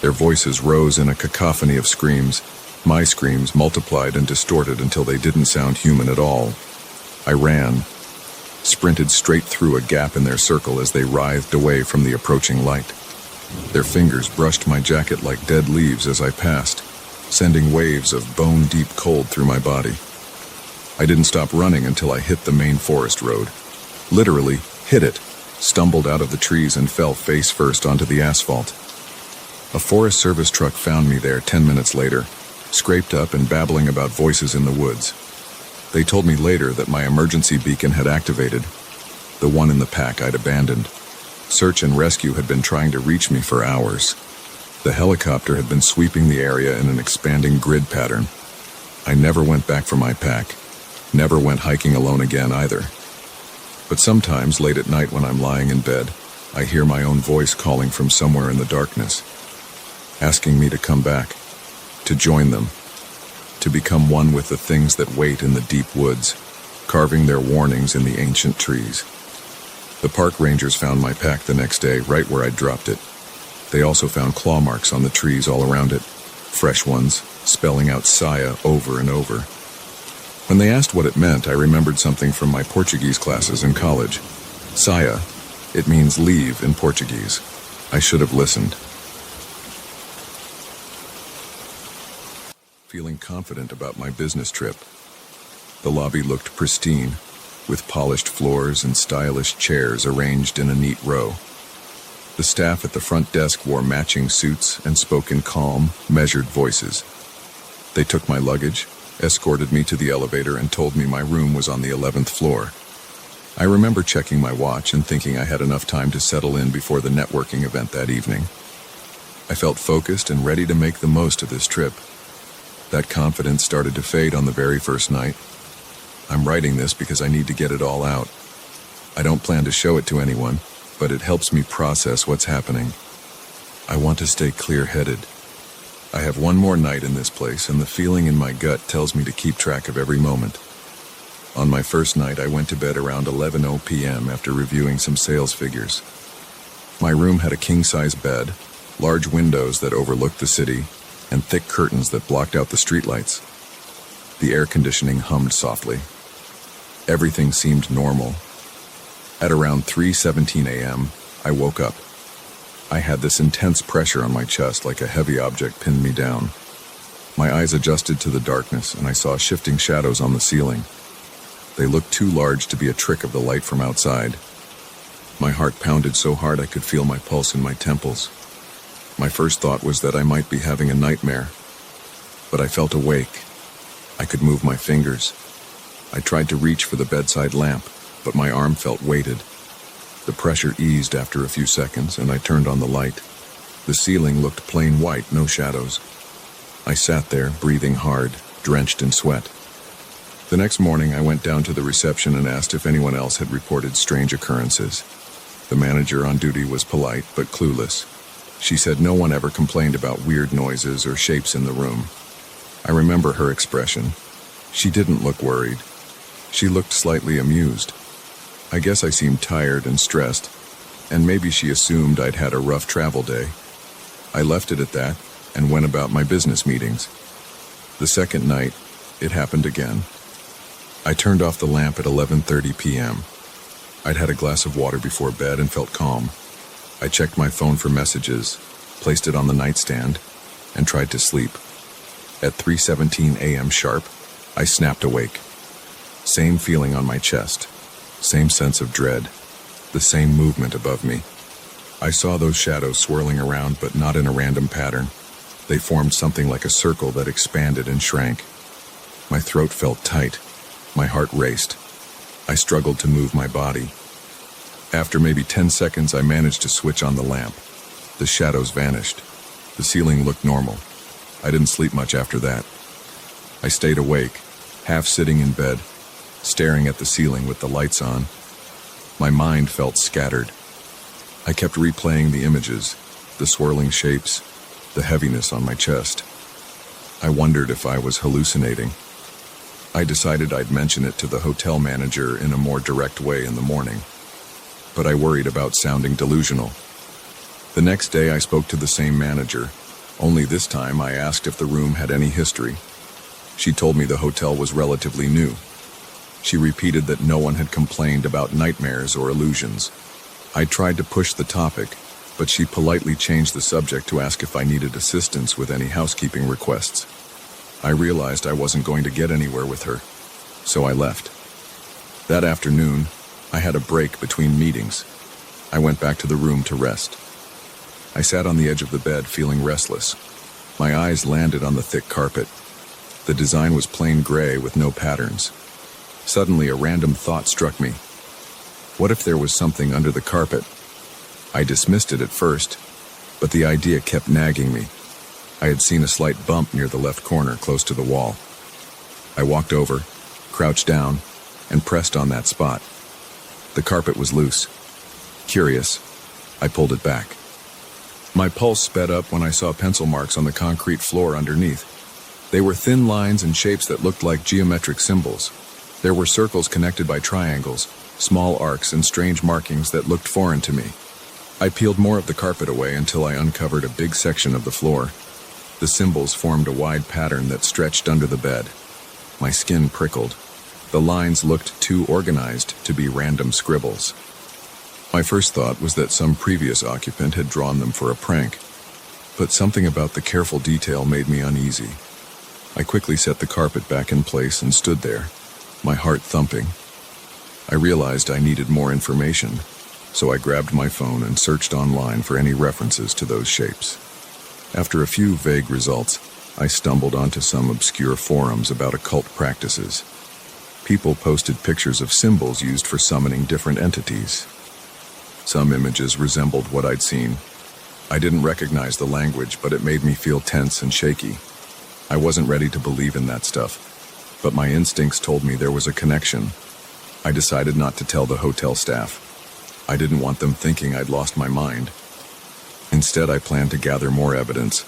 Their voices rose in a cacophony of screams. My screams multiplied and distorted until they didn't sound human at all. I ran, sprinted straight through a gap in their circle as they writhed away from the approaching light. Their fingers brushed my jacket like dead leaves as I passed, sending waves of bone-deep cold through my body. I didn't stop running until I hit the main forest road. Literally, hit it, stumbled out of the trees and fell face first onto the asphalt. A Forest Service truck found me there 10 minutes later, scraped up and babbling about voices in the woods. They told me later that my emergency beacon had activated, the one in the pack I'd abandoned. Search and rescue had been trying to reach me for hours. The helicopter had been sweeping the area in an expanding grid pattern. I never went back for my pack, never went hiking alone again either. But sometimes, late at night when I'm lying in bed, I hear my own voice calling from somewhere in the darkness, asking me to come back, to join them, to become one with the things that wait in the deep woods, carving their warnings in the ancient trees. The park rangers found my pack the next day, right where I'd dropped it. They also found claw marks on the trees all around it, fresh ones, spelling out Saya over and over. When they asked what it meant, I remembered something from my Portuguese classes in college. Saya, it means leave in Portuguese. I should have listened. Feeling confident about my business trip. The lobby looked pristine, with polished floors and stylish chairs arranged in a neat row. The staff at the front desk wore matching suits and spoke in calm, measured voices. They took my luggage, escorted me to the elevator, and told me my room was on the 11th floor. I remember checking my watch and thinking I had enough time to settle in before the networking event that evening. I felt focused and ready to make the most of this trip. That confidence started to fade on the very first night. I'm writing this because I need to get it all out. I don't plan to show it to anyone, but it helps me process what's happening. I want to stay clear-headed. I have one more night in this place, and the feeling in my gut tells me to keep track of every moment. On my first night, I went to bed around 11:00 p.m. after reviewing some sales figures. My room had a king-size bed, large windows that overlooked the city, and thick curtains that blocked out the streetlights. The air conditioning hummed softly. Everything seemed normal. At around 3:17 a.m., I woke up. I had this intense pressure on my chest like a heavy object pinned me down. My eyes adjusted to the darkness, and I saw shifting shadows on the ceiling. They looked too large to be a trick of the light from outside. My heart pounded so hard I could feel my pulse in my temples. My first thought was that I might be having a nightmare. But I felt awake. I could move my fingers. I tried to reach for the bedside lamp, but my arm felt weighted. The pressure eased after a few seconds, and I turned on the light. The ceiling looked plain white, no shadows. I sat there, breathing hard, drenched in sweat. The next morning, I went down to the reception and asked if anyone else had reported strange occurrences. The manager on duty was polite, but clueless. She said no one ever complained about weird noises or shapes in the room. I remember her expression. She didn't look worried. She looked slightly amused. I guess I seemed tired and stressed, and maybe she assumed I'd had a rough travel day. I left it at that and went about my business meetings. The second night, it happened again. I turned off the lamp at 11:30 p.m. I'd had a glass of water before bed and felt calm. I checked my phone for messages, placed it on the nightstand, and tried to sleep. At 3:17 a.m. sharp, I snapped awake. Same feeling on my chest, same sense of dread, the same movement above me. I saw those shadows swirling around, but not in a random pattern. They formed something like a circle that expanded and shrank. My throat felt tight. My heart raced. I struggled to move my body. After maybe 10 seconds, I managed to switch on the lamp. The shadows vanished. The ceiling looked normal. I didn't sleep much after that. I stayed awake, half sitting in bed, staring at the ceiling with the lights on. My mind felt scattered, I kept replaying the images, the swirling shapes, the heaviness on my chest. I wondered if I was hallucinating. I decided I'd mention it to the hotel manager in a more direct way in the morning, but I worried about sounding delusional. The next day I spoke to the same manager, only this time I asked if the room had any history. She told me the hotel was relatively new. She repeated that no one had complained about nightmares or illusions. I tried to push the topic, but she politely changed the subject to ask if I needed assistance with any housekeeping requests. I realized I wasn't going to get anywhere with her, so I left. That afternoon, I had a break between meetings. I went back to the room to rest. I sat on the edge of the bed feeling restless. My eyes landed on the thick carpet. The design was plain gray with no patterns. Suddenly, a random thought struck me. What if there was something under the carpet? I dismissed it at first, but the idea kept nagging me. I had seen a slight bump near the left corner close to the wall. I walked over, crouched down, and pressed on that spot. The carpet was loose. Curious, I pulled it back. My pulse sped up when I saw pencil marks on the concrete floor underneath. They were thin lines and shapes that looked like geometric symbols. There were circles connected by triangles, small arcs and strange markings that looked foreign to me. I peeled more of the carpet away until I uncovered a big section of the floor. The symbols formed a wide pattern that stretched under the bed. My skin prickled. The lines looked too organized to be random scribbles. My first thought was that some previous occupant had drawn them for a prank, but something about the careful detail made me uneasy. I quickly set the carpet back in place and stood there, my heart thumping. I realized I needed more information, so I grabbed my phone and searched online for any references to those shapes. After a few vague results, I stumbled onto some obscure forums about occult practices. People posted pictures of symbols used for summoning different entities. Some images resembled what I'd seen. I didn't recognize the language, but it made me feel tense and shaky. I wasn't ready to believe in that stuff, but my instincts told me there was a connection. I decided not to tell the hotel staff. I didn't want them thinking I'd lost my mind. Instead, I planned to gather more evidence.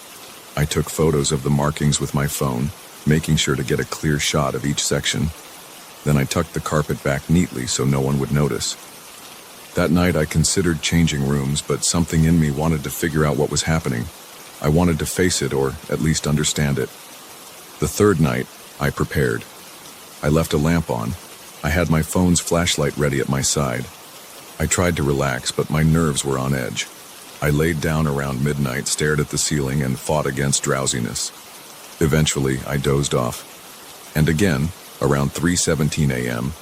I took photos of the markings with my phone, making sure to get a clear shot of each section. Then I tucked the carpet back neatly so no one would notice. That night I considered changing rooms, but something in me wanted to figure out what was happening. I wanted to face it, or at least understand it. The third night, I prepared. I left a lamp on. I had my phone's flashlight ready at my side. I tried to relax, but my nerves were on edge. I laid down around midnight, stared at the ceiling, and fought against drowsiness. Eventually, I dozed off. And again, around 3:17 a.m.,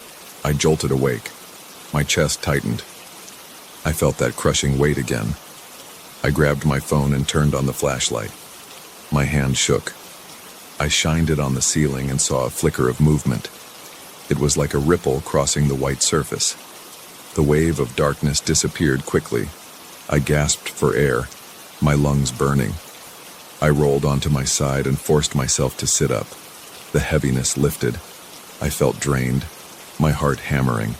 I jolted awake. My chest tightened. I felt that crushing weight again. I grabbed my phone and turned on the flashlight. My hand shook. I shined it on the ceiling and saw a flicker of movement. It was like a ripple crossing the white surface. The wave of darkness disappeared quickly. I gasped for air, my lungs burning. I rolled onto my side and forced myself to sit up. The heaviness lifted. I felt drained, my heart hammering.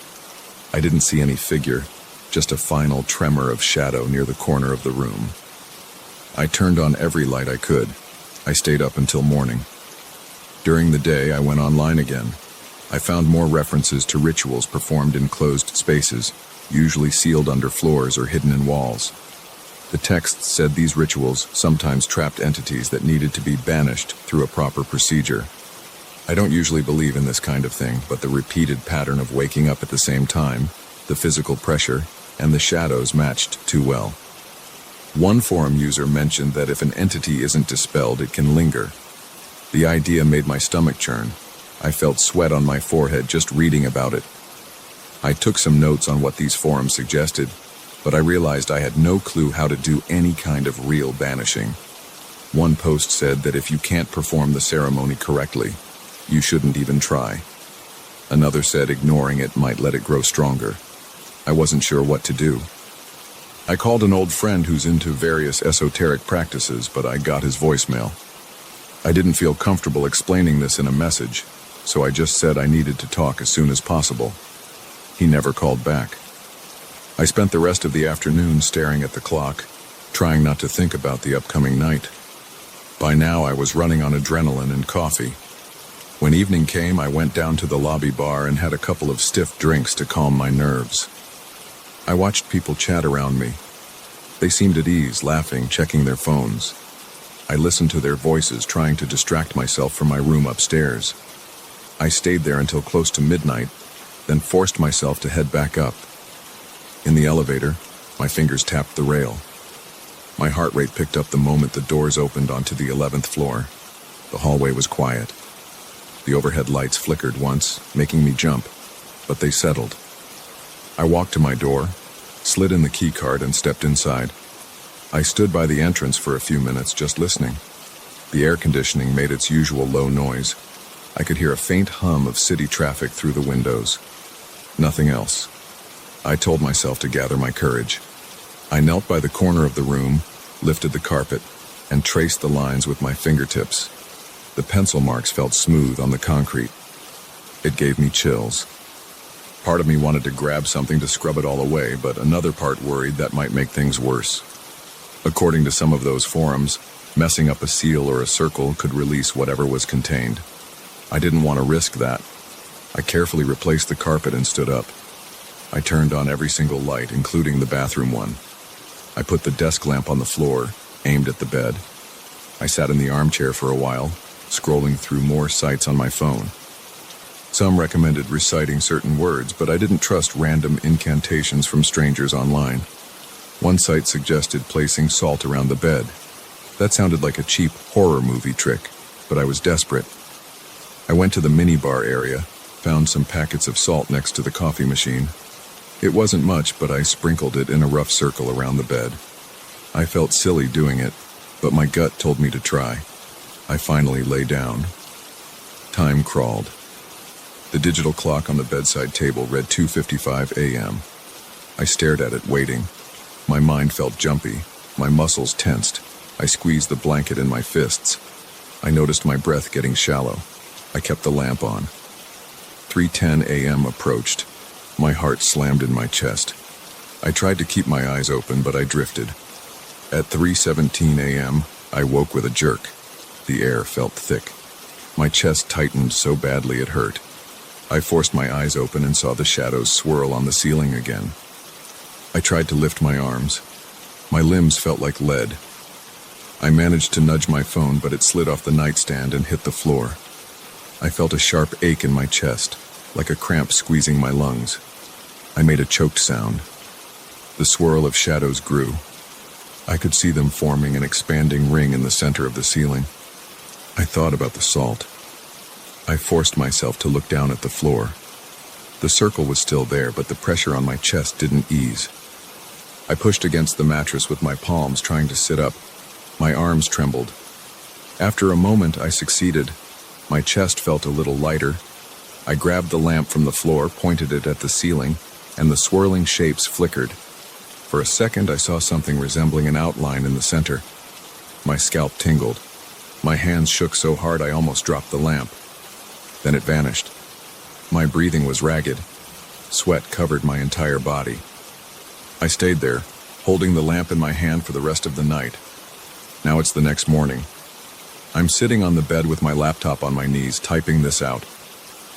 I didn't see any figure, just a final tremor of shadow near the corner of the room. I turned on every light I could. I stayed up until morning. During the day, I went online again. I found more references to rituals performed in closed spaces, usually sealed under floors or hidden in walls. The texts said these rituals sometimes trapped entities that needed to be banished through a proper procedure. I don't usually believe in this kind of thing, but the repeated pattern of waking up at the same time, the physical pressure, and the shadows matched too well. One forum user mentioned that if an entity isn't dispelled, it can linger. The idea made my stomach churn. I felt sweat on my forehead just reading about it. I took some notes on what these forums suggested, but I realized I had no clue how to do any kind of real banishing. One post said that if you can't perform the ceremony correctly, you shouldn't even try. Another said ignoring it might let it grow stronger. I wasn't sure what to do. I called an old friend who's into various esoteric practices, but I got his voicemail. I didn't feel comfortable explaining this in a message, so I just said I needed to talk as soon as possible. He never called back. I spent the rest of the afternoon staring at the clock, trying not to think about the upcoming night. By now, I was running on adrenaline and coffee. When evening came, I went down to the lobby bar and had a couple of stiff drinks to calm my nerves. I watched people chat around me. They seemed at ease, laughing, checking their phones. I listened to their voices, trying to distract myself from my room upstairs. I stayed there until close to midnight, then forced myself to head back up. In the elevator, my fingers tapped the rail. My heart rate picked up the moment the doors opened onto the 11th floor. The hallway was quiet. The overhead lights flickered once, making me jump, but they settled. I walked to my door, slid in the key card, and stepped inside. I stood by the entrance for a few minutes, just listening. The air conditioning made its usual low noise. I could hear a faint hum of city traffic through the windows. Nothing else. I told myself to gather my courage. I knelt by the corner of the room, lifted the carpet, and traced the lines with my fingertips. The pencil marks felt smooth on the concrete. It gave me chills. Part of me wanted to grab something to scrub it all away, but another part worried that might make things worse. According to some of those forums, messing up a seal or a circle could release whatever was contained. I didn't want to risk that. I carefully replaced the carpet and stood up. I turned on every single light, including the bathroom one. I put the desk lamp on the floor, aimed at the bed. I sat in the armchair for a while, scrolling through more sites on my phone. Some recommended reciting certain words, but I didn't trust random incantations from strangers online. One site suggested placing salt around the bed. That sounded like a cheap horror movie trick, but I was desperate. I went to the minibar area, found some packets of salt next to the coffee machine. It wasn't much, but I sprinkled it in a rough circle around the bed. I felt silly doing it, but my gut told me to try. I finally lay down. Time crawled. The digital clock on the bedside table read 2:55 a.m. I stared at it, waiting. My mind felt jumpy, my muscles tensed. I squeezed the blanket in my fists. I noticed my breath getting shallow. I kept the lamp on. 3:10 a.m. approached. My heart slammed in my chest. I tried to keep my eyes open, but I drifted. At 3:17 a.m., I woke with a jerk. The air felt thick. My chest tightened so badly it hurt. I forced my eyes open and saw the shadows swirl on the ceiling again. I tried to lift my arms. My limbs felt like lead. I managed to nudge my phone, but it slid off the nightstand and hit the floor. I felt a sharp ache in my chest, like a cramp squeezing my lungs. I made a choked sound. The swirl of shadows grew. I could see them forming an expanding ring in the center of the ceiling. I thought about the salt. I forced myself to look down at the floor. The circle was still there, but the pressure on my chest didn't ease. I pushed against the mattress with my palms, trying to sit up. My arms trembled. After a moment, I succeeded. My chest felt a little lighter. I grabbed the lamp from the floor, pointed it at the ceiling, and the swirling shapes flickered. For a second, I saw something resembling an outline in the center. My scalp tingled. My hands shook so hard I almost dropped the lamp. Then it vanished. My breathing was ragged. Sweat covered my entire body. I stayed there, holding the lamp in my hand for the rest of the night. Now it's the next morning. I'm sitting on the bed with my laptop on my knees, typing this out.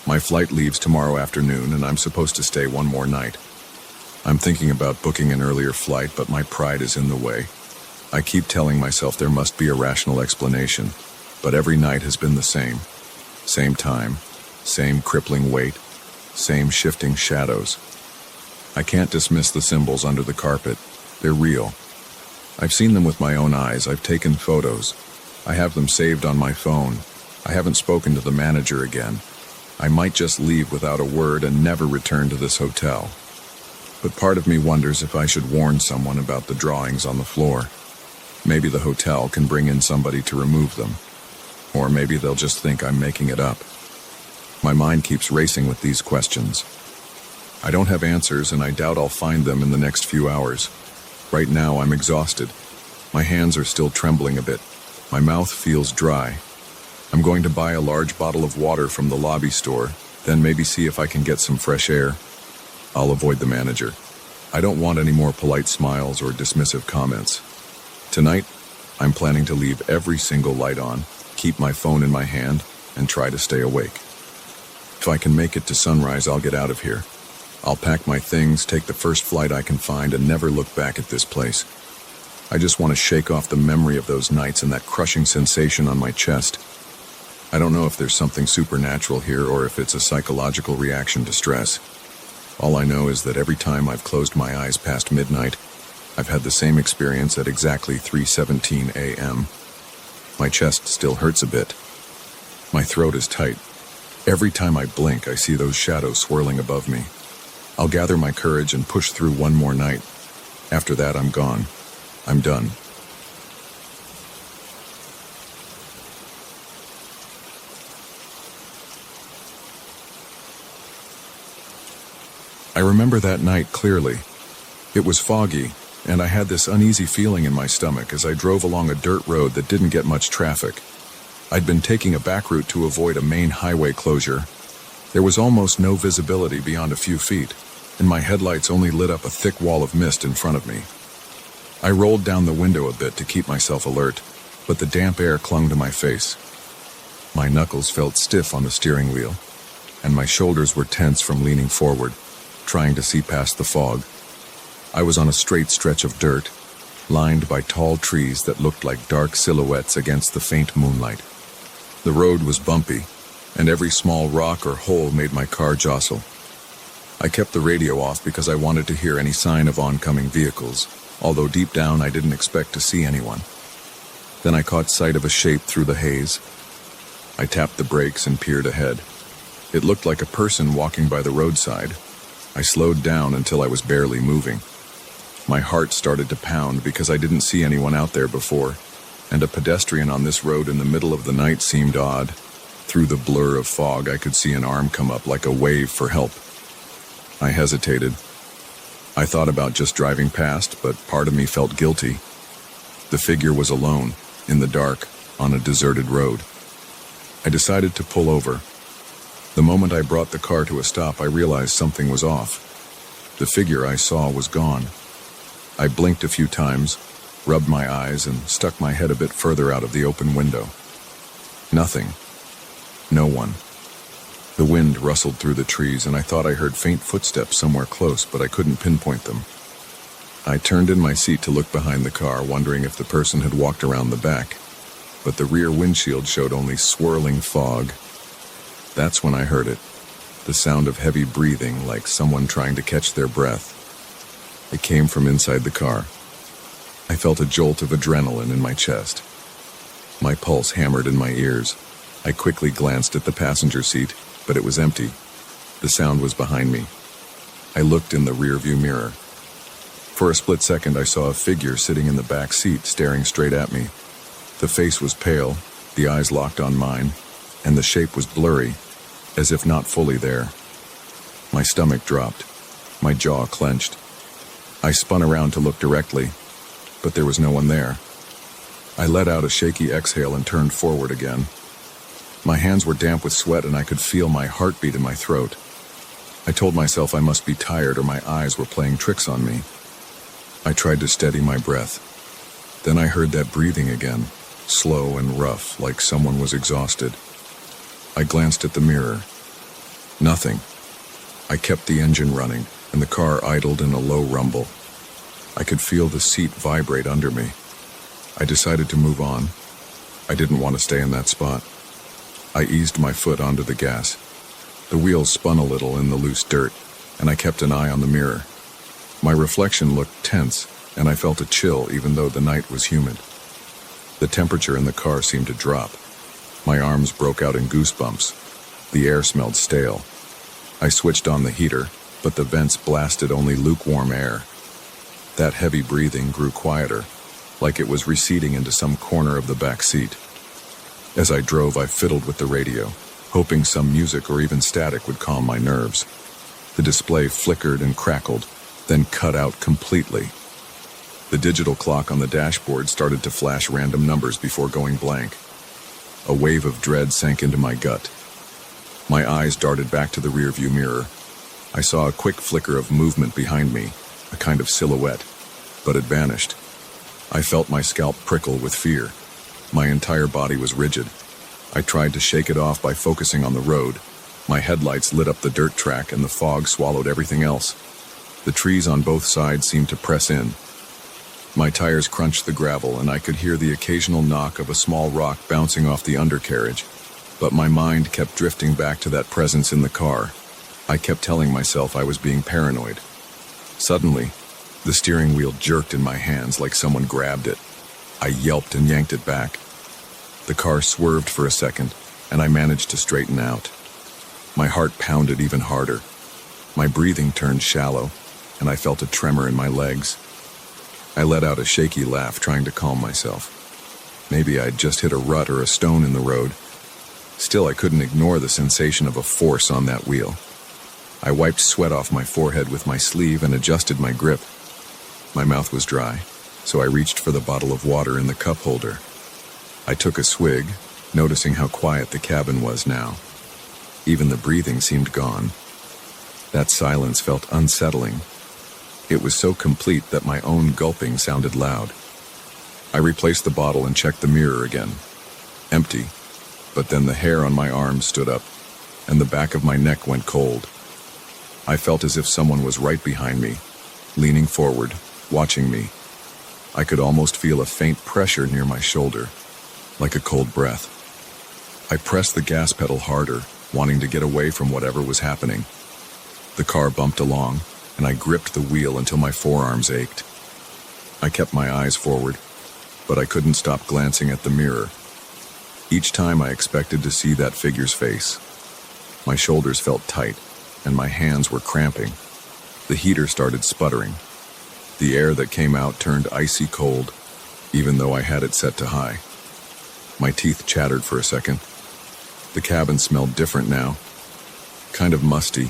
My flight leaves tomorrow afternoon, and I'm supposed to stay one more night. I'm thinking about booking an earlier flight, but my pride is in the way. I keep telling myself there must be a rational explanation, but every night has been the same. Same time, same crippling weight, same shifting shadows. I can't dismiss the symbols under the carpet. They're real. I've seen them with my own eyes. I've taken photos. I have them saved on my phone. I haven't spoken to the manager again. I might just leave without a word and never return to this hotel. But part of me wonders if I should warn someone about the drawings on the floor. Maybe the hotel can bring in somebody to remove them. Or maybe they'll just think I'm making it up. My mind keeps racing with these questions. I don't have answers, and I doubt I'll find them in the next few hours. Right now, I'm exhausted. My hands are still trembling a bit. My mouth feels dry. I'm going to buy a large bottle of water from the lobby store, then maybe see if I can get some fresh air. I'll avoid the manager. I don't want any more polite smiles or dismissive comments. Tonight, I'm planning to leave every single light on, keep my phone in my hand, and try to stay awake. If I can make it to sunrise, I'll get out of here. I'll pack my things, take the first flight I can find, and never look back at this place. I just want to shake off the memory of those nights and that crushing sensation on my chest. I don't know if there's something supernatural here or if it's a psychological reaction to stress. All I know is that every time I've closed my eyes past midnight, I've had the same experience at exactly 3:17 a.m. My chest still hurts a bit. My throat is tight. Every time I blink, I see those shadows swirling above me. I'll gather my courage and push through one more night. After that, I'm gone. I'm done. I remember that night clearly. It was foggy, and I had this uneasy feeling in my stomach as I drove along a dirt road that didn't get much traffic. I'd been taking a back route to avoid a main highway closure. There was almost no visibility beyond a few feet, and my headlights only lit up a thick wall of mist in front of me. I rolled down the window a bit to keep myself alert, but the damp air clung to my face. My knuckles felt stiff on the steering wheel, and my shoulders were tense from leaning forward, trying to see past the fog. I was on a straight stretch of dirt, lined by tall trees that looked like dark silhouettes against the faint moonlight. The road was bumpy, and every small rock or hole made my car jostle. I kept the radio off because I wanted to hear any sign of oncoming vehicles, although deep down I didn't expect to see anyone. Then I caught sight of a shape through the haze. I tapped the brakes and peered ahead. It looked like a person walking by the roadside. I slowed down until I was barely moving. My heart started to pound because I didn't see anyone out there before, and a pedestrian on this road in the middle of the night seemed odd. Through the blur of fog, I could see an arm come up like a wave for help. I hesitated. I thought about just driving past, but part of me felt guilty. The figure was alone, in the dark, on a deserted road. I decided to pull over. The moment I brought the car to a stop, I realized something was off. The figure I saw was gone. I blinked a few times, rubbed my eyes, and stuck my head a bit further out of the open window. Nothing. No one. The wind rustled through the trees, and I thought I heard faint footsteps somewhere close, but I couldn't pinpoint them. I turned in my seat to look behind the car, wondering if the person had walked around the back, but the rear windshield showed only swirling fog. That's when I heard it, the sound of heavy breathing, like someone trying to catch their breath. It came from inside the car. I felt a jolt of adrenaline in my chest. My pulse hammered in my ears. I quickly glanced at the passenger seat, but it was empty. The sound was behind me. I looked in the rearview mirror. For a split second, I saw a figure sitting in the back seat, staring straight at me. The face was pale, the eyes locked on mine, and the shape was blurry, as if not fully there. My stomach dropped. My jaw clenched. I spun around to look directly, but there was no one there. I let out a shaky exhale and turned forward again. My hands were damp with sweat, and I could feel my heartbeat in my throat. I told myself I must be tired or my eyes were playing tricks on me. I tried to steady my breath. Then I heard that breathing again, slow and rough, like someone was exhausted. I glanced at the mirror. Nothing. I kept the engine running, and the car idled in a low rumble. I could feel the seat vibrate under me. I decided to move on. I didn't want to stay in that spot. I eased my foot onto the gas. The wheels spun a little in the loose dirt, and I kept an eye on the mirror. My reflection looked tense, and I felt a chill even though the night was humid. The temperature in the car seemed to drop. My arms broke out in goosebumps. The air smelled stale. I switched on the heater, but the vents blasted only lukewarm air. That heavy breathing grew quieter, like it was receding into some corner of the back seat. As I drove, I fiddled with the radio, hoping some music or even static would calm my nerves. The display flickered and crackled, then cut out completely. The digital clock on the dashboard started to flash random numbers before going blank. A wave of dread sank into my gut. My eyes darted back to the rearview mirror. I saw a quick flicker of movement behind me, a kind of silhouette, but it vanished. I felt my scalp prickle with fear. My entire body was rigid. I tried to shake it off by focusing on the road. My headlights lit up the dirt track and the fog swallowed everything else. The trees on both sides seemed to press in. My tires crunched the gravel and I could hear the occasional knock of a small rock bouncing off the undercarriage. But my mind kept drifting back to that presence in the car. I kept telling myself I was being paranoid. Suddenly, the steering wheel jerked in my hands like someone grabbed it. I yelped and yanked it back. The car swerved for a second, and I managed to straighten out. My heart pounded even harder. My breathing turned shallow, and I felt a tremor in my legs. I let out a shaky laugh, trying to calm myself. Maybe I'd just hit a rut or a stone in the road. Still, I couldn't ignore the sensation of a force on that wheel. I wiped sweat off my forehead with my sleeve and adjusted my grip. My mouth was dry, so I reached for the bottle of water in the cup holder. I took a swig, noticing how quiet the cabin was now. Even the breathing seemed gone. That silence felt unsettling. It was so complete that my own gulping sounded loud. I replaced the bottle and checked the mirror again. Empty, but then the hair on my arms stood up, and the back of my neck went cold. I felt as if someone was right behind me, leaning forward, watching me. I could almost feel a faint pressure near my shoulder, like a cold breath. I pressed the gas pedal harder, wanting to get away from whatever was happening. The car bumped along, and I gripped the wheel until my forearms ached. I kept my eyes forward, but I couldn't stop glancing at the mirror. Each time I expected to see that figure's face. My shoulders felt tight, and my hands were cramping. The heater started sputtering. The air that came out turned icy cold, even though I had it set to high. My teeth chattered for a second. The cabin smelled different now, kind of musty,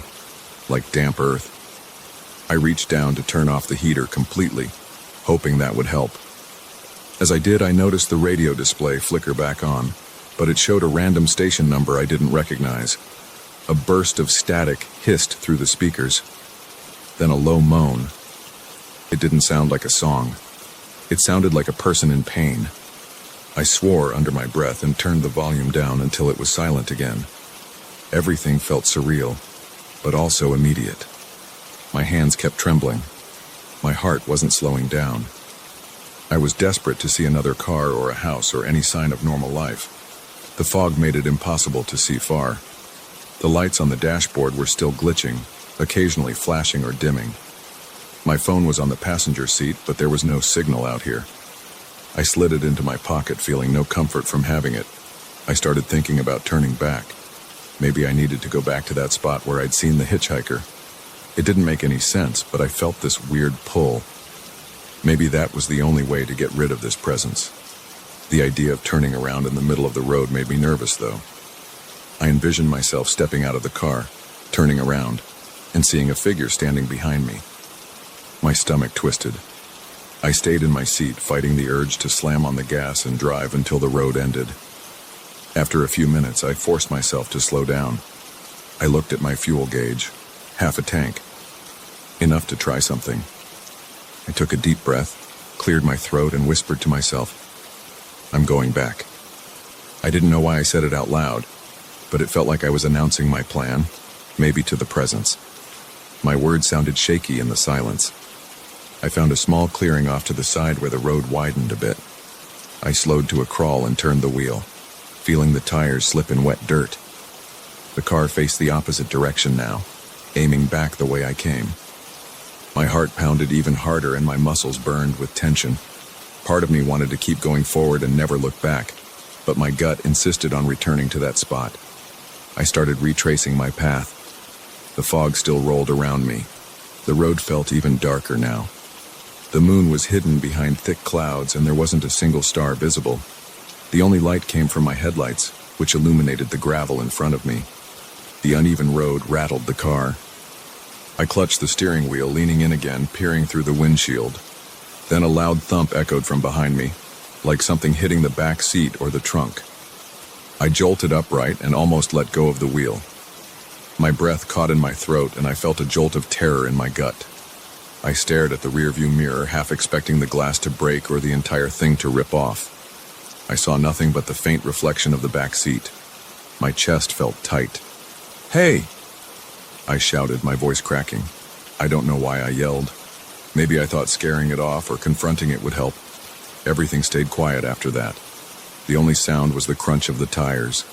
like damp earth. I reached down to turn off the heater completely, hoping that would help. As I did, I noticed the radio display flicker back on, but it showed a random station number I didn't recognize. A burst of static hissed through the speakers, then a low moan. It didn't sound like a song. It sounded like a person in pain. I swore under my breath and turned the volume down until it was silent again. Everything felt surreal, but also immediate. My hands kept trembling. My heart wasn't slowing down. I was desperate to see another car or a house or any sign of normal life. The fog made it impossible to see far. The lights on the dashboard were still glitching, occasionally flashing or dimming. My phone was on the passenger seat, but there was no signal out here. I slid it into my pocket, feeling no comfort from having it. I started thinking about turning back. Maybe I needed to go back to that spot where I'd seen the hitchhiker. It didn't make any sense, but I felt this weird pull. Maybe that was the only way to get rid of this presence. The idea of turning around in the middle of the road made me nervous, though. I envisioned myself stepping out of the car, turning around, and seeing a figure standing behind me. My stomach twisted. I stayed in my seat, fighting the urge to slam on the gas and drive until the road ended. After a few minutes, I forced myself to slow down. I looked at my fuel gauge, half a tank. Enough to try something. I took a deep breath, cleared my throat, and whispered to myself, "I'm going back." I didn't know why I said it out loud, but it felt like I was announcing my plan, maybe to the presence. My words sounded shaky in the silence. I found a small clearing off to the side where the road widened a bit. I slowed to a crawl and turned the wheel, feeling the tires slip in wet dirt. The car faced the opposite direction now, aiming back the way I came. My heart pounded even harder and my muscles burned with tension. Part of me wanted to keep going forward and never look back, but my gut insisted on returning to that spot. I started retracing my path. The fog still rolled around me. The road felt even darker now. The moon was hidden behind thick clouds and there wasn't a single star visible. The only light came from my headlights, which illuminated the gravel in front of me. The uneven road rattled the car. I clutched the steering wheel, leaning in again, peering through the windshield. Then a loud thump echoed from behind me, like something hitting the back seat or the trunk. I jolted upright and almost let go of the wheel. My breath caught in my throat and I felt a jolt of terror in my gut. I stared at the rearview mirror, half expecting the glass to break or the entire thing to rip off. I saw nothing but the faint reflection of the back seat. My chest felt tight. "Hey!" I shouted, my voice cracking. I don't know why I yelled. Maybe I thought scaring it off or confronting it would help. Everything stayed quiet after that. The only sound was the crunch of the tires.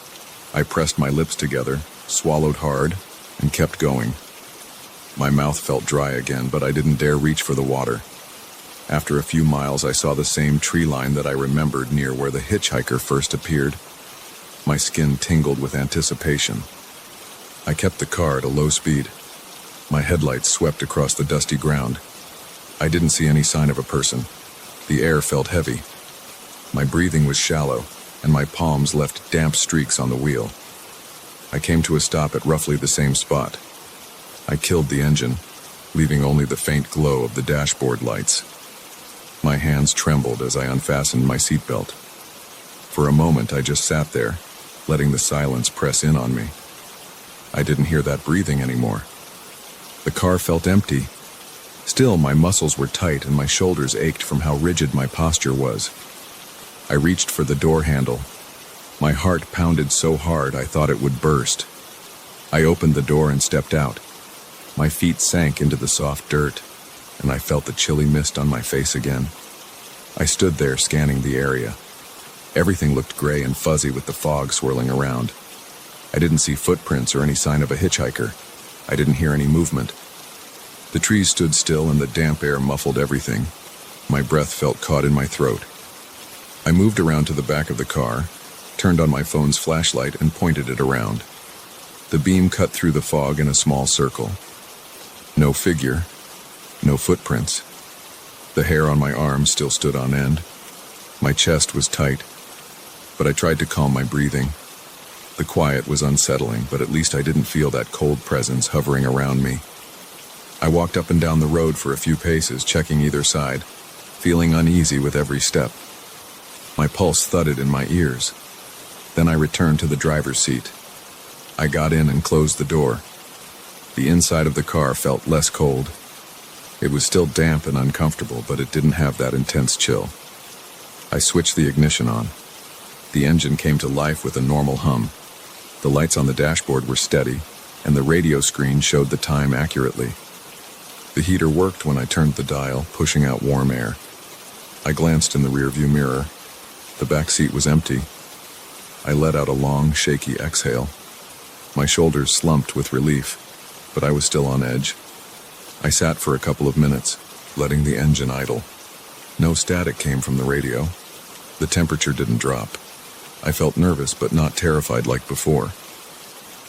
I pressed my lips together, swallowed hard, and kept going. My mouth felt dry again, but I didn't dare reach for the water. After a few miles, I saw the same tree line that I remembered near where the hitchhiker first appeared. My skin tingled with anticipation. I kept the car at a low speed. My headlights swept across the dusty ground. I didn't see any sign of a person. The air felt heavy. My breathing was shallow, and my palms left damp streaks on the wheel. I came to a stop at roughly the same spot. I killed the engine, leaving only the faint glow of the dashboard lights. My hands trembled as I unfastened my seatbelt. For a moment, I just sat there, letting the silence press in on me. I didn't hear that breathing anymore. The car felt empty. Still, my muscles were tight and my shoulders ached from how rigid my posture was. I reached for the door handle. My heart pounded so hard I thought it would burst. I opened the door and stepped out. My feet sank into the soft dirt, and I felt the chilly mist on my face again. I stood there scanning the area. Everything looked gray and fuzzy with the fog swirling around. I didn't see footprints or any sign of a hitchhiker. I didn't hear any movement. The trees stood still and the damp air muffled everything. My breath felt caught in my throat. I moved around to the back of the car, turned on my phone's flashlight and pointed it around. The beam cut through the fog in a small circle. No figure, no footprints. The hair on my arms still stood on end. My chest was tight, but I tried to calm my breathing. The quiet was unsettling, but at least I didn't feel that cold presence hovering around me. I walked up and down the road for a few paces, checking either side, feeling uneasy with every step. My pulse thudded in my ears. Then I returned to the driver's seat. I got in and closed the door. The inside of the car felt less cold. It was still damp and uncomfortable, but it didn't have that intense chill. I switched the ignition on. The engine came to life with a normal hum. The lights on the dashboard were steady, and the radio screen showed the time accurately. The heater worked when I turned the dial, pushing out warm air. I glanced in the rearview mirror. The back seat was empty. I let out a long, shaky exhale. My shoulders slumped with relief, but I was still on edge. I sat for a couple of minutes, letting the engine idle. No static came from the radio. The temperature didn't drop. I felt nervous but not terrified like before.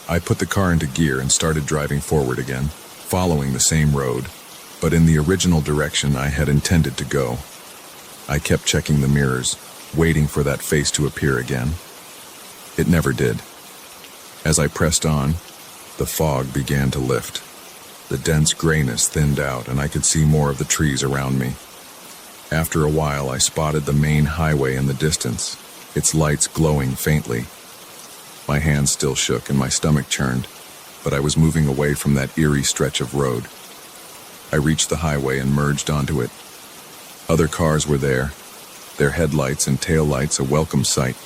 I put the car into gear and started driving forward again, following the same road, but in the original direction I had intended to go. I kept checking the mirrors, waiting for that face to appear again. It never did. As I pressed on, the fog began to lift. The dense grayness thinned out, and I could see more of the trees around me. After a while, I spotted the main highway in the distance, its lights glowing faintly. My hands still shook and my stomach churned, but I was moving away from that eerie stretch of road. I reached the highway and merged onto it. Other cars were there, their headlights and taillights a welcome sight.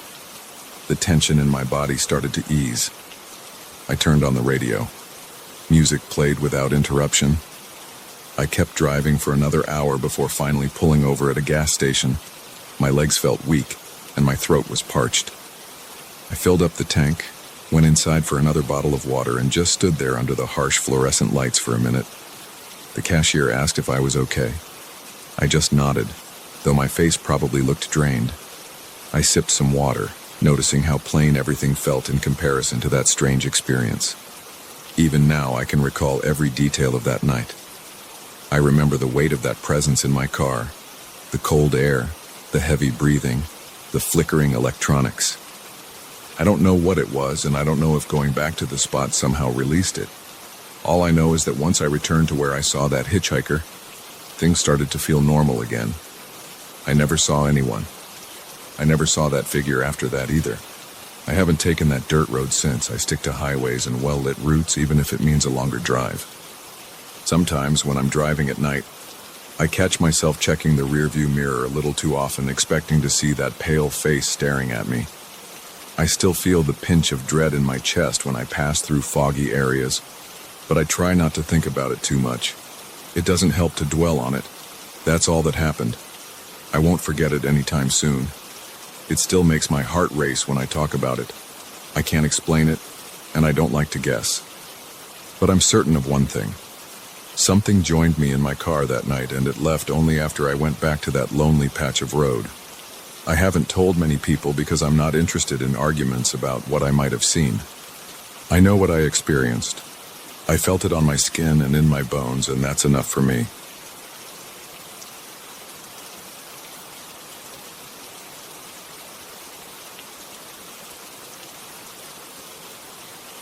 The tension in my body started to ease. I turned on the radio. Music played without interruption. I kept driving for another hour before finally pulling over at a gas station. My legs felt weak, and my throat was parched. I filled up the tank, went inside for another bottle of water, and just stood there under the harsh fluorescent lights for a minute. The cashier asked if I was okay. I just nodded, though my face probably looked drained. I sipped some water, noticing how plain everything felt in comparison to that strange experience. Even now, I can recall every detail of that night. I remember the weight of that presence in my car, the cold air, the heavy breathing, the flickering electronics. I don't know what it was, and I don't know if going back to the spot somehow released it. All I know is that once I returned to where I saw that hitchhiker, things started to feel normal again. I never saw anyone. I never saw that figure after that either. I haven't taken that dirt road since. I stick to highways and well-lit routes, even if it means a longer drive. Sometimes when I'm driving at night, I catch myself checking the rearview mirror a little too often, expecting to see that pale face staring at me. I still feel the pinch of dread in my chest when I pass through foggy areas, but I try not to think about it too much. It doesn't help to dwell on it. That's all that happened. I won't forget it anytime soon. It still makes my heart race when I talk about it. I can't explain it, and I don't like to guess. But I'm certain of one thing. Something joined me in my car that night, and it left only after I went back to that lonely patch of road. I haven't told many people because I'm not interested in arguments about what I might have seen. I know what I experienced. I felt it on my skin and in my bones, and that's enough for me.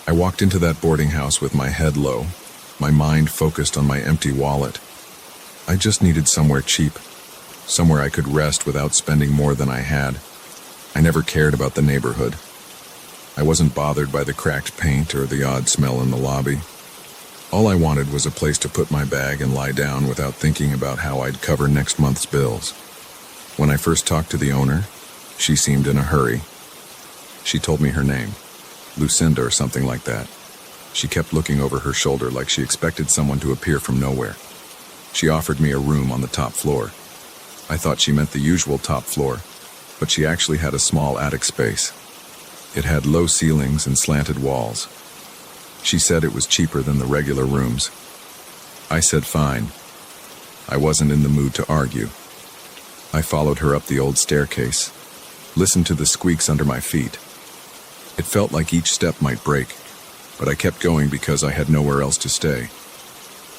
I walked into that boarding house with my head low, my mind focused on my empty wallet. I just needed somewhere cheap, somewhere I could rest without spending more than I had. I never cared about the neighborhood. I wasn't bothered by the cracked paint or the odd smell in the lobby. All I wanted was a place to put my bag and lie down without thinking about how I'd cover next month's bills. When I first talked to the owner, she seemed in a hurry. She told me her name, Lucinda or something like that. She kept looking over her shoulder like she expected someone to appear from nowhere. She offered me a room on the top floor. I thought she meant the usual top floor, but she actually had a small attic space. It had low ceilings and slanted walls. She said it was cheaper than the regular rooms. I said fine. I wasn't in the mood to argue. I followed her up the old staircase, listened to the squeaks under my feet. It felt like each step might break, but I kept going because I had nowhere else to stay.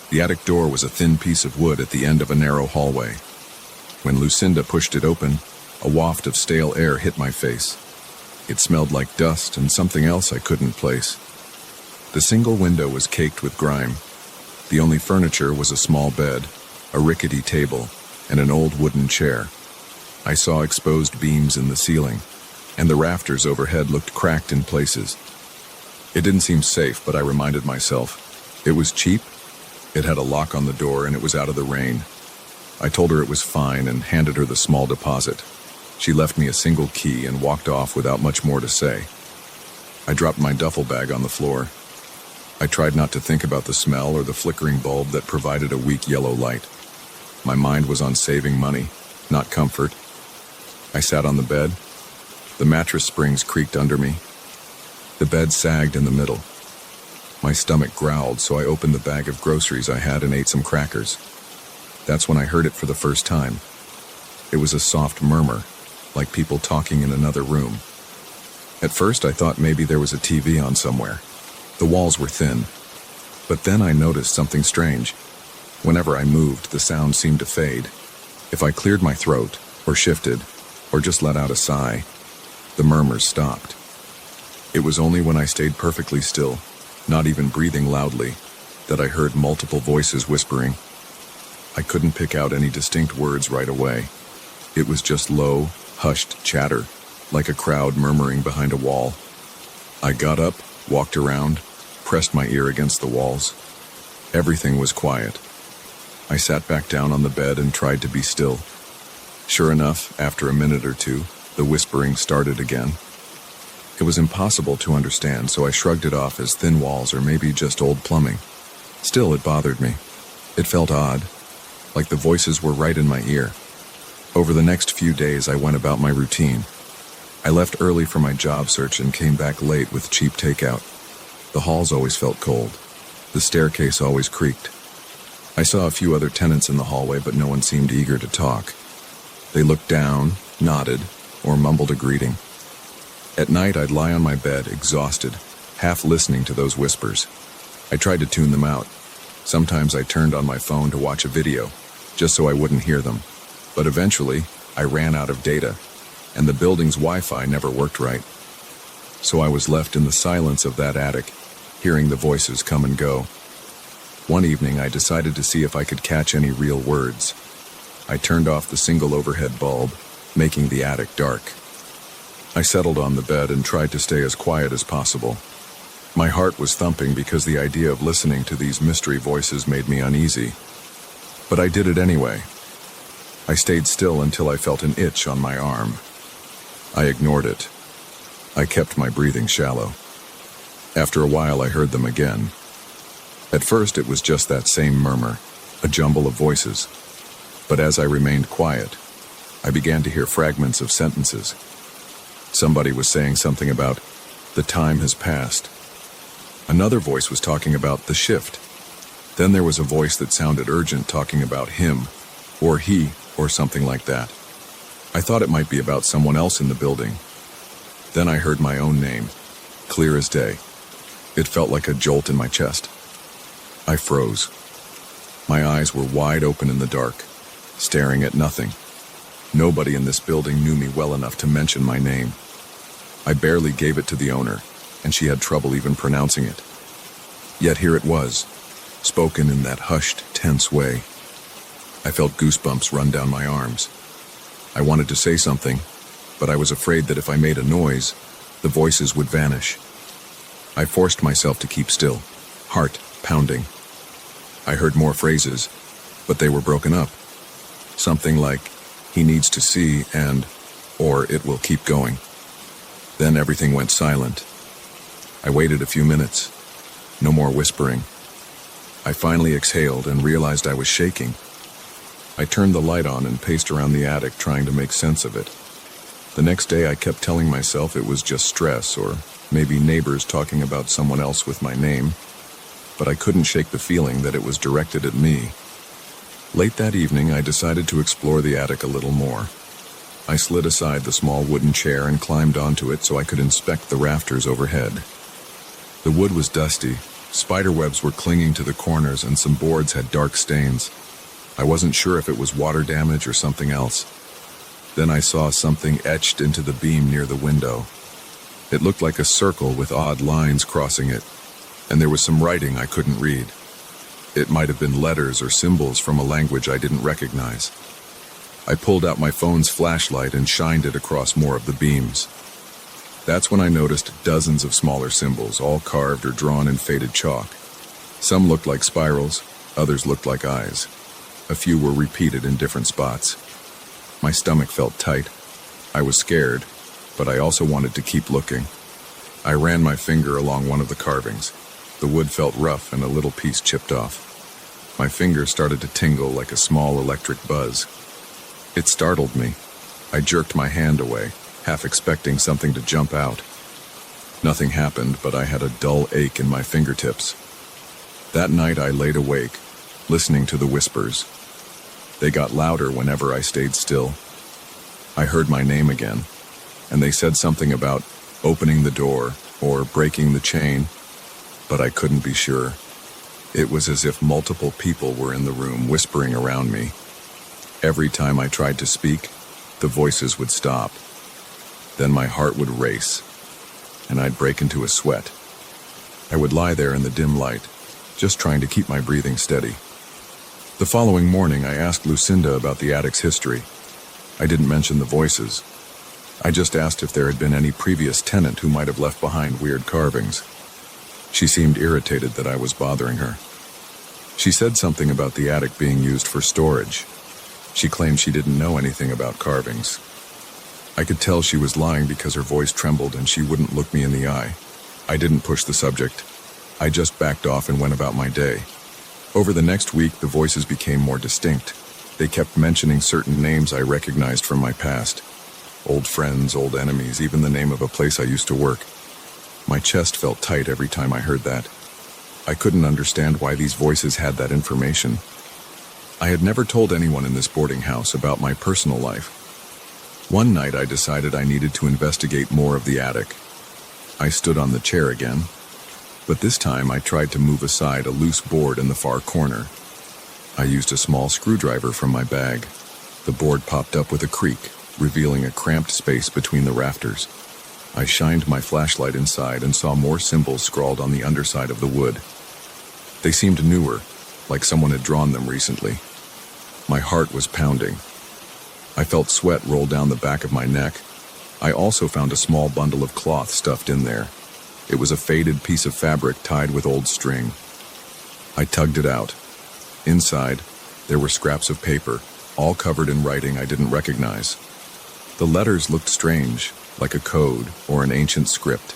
The attic door was a thin piece of wood at the end of a narrow hallway. When Lucinda pushed it open, a waft of stale air hit my face. It smelled like dust and something else I couldn't place. The single window was caked with grime. The only furniture was a small bed, a rickety table, and an old wooden chair. I saw exposed beams in the ceiling, and the rafters overhead looked cracked in places. It didn't seem safe, but I reminded myself, it was cheap, it had a lock on the door, and it was out of the rain. I told her it was fine and handed her the small deposit. She left me a single key and walked off without much more to say. I dropped my duffel bag on the floor. I tried not to think about the smell or the flickering bulb that provided a weak yellow light. My mind was on saving money, not comfort. I sat on the bed. The mattress springs creaked under me. The bed sagged in the middle. My stomach growled, so I opened the bag of groceries I had and ate some crackers. That's when I heard it for the first time. It was a soft murmur, like people talking in another room. At first, I thought maybe there was a TV on somewhere. The walls were thin. But then I noticed something strange. Whenever I moved, the sound seemed to fade. If I cleared my throat, or shifted, or just let out a sigh, the murmurs stopped. It was only when I stayed perfectly still, not even breathing loudly, that I heard multiple voices whispering. I couldn't pick out any distinct words right away. It was just low, hushed chatter, like a crowd murmuring behind a wall. I got up, walked around, pressed my ear against the walls. Everything was quiet. I sat back down on the bed and tried to be still. Sure enough, after a minute or two, the whispering started again. It was impossible to understand, so I shrugged it off as thin walls or maybe just old plumbing. Still, it bothered me. It felt odd, like the voices were right in my ear. Over the next few days, I went about my routine. I left early for my job search and came back late with cheap takeout. The halls always felt cold. The staircase always creaked. I saw a few other tenants in the hallway, but no one seemed eager to talk. They looked down, nodded, or mumbled a greeting. At night, I'd lie on my bed, exhausted, half listening to those whispers. I tried to tune them out. Sometimes I turned on my phone to watch a video, just so I wouldn't hear them. But eventually, I ran out of data, and the building's Wi-Fi never worked right. So I was left in the silence of that attic, hearing the voices come and go. One evening, I decided to see if I could catch any real words. I turned off the single overhead bulb, making the attic dark. I settled on the bed and tried to stay as quiet as possible. My heart was thumping because the idea of listening to these mystery voices made me uneasy. But I did it anyway. I stayed still until I felt an itch on my arm. I ignored it. I kept my breathing shallow. After a while, I heard them again. At first, it was just that same murmur, a jumble of voices. But as I remained quiet, I began to hear fragments of sentences. Somebody was saying something about, "The time has passed." Another voice was talking about the shift. Then there was a voice that sounded urgent, talking about him, or he, or something like that. I thought it might be about someone else in the building. Then I heard my own name, clear as day. It felt like a jolt in my chest. I froze. My eyes were wide open in the dark, staring at nothing. Nobody in this building knew me well enough to mention my name. I barely gave it to the owner, and she had trouble even pronouncing it. Yet here it was, spoken in that hushed, tense way. I felt goosebumps run down my arms. I wanted to say something, but I was afraid that if I made a noise, the voices would vanish. I forced myself to keep still, heart pounding. I heard more phrases, but they were broken up. Something like, "He needs to see," and, or "It will keep going." Then everything went silent. I waited a few minutes. No more whispering. I finally exhaled and realized I was shaking. I turned the light on and paced around the attic, trying to make sense of it. The next day I kept telling myself it was just stress, or maybe neighbors talking about someone else with my name, but I couldn't shake the feeling that it was directed at me. Late that evening, I decided to explore the attic a little more. I slid aside the small wooden chair and climbed onto it so I could inspect the rafters overhead. The wood was dusty, spiderwebs were clinging to the corners, and some boards had dark stains. I wasn't sure if it was water damage or something else. Then I saw something etched into the beam near the window. It looked like a circle with odd lines crossing it, and there was some writing I couldn't read. It might have been letters or symbols from a language I didn't recognize. I pulled out my phone's flashlight and shined it across more of the beams. That's when I noticed dozens of smaller symbols, all carved or drawn in faded chalk. Some looked like spirals, others looked like eyes. A few were repeated in different spots. My stomach felt tight. I was scared, but I also wanted to keep looking. I ran my finger along one of the carvings. The wood felt rough and a little piece chipped off. My fingers started to tingle like a small electric buzz. It startled me. I jerked my hand away, half expecting something to jump out. Nothing happened, but I had a dull ache in my fingertips. That night I laid awake, listening to the whispers. They got louder whenever I stayed still. I heard my name again, and they said something about opening the door or breaking the chain, but I couldn't be sure. It was as if multiple people were in the room whispering around me. Every time I tried to speak, the voices would stop. Then my heart would race, and I'd break into a sweat. I would lie there in the dim light, just trying to keep my breathing steady. The following morning, I asked Lucinda about the attic's history. I didn't mention the voices. I just asked if there had been any previous tenant who might have left behind weird carvings. She seemed irritated that I was bothering her. She said something about the attic being used for storage. She claimed she didn't know anything about carvings. I could tell she was lying because her voice trembled and she wouldn't look me in the eye. I didn't push the subject. I just backed off and went about my day. Over the next week, the voices became more distinct. They kept mentioning certain names I recognized from my past. Old friends, old enemies, even the name of a place I used to work. My chest felt tight every time I heard that. I couldn't understand why these voices had that information. I had never told anyone in this boarding house about my personal life. One night I decided I needed to investigate more of the attic. I stood on the chair again, but this time I tried to move aside a loose board in the far corner. I used a small screwdriver from my bag. The board popped up with a creak, revealing a cramped space between the rafters. I shined my flashlight inside and saw more symbols scrawled on the underside of the wood. They seemed newer, like someone had drawn them recently. My heart was pounding. I felt sweat roll down the back of my neck. I also found a small bundle of cloth stuffed in there. It was a faded piece of fabric tied with old string. I tugged it out. Inside, There were scraps of paper, all covered in writing I didn't recognize. The letters looked strange, like a code or an ancient script.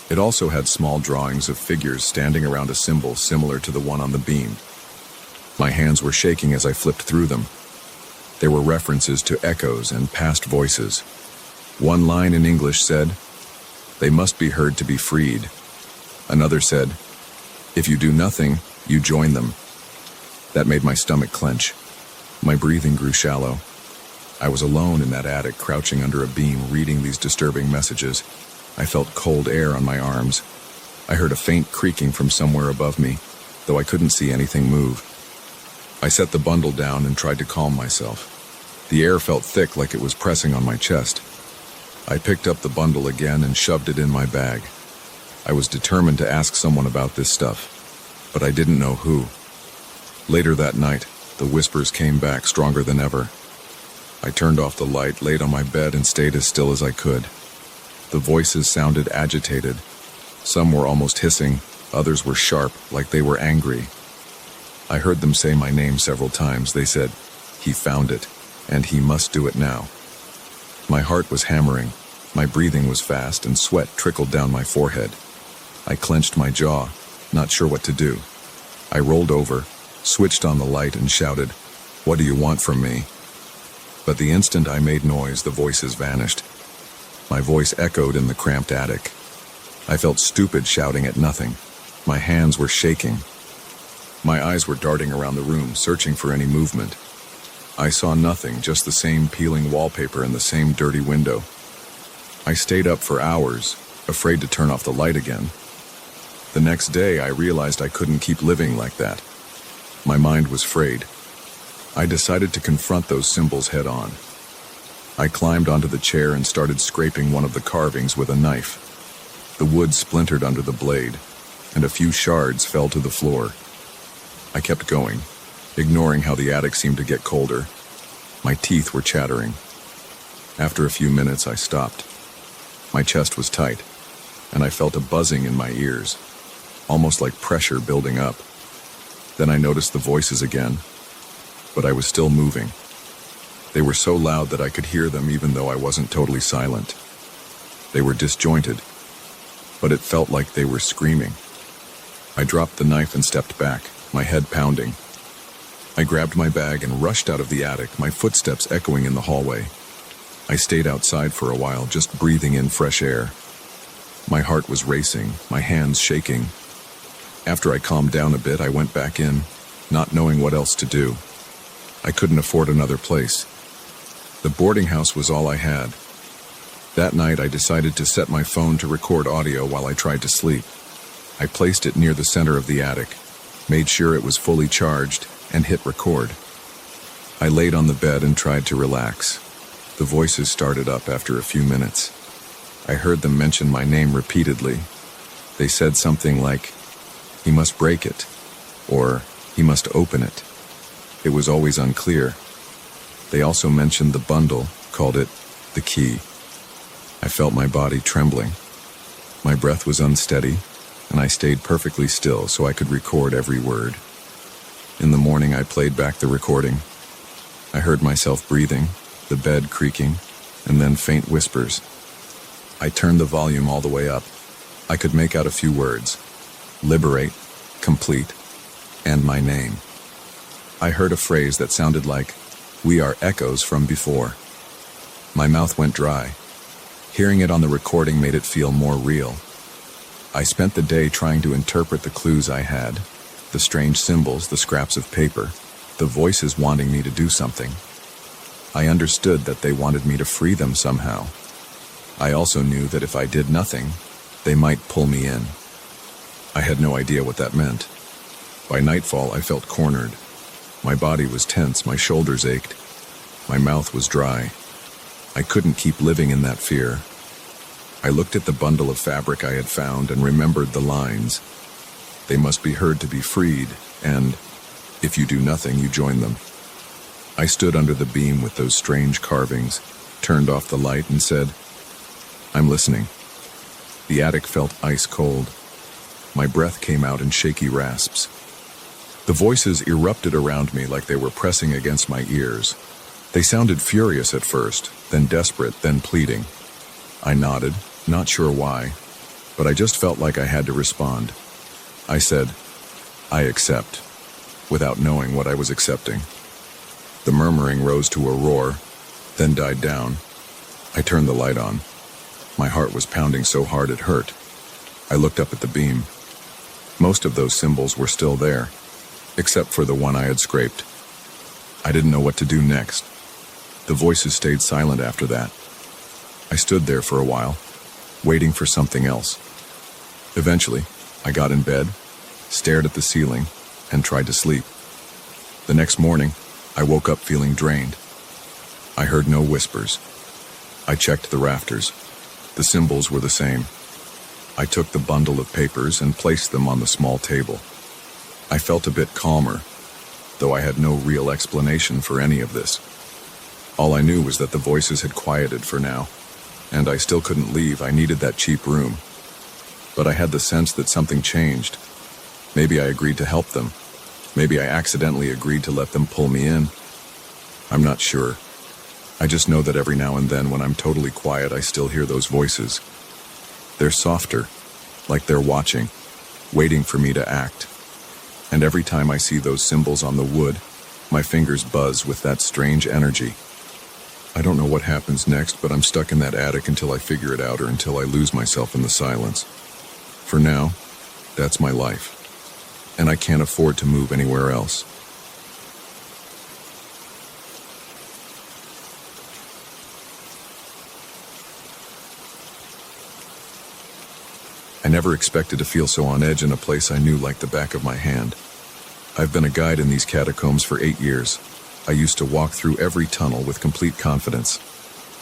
It also had small drawings of figures standing around a symbol similar to the one on the beam. My hands were shaking as I flipped through them. There were references to echoes and past voices. One line in English said, "They must be heard to be freed." Another said, "If you do nothing, you join them." That made my stomach clench. My breathing grew shallow. I was alone in that attic, crouching under a beam, reading these disturbing messages. I felt cold air on my arms. I heard a faint creaking from somewhere above me, though I couldn't see anything move. I set the bundle down and tried to calm myself. The air felt thick, like it was pressing on my chest. I picked up the bundle again and shoved it in my bag. I was determined to ask someone about this stuff, but I didn't know who. Later that night, the whispers came back stronger than ever. I turned off the light, laid on my bed, and stayed as still as I could. The voices sounded agitated. Some were almost hissing, others were sharp, like they were angry. I heard them say my name several times. They said, "He found it, and he must do it now." My heart was hammering, my breathing was fast, and sweat trickled down my forehead. I clenched my jaw, not sure what to do. I rolled over, switched on the light, and shouted, "What do you want from me?" But the instant I made noise, the voices vanished. My voice echoed in the cramped attic. I felt stupid shouting at nothing. My hands were shaking. My eyes were darting around the room, searching for any movement. I saw nothing, just the same peeling wallpaper and the same dirty window. I stayed up for hours, afraid to turn off the light again. The next day, I realized I couldn't keep living like that. My mind was frayed. I decided to confront those symbols head on. I climbed onto the chair and started scraping one of the carvings with a knife. The wood splintered under the blade, and a few shards fell to the floor. I kept going, ignoring how the attic seemed to get colder. My teeth were chattering. After a few minutes, I stopped. My chest was tight, and I felt a buzzing in my ears, almost like pressure building up. Then I noticed the voices again, but I was still moving. They were so loud that I could hear them even though I wasn't totally silent. They were disjointed, but it felt like they were screaming. I dropped the knife and stepped back, my head pounding. I grabbed my bag and rushed out of the attic, my footsteps echoing in the hallway. I stayed outside for a while, just breathing in fresh air. My heart was racing, my hands shaking. After I calmed down a bit, I went back in, not knowing what else to do. I couldn't afford another place. The boarding house was all I had. That night, I decided to set my phone to record audio while I tried to sleep. I placed it near the center of the attic, made sure it was fully charged, and hit record. I laid on the bed and tried to relax. The voices started up after a few minutes. I heard them mention my name repeatedly. They said something like, "He must break it," or "He must open it." It was always unclear. They also mentioned the bundle, called it the key. I felt my body trembling. My breath was unsteady, and I stayed perfectly still so I could record every word. In the morning, I played back the recording. I heard myself breathing, the bed creaking, and then faint whispers. I turned the volume all the way up. I could make out a few words: liberate, complete, and my name. I heard a phrase that sounded like, "We are echoes from before." My mouth went dry. Hearing it on the recording made it feel more real. I spent the day trying to interpret the clues I had, the strange symbols, the scraps of paper, the voices wanting me to do something. I understood that they wanted me to free them somehow. I also knew that if I did nothing, they might pull me in. I had no idea what that meant. By nightfall, I felt cornered. My body was tense, my shoulders ached. My mouth was dry. I couldn't keep living in that fear. I looked at the bundle of fabric I had found and remembered the lines. They must be heard to be freed, and if you do nothing, you join them. I stood under the beam with those strange carvings, turned off the light, and said, "I'm listening." The attic felt ice cold. My breath came out in shaky rasps. The voices erupted around me like they were pressing against my ears. They sounded furious at first, then desperate, then pleading. I nodded, not sure why, but I just felt like I had to respond. I said, "I accept," without knowing what I was accepting. The murmuring rose to a roar, then died down. I turned the light on. My heart was pounding so hard it hurt. I looked up at the beam. Most of those symbols were still there, except for the one I had scraped. I didn't know what to do next. The voices stayed silent after that. I stood there for a while, waiting for something else. Eventually, I got in bed, stared at the ceiling, and tried to sleep. The next morning, I woke up feeling drained. I heard no whispers. I checked the rafters. The symbols were the same. I took the bundle of papers and placed them on the small table. I felt a bit calmer, though I had no real explanation for any of this. All I knew was that the voices had quieted for now, and I still couldn't leave. I needed that cheap room. But I had the sense that something changed. Maybe I agreed to help them. Maybe I accidentally agreed to let them pull me in. I'm not sure. I just know that every now and then when I'm totally quiet, I still hear those voices. They're softer, like they're watching, waiting for me to act. And every time I see those symbols on the wood, my fingers buzz with that strange energy. I don't know what happens next, but I'm stuck in that attic until I figure it out or until I lose myself in the silence. For now, that's my life. And I can't afford to move anywhere else. I never expected to feel so on edge in a place I knew like the back of my hand. I've been a guide in these catacombs for 8 years. I used to walk through every tunnel with complete confidence.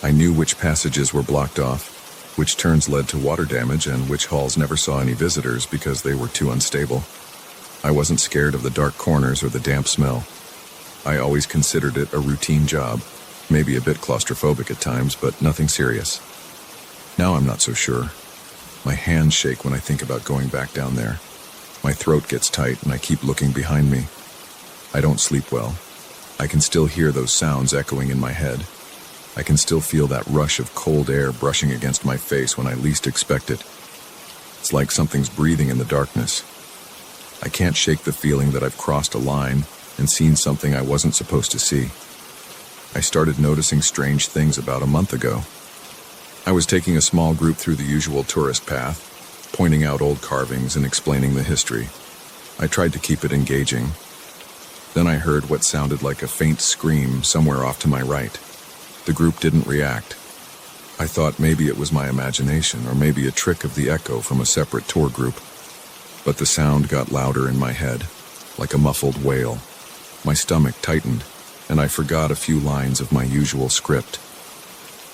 I knew which passages were blocked off, which turns led to water damage, and which halls never saw any visitors because they were too unstable. I wasn't scared of the dark corners or the damp smell. I always considered it a routine job, maybe a bit claustrophobic at times, but nothing serious. Now I'm not so sure. My hands shake when I think about going back down there. My throat gets tight and I keep looking behind me. I don't sleep well. I can still hear those sounds echoing in my head. I can still feel that rush of cold air brushing against my face when I least expect it. It's like something's breathing in the darkness. I can't shake the feeling that I've crossed a line and seen something I wasn't supposed to see. I started noticing strange things about a month ago. I was taking a small group through the usual tourist path, pointing out old carvings and explaining the history. I tried to keep it engaging. Then I heard what sounded like a faint scream somewhere off to my right. The group didn't react. I thought maybe it was my imagination or maybe a trick of the echo from a separate tour group. But the sound got louder in my head, like a muffled wail. My stomach tightened, and I forgot a few lines of my usual script.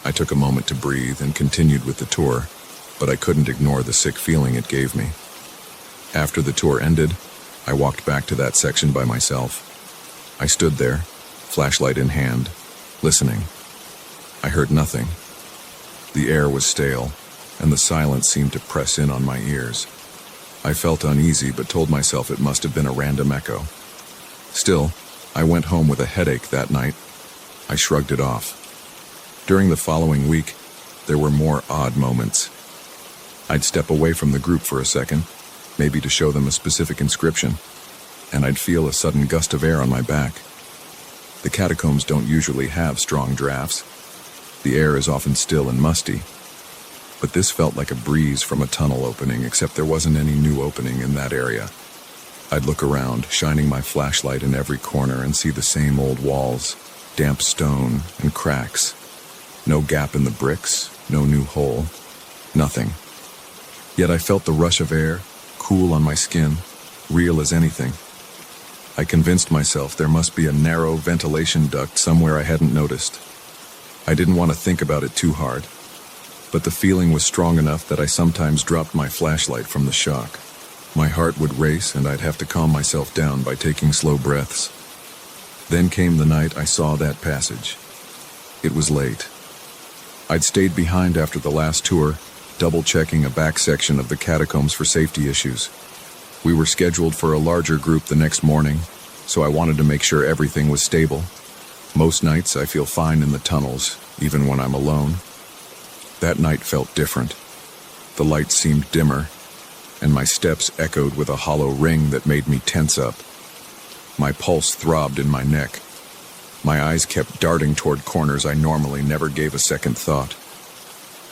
I took a moment to breathe and continued with the tour, but I couldn't ignore the sick feeling it gave me. After the tour ended, I walked back to that section by myself. I stood there, flashlight in hand, listening. I heard nothing. The air was stale, and the silence seemed to press in on my ears. I felt uneasy, but told myself it must have been a random echo. Still, I went home with a headache that night. I shrugged it off. During the following week, there were more odd moments. I'd step away from the group for a second, maybe to show them a specific inscription, and I'd feel a sudden gust of air on my back. The catacombs don't usually have strong drafts. The air is often still and musty. But this felt like a breeze from a tunnel opening, except there wasn't any new opening in that area. I'd look around, shining my flashlight in every corner, and see the same old walls, damp stone and cracks. No gap in the bricks, no new hole, nothing. Yet I felt the rush of air, cool on my skin, real as anything. I convinced myself there must be a narrow ventilation duct somewhere I hadn't noticed. I didn't want to think about it too hard, but the feeling was strong enough that I sometimes dropped my flashlight from the shock. My heart would race and I'd have to calm myself down by taking slow breaths. Then came the night I saw that passage. It was late. I'd stayed behind after the last tour, double-checking a back section of the catacombs for safety issues. We were scheduled for a larger group the next morning, so I wanted to make sure everything was stable. Most nights I feel fine in the tunnels, even when I'm alone. That night felt different. The light seemed dimmer, and my steps echoed with a hollow ring that made me tense up. My pulse throbbed in my neck. My eyes kept darting toward corners I normally never gave a second thought.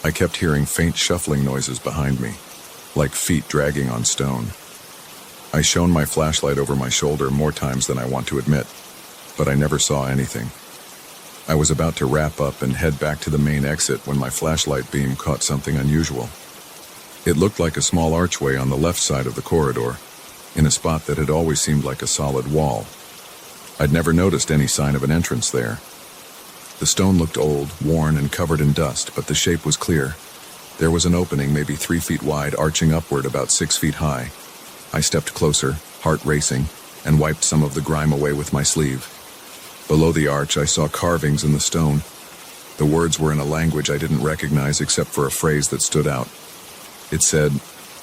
I kept hearing faint shuffling noises behind me, like feet dragging on stone. I shone my flashlight over my shoulder more times than I want to admit, but I never saw anything. I was about to wrap up and head back to the main exit when my flashlight beam caught something unusual. It looked like a small archway on the left side of the corridor, in a spot that had always seemed like a solid wall. I'd never noticed any sign of an entrance there. The stone looked old, worn, and covered in dust, but the shape was clear. There was an opening maybe 3 feet wide, arching upward about 6 feet high. I stepped closer, heart racing, and wiped some of the grime away with my sleeve. Below the arch, I saw carvings in the stone. The words were in a language I didn't recognize except for a phrase that stood out. It said,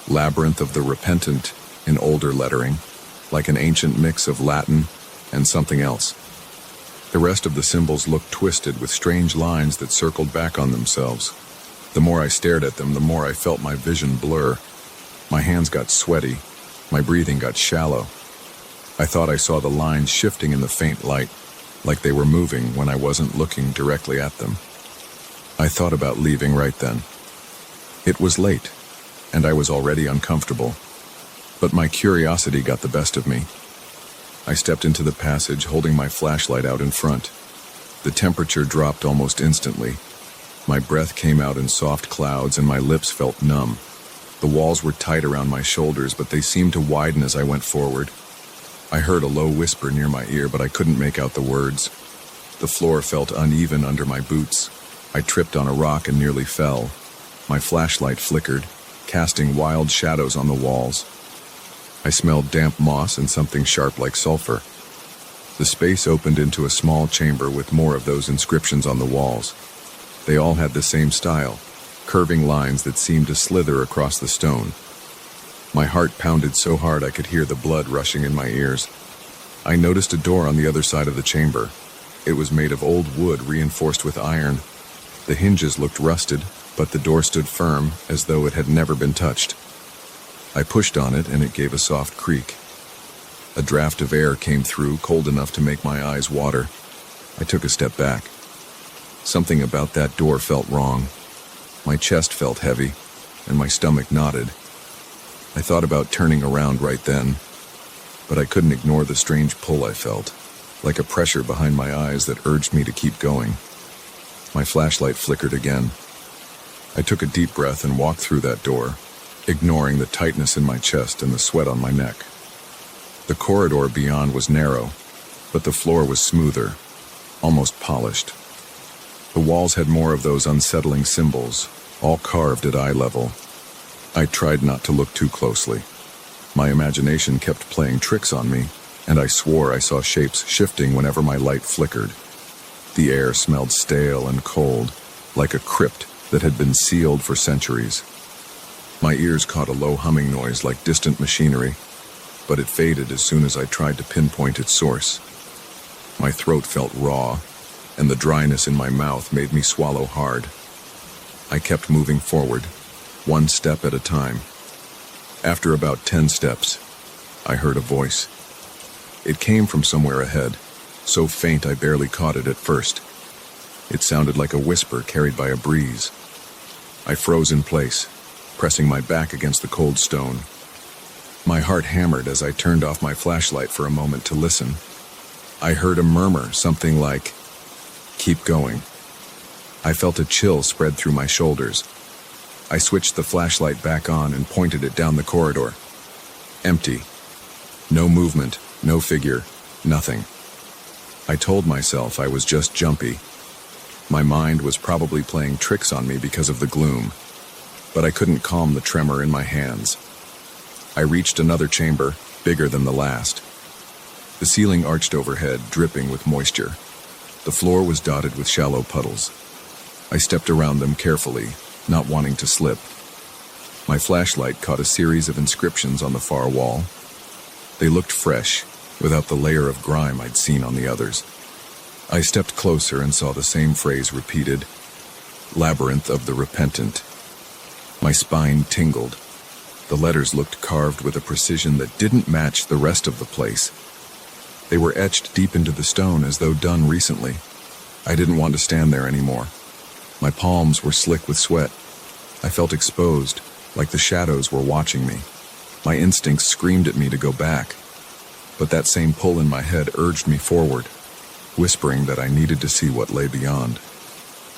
"Labyrinth of the Repentant," in older lettering, like an ancient mix of Latin and something else. The rest of the symbols looked twisted with strange lines that circled back on themselves. The more I stared at them, the more I felt my vision blur. My hands got sweaty. My breathing got shallow. I thought I saw the lines shifting in the faint light, like they were moving when I wasn't looking directly at them. I thought about leaving right then. It was late, and I was already uncomfortable, but my curiosity got the best of me. I stepped into the passage, holding my flashlight out in front. The temperature dropped almost instantly. My breath came out in soft clouds, and my lips felt numb. The walls were tight around my shoulders, but they seemed to widen as I went forward. I heard a low whisper near my ear, but I couldn't make out the words. The floor felt uneven under my boots. I tripped on a rock and nearly fell. My flashlight flickered, casting wild shadows on the walls. I smelled damp moss and something sharp like sulfur. The space opened into a small chamber with more of those inscriptions on the walls. They all had the same style, curving lines that seemed to slither across the stone. My heart pounded so hard I could hear the blood rushing in my ears. I noticed a door on the other side of the chamber. It was made of old wood reinforced with iron. The hinges looked rusted, but the door stood firm, as though it had never been touched. I pushed on it, and it gave a soft creak. A draft of air came through, cold enough to make my eyes water. I took a step back. Something about that door felt wrong. My chest felt heavy, and my stomach knotted. I thought about turning around right then, but I couldn't ignore the strange pull I felt, like a pressure behind my eyes that urged me to keep going. My flashlight flickered again. I took a deep breath and walked through that door, ignoring the tightness in my chest and the sweat on my neck. The corridor beyond was narrow, but the floor was smoother, almost polished. The walls had more of those unsettling symbols, all carved at eye level. I tried not to look too closely. My imagination kept playing tricks on me, and I swore I saw shapes shifting whenever my light flickered. The air smelled stale and cold, like a crypt that had been sealed for centuries. My ears caught a low humming noise like distant machinery, but it faded as soon as I tried to pinpoint its source. My throat felt raw, and the dryness in my mouth made me swallow hard. I kept moving forward, one step at a time. After about 10 steps, I heard a voice. It came from somewhere ahead, so faint I barely caught it at first. It sounded like a whisper carried by a breeze. I froze in place, pressing my back against the cold stone. My heart hammered as I turned off my flashlight for a moment to listen. I heard a murmur, something like, "Keep going." I felt a chill spread through my shoulders. I switched the flashlight back on and pointed it down the corridor. Empty. No movement, no figure, nothing. I told myself I was just jumpy. My mind was probably playing tricks on me because of the gloom, but I couldn't calm the tremor in my hands. I reached another chamber, bigger than the last. The ceiling arched overhead, dripping with moisture. The floor was dotted with shallow puddles. I stepped around them carefully, not wanting to slip. My flashlight caught a series of inscriptions on the far wall. They looked fresh, without the layer of grime I'd seen on the others. I stepped closer and saw the same phrase repeated, "Labyrinth of the Repentant." My spine tingled. The letters looked carved with a precision that didn't match the rest of the place. They were etched deep into the stone as though done recently. I didn't want to stand there anymore. My palms were slick with sweat. I felt exposed, like the shadows were watching me. My instincts screamed at me to go back, but that same pull in my head urged me forward, whispering that I needed to see what lay beyond.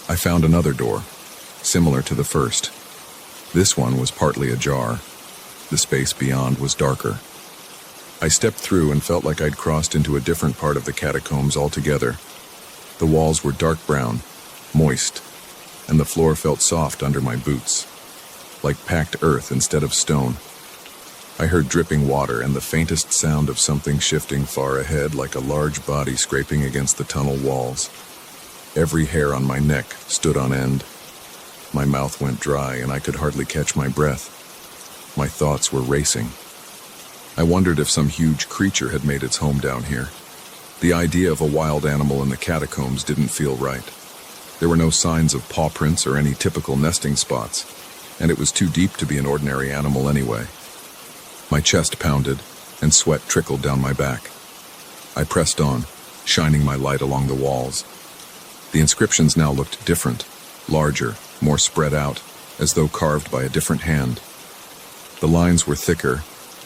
I found another door, similar to the first. This one was partly ajar. The space beyond was darker. I stepped through and felt like I'd crossed into a different part of the catacombs altogether. The walls were dark brown, moist, and the floor felt soft under my boots, like packed earth instead of stone. I heard dripping water and the faintest sound of something shifting far ahead, like a large body scraping against the tunnel walls. Every hair on my neck stood on end. My mouth went dry and I could hardly catch my breath. My thoughts were racing. I wondered if some huge creature had made its home down here. The idea of a wild animal in the catacombs didn't feel right. There were no signs of paw prints or any typical nesting spots, and it was too deep to be an ordinary animal anyway. My chest pounded, and sweat trickled down my back. I pressed on, shining my light along the walls. The inscriptions now looked different, larger, more spread out, as though carved by a different hand. The lines were thicker,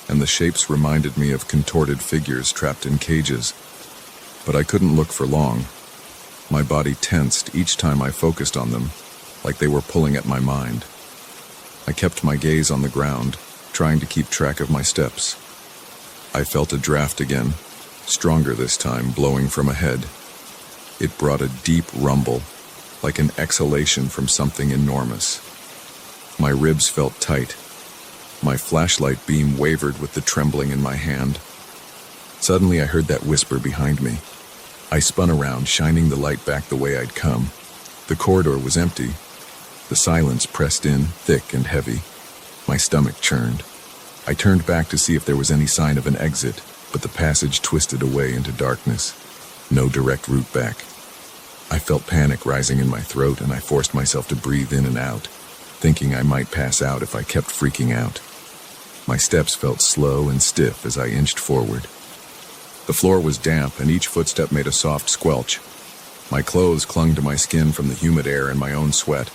and the shapes reminded me of contorted figures trapped in cages. But I couldn't look for long. My body tensed each time I focused on them, like they were pulling at my mind. I kept my gaze on the ground, trying to keep track of my steps. I felt a draft again, stronger this time, blowing from ahead. It brought a deep rumble, like an exhalation from something enormous. My ribs felt tight. My flashlight beam wavered with the trembling in my hand. Suddenly I heard that whisper behind me. I spun around, shining the light back the way I'd come. The corridor was empty. The silence pressed in, thick and heavy. My stomach churned. I turned back to see if there was any sign of an exit, but the passage twisted away into darkness. No direct route back. I felt panic rising in my throat, and I forced myself to breathe in and out, thinking I might pass out if I kept freaking out. My steps felt slow and stiff as I inched forward. The floor was damp, and each footstep made a soft squelch. My clothes clung to my skin from the humid air and my own sweat.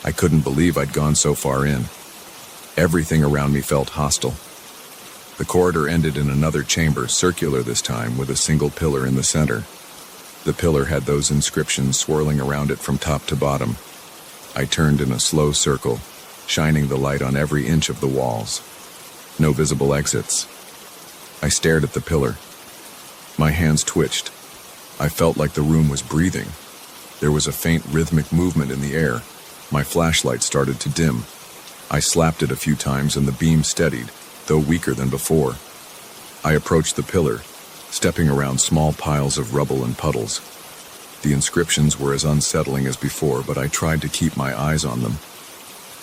I couldn't believe I'd gone so far in. Everything around me felt hostile. The corridor ended in another chamber, circular this time, with a single pillar in the center. The pillar had those inscriptions swirling around it from top to bottom. I turned in a slow circle, shining the light on every inch of the walls. No visible exits. I stared at the pillar. My hands twitched. I felt like the room was breathing. There was a faint rhythmic movement in the air. My flashlight started to dim. I slapped it a few times and the beam steadied, though weaker than before. I approached the pillar, stepping around small piles of rubble and puddles. The inscriptions were as unsettling as before, but I tried to keep my eyes on them.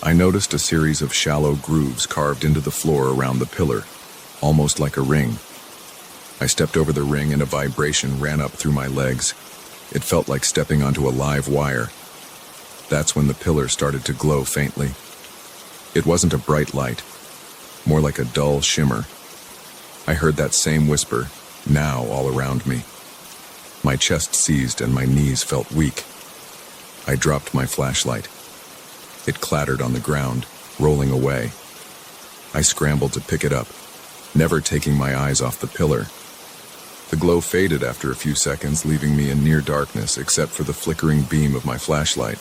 I noticed a series of shallow grooves carved into the floor around the pillar, almost like a ring. I stepped over the ring and a vibration ran up through my legs. It felt like stepping onto a live wire. That's when the pillar started to glow faintly. It wasn't a bright light, more like a dull shimmer. I heard that same whisper, now all around me. My chest seized and my knees felt weak. I dropped my flashlight. It clattered on the ground, rolling away. I scrambled to pick it up, never taking my eyes off the pillar. The glow faded after a few seconds, leaving me in near darkness except for the flickering beam of my flashlight.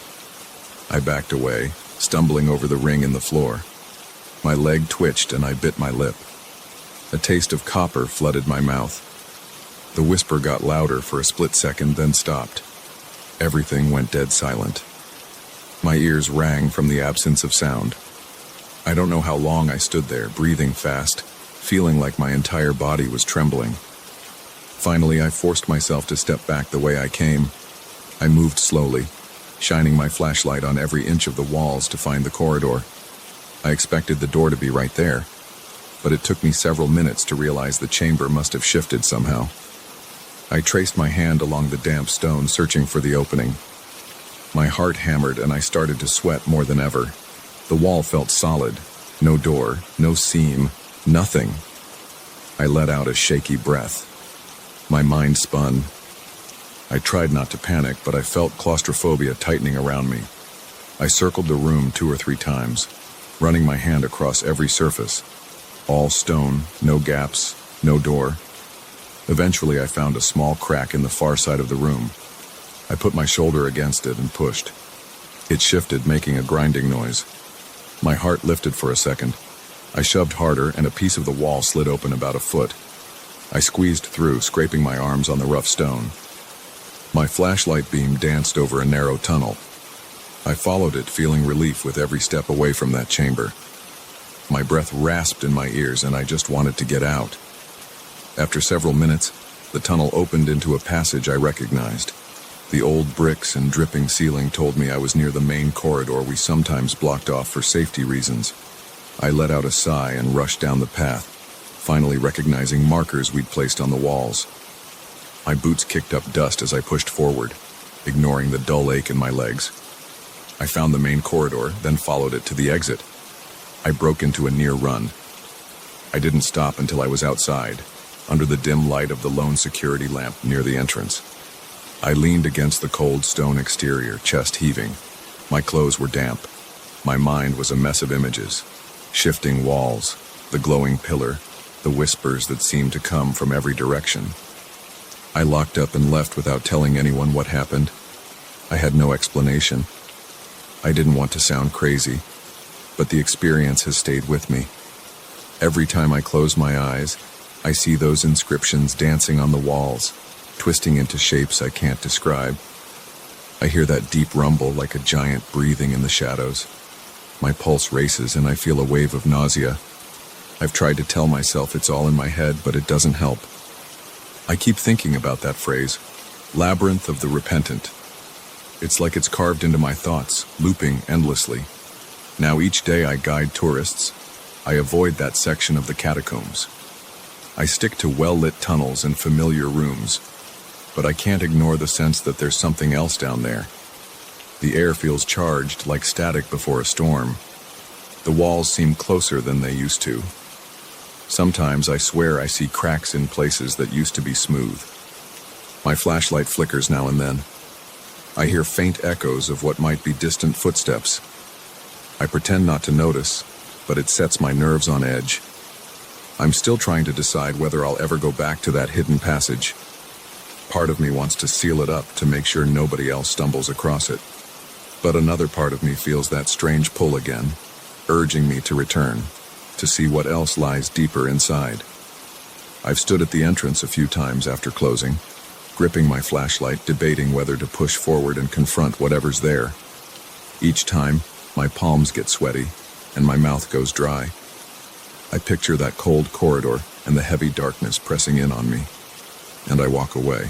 I backed away, stumbling over the ring in the floor. My leg twitched and I bit my lip. A taste of copper flooded my mouth. The whisper got louder for a split second, then stopped. Everything went dead silent. My ears rang from the absence of sound. I don't know how long I stood there, breathing fast, feeling like my entire body was trembling. Finally, I forced myself to step back the way I came. I moved slowly, shining my flashlight on every inch of the walls to find the corridor. I expected the door to be right there, but it took me several minutes to realize the chamber must have shifted somehow. I traced my hand along the damp stone, searching for the opening. My heart hammered and I started to sweat more than ever. The wall felt solid. No door, no seam, nothing. I let out a shaky breath. My mind spun. I tried not to panic, but I felt claustrophobia tightening around me. I circled the room 2 or 3 times, running my hand across every surface. All stone, no gaps, no door. Eventually, I found a small crack in the far side of the room. I put my shoulder against it and pushed. It shifted, making a grinding noise. My heart lifted for a second. I shoved harder, and a piece of the wall slid open about a foot. I squeezed through, scraping my arms on the rough stone. My flashlight beam danced over a narrow tunnel. I followed it, feeling relief with every step away from that chamber. My breath rasped in my ears, and I just wanted to get out. After several minutes, the tunnel opened into a passage I recognized. The old bricks and dripping ceiling told me I was near the main corridor we sometimes blocked off for safety reasons. I let out a sigh and rushed down the path, finally recognizing markers we'd placed on the walls. My boots kicked up dust as I pushed forward, ignoring the dull ache in my legs. I found the main corridor, then followed it to the exit. I broke into a near run. I didn't stop until I was outside, under the dim light of the lone security lamp near the entrance. I leaned against the cold stone exterior, chest heaving. My clothes were damp. My mind was a mess of images. Shifting walls, the glowing pillar, the whispers that seemed to come from every direction. I locked up and left without telling anyone what happened. I had no explanation. I didn't want to sound crazy, but the experience has stayed with me. Every time I close my eyes, I see those inscriptions dancing on the walls, twisting into shapes I can't describe. I hear that deep rumble like a giant breathing in the shadows. My pulse races and I feel a wave of nausea. I've tried to tell myself it's all in my head, but it doesn't help. I keep thinking about that phrase, labyrinth of the repentant. It's like it's carved into my thoughts, looping endlessly. Now each day I guide tourists. I avoid that section of the catacombs. I stick to well-lit tunnels and familiar rooms, but I can't ignore the sense that there's something else down there. The air feels charged, like static before a storm. The walls seem closer than they used to. Sometimes I swear I see cracks in places that used to be smooth. My flashlight flickers now and then. I hear faint echoes of what might be distant footsteps. I pretend not to notice, but it sets my nerves on edge. I'm still trying to decide whether I'll ever go back to that hidden passage. Part of me wants to seal it up to make sure nobody else stumbles across it. But another part of me feels that strange pull again, urging me to return, to see what else lies deeper inside. I've stood at the entrance a few times after closing, gripping my flashlight, debating whether to push forward and confront whatever's there. Each time, my palms get sweaty, and my mouth goes dry. I picture that cold corridor and the heavy darkness pressing in on me, and I walk away.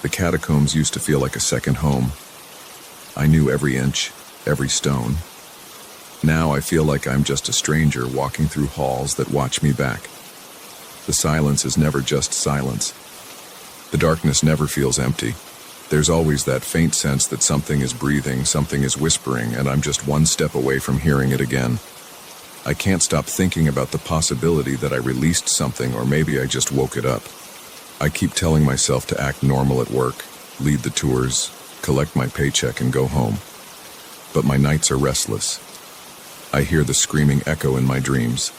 The catacombs used to feel like a second home. I knew every inch, every stone. Now I feel like I'm just a stranger walking through halls that watch me back. The silence is never just silence. The darkness never feels empty. There's always that faint sense that something is breathing, something is whispering, and I'm just one step away from hearing it again. I can't stop thinking about the possibility that I released something, or maybe I just woke it up. I keep telling myself to act normal at work, lead the tours, collect my paycheck and go home. But my nights are restless. I hear the screaming echo in my dreams,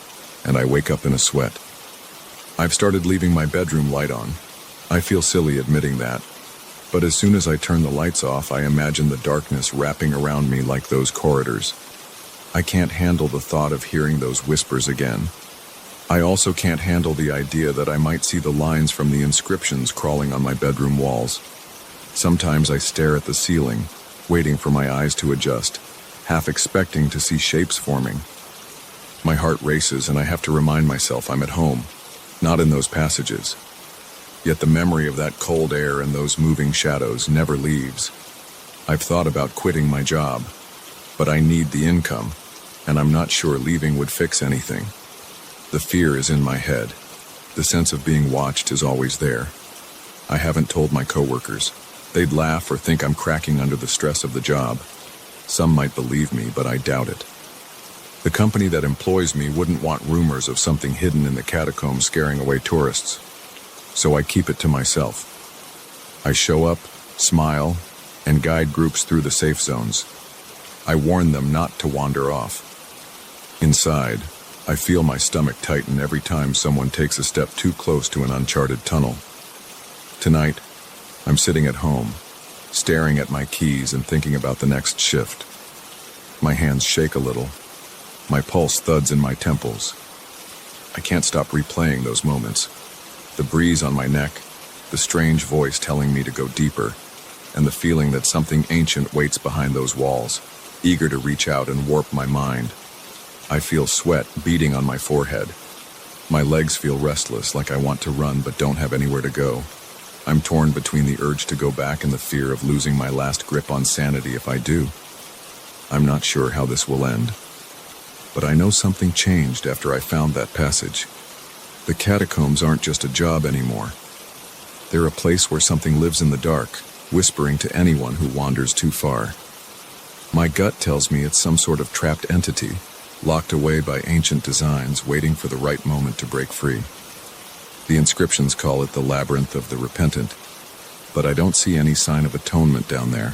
and I wake up in a sweat. I've started leaving my bedroom light on. I feel silly admitting that, but as soon as I turn the lights off, I imagine the darkness wrapping around me like those corridors. I can't handle the thought of hearing those whispers again. I also can't handle the idea that I might see the lines from the inscriptions crawling on my bedroom walls. Sometimes I stare at the ceiling, waiting for my eyes to adjust, half expecting to see shapes forming. My heart races and I have to remind myself I'm at home, not in those passages. Yet the memory of that cold air and those moving shadows never leaves. I've thought about quitting my job, but I need the income. and I'm not sure leaving would fix anything. The fear is in my head. The sense of being watched is always there. I haven't told my coworkers. They'd laugh or think I'm cracking under the stress of the job. Some might believe me, but I doubt it. The company that employs me wouldn't want rumors of something hidden in the catacombs scaring away tourists. So I keep it to myself. I show up, smile, and guide groups through the safe zones. I warn them not to wander off. Inside, I feel my stomach tighten every time someone takes a step too close to an uncharted tunnel. Tonight, I'm sitting at home, staring at my keys and thinking about the next shift. My hands shake a little. My pulse thuds in my temples. I can't stop replaying those moments. The breeze on my neck, the strange voice telling me to go deeper, and the feeling that something ancient waits behind those walls, eager to reach out and warp my mind. I feel sweat beating on my forehead. My legs feel restless, like I want to run but don't have anywhere to go. I'm torn between the urge to go back and the fear of losing my last grip on sanity if I do. I'm not sure how this will end. But I know something changed after I found that passage. The catacombs aren't just a job anymore. They're a place where something lives in the dark, whispering to anyone who wanders too far. My gut tells me it's some sort of trapped entity, locked away by ancient designs, waiting for the right moment to break free. The inscriptions call it the Labyrinth of the Repentant, but I don't see any sign of atonement down there.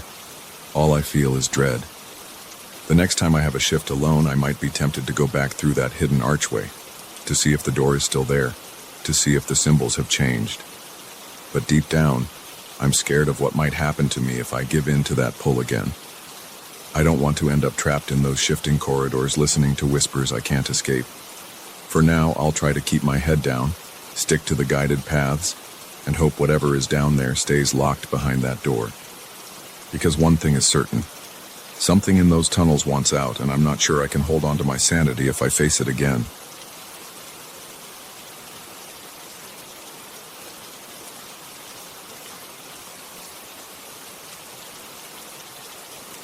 All I feel is dread. The next time I have a shift alone, I might be tempted to go back through that hidden archway, to see if the door is still there, to see if the symbols have changed. But deep down, I'm scared of what might happen to me if I give in to that pull again. I don't want to end up trapped in those shifting corridors listening to whispers I can't escape. For now, I'll try to keep my head down, stick to the guided paths, and hope whatever is down there stays locked behind that door. Because one thing is certain. Something in those tunnels wants out, and I'm not sure I can hold on to my sanity if I face it again.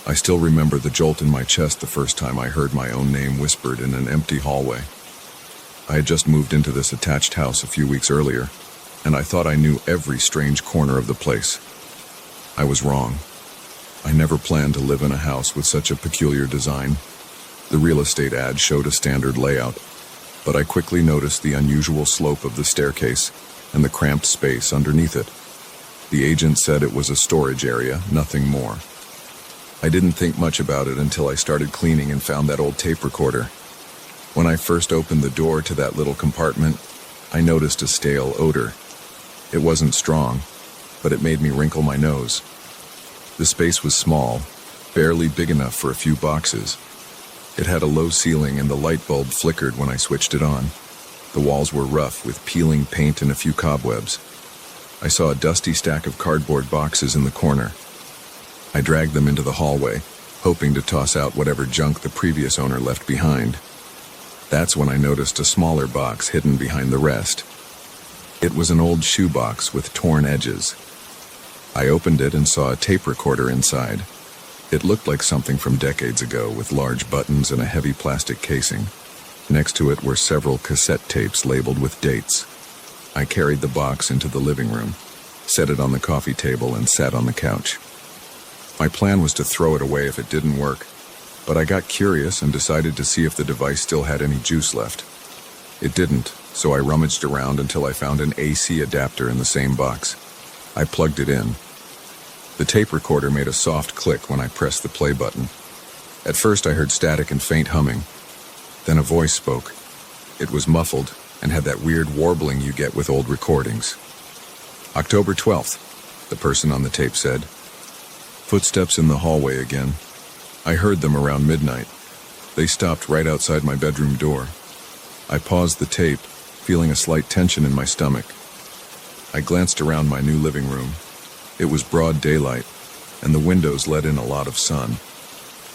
I still remember the jolt in my chest the first time I heard my own name whispered in an empty hallway. I had just moved into this attached house a few weeks earlier, and I thought I knew every strange corner of the place. I was wrong. I never planned to live in a house with such a peculiar design. The real estate ad showed a standard layout, but I quickly noticed the unusual slope of the staircase and the cramped space underneath it. The agent said it was a storage area, nothing more. I didn't think much about it until I started cleaning and found that old tape recorder. When I first opened the door to that little compartment, I noticed a stale odor. It wasn't strong, but it made me wrinkle my nose. The space was small, barely big enough for a few boxes. It had a low ceiling and the light bulb flickered when I switched it on. The walls were rough with peeling paint and a few cobwebs. I saw a dusty stack of cardboard boxes in the corner. I dragged them into the hallway, hoping to toss out whatever junk the previous owner left behind. That's when I noticed a smaller box hidden behind the rest. It was an old shoebox with torn edges. I opened it and saw a tape recorder inside. It looked like something from decades ago with large buttons and a heavy plastic casing. Next to it were several cassette tapes labeled with dates. I carried the box into the living room, set it on the coffee table, and sat on the couch. My plan was to throw it away if it didn't work, but I got curious and decided to see if the device still had any juice left. It didn't, so I rummaged around until I found an AC adapter in the same box. I plugged it in. The tape recorder made a soft click when I pressed the play button. At first I heard static and faint humming. Then a voice spoke. It was muffled and had that weird warbling you get with old recordings. October 12th, the person on the tape said. Footsteps in the hallway again. I heard them around midnight. They stopped right outside my bedroom door. I paused the tape, feeling a slight tension in my stomach. I glanced around my new living room. It was broad daylight, and the windows let in a lot of sun.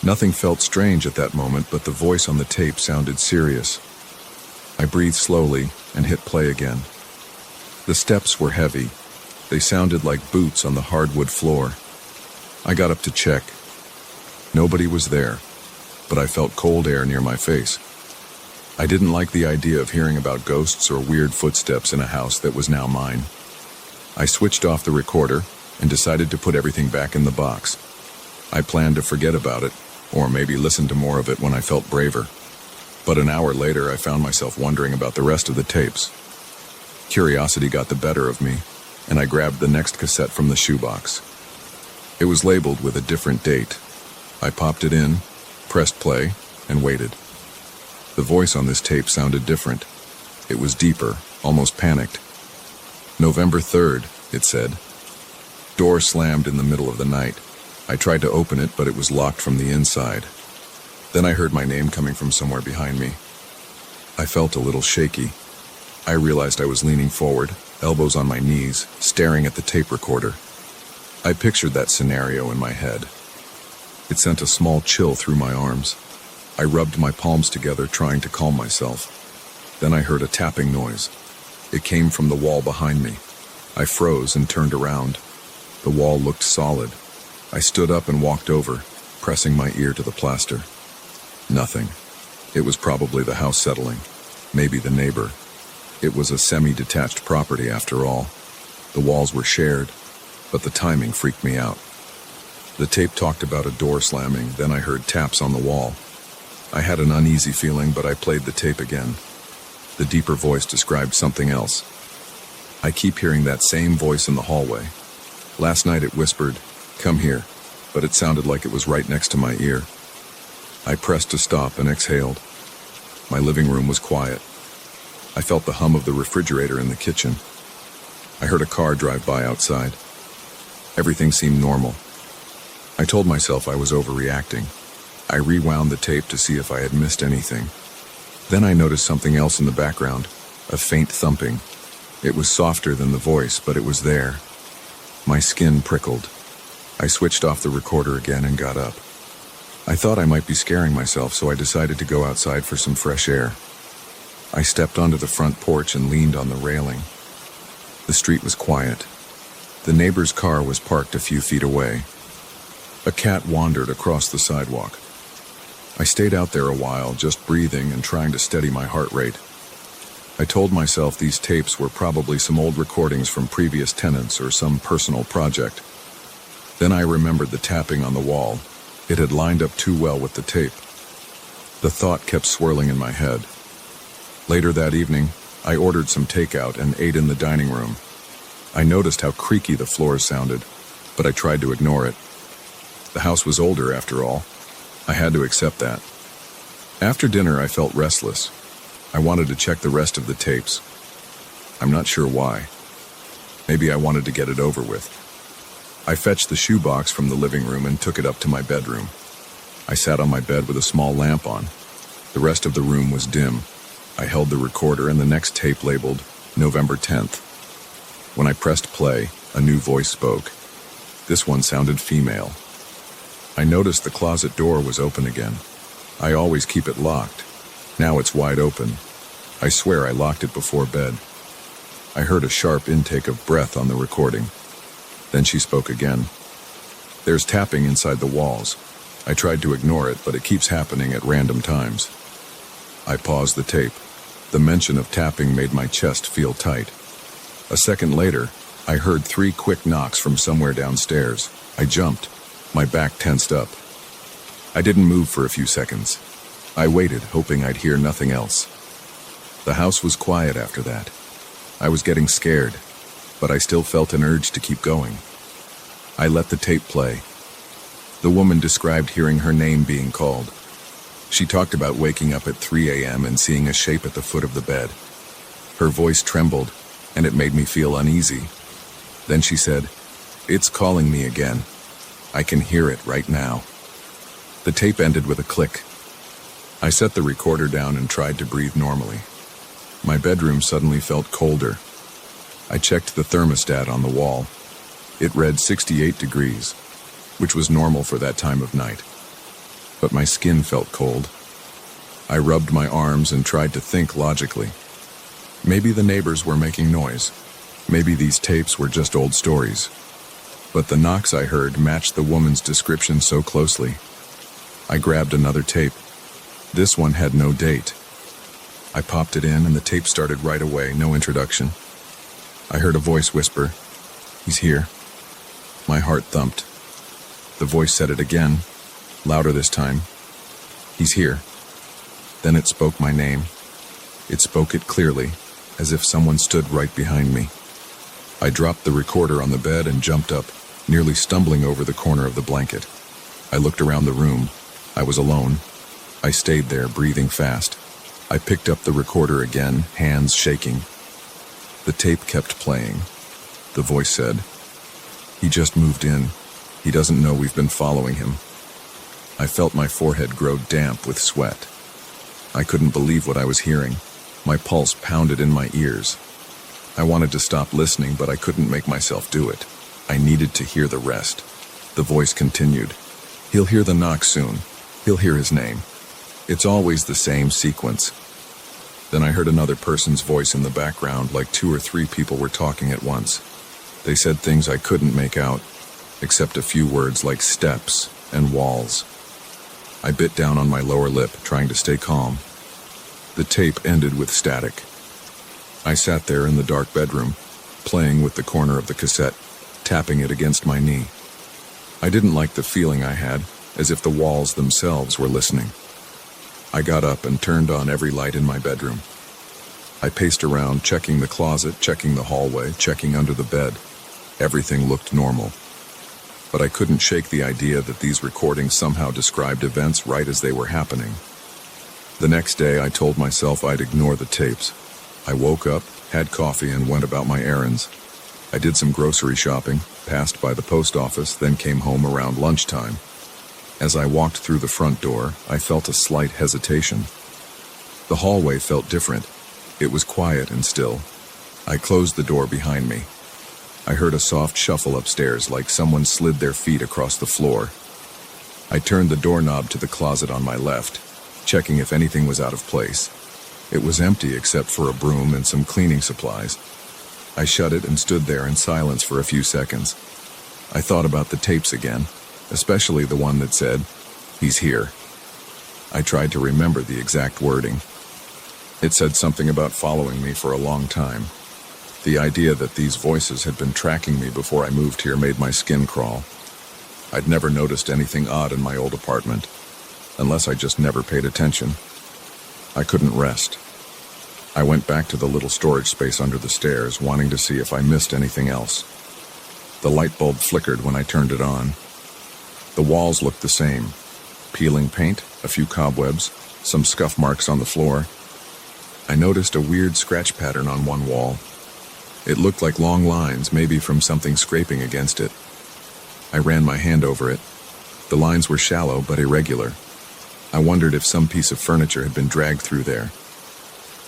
Nothing felt strange at that moment, but the voice on the tape sounded serious. I breathed slowly and hit play again. The steps were heavy. They sounded like boots on the hardwood floor. I got up to check. Nobody was there. but I felt cold air near my face. I didn't like the idea of hearing about ghosts or weird footsteps in a house that was now mine. I switched off the recorder and decided to put everything back in the box. I planned to forget about it, or maybe listen to more of it when I felt braver. But an hour later, I found myself wondering about the rest of the tapes. Curiosity got the better of me, and I grabbed the next cassette from the shoebox. It was labeled with a different date. I popped it in, pressed play, and waited. The voice on this tape sounded different. It was deeper, almost panicked. November 3rd, it said. Door slammed in the middle of the night. I tried to open it, but it was locked from the inside. Then I heard my name coming from somewhere behind me. I felt a little shaky. I realized I was leaning forward, elbows on my knees, staring at the tape recorder. I pictured that scenario in my head. It sent a small chill through my arms. I rubbed my palms together, trying to calm myself. Then I heard a tapping noise. It came from the wall behind me. I froze and turned around. The wall looked solid. I stood up and walked over, pressing my ear to the plaster. Nothing. It was probably the house settling. Maybe the neighbor. It was a semi-detached property after all. The walls were shared, but the timing freaked me out. The tape talked about a door slamming, then I heard taps on the wall. I had an uneasy feeling, but I played the tape again. The deeper voice described something else. I keep hearing that same voice in the hallway. Last night it whispered, "Come here," but it sounded like it was right next to my ear. I pressed to stop and exhaled. My living room was quiet. I felt the hum of the refrigerator in the kitchen. I heard a car drive by outside. Everything seemed normal. I told myself I was overreacting. I rewound the tape to see if I had missed anything. Then I noticed something else in the background, a faint thumping. It was softer than the voice, but it was there. My skin prickled. I switched off the recorder again and got up. I thought I might be scaring myself, so I decided to go outside for some fresh air. I stepped onto the front porch and leaned on the railing. The street was quiet. The neighbor's car was parked a few feet away. A cat wandered across the sidewalk. I stayed out there a while, just breathing and trying to steady my heart rate. I told myself these tapes were probably some old recordings from previous tenants or some personal project. Then I remembered the tapping on the wall. It had lined up too well with the tape. The thought kept swirling in my head. Later that evening, I ordered some takeout and ate in the dining room. I noticed how creaky the floors sounded, but I tried to ignore it. The house was older, after all. I had to accept that. After dinner, I felt restless. I wanted to check the rest of the tapes. I'm not sure why. Maybe I wanted to get it over with. I fetched the shoebox from the living room and took it up to my bedroom. I sat on my bed with a small lamp on. The rest of the room was dim. I held the recorder and the next tape labeled November 10th. When I pressed play, a new voice spoke. This one sounded female. I noticed the closet door was open again. I always keep it locked. Now it's wide open. I swear I locked it before bed. I heard a sharp intake of breath on the recording. Then she spoke again. There's tapping inside the walls. I tried to ignore it, but it keeps happening at random times. I paused the tape. The mention of tapping made my chest feel tight. A second later, I heard 3 quick knocks from somewhere downstairs. I jumped. My back tensed up. I didn't move for a few seconds. I waited, hoping I'd hear nothing else. The house was quiet after that. I was getting scared, but I still felt an urge to keep going. I let the tape play. The woman described hearing her name being called. She talked about waking up at 3 a.m. and seeing a shape at the foot of the bed. Her voice trembled, and it made me feel uneasy. Then she said, "It's calling me again. I can hear it right now." The tape ended with a click. I set the recorder down and tried to breathe normally. My bedroom suddenly felt colder. I checked the thermostat on the wall. It read 68 degrees, which was normal for that time of night. But my skin felt cold. I rubbed my arms and tried to think logically. Maybe the neighbors were making noise. Maybe these tapes were just old stories. But the knocks I heard matched the woman's description so closely. I grabbed another tape. This one had no date. I popped it in and the tape started right away, no introduction. I heard a voice whisper, "He's here." My heart thumped. The voice said it again, louder this time. "He's here." Then it spoke my name. It spoke it clearly, as if someone stood right behind me. I dropped the recorder on the bed and jumped up, nearly stumbling over the corner of the blanket. I looked around the room. I was alone. I stayed there, breathing fast. I picked up the recorder again, hands shaking. The tape kept playing. The voice said, "He just moved in. He doesn't know we've been following him." I felt my forehead grow damp with sweat. I couldn't believe what I was hearing. My pulse pounded in my ears. I wanted to stop listening, but I couldn't make myself do it. I needed to hear the rest. The voice continued, "He'll hear the knock soon. He'll hear his name. It's always the same sequence." Then I heard another person's voice in the background, like 2 or 3 people were talking at once. They said things I couldn't make out, except a few words like steps and walls. I bit down on my lower lip, trying to stay calm. The tape ended with static. I sat there in the dark bedroom, playing with the corner of the cassette, tapping it against my knee. I didn't like the feeling I had, as if the walls themselves were listening. I got up and turned on every light in my bedroom. I paced around, checking the closet, checking the hallway, checking under the bed. Everything looked normal. But I couldn't shake the idea that these recordings somehow described events right as they were happening. The next day, I told myself I'd ignore the tapes. I woke up, had coffee, and went about my errands. I did some grocery shopping, passed by the post office, then came home around lunchtime. As I walked through the front door, I felt a slight hesitation. The hallway felt different. It was quiet and still. I closed the door behind me. I heard a soft shuffle upstairs, like someone slid their feet across the floor. I turned the doorknob to the closet on my left, checking if anything was out of place. It was empty except for a broom and some cleaning supplies. I shut it and stood there in silence for a few seconds. I thought about the tapes again, especially the one that said, "He's here." I tried to remember the exact wording. It said something about following me for a long time. The idea that these voices had been tracking me before I moved here made my skin crawl. I'd never noticed anything odd in my old apartment, unless I just never paid attention. I couldn't rest. I went back to the little storage space under the stairs, wanting to see if I missed anything else. The light bulb flickered when I turned it on. The walls looked the same. Peeling paint, a few cobwebs, some scuff marks on the floor. I noticed a weird scratch pattern on one wall. It looked like long lines, maybe from something scraping against it. I ran my hand over it. The lines were shallow but irregular. I wondered if some piece of furniture had been dragged through there.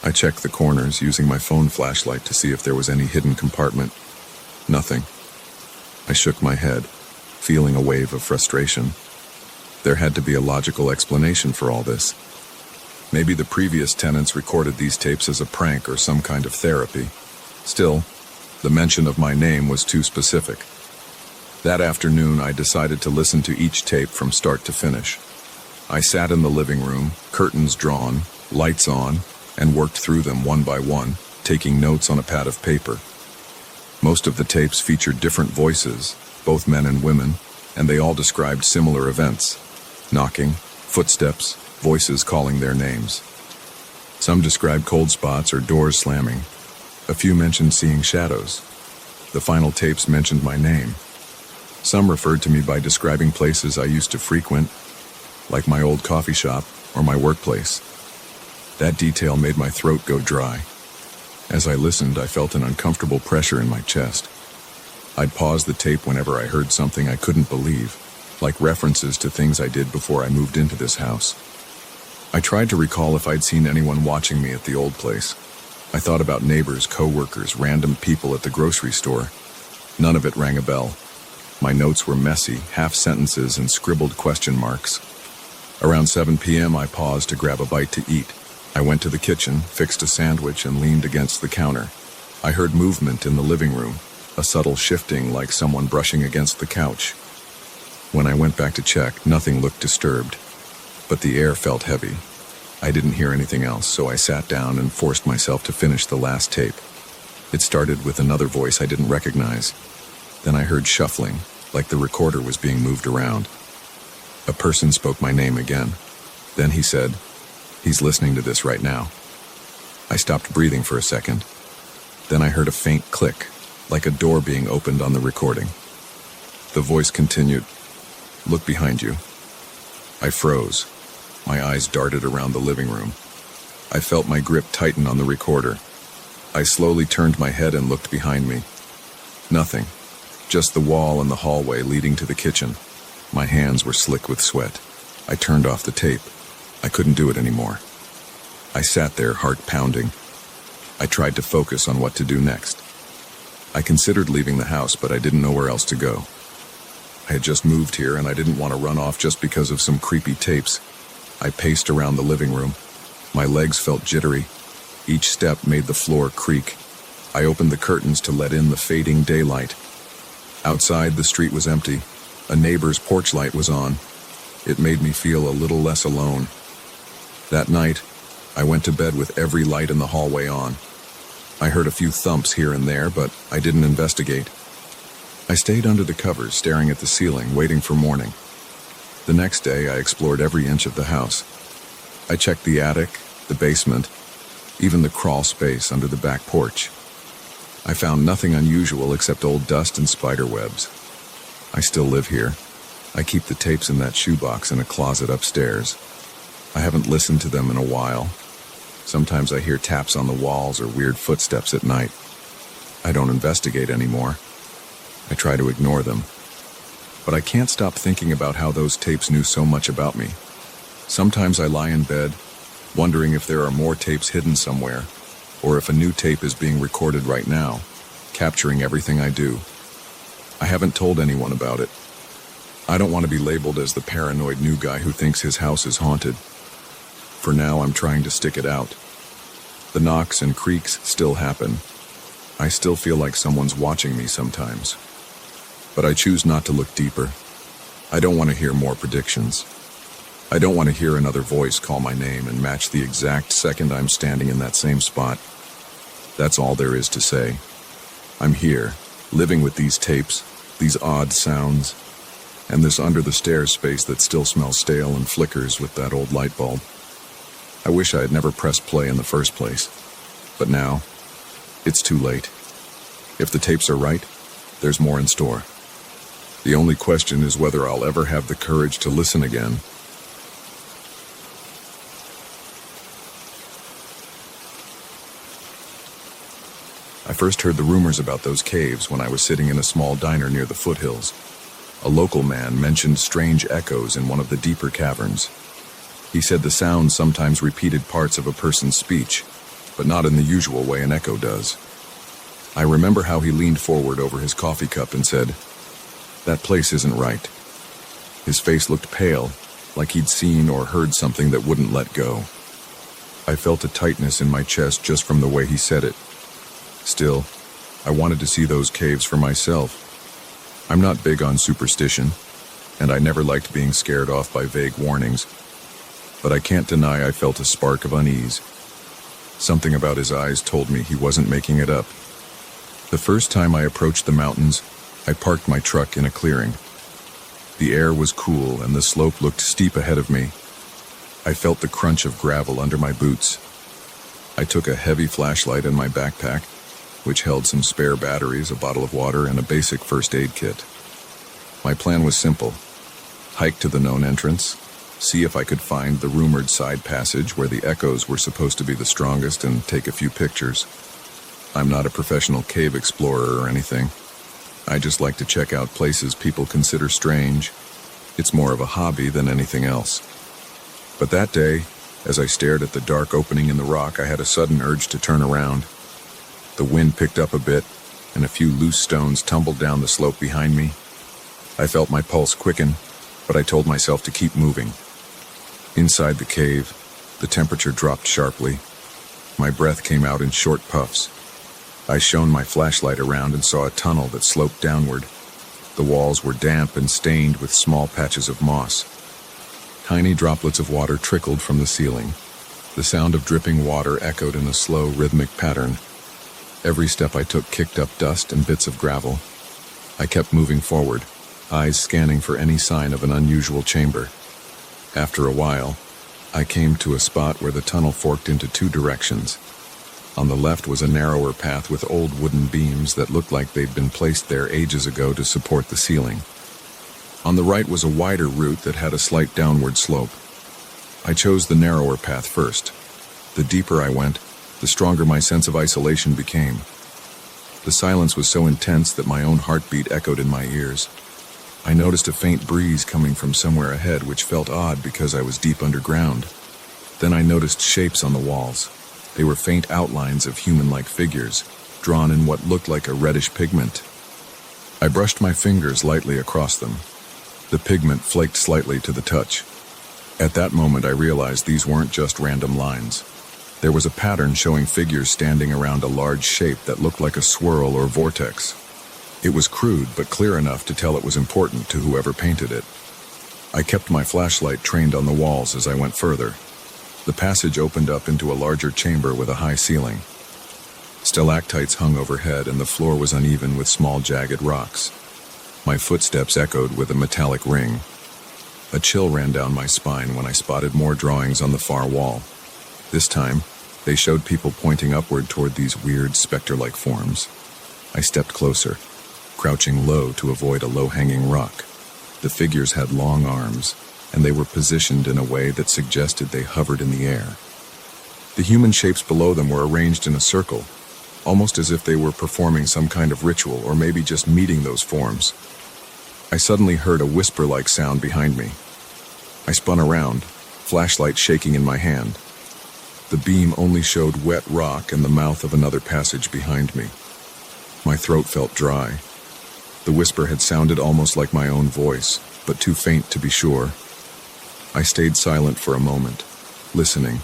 I checked the corners, using my phone flashlight to see if there was any hidden compartment. Nothing. I shook my head, feeling a wave of frustration. There had to be a logical explanation for all this. Maybe the previous tenants recorded these tapes as a prank or some kind of therapy. Still, the mention of my name was too specific. That afternoon, I decided to listen to each tape from start to finish. I sat in the living room, curtains drawn, lights on, and worked through them one by one, taking notes on a pad of paper. Most of the tapes featured different voices, both men and women, and they all described similar events: knocking, footsteps, voices calling their names. Some described cold spots or doors slamming. A few mentioned seeing shadows. The final tapes mentioned my name. Some referred to me by describing places I used to frequent, like my old coffee shop or my workplace. That detail made my throat go dry. As I listened, I felt an uncomfortable pressure in my chest. I'd pause the tape whenever I heard something I couldn't believe, like references to things I did before I moved into this house. I tried to recall if I'd seen anyone watching me at the old place. I thought about neighbors, co-workers, random people at the grocery store. None of it rang a bell. My notes were messy, half sentences and scribbled question marks. Around 7 p.m., I paused to grab a bite to eat. I went to the kitchen, fixed a sandwich, and leaned against the counter. I heard movement in the living room, a subtle shifting like someone brushing against the couch. When I went back to check, nothing looked disturbed. but the air felt heavy. I didn't hear anything else, so I sat down and forced myself to finish the last tape. It started with another voice I didn't recognize. Then I heard shuffling, like the recorder was being moved around. A person spoke my name again. Then he said, "He's listening to this right now." I stopped breathing for a second. Then I heard a faint click, like a door being opened on the recording. The voice continued, "Look behind you." I froze. My eyes darted around the living room. I felt my grip tighten on the recorder. I slowly turned my head and looked behind me. Nothing. Just the wall and the hallway leading to the kitchen. My hands were slick with sweat. I turned off the tape. I couldn't do it anymore. I sat there, heart pounding. I tried to focus on what to do next. I considered leaving the house, but I didn't know where else to go. I had just moved here, and I didn't want to run off just because of some creepy tapes. I paced around the living room. My legs felt jittery. Each step made the floor creak. I opened the curtains to let in the fading daylight. Outside, the street was empty. A neighbor's porch light was on. It made me feel a little less alone. That night, I went to bed with every light in the hallway on. I heard a few thumps here and there, but I didn't investigate. I stayed under the covers, staring at the ceiling, waiting for morning. The next day, I explored every inch of the house. I checked the attic, the basement, even the crawl space under the back porch. I found nothing unusual except old dust and spider webs. I still live here. I keep the tapes in that shoebox in a closet upstairs. I haven't listened to them in a while. Sometimes I hear taps on the walls or weird footsteps at night. I don't investigate anymore. I try to ignore them. But I can't stop thinking about how those tapes knew so much about me. Sometimes I lie in bed, wondering if there are more tapes hidden somewhere, or if a new tape is being recorded right now, capturing everything I do. I haven't told anyone about it. I don't want to be labeled as the paranoid new guy who thinks his house is haunted. For now, I'm trying to stick it out. The knocks and creaks still happen. I still feel like someone's watching me sometimes. But I choose not to look deeper. I don't want to hear more predictions. I don't want to hear another voice call my name and match the exact second I'm standing in that same spot. That's all there is to say. I'm here, living with these tapes, these odd sounds, and this under-the-stairs space that still smells stale and flickers with that old light bulb. I wish I had never pressed play in the first place. But now, it's too late. If the tapes are right, there's more in store. The only question is whether I'll ever have the courage to listen again. I first heard the rumors about those caves when I was sitting in a small diner near the foothills. A local man mentioned strange echoes in one of the deeper caverns. He said the sound sometimes repeated parts of a person's speech, but not in the usual way an echo does. I remember how he leaned forward over his coffee cup and said, "That place isn't right." His face looked pale, like he'd seen or heard something that wouldn't let go. I felt a tightness in my chest just from the way he said it. Still, I wanted to see those caves for myself. I'm not big on superstition, and I never liked being scared off by vague warnings, but I can't deny I felt a spark of unease. Something about his eyes told me he wasn't making it up. The first time I approached the mountains, I parked my truck in a clearing. The air was cool and the slope looked steep ahead of me. I felt the crunch of gravel under my boots. I took a heavy flashlight and my backpack, which held some spare batteries, a bottle of water, and a basic first aid kit. My plan was simple: hike to the known entrance, see if I could find the rumored side passage where the echoes were supposed to be the strongest, and take a few pictures. I'm not a professional cave explorer or anything. I just like to check out places people consider strange. It's more of a hobby than anything else. But that day, as I stared at the dark opening in the rock, I had a sudden urge to turn around. The wind picked up a bit, and a few loose stones tumbled down the slope behind me. I felt my pulse quicken, but I told myself to keep moving. Inside the cave, the temperature dropped sharply. My breath came out in short puffs. I shone my flashlight around and saw a tunnel that sloped downward. The walls were damp and stained with small patches of moss. Tiny droplets of water trickled from the ceiling. The sound of dripping water echoed in a slow, rhythmic pattern. Every step I took kicked up dust and bits of gravel. I kept moving forward, eyes scanning for any sign of an unusual chamber. After a while, I came to a spot where the tunnel forked into two directions. On the left was a narrower path with old wooden beams that looked like they'd been placed there ages ago to support the ceiling. On the right was a wider route that had a slight downward slope. I chose the narrower path first. The deeper I went, the stronger my sense of isolation became. The silence was so intense that my own heartbeat echoed in my ears. I noticed a faint breeze coming from somewhere ahead, which felt odd because I was deep underground. Then I noticed shapes on the walls. They were faint outlines of human-like figures, drawn in what looked like a reddish pigment. I brushed my fingers lightly across them. The pigment flaked slightly to the touch. At that moment, I realized these weren't just random lines. There was a pattern showing figures standing around a large shape that looked like a swirl or vortex. It was crude, but clear enough to tell it was important to whoever painted it. I kept my flashlight trained on the walls as I went further. The passage opened up into a larger chamber with a high ceiling. Stalactites hung overhead, and the floor was uneven with small jagged rocks. My footsteps echoed with a metallic ring. A chill ran down my spine when I spotted more drawings on the far wall. This time, they showed people pointing upward toward these weird, specter-like forms. I stepped closer, crouching low to avoid a low-hanging rock. The figures had long arms, and they were positioned in a way that suggested they hovered in the air. The human shapes below them were arranged in a circle, almost as if they were performing some kind of ritual or maybe just meeting those forms. I suddenly heard a whisper-like sound behind me. I spun around, flashlight shaking in my hand. The beam only showed wet rock and the mouth of another passage behind me. My throat felt dry. The whisper had sounded almost like my own voice, but too faint to be sure. I stayed silent for a moment, listening.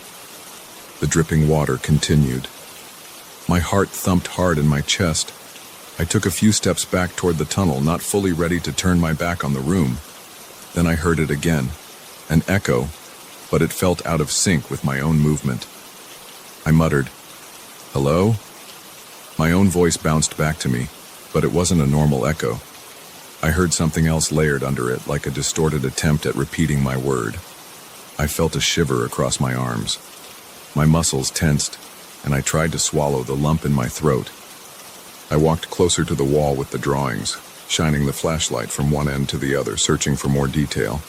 The dripping water continued. My heart thumped hard in my chest. I took a few steps back toward the tunnel, not fully ready to turn my back on the room. Then I heard it again, an echo, but it felt out of sync with my own movement. I muttered, "Hello?" My own voice bounced back to me, but it wasn't a normal echo. I heard something else layered under it, like a distorted attempt at repeating my word. I felt a shiver across my arms. My muscles tensed, and I tried to swallow the lump in my throat. I walked closer to the wall with the drawings, shining the flashlight from one end to the other, searching for more detail.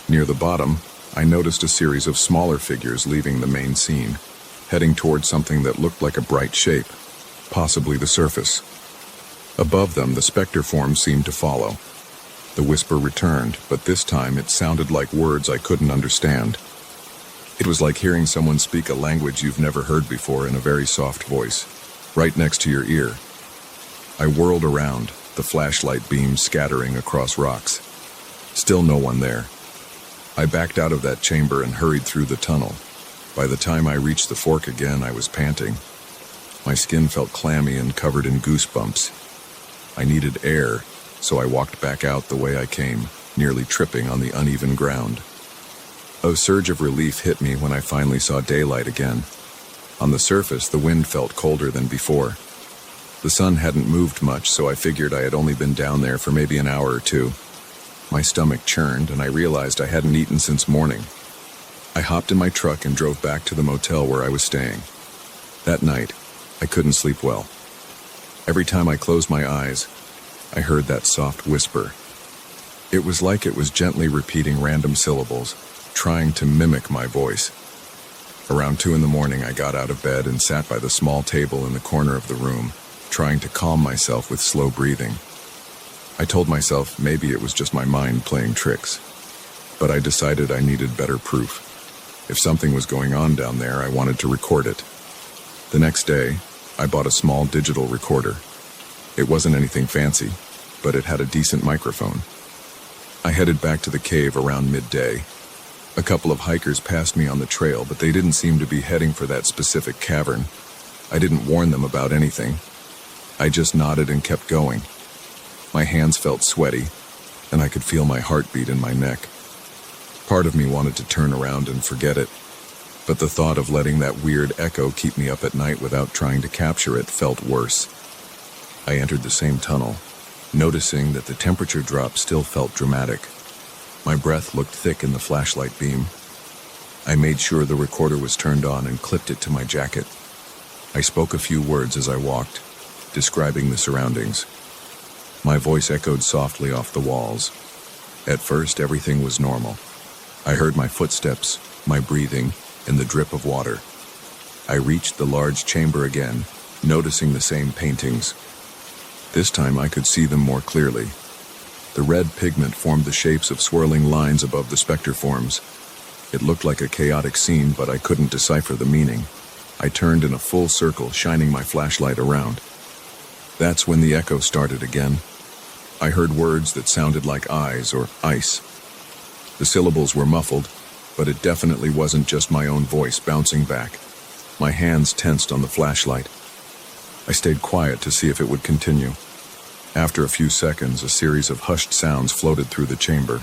Near the bottom, I noticed a series of smaller figures leaving the main scene, heading toward something that looked like a bright shape, possibly the surface. Above them, the specter forms seemed to follow. The whisper returned, but this time it sounded like words I couldn't understand. It was like hearing someone speak a language you've never heard before in a very soft voice, right next to your ear. I whirled around, the flashlight beam scattering across rocks. Still no one there. I backed out of that chamber and hurried through the tunnel. By the time I reached the fork again, I was panting. My skin felt clammy and covered in goosebumps. I needed air, so I walked back out the way I came, nearly tripping on the uneven ground. A surge of relief hit me when I finally saw daylight again. On the surface, the wind felt colder than before. The sun hadn't moved much, so I figured I had only been down there for maybe an hour or two. My stomach churned, and I realized I hadn't eaten since morning. I hopped in my truck and drove back to the motel where I was staying. That night, I couldn't sleep well. Every time I closed my eyes, I heard that soft whisper. It was like it was gently repeating random syllables, trying to mimic my voice. Around 2 a.m, I got out of bed and sat by the small table in the corner of the room, trying to calm myself with slow breathing. I told myself maybe it was just my mind playing tricks, but I decided I needed better proof. If something was going on down there, I wanted to record it. The next day, I bought a small digital recorder. It wasn't anything fancy, but it had a decent microphone. I headed back to the cave around midday. A couple of hikers passed me on the trail, but they didn't seem to be heading for that specific cavern. I didn't warn them about anything. I just nodded and kept going. My hands felt sweaty, and I could feel my heartbeat in my neck. Part of me wanted to turn around and forget it, but the thought of letting that weird echo keep me up at night without trying to capture it felt worse. I entered the same tunnel, noticing that the temperature drop still felt dramatic. My breath looked thick in the flashlight beam. I made sure the recorder was turned on and clipped it to my jacket. I spoke a few words as I walked, describing the surroundings. My voice echoed softly off the walls. At first, everything was normal. I heard my footsteps, my breathing, and the drip of water. I reached the large chamber again, noticing the same paintings. This time I could see them more clearly. The red pigment formed the shapes of swirling lines above the specter forms. It looked like a chaotic scene, but I couldn't decipher the meaning. I turned in a full circle, shining my flashlight around. That's when the echo started again. I heard words that sounded like eyes or ice. The syllables were muffled, but it definitely wasn't just my own voice bouncing back. My hands tensed on the flashlight. I stayed quiet to see if it would continue. After a few seconds, a series of hushed sounds floated through the chamber.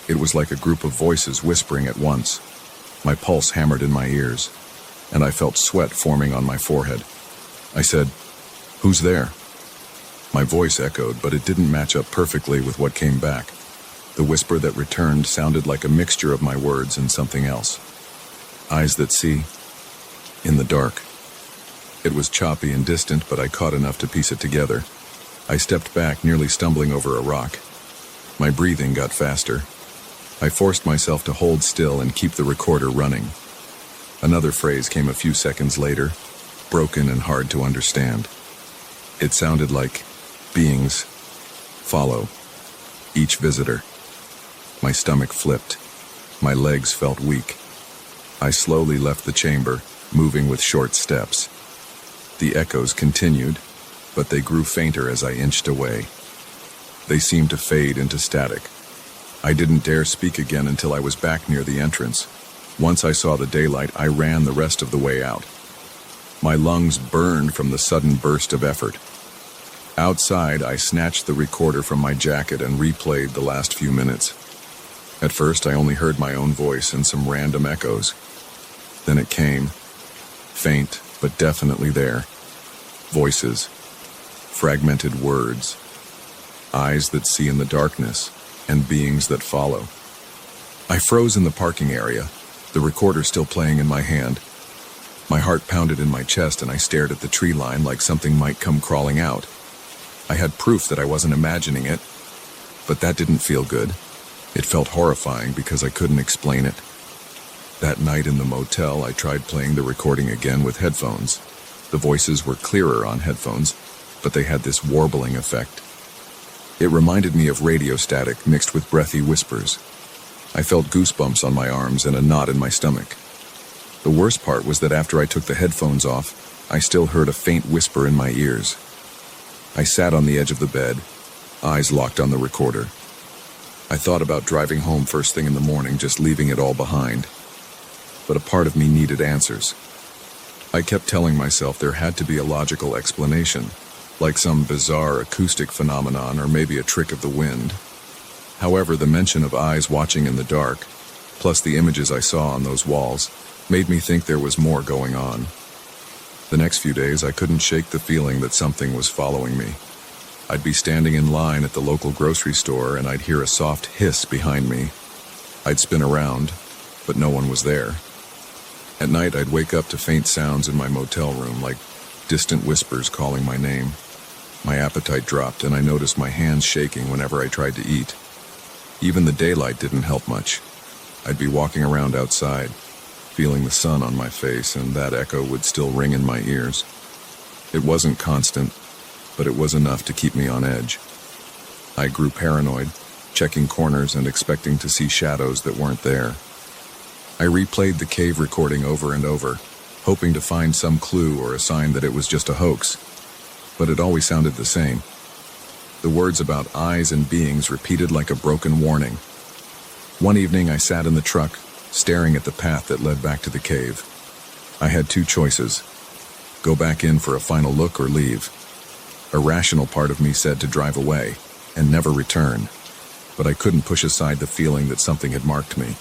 It was like a group of voices whispering at once. My pulse hammered in my ears, and I felt sweat forming on my forehead. I said, "Who's there?" My voice echoed, but it didn't match up perfectly with what came back. The whisper that returned sounded like a mixture of my words and something else. Eyes that see, in the dark. It was choppy and distant, but I caught enough to piece it together. I stepped back, nearly stumbling over a rock. My breathing got faster. I forced myself to hold still and keep the recorder running. Another phrase came a few seconds later, broken and hard to understand. It sounded like, "Beings, follow each visitor." My stomach flipped. My legs felt weak. I slowly left the chamber, moving with short steps. The echoes continued, but they grew fainter as I inched away. They seemed to fade into static. I didn't dare speak again until I was back near the entrance. Once I saw the daylight, I ran the rest of the way out. My lungs burned from the sudden burst of effort. Outside, I snatched the recorder from my jacket and replayed the last few minutes. At first, I only heard my own voice and some random echoes. Then it came, faint but definitely there. Voices, fragmented words, eyes that see in the darkness, and beings that follow. I froze in the parking area, the recorder still playing in my hand. My heart pounded in my chest and I stared at the tree line like something might come crawling out. I had proof that I wasn't imagining it, but that didn't feel good. It felt horrifying because I couldn't explain it. That night in the motel, I tried playing the recording again with headphones. The voices were clearer on headphones, but they had this warbling effect. It reminded me of radio static mixed with breathy whispers. I felt goosebumps on my arms and a knot in my stomach. The worst part was that after I took the headphones off, I still heard a faint whisper in my ears. I sat on the edge of the bed, eyes locked on the recorder. I thought about driving home first thing in the morning, just leaving it all behind. But a part of me needed answers. I kept telling myself there had to be a logical explanation, like some bizarre acoustic phenomenon or maybe a trick of the wind. However, the mention of eyes watching in the dark, plus the images I saw on those walls, made me think there was more going on. The next few days, I couldn't shake the feeling that something was following me. I'd be standing in line at the local grocery store and I'd hear a soft hiss behind me. I'd spin around, but no one was there. At night, I'd wake up to faint sounds in my motel room, like distant whispers calling my name. My appetite dropped and I noticed my hands shaking whenever I tried to eat. Even the daylight didn't help much. I'd be walking around outside, feeling the sun on my face, and that echo would still ring in my ears. It wasn't constant, but it was enough to keep me on edge. I grew paranoid, checking corners and expecting to see shadows that weren't there. I replayed the cave recording over and over, hoping to find some clue or a sign that it was just a hoax, but it always sounded the same. The words about eyes and beings repeated like a broken warning. One evening I sat in the truck, staring at the path that led back to the cave. I had two choices: go back in for a final look or leave. A rational part of me said to drive away and never return, but I couldn't push aside the feeling that something had marked me.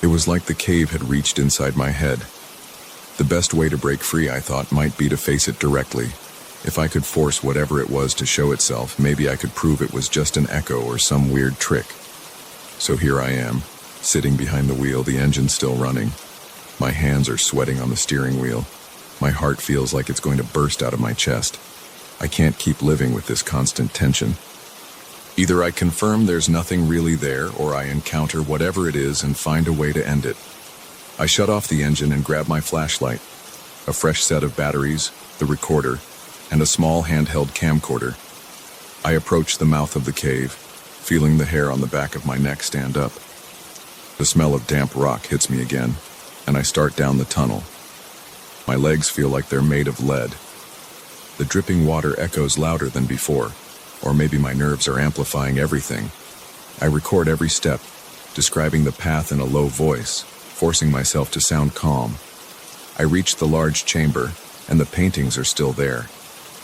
It was like the cave had reached inside my head. The best way to break free, I thought, might be to face it directly. If I could force whatever it was to show itself, maybe I could prove it was just an echo or some weird trick. So here I am, sitting behind the wheel, the engine still running. My hands are sweating on the steering wheel. My heart feels like it's going to burst out of my chest. I can't keep living with this constant tension. Either I confirm there's nothing really there, or I encounter whatever it is and find a way to end it. I shut off the engine and grab my flashlight, a fresh set of batteries, the recorder, and a small handheld camcorder. I approach the mouth of the cave, feeling the hair on the back of my neck stand up. The smell of damp rock hits me again, and I start down the tunnel. My legs feel like they're made of lead. The dripping water echoes louder than before, or maybe my nerves are amplifying everything. I record every step, describing the path in a low voice, forcing myself to sound calm. I reach the large chamber, and the paintings are still there.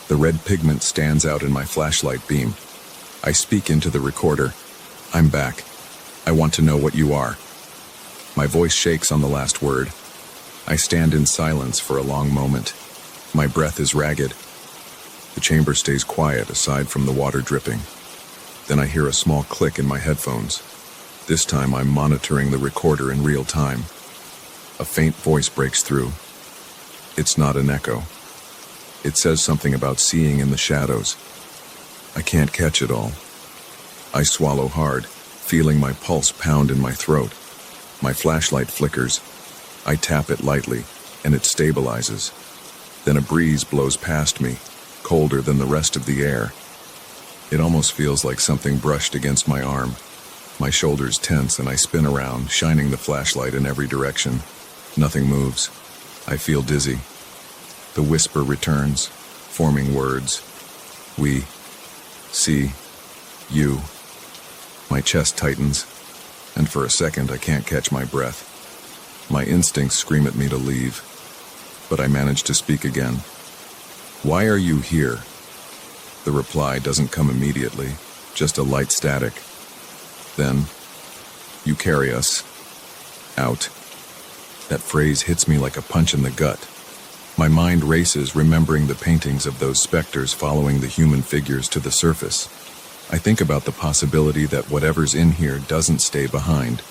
The red pigment stands out in my flashlight beam. I speak into the recorder. I'm back. I want to know what you are. My voice shakes on the last word. I stand in silence for a long moment. My breath is ragged. The chamber stays quiet aside from the water dripping. Then I hear a small click in my headphones. This time I'm monitoring the recorder in real time. A faint voice breaks through. It's not an echo. It says something about seeing in the shadows. I can't catch it all. I swallow hard, feeling my pulse pound in my throat. My flashlight flickers. I tap it lightly, and it stabilizes. Then a breeze blows past me, colder than the rest of the air. It almost feels like something brushed against my arm. My shoulders tense and I spin around, shining the flashlight in every direction. Nothing moves. I feel dizzy. The whisper returns, forming words. We see you. My chest tightens, and for a second I can't catch my breath. My instincts scream at me to leave, but I manage to speak again. Why are you here? The reply doesn't come immediately, just a light static. Then, you carry us out. That phrase hits me like a punch in the gut. My mind races, remembering the paintings of those specters following the human figures to the surface. I think about the possibility that whatever's in here doesn't stay behind.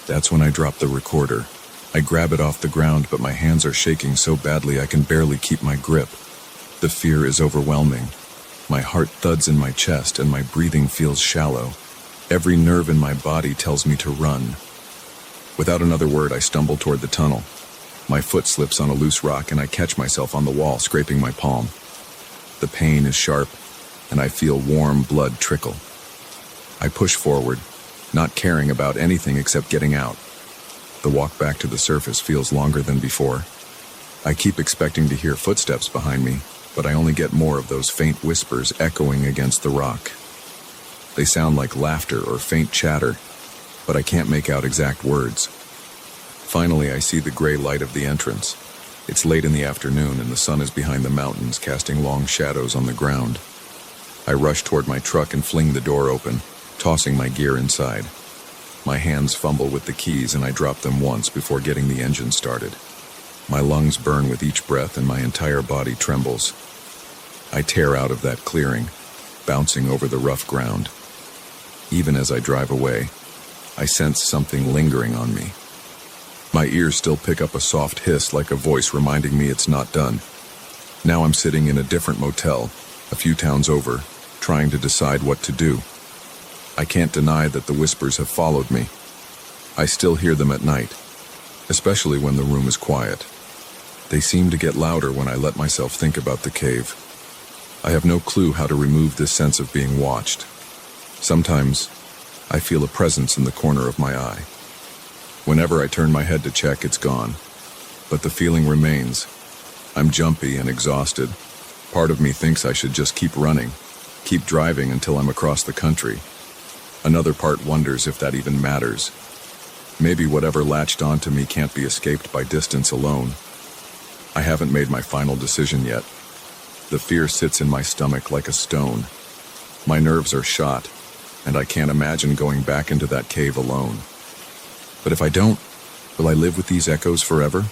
That's when I drop the recorder. I grab it off the ground, but my hands are shaking so badly I can barely keep my grip. The fear is overwhelming. My heart thuds in my chest and my breathing feels shallow. Every nerve in my body tells me to run. Without another word, I stumble toward the tunnel. My foot slips on a loose rock and I catch myself on the wall, scraping my palm. The pain is sharp, and I feel warm blood trickle. I push forward, not caring about anything except getting out. The walk back to the surface feels longer than before. I keep expecting to hear footsteps behind me, but I only get more of those faint whispers echoing against the rock. They sound like laughter or faint chatter, but I can't make out exact words. Finally, I see the gray light of the entrance. It's late in the afternoon and the sun is behind the mountains, casting long shadows on the ground. I rush toward my truck and fling the door open, tossing my gear inside. My hands fumble with the keys and I drop them once before getting the engine started. My lungs burn with each breath and my entire body trembles. I tear out of that clearing, bouncing over the rough ground. Even as I drive away, I sense something lingering on me. My ears still pick up a soft hiss like a voice reminding me it's not done. Now I'm sitting in a different motel, a few towns over, trying to decide what to do. I can't deny that the whispers have followed me. I still hear them at night, especially when the room is quiet. They seem to get louder when I let myself think about the cave. I have no clue how to remove this sense of being watched. Sometimes, I feel a presence in the corner of my eye. Whenever I turn my head to check, it's gone. But the feeling remains. I'm jumpy and exhausted. Part of me thinks I should just keep running, keep driving until I'm across the country. Another part wonders if that even matters. Maybe whatever latched onto me can't be escaped by distance alone. I haven't made my final decision yet. The fear sits in my stomach like a stone. My nerves are shot, and I can't imagine going back into that cave alone. But if I don't, will I live with these echoes forever?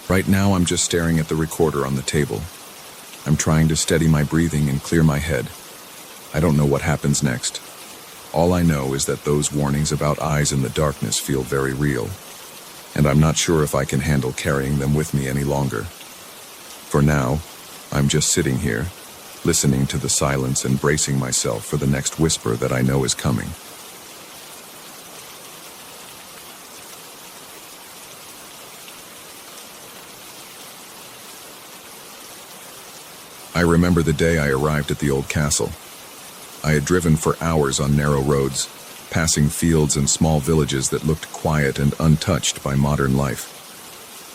Right now, I'm just staring at the recorder on the table. I'm trying to steady my breathing and clear my head. I don't know what happens next. All I know is that those warnings about eyes in the darkness feel very real, and I'm not sure if I can handle carrying them with me any longer. For now, I'm just sitting here, listening to the silence and bracing myself for the next whisper that I know is coming. I remember the day I arrived at the old castle. I had driven for hours on narrow roads, passing fields and small villages that looked quiet and untouched by modern life.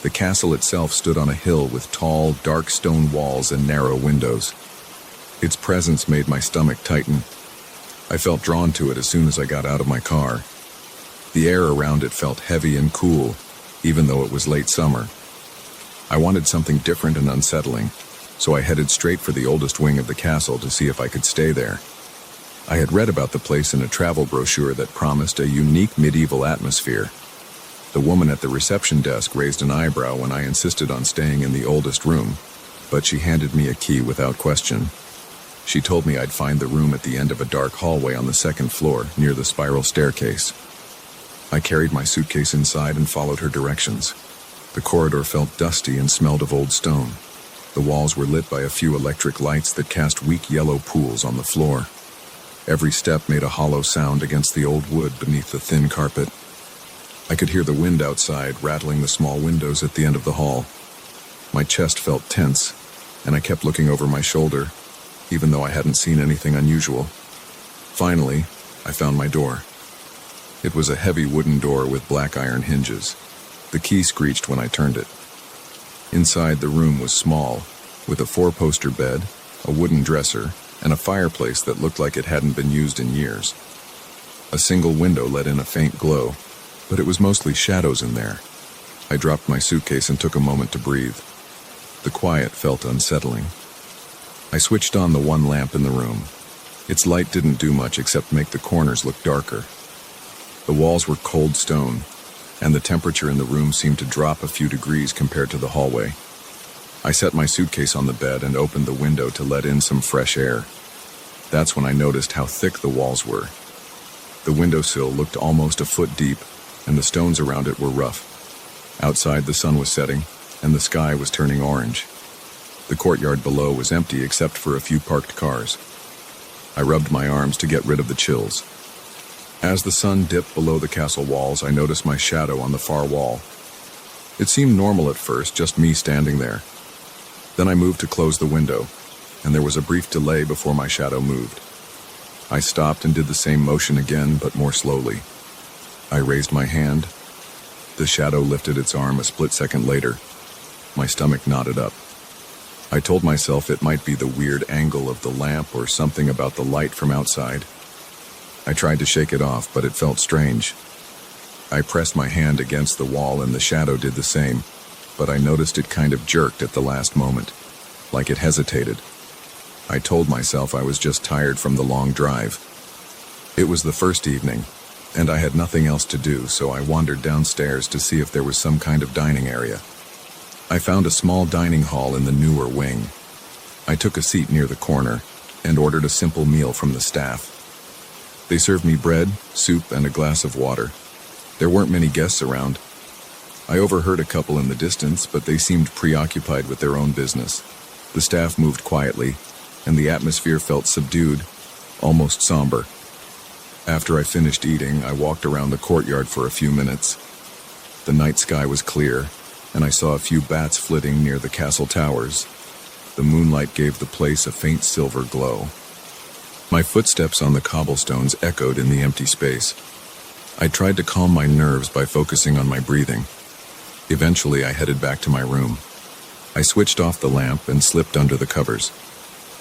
The castle itself stood on a hill with tall, dark stone walls and narrow windows. Its presence made my stomach tighten. I felt drawn to it as soon as I got out of my car. The air around it felt heavy and cool, even though it was late summer. I wanted something different and unsettling, so I headed straight for the oldest wing of the castle to see if I could stay there. I had read about the place in a travel brochure that promised a unique medieval atmosphere. The woman at the reception desk raised an eyebrow when I insisted on staying in the oldest room, but she handed me a key without question. She told me I'd find the room at the end of a dark hallway on the second floor, near the spiral staircase. I carried my suitcase inside and followed her directions. The corridor felt dusty and smelled of old stone. The walls were lit by a few electric lights that cast weak yellow pools on the floor. Every step made a hollow sound against the old wood beneath the thin carpet. I could hear the wind outside rattling the small windows at the end of the hall. My chest felt tense, and I kept looking over my shoulder, even though I hadn't seen anything unusual. Finally, I found my door. It was a heavy wooden door with black iron hinges. The key screeched when I turned it. Inside, the room was small, with a four-poster bed, a wooden dresser, and a fireplace that looked like it hadn't been used in years. A single window let in a faint glow, but it was mostly shadows in there. I dropped my suitcase and took a moment to breathe. The quiet felt unsettling. I switched on the one lamp in the room. Its light didn't do much except make the corners look darker. The walls were cold stone, and the temperature in the room seemed to drop a few degrees compared to the hallway. I set my suitcase on the bed and opened the window to let in some fresh air. That's when I noticed how thick the walls were. The windowsill looked almost a foot deep, and the stones around it were rough. Outside, the sun was setting, and the sky was turning orange. The courtyard below was empty except for a few parked cars. I rubbed my arms to get rid of the chills. As the sun dipped below the castle walls, I noticed my shadow on the far wall. It seemed normal at first, just me standing there. Then I moved to close the window, and there was a brief delay before my shadow moved. I stopped and did the same motion again, but more slowly. I raised my hand. The shadow lifted its arm a split second later. My stomach knotted up. I told myself it might be the weird angle of the lamp or something about the light from outside. I tried to shake it off, but it felt strange. I pressed my hand against the wall and the shadow did the same, but I noticed it kind of jerked at the last moment, like it hesitated. I told myself I was just tired from the long drive. It was the first evening, and I had nothing else to do, so I wandered downstairs to see if there was some kind of dining area. I found a small dining hall in the newer wing. I took a seat near the corner and ordered a simple meal from the staff. They served me bread, soup, and a glass of water. There weren't many guests around. I overheard a couple in the distance, but they seemed preoccupied with their own business. The staff moved quietly, and the atmosphere felt subdued, almost somber. After I finished eating, I walked around the courtyard for a few minutes. The night sky was clear, and I saw a few bats flitting near the castle towers. The moonlight gave the place a faint silver glow. My footsteps on the cobblestones echoed in the empty space. I tried to calm my nerves by focusing on my breathing. Eventually, I headed back to my room. I switched off the lamp and slipped under the covers.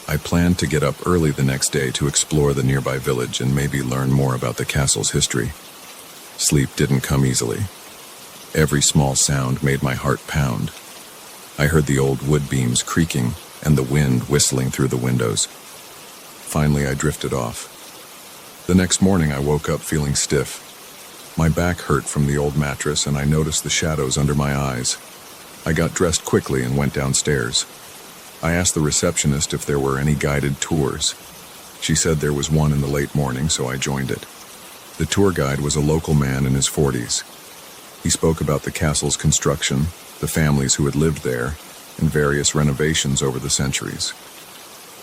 I planned to get up early the next day to explore the nearby village and maybe learn more about the castle's history. Sleep didn't come easily. Every small sound made my heart pound. I heard the old wood beams creaking and the wind whistling through the windows. Finally, I drifted off. The next morning, I woke up feeling stiff. My back hurt from the old mattress, and I noticed the shadows under my eyes. I got dressed quickly and went downstairs. I asked the receptionist if there were any guided tours. She said there was one in the late morning, so I joined it. The tour guide was a local man in his 40s. He spoke about the castle's construction, the families who had lived there, and various renovations over the centuries.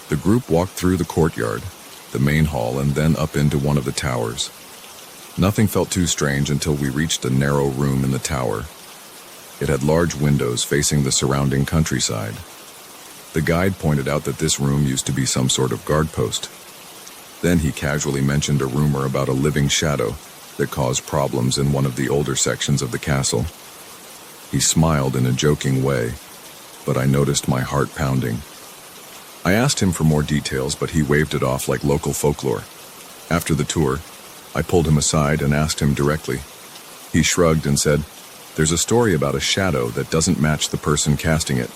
The group walked through the courtyard, the main hall, and then up into one of the towers. Nothing felt too strange until we reached a narrow room in the tower. It had large windows facing the surrounding countryside. The guide pointed out that this room used to be some sort of guard post. Then he casually mentioned a rumor about a living shadow that caused problems in one of the older sections of the castle. He smiled in a joking way, but I noticed my heart pounding. I asked him for more details, but he waved it off like local folklore. After the tour, I pulled him aside and asked him directly. He shrugged and said, "There's a story about a shadow that doesn't match the person casting it."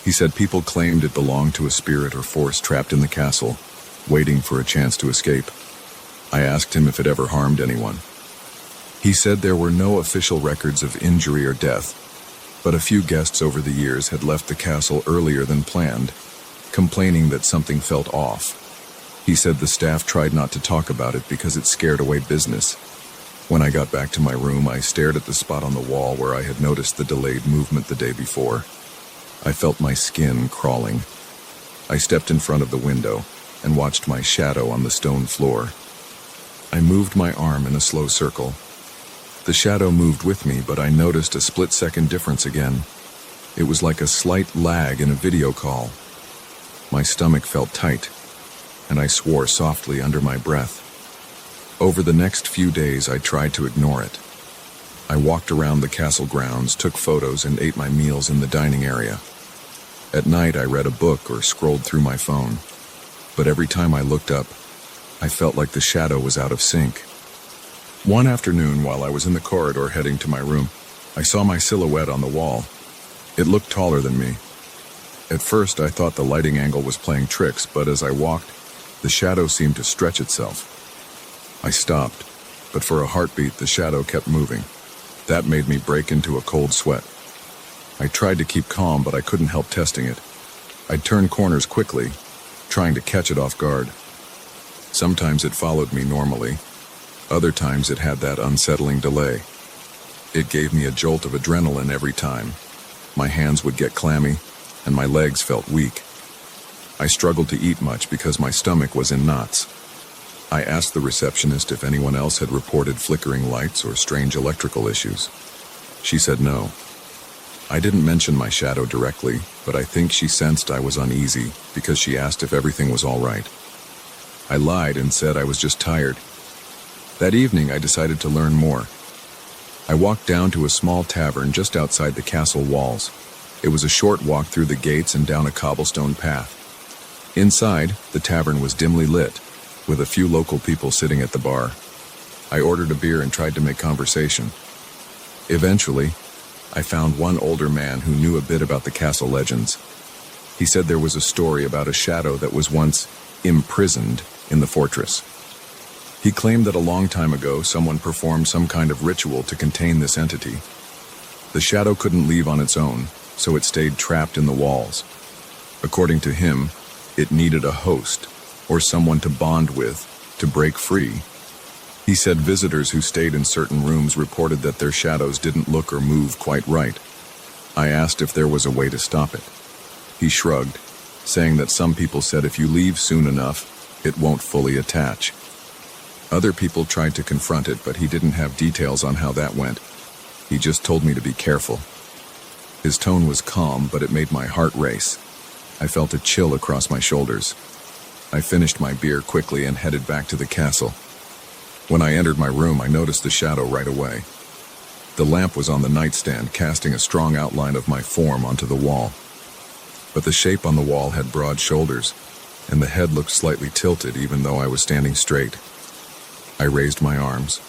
He said people claimed it belonged to a spirit or force trapped in the castle, waiting for a chance to escape. I asked him if it ever harmed anyone. He said there were no official records of injury or death, but a few guests over the years had left the castle earlier than planned, complaining that something felt off. He said the staff tried not to talk about it because it scared away business. When I got back to my room, I stared at the spot on the wall where I had noticed the delayed movement the day before. I felt my skin crawling. I stepped in front of the window and watched my shadow on the stone floor. I moved my arm in a slow circle. The shadow moved with me, but I noticed a split-second difference again. It was like a slight lag in a video call. My stomach felt tight, and I swore softly under my breath. Over the next few days, I tried to ignore it. I walked around the castle grounds, took photos, and ate my meals in the dining area. At night, I read a book or scrolled through my phone. But every time I looked up, I felt like the shadow was out of sync. One afternoon, while I was in the corridor heading to my room, I saw my silhouette on the wall. It looked taller than me. At first, I thought the lighting angle was playing tricks, but as I walked, the shadow seemed to stretch itself. I stopped, but for a heartbeat, the shadow kept moving. That made me break into a cold sweat. I tried to keep calm, but I couldn't help testing it. I'd turn corners quickly, trying to catch it off guard. Sometimes it followed me normally. Other times it had that unsettling delay. It gave me a jolt of adrenaline every time. My hands would get clammy, and my legs felt weak. I struggled to eat much because my stomach was in knots. I asked the receptionist if anyone else had reported flickering lights or strange electrical issues. She said no. I didn't mention my shadow directly, but I think she sensed I was uneasy because she asked if everything was all right. I lied and said I was just tired. That evening, I decided to learn more. I walked down to a small tavern just outside the castle walls. It was a short walk through the gates and down a cobblestone path. Inside, the tavern was dimly lit, with a few local people sitting at the bar. I ordered a beer and tried to make conversation. Eventually, I found one older man who knew a bit about the castle legends. He said there was a story about a shadow that was once imprisoned in the fortress. He claimed that a long time ago, someone performed some kind of ritual to contain this entity. The shadow couldn't leave on its own, so it stayed trapped in the walls. According to him, it needed a host, or someone to bond with, to break free. He said visitors who stayed in certain rooms reported that their shadows didn't look or move quite right. I asked if there was a way to stop it. He shrugged, saying that some people said if you leave soon enough, it won't fully attach. Other people tried to confront it, but he didn't have details on how that went. He just told me to be careful. His tone was calm, but it made my heart race. I felt a chill across my shoulders. I finished my beer quickly and headed back to the castle. When I entered my room, I noticed the shadow right away. The lamp was on the nightstand, casting a strong outline of my form onto the wall. But the shape on the wall had broad shoulders, and the head looked slightly tilted even though I was standing straight. I raised my arms.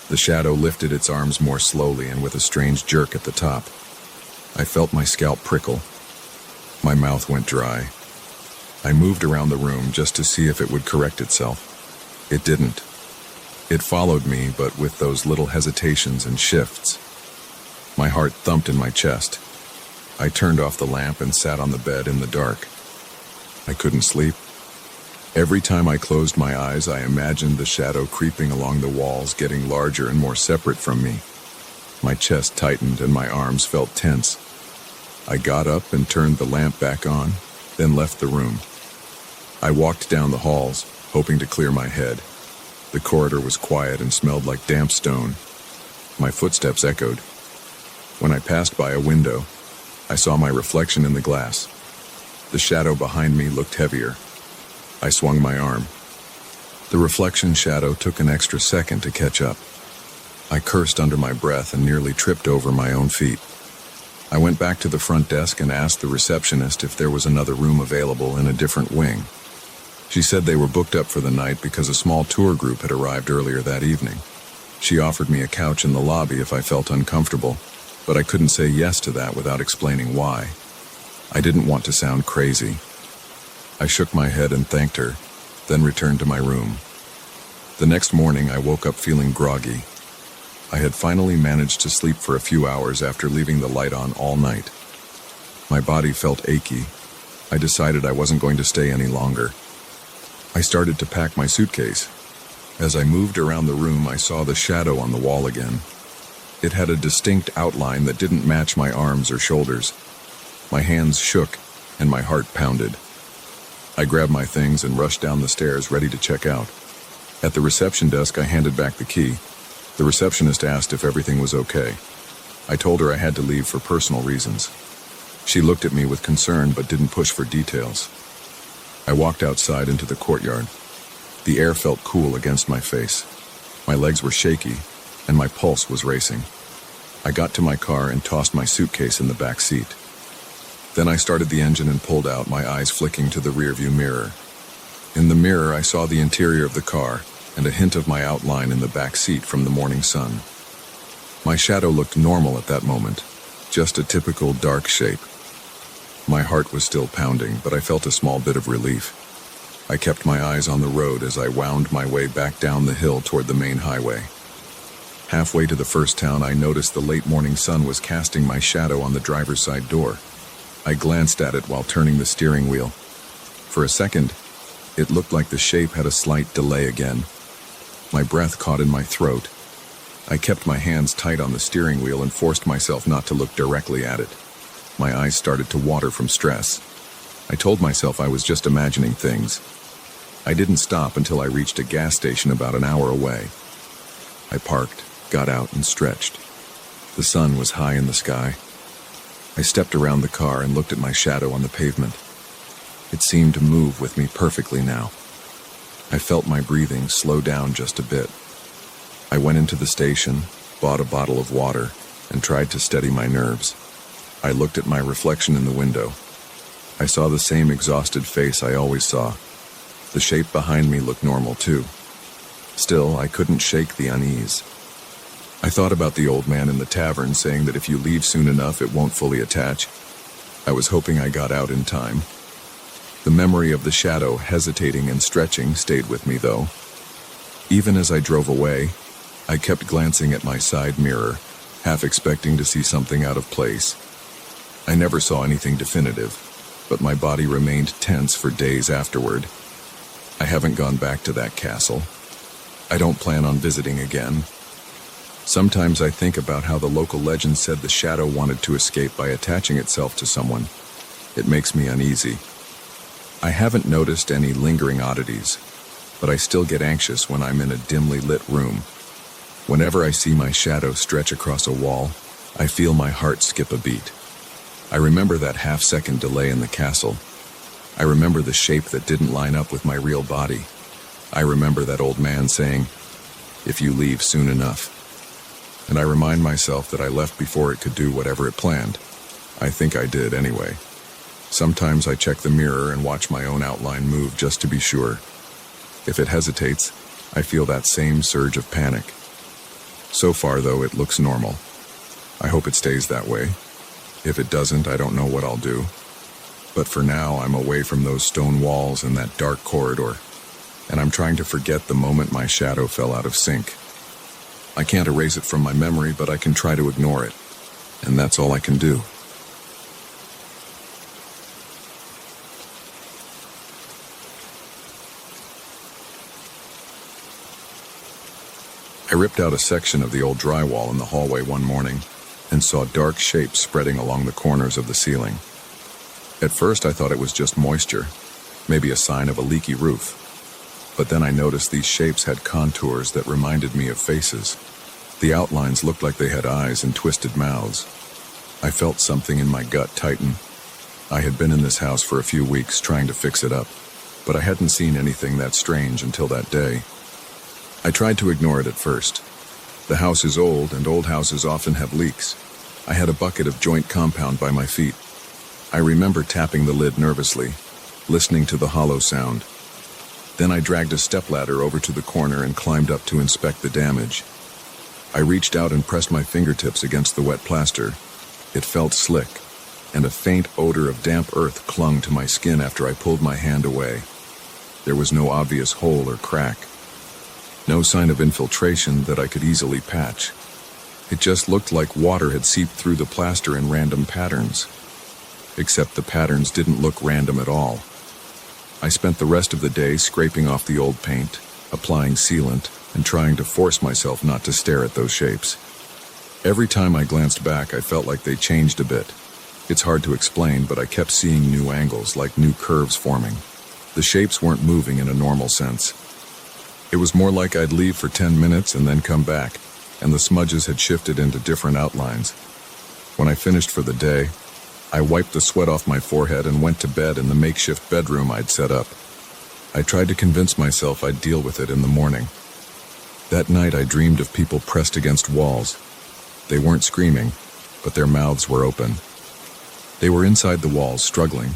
The shadow lifted its arms more slowly and with a strange jerk at the top. I felt my scalp prickle. My mouth went dry. I moved around the room just to see if it would correct itself. It didn't. It followed me, but with those little hesitations and shifts. My heart thumped in my chest. I turned off the lamp and sat on the bed in the dark. I couldn't sleep. Every time I closed my eyes, I imagined the shadow creeping along the walls, getting larger and more separate from me. My chest tightened and my arms felt tense. I got up and turned the lamp back on, then left the room. I walked down the halls, hoping to clear my head. The corridor was quiet and smelled like damp stone. My footsteps echoed. When I passed by a window, I saw my reflection in the glass. The shadow behind me looked heavier. I swung my arm. The reflection shadow took an extra second to catch up. I cursed under my breath and nearly tripped over my own feet. I went back to the front desk and asked the receptionist if there was another room available in a different wing. She said they were booked up for the night because a small tour group had arrived earlier that evening. She offered me a couch in the lobby if I felt uncomfortable, but I couldn't say yes to that without explaining why. I didn't want to sound crazy. I shook my head and thanked her, then returned to my room. The next morning, I woke up feeling groggy. I had finally managed to sleep for a few hours after leaving the light on all night. My body felt achy. I decided I wasn't going to stay any longer. I started to pack my suitcase. As I moved around the room, I saw the shadow on the wall again. It had a distinct outline that didn't match my arms or shoulders. My hands shook, and my heart pounded. I grabbed my things and rushed down the stairs, ready to check out. At the reception desk, I handed back the key. The receptionist asked if everything was okay. I told her I had to leave for personal reasons. She looked at me with concern but didn't push for details. I walked outside into the courtyard. The air felt cool against my face. My legs were shaky, and my pulse was racing. I got to my car and tossed my suitcase in the back seat. Then I started the engine and pulled out, my eyes flicking to the rearview mirror. In the mirror, I saw the interior of the car and a hint of my outline in the back seat from the morning sun. My shadow looked normal at that moment, just a typical dark shape. My heart was still pounding, but I felt a small bit of relief. I kept my eyes on the road as I wound my way back down the hill toward the main highway. Halfway to the first town, I noticed the late morning sun was casting my shadow on the driver's side door. I glanced at it while turning the steering wheel. For a second, it looked like the shape had a slight delay again. My breath caught in my throat. I kept my hands tight on the steering wheel and forced myself not to look directly at it. My eyes started to water from stress. I told myself I was just imagining things. I didn't stop until I reached a gas station about an hour away. I parked, got out, and stretched. The sun was high in the sky. I stepped around the car and looked at my shadow on the pavement. It seemed to move with me perfectly now. I felt my breathing slow down just a bit. I went into the station, bought a bottle of water, and tried to steady my nerves. I looked at my reflection in the window. I saw the same exhausted face I always saw. The shape behind me looked normal too. Still, I couldn't shake the unease. I thought about the old man in the tavern saying that if you leave soon enough, it won't fully attach. I was hoping I got out in time. The memory of the shadow hesitating and stretching stayed with me, though. Even as I drove away, I kept glancing at my side mirror, half expecting to see something out of place. I never saw anything definitive, but my body remained tense for days afterward. I haven't gone back to that castle. I don't plan on visiting again. Sometimes I think about how the local legend said the shadow wanted to escape by attaching itself to someone. It makes me uneasy. I haven't noticed any lingering oddities, but I still get anxious when I'm in a dimly lit room. Whenever I see my shadow stretch across a wall, I feel my heart skip a beat. I remember that half-second delay in the castle. I remember the shape that didn't line up with my real body. I remember that old man saying, "If you leave soon enough." And I remind myself that I left before it could do whatever it planned. I think I did anyway. Sometimes I check the mirror and watch my own outline move just to be sure. If it hesitates, I feel that same surge of panic. So far, though, it looks normal. I hope it stays that way. If it doesn't, I don't know what I'll do. But for now, I'm away from those stone walls and that dark corridor. and I'm trying to forget the moment my shadow fell out of sync. I can't erase it from my memory, but I can try to ignore it, and that's all I can do. I ripped out a section of the old drywall in the hallway one morning and saw dark shapes spreading along the corners of the ceiling. At first I thought it was just moisture, maybe a sign of a leaky roof. But then I noticed these shapes had contours that reminded me of faces. The outlines looked like they had eyes and twisted mouths. I felt something in my gut tighten. I had been in this house for a few weeks trying to fix it up, but I hadn't seen anything that strange until that day. I tried to ignore it at first. The house is old, and old houses often have leaks. I had a bucket of joint compound by my feet. I remember tapping the lid nervously, listening to the hollow sound. Then I dragged a stepladder over to the corner and climbed up to inspect the damage. I reached out and pressed my fingertips against the wet plaster. It felt slick, and a faint odor of damp earth clung to my skin after I pulled my hand away. There was no obvious hole or crack. No sign of infiltration that I could easily patch. It just looked like water had seeped through the plaster in random patterns. Except the patterns didn't look random at all. I spent the rest of the day scraping off the old paint, applying sealant, and trying to force myself not to stare at those shapes. Every time I glanced back, I felt like they changed a bit. It's hard to explain, but I kept seeing new angles, like new curves forming. The shapes weren't moving in a normal sense. It was more like I'd leave for 10 minutes and then come back, and the smudges had shifted into different outlines. When I finished for the day, I wiped the sweat off my forehead and went to bed in the makeshift bedroom I'd set up. I tried to convince myself I'd deal with it in the morning. That night I dreamed of people pressed against walls. They weren't screaming, but their mouths were open. They were inside the walls, struggling,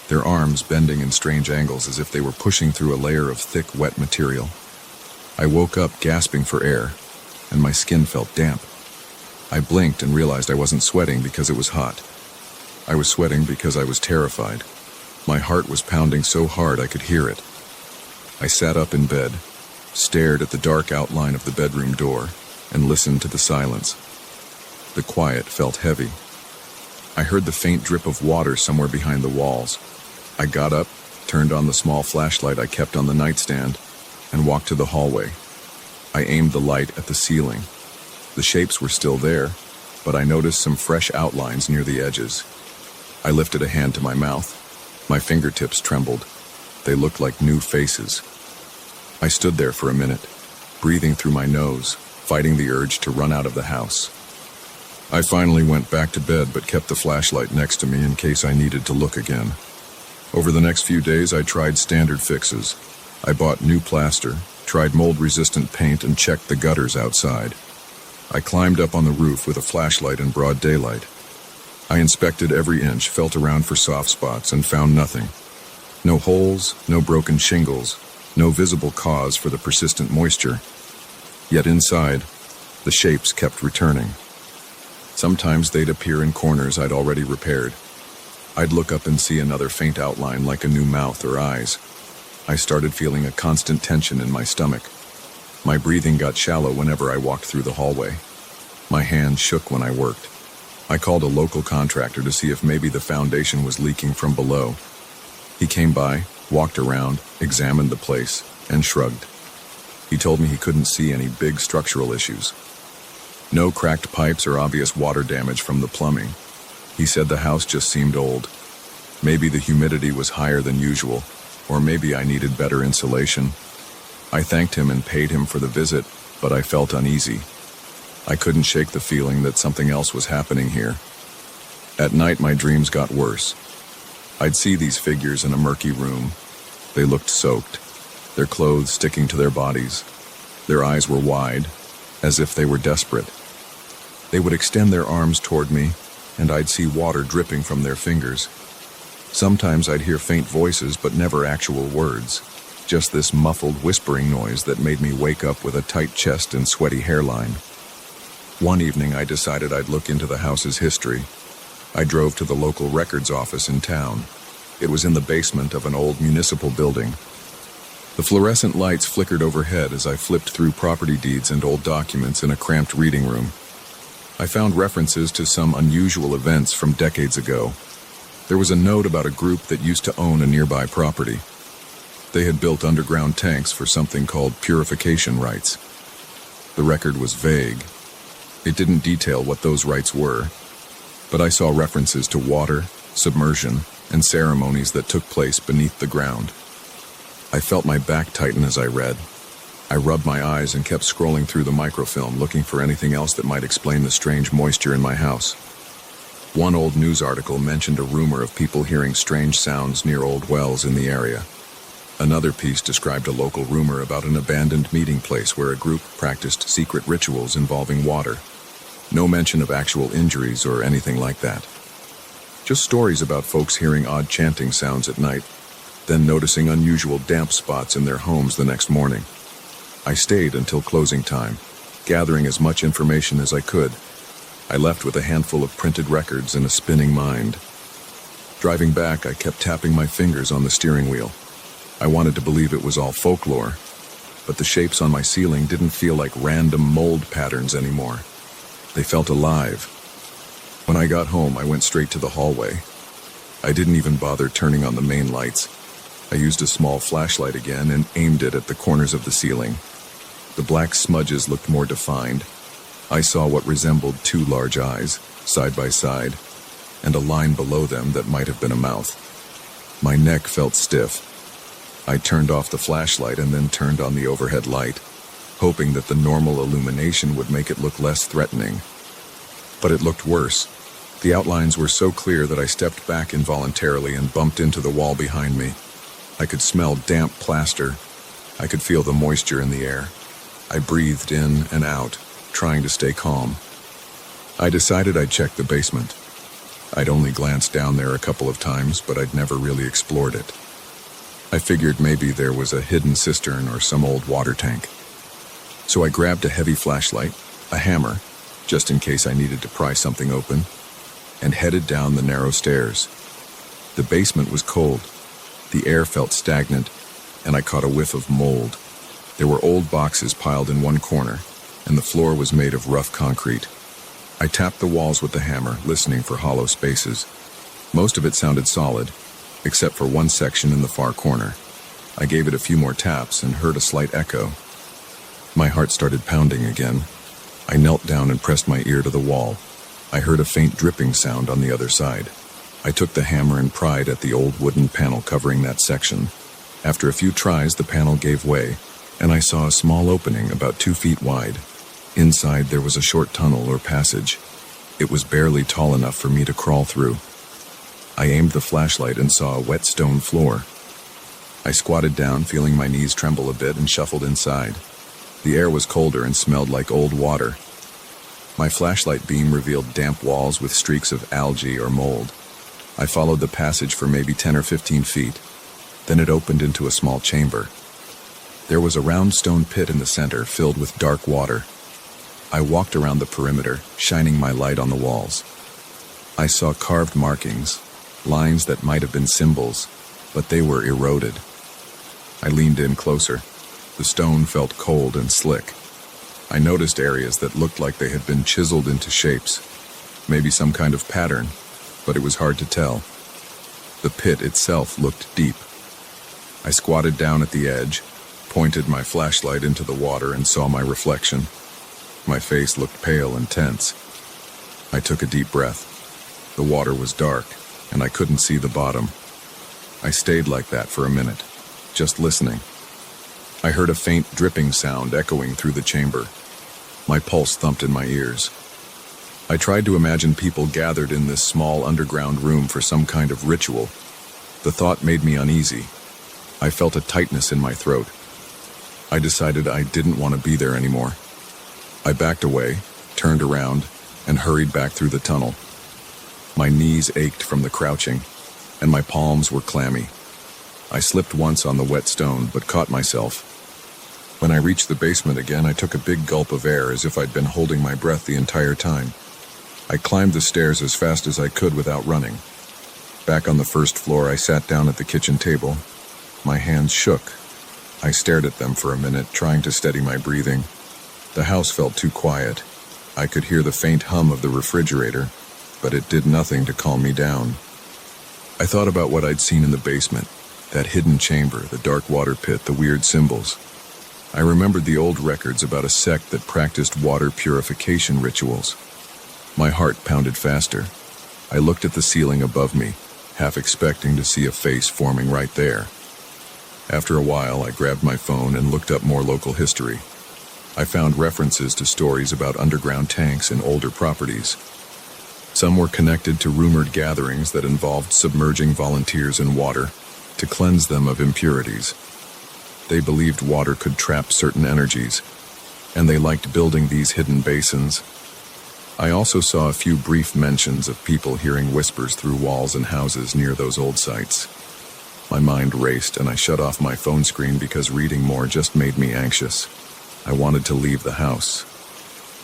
their arms bending in strange angles as if they were pushing through a layer of thick, wet material. I woke up gasping for air, and my skin felt damp. I blinked and realized I wasn't sweating because it was hot. I was sweating because I was terrified. My heart was pounding so hard I could hear it. I sat up in bed, stared at the dark outline of the bedroom door, and listened to the silence. The quiet felt heavy. I heard the faint drip of water somewhere behind the walls. I got up, turned on the small flashlight I kept on the nightstand, and walked to the hallway. I aimed the light at the ceiling. The shapes were still there, but I noticed some fresh outlines near the edges. I lifted a hand to my mouth. My fingertips trembled. They looked like new faces. I stood there for a minute, breathing through my nose, fighting the urge to run out of the house. I finally went back to bed but kept the flashlight next to me in case I needed to look again. Over the next few days I tried standard fixes. I bought new plaster, tried mold-resistant paint, and checked the gutters outside. I climbed up on the roof with a flashlight in broad daylight. I inspected every inch, felt around for soft spots, and found nothing. No holes, no broken shingles, no visible cause for the persistent moisture. Yet inside, the shapes kept returning. Sometimes they'd appear in corners I'd already repaired. I'd look up and see another faint outline like a new mouth or eyes. I started feeling a constant tension in my stomach. My breathing got shallow whenever I walked through the hallway. My hands shook when I worked. I called a local contractor to see if maybe the foundation was leaking from below. He came by, walked around, examined the place, and shrugged. He told me he couldn't see any big structural issues. No cracked pipes or obvious water damage from the plumbing. He said the house just seemed old. Maybe the humidity was higher than usual, or maybe I needed better insulation. I thanked him and paid him for the visit, but I felt uneasy. I couldn't shake the feeling that something else was happening here. At night, my dreams got worse. I'd see these figures in a murky room. They looked soaked, their clothes sticking to their bodies. Their eyes were wide, as if they were desperate. They would extend their arms toward me, and I'd see water dripping from their fingers. Sometimes I'd hear faint voices, but never actual words. Just this muffled whispering noise that made me wake up with a tight chest and sweaty hairline. One evening, I decided I'd look into the house's history. I drove to the local records office in town. It was in the basement of an old municipal building. The fluorescent lights flickered overhead as I flipped through property deeds and old documents in a cramped reading room. I found references to some unusual events from decades ago. There was a note about a group that used to own a nearby property. They had built underground tanks for something called purification rites. The record was vague. It didn't detail what those rites were, but I saw references to water, submersion, and ceremonies that took place beneath the ground. I felt my back tighten as I read. I rubbed my eyes and kept scrolling through the microfilm, looking for anything else that might explain the strange moisture in my house. One old news article mentioned a rumor of people hearing strange sounds near old wells in the area. Another piece described a local rumor about an abandoned meeting place where a group practiced secret rituals involving water. No mention of actual injuries or anything like that. Just stories about folks hearing odd chanting sounds at night, then noticing unusual damp spots in their homes the next morning. I stayed until closing time, gathering as much information as I could. I left with a handful of printed records and a spinning mind. Driving back, I kept tapping my fingers on the steering wheel. I wanted to believe it was all folklore, but the shapes on my ceiling didn't feel like random mold patterns anymore. They felt alive. When I got home, I went straight to the hallway. I didn't even bother turning on the main lights. I used a small flashlight again and aimed it at the corners of the ceiling. The black smudges looked more defined. I saw what resembled two large eyes, side by side, and a line below them that might have been a mouth. My neck felt stiff. I turned off the flashlight and then turned on the overhead light, hoping that the normal illumination would make it look less threatening. But it looked worse. The outlines were so clear that I stepped back involuntarily and bumped into the wall behind me. I could smell damp plaster. I could feel the moisture in the air. I breathed in and out, trying to stay calm. I decided I'd check the basement. I'd only glanced down there a couple of times, but I'd never really explored it. I figured maybe there was a hidden cistern or some old water tank. So I grabbed a heavy flashlight, a hammer, just in case I needed to pry something open, and headed down the narrow stairs. The basement was cold. The air felt stagnant, and I caught a whiff of mold. There were old boxes piled in one corner, and the floor was made of rough concrete. I tapped the walls with the hammer, listening for hollow spaces. Most of it sounded solid, except for one section in the far corner. I gave it a few more taps and heard a slight echo. My heart started pounding again. I knelt down and pressed my ear to the wall. I heard a faint dripping sound on the other side. I took the hammer and pried at the old wooden panel covering that section. After a few tries, the panel gave way, and I saw a small opening about 2 feet wide. Inside, there was a short tunnel or passage. It was barely tall enough for me to crawl through. I aimed the flashlight and saw a wet stone floor. I squatted down, feeling my knees tremble a bit, and shuffled inside. The air was colder and smelled like old water. My flashlight beam revealed damp walls with streaks of algae or mold. I followed the passage for maybe 10 or 15 feet. Then it opened into a small chamber. There was a round stone pit in the center, filled with dark water. I walked around the perimeter, shining my light on the walls. I saw carved markings, lines that might have been symbols, but they were eroded. I leaned in closer. The stone felt cold and slick. I noticed areas that looked like they had been chiseled into shapes, maybe some kind of pattern, but it was hard to tell. The pit itself looked deep. I squatted down at the edge, pointed my flashlight into the water, and saw my reflection. My face looked pale and tense. I took a deep breath. The water was dark, and I couldn't see the bottom. I stayed like that for a minute, just listening. I heard a faint dripping sound echoing through the chamber. My pulse thumped in my ears. I tried to imagine people gathered in this small underground room for some kind of ritual. The thought made me uneasy. I felt a tightness in my throat. I decided I didn't want to be there anymore. I backed away, turned around, and hurried back through the tunnel. My knees ached from the crouching, and my palms were clammy. I slipped once on the wet stone, but caught myself. When I reached the basement again, I took a big gulp of air as if I'd been holding my breath the entire time. I climbed the stairs as fast as I could without running. Back on the first floor, I sat down at the kitchen table. My hands shook. I stared at them for a minute, trying to steady my breathing. The house felt too quiet. I could hear the faint hum of the refrigerator, but it did nothing to calm me down. I thought about what I'd seen in the basement, that hidden chamber, the dark water pit, the weird symbols. I remembered the old records about a sect that practiced water purification rituals. My heart pounded faster. I looked at the ceiling above me, half expecting to see a face forming right there. After a while, I grabbed my phone and looked up more local history. I found references to stories about underground tanks in older properties. Some were connected to rumored gatherings that involved submerging volunteers in water to cleanse them of impurities. They believed water could trap certain energies, and they liked building these hidden basins. I also saw a few brief mentions of people hearing whispers through walls and houses near those old sites. My mind raced, and I shut off my phone screen because reading more just made me anxious. I wanted to leave the house.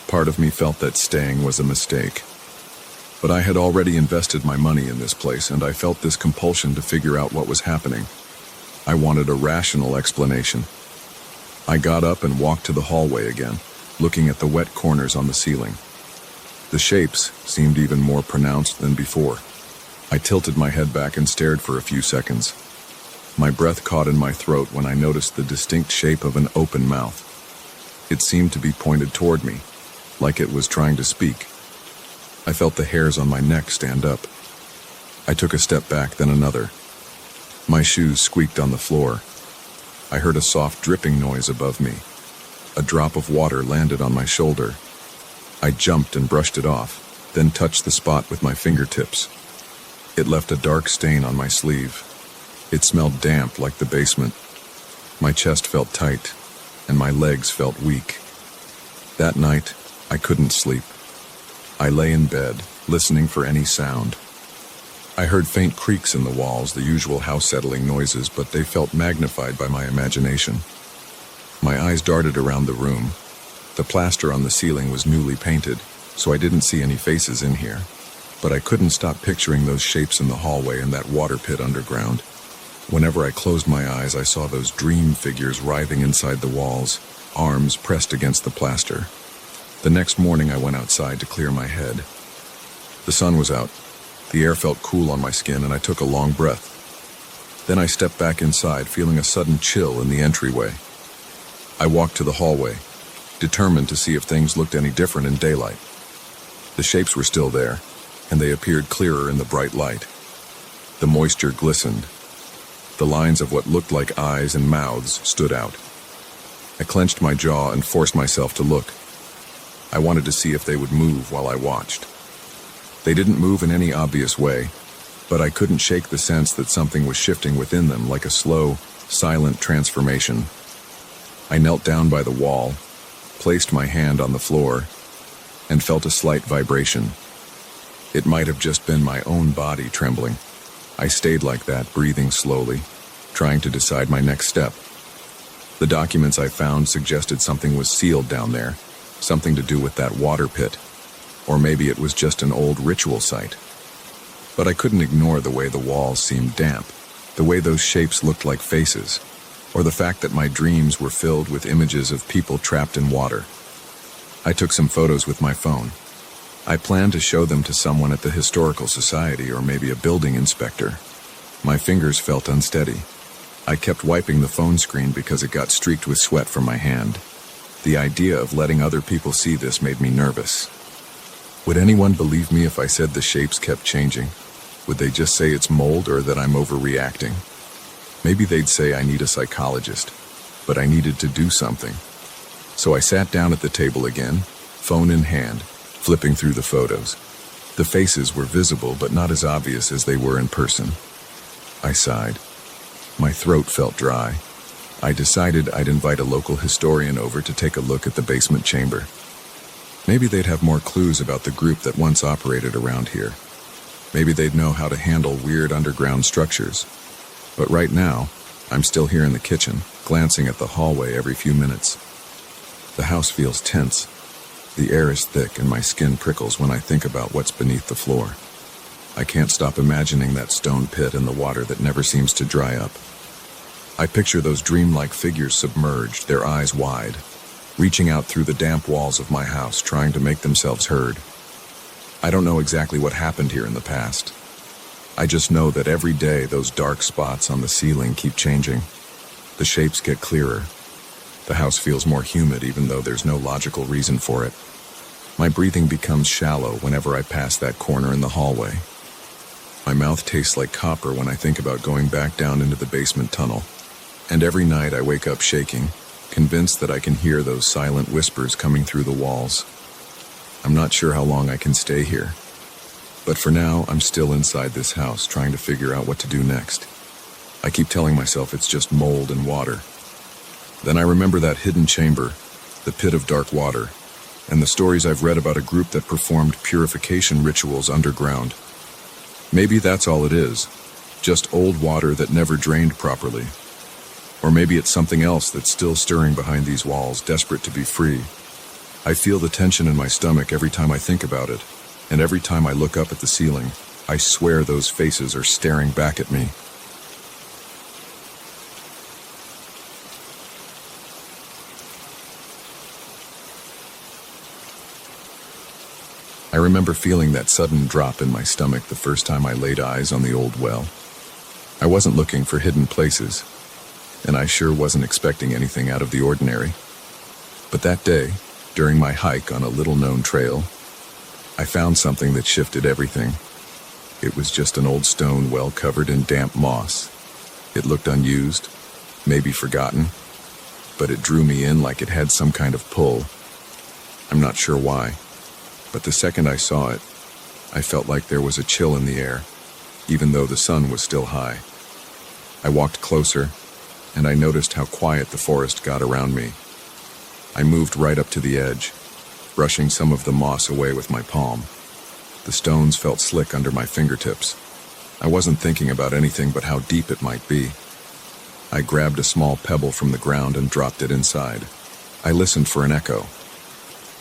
Part of me felt that staying was a mistake. But I had already invested my money in this place, and I felt this compulsion to figure out what was happening. I wanted a rational explanation. I got up and walked to the hallway again, looking at the wet corners on the ceiling. The shapes seemed even more pronounced than before. I tilted my head back and stared for a few seconds. My breath caught in my throat when I noticed the distinct shape of an open mouth. It seemed to be pointed toward me, like it was trying to speak. I felt the hairs on my neck stand up. I took a step back, then another. My shoes squeaked on the floor. I heard a soft dripping noise above me. A drop of water landed on my shoulder. I jumped and brushed it off, then touched the spot with my fingertips. It left a dark stain on my sleeve. It smelled damp like the basement. My chest felt tight, and my legs felt weak. That night, I couldn't sleep. I lay in bed, listening for any sound. I heard faint creaks in the walls, the usual house-settling noises, but they felt magnified by my imagination. My eyes darted around the room. The plaster on the ceiling was newly painted, so I didn't see any faces in here. But I couldn't stop picturing those shapes in the hallway and that water pit underground. Whenever I closed my eyes, I saw those dream figures writhing inside the walls, arms pressed against the plaster. The next morning, I went outside to clear my head. The sun was out. The air felt cool on my skin, and I took a long breath. Then I stepped back inside, feeling a sudden chill in the entryway. I walked to the hallway, determined to see if things looked any different in daylight. The shapes were still there, and they appeared clearer in the bright light. The moisture glistened. The lines of what looked like eyes and mouths stood out. I clenched my jaw and forced myself to look. I wanted to see if they would move while I watched. They didn't move in any obvious way, but I couldn't shake the sense that something was shifting within them, like a slow, silent transformation. I knelt down by the wall, placed my hand on the floor, and felt a slight vibration. It might have just been my own body trembling. I stayed like that, breathing slowly, trying to decide my next step. The documents I found suggested something was sealed down there, something to do with that water pit, or maybe it was just an old ritual site. But I couldn't ignore the way the walls seemed damp, the way those shapes looked like faces, or the fact that my dreams were filled with images of people trapped in water. I took some photos with my phone. I planned to show them to someone at the Historical Society or maybe a building inspector. My fingers felt unsteady. I kept wiping the phone screen because it got streaked with sweat from my hand. The idea of letting other people see this made me nervous. Would anyone believe me if I said the shapes kept changing? Would they just say it's mold or that I'm overreacting? Maybe they'd say I need a psychologist, but I needed to do something. So I sat down at the table again, phone in hand, flipping through the photos. The faces were visible but not as obvious as they were in person. I sighed. My throat felt dry. I decided I'd invite a local historian over to take a look at the basement chamber. Maybe they'd have more clues about the group that once operated around here. Maybe they'd know how to handle weird underground structures. But right now, I'm still here in the kitchen, glancing at the hallway every few minutes. The house feels tense. The air is thick and my skin prickles when I think about what's beneath the floor. I can't stop imagining that stone pit and the water that never seems to dry up. I picture those dreamlike figures submerged, their eyes wide, reaching out through the damp walls of my house, trying to make themselves heard. I don't know exactly what happened here in the past. I just know that every day those dark spots on the ceiling keep changing. The shapes get clearer. The house feels more humid even though there's no logical reason for it. My breathing becomes shallow whenever I pass that corner in the hallway. My mouth tastes like copper when I think about going back down into the basement tunnel. And every night I wake up shaking, convinced that I can hear those silent whispers coming through the walls. I'm not sure how long I can stay here. But for now, I'm still inside this house trying to figure out what to do next. I keep telling myself it's just mold and water. Then I remember that hidden chamber, the pit of dark water, and the stories I've read about a group that performed purification rituals underground. Maybe that's all it is, just old water that never drained properly. Or maybe it's something else that's still stirring behind these walls, desperate to be free. I feel the tension in my stomach every time I think about it, and every time I look up at the ceiling, I swear those faces are staring back at me. I remember feeling that sudden drop in my stomach the first time I laid eyes on the old well. I wasn't looking for hidden places, and I sure wasn't expecting anything out of the ordinary. But that day, during my hike on a little-known trail, I found something that shifted everything. It was just an old stone well covered in damp moss. It looked unused, maybe forgotten, but it drew me in like it had some kind of pull. I'm not sure why, but the second I saw it, I felt like there was a chill in the air, even though the sun was still high. I walked closer, and I noticed how quiet the forest got around me. I moved right up to the edge, brushing some of the moss away with my palm. The stones felt slick under my fingertips. I wasn't thinking about anything but how deep it might be. I grabbed a small pebble from the ground and dropped it inside. I listened for an echo.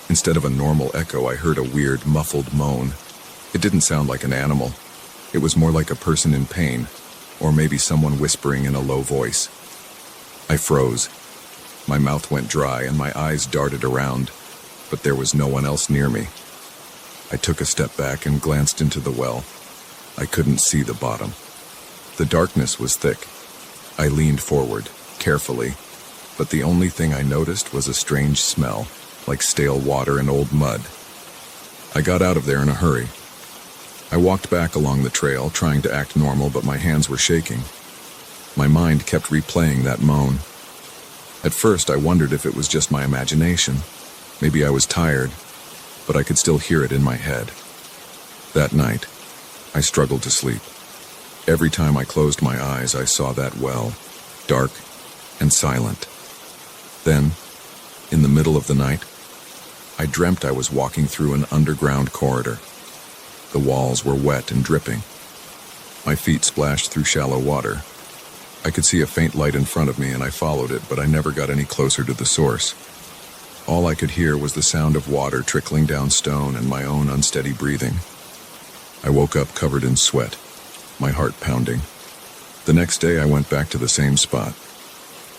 Instead of a normal echo, I heard a weird, muffled moan. It didn't sound like an animal. It was more like a person in pain, or maybe someone whispering in a low voice. I froze. My mouth went dry and my eyes darted around, but there was no one else near me. I took a step back and glanced into the well. I couldn't see the bottom. The darkness was thick. I leaned forward, carefully, but the only thing I noticed was a strange smell, like stale water and old mud. I got out of there in a hurry. I walked back along the trail, trying to act normal, but my hands were shaking. My mind kept replaying that moan. At first, I wondered if it was just my imagination. Maybe I was tired, but I could still hear it in my head. That night, I struggled to sleep. Every time I closed my eyes, I saw that well, dark and silent. Then, in the middle of the night, I dreamt I was walking through an underground corridor. The walls were wet and dripping. My feet splashed through shallow water. I could see a faint light in front of me and I followed it, but I never got any closer to the source. All I could hear was the sound of water trickling down stone and my own unsteady breathing. I woke up covered in sweat, my heart pounding. The next day I went back to the same spot.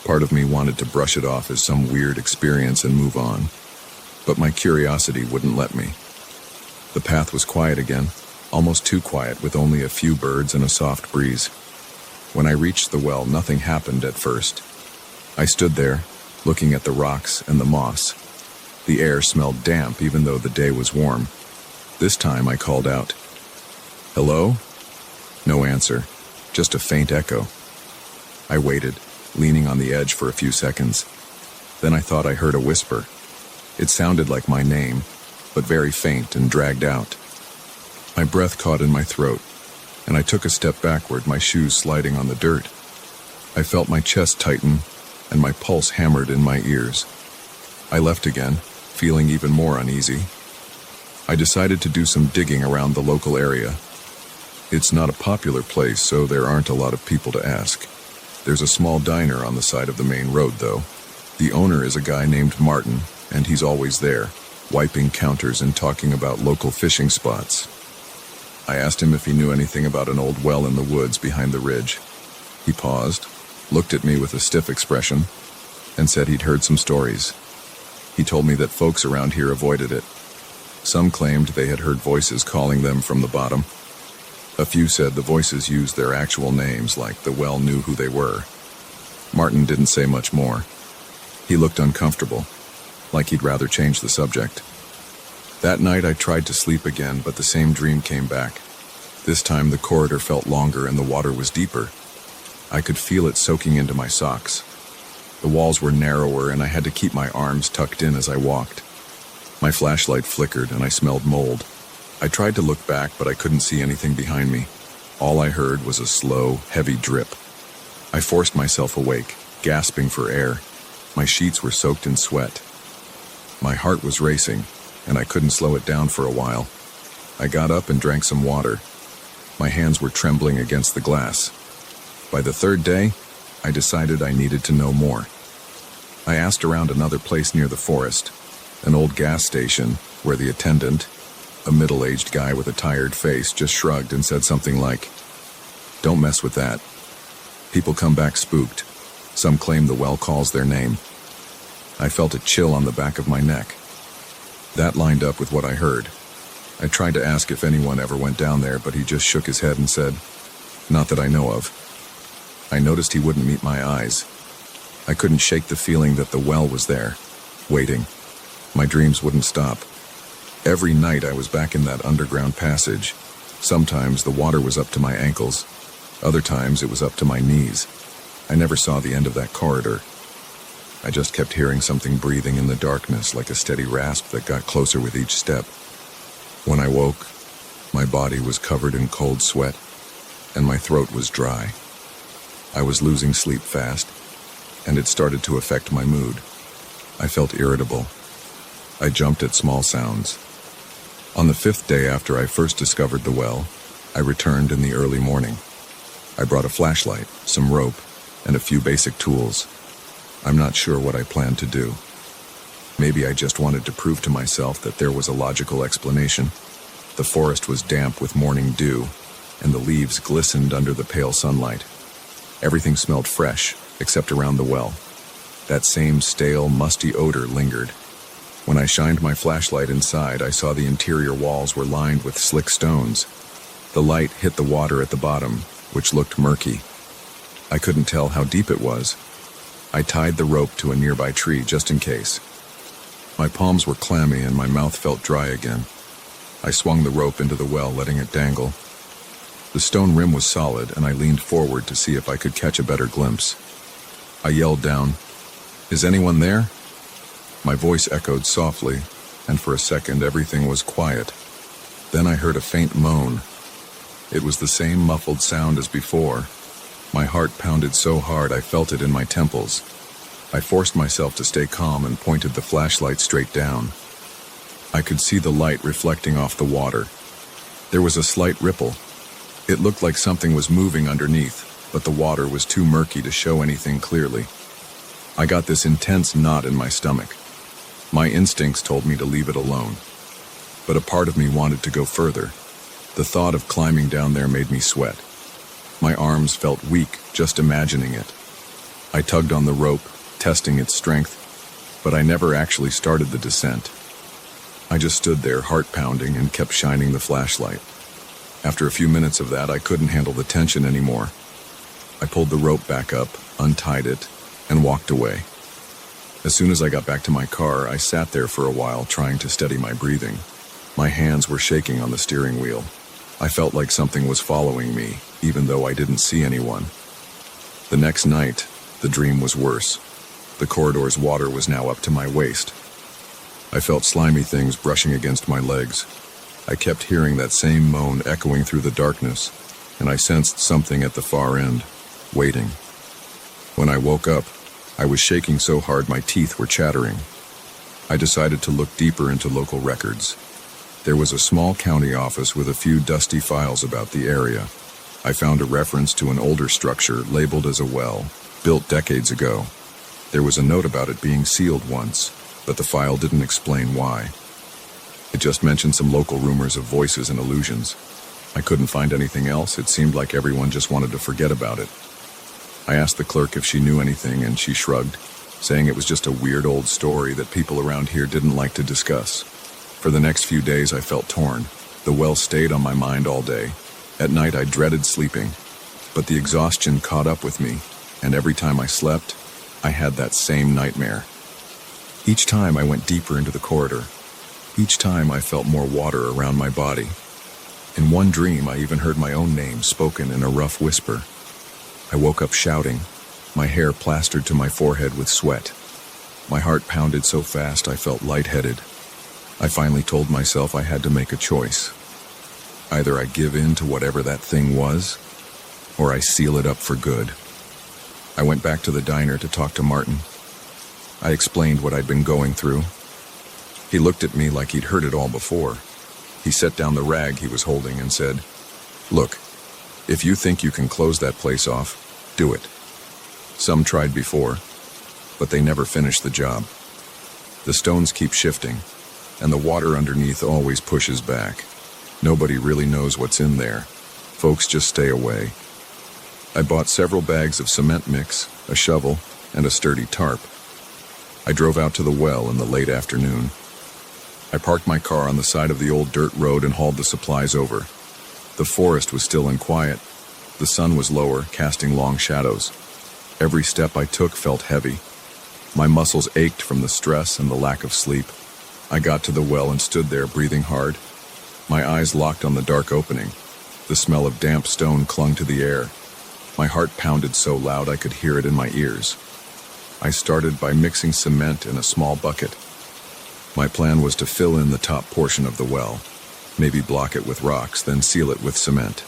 Part of me wanted to brush it off as some weird experience and move on, but my curiosity wouldn't let me. The path was quiet again, almost too quiet, with only a few birds and a soft breeze. When I reached the well, nothing happened at first. I stood there, looking at the rocks and the moss. The air smelled damp even though the day was warm. This time I called out, "Hello?" No answer, just a faint echo. I waited, leaning on the edge for a few seconds. Then I thought I heard a whisper. It sounded like my name, but very faint and dragged out. My breath caught in my throat, and I took a step backward, my shoes sliding on the dirt. I felt my chest tighten, and my pulse hammered in my ears. I left again, feeling even more uneasy. I decided to do some digging around the local area. It's not a popular place, so there aren't a lot of people to ask. There's a small diner on the side of the main road, though. The owner is a guy named Martin, and he's always there, wiping counters and talking about local fishing spots. I asked him if he knew anything about an old well in the woods behind the ridge. He paused, looked at me with a stiff expression, and said he'd heard some stories. He told me that folks around here avoided it. Some claimed they had heard voices calling them from the bottom. A few said the voices used their actual names, like the well knew who they were. Martin didn't say much more. He looked uncomfortable, like he'd rather change the subject. That night I tried to sleep again, but the same dream came back. This time the corridor felt longer and the water was deeper. I could feel it soaking into my socks. The walls were narrower and I had to keep my arms tucked in as I walked. My flashlight flickered and I smelled mold. I tried to look back, but I couldn't see anything behind me. All I heard was a slow, heavy drip. I forced myself awake, gasping for air. My sheets were soaked in sweat. My heart was racing, and I couldn't slow it down for a while. I got up and drank some water. My hands were trembling against the glass. By the third day, I decided I needed to know more. I asked around another place near the forest, an old gas station, where the attendant, a middle-aged guy with a tired face, just shrugged and said something like, "Don't mess with that. People come back spooked. Some claim the well calls their name." I felt a chill on the back of my neck. That lined up with what I heard. I tried to ask if anyone ever went down there, but he just shook his head and said, "Not that I know of." I noticed he wouldn't meet my eyes. I couldn't shake the feeling that the well was there, waiting. My dreams wouldn't stop. Every night I was back in that underground passage. Sometimes the water was up to my ankles. Other times it was up to my knees. I never saw the end of that corridor. I just kept hearing something breathing in the darkness, like a steady rasp that got closer with each step. When I woke, my body was covered in cold sweat, and my throat was dry. I was losing sleep fast, and it started to affect my mood. I felt irritable. I jumped at small sounds. On the 5th day after I first discovered the well, I returned in the early morning. I brought a flashlight, some rope, and a few basic tools. I'm not sure what I planned to do. Maybe I just wanted to prove to myself that there was a logical explanation. The forest was damp with morning dew, and the leaves glistened under the pale sunlight. Everything smelled fresh, except around the well. That same stale, musty odor lingered. When I shined my flashlight inside, I saw the interior walls were lined with slick stones. The light hit the water at the bottom, which looked murky. I couldn't tell how deep it was. I tied the rope to a nearby tree just in case. My palms were clammy and my mouth felt dry again. I swung the rope into the well, letting it dangle. The stone rim was solid, and I leaned forward to see if I could catch a better glimpse. I yelled down, "Is anyone there?" My voice echoed softly, and for a second everything was quiet. Then I heard a faint moan. It was the same muffled sound as before. My heart pounded so hard I felt it in my temples. I forced myself to stay calm and pointed the flashlight straight down. I could see the light reflecting off the water. There was a slight ripple. It looked like something was moving underneath, but the water was too murky to show anything clearly. I got this intense knot in my stomach. My instincts told me to leave it alone, but a part of me wanted to go further. The thought of climbing down there made me sweat. My arms felt weak just imagining it. I tugged on the rope, testing its strength, but I never actually started the descent. I just stood there, heart pounding, and kept shining the flashlight. After a few minutes of that, I couldn't handle the tension anymore. I pulled the rope back up, untied it, and walked away. As soon as I got back to my car, I sat there for a while trying to steady my breathing. My hands were shaking on the steering wheel. I felt like something was following me, even though I didn't see anyone. The next night, the dream was worse. The corridor's water was now up to my waist. I felt slimy things brushing against my legs. I kept hearing that same moan echoing through the darkness, and I sensed something at the far end, waiting. When I woke up, I was shaking so hard my teeth were chattering. I decided to look deeper into local records. There was a small county office with a few dusty files about the area. I found a reference to an older structure labeled as a well, built decades ago. There was a note about it being sealed once, but the file didn't explain why. It just mentioned some local rumors of voices and illusions. I couldn't find anything else. It seemed like everyone just wanted to forget about it. I asked the clerk if she knew anything, and she shrugged, saying it was just a weird old story that people around here didn't like to discuss. For the next few days, I felt torn. The well stayed on my mind all day. At night, I dreaded sleeping, but the exhaustion caught up with me, and every time I slept, I had that same nightmare. Each time I went deeper into the corridor. Each time I felt more water around my body. In one dream, I even heard my own name spoken in a rough whisper. I woke up shouting, my hair plastered to my forehead with sweat. My heart pounded so fast I felt lightheaded. I finally told myself I had to make a choice. Either I give in to whatever that thing was, or I seal it up for good. I went back to the diner to talk to Martin. I explained what I'd been going through. He looked at me like he'd heard it all before. He set down the rag he was holding and said, "Look, if you think you can close that place off, do it. Some tried before, but they never finished the job. The stones keep shifting, and the water underneath always pushes back. Nobody really knows what's in there. Folks just stay away." I bought several bags of cement mix, a shovel, and a sturdy tarp. I drove out to the well in the late afternoon. I parked my car on the side of the old dirt road and hauled the supplies over. The forest was still and quiet. The sun was lower, casting long shadows. Every step I took felt heavy. My muscles ached from the stress and the lack of sleep. I got to the well and stood there breathing hard. My eyes locked on the dark opening. The smell of damp stone clung to the air. My heart pounded so loud I could hear it in my ears. I started by mixing cement in a small bucket. My plan was to fill in the top portion of the well, maybe block it with rocks, then seal it with cement.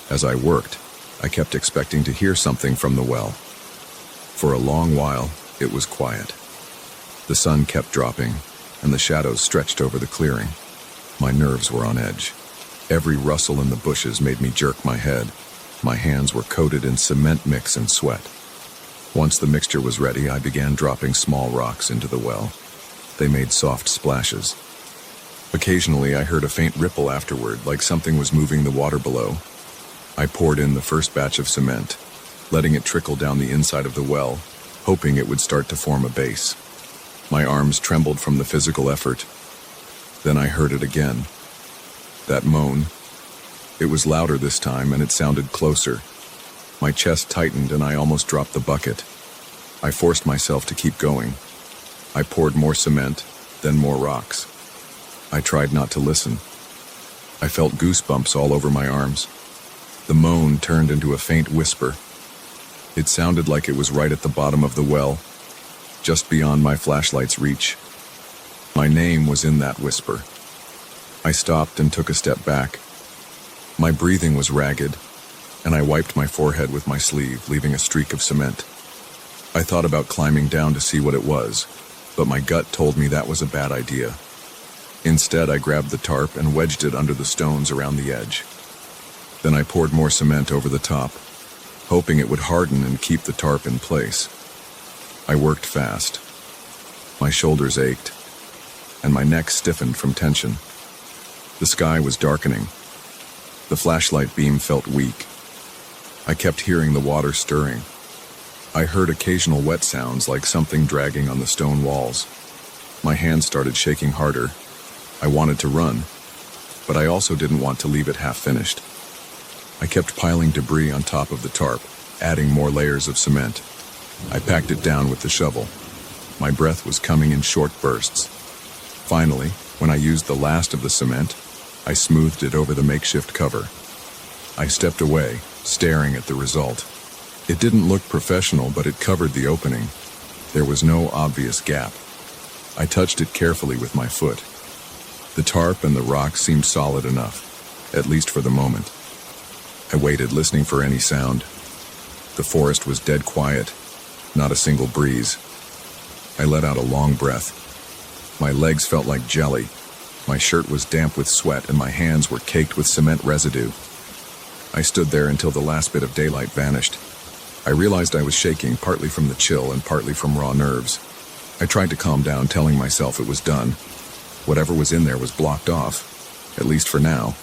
As I worked, I kept expecting to hear something from the well. For a long while, it was quiet. The sun kept dropping, and the shadows stretched over the clearing. My nerves were on edge. Every rustle in the bushes made me jerk my head. My hands were coated in cement mix and sweat. Once the mixture was ready, I began dropping small rocks into the well. They made soft splashes. Occasionally, I heard a faint ripple afterward, like something was moving the water below. I poured in the first batch of cement, letting it trickle down the inside of the well, hoping it would start to form a base. My arms trembled from the physical effort. Then I heard it again. That moan. It was louder this time, and it sounded closer. My chest tightened, and I almost dropped the bucket. I forced myself to keep going. I poured more cement, then more rocks. I tried not to listen. I felt goosebumps all over my arms. The moan turned into a faint whisper. It sounded like it was right at the bottom of the well, just beyond my flashlight's reach. My name was in that whisper. I stopped and took a step back. My breathing was ragged, and I wiped my forehead with my sleeve, leaving a streak of cement. I thought about climbing down to see what it was, but my gut told me that was a bad idea. Instead, I grabbed the tarp and wedged it under the stones around the edge. Then I poured more cement over the top, hoping it would harden and keep the tarp in place. I worked fast. My shoulders ached, and my neck stiffened from tension. The sky was darkening. The flashlight beam felt weak. I kept hearing the water stirring. I heard occasional wet sounds like something dragging on the stone walls. My hands started shaking harder. I wanted to run, but I also didn't want to leave it half-finished. I kept piling debris on top of the tarp, adding more layers of cement. I packed it down with the shovel. My breath was coming in short bursts. Finally, when I used the last of the cement, I smoothed it over the makeshift cover. I stepped away, staring at the result. It didn't look professional, but it covered the opening. There was no obvious gap. I touched it carefully with my foot. The tarp and the rocks seemed solid enough, at least for the moment. I waited, listening for any sound. The forest was dead quiet, not a single breeze. I let out a long breath. My legs felt like jelly. My shirt was damp with sweat, and my hands were caked with cement residue. I stood there until the last bit of daylight vanished. I realized I was shaking, partly from the chill and partly from raw nerves. I tried to calm down, telling myself it was done. Whatever was in there was blocked off, at least for now.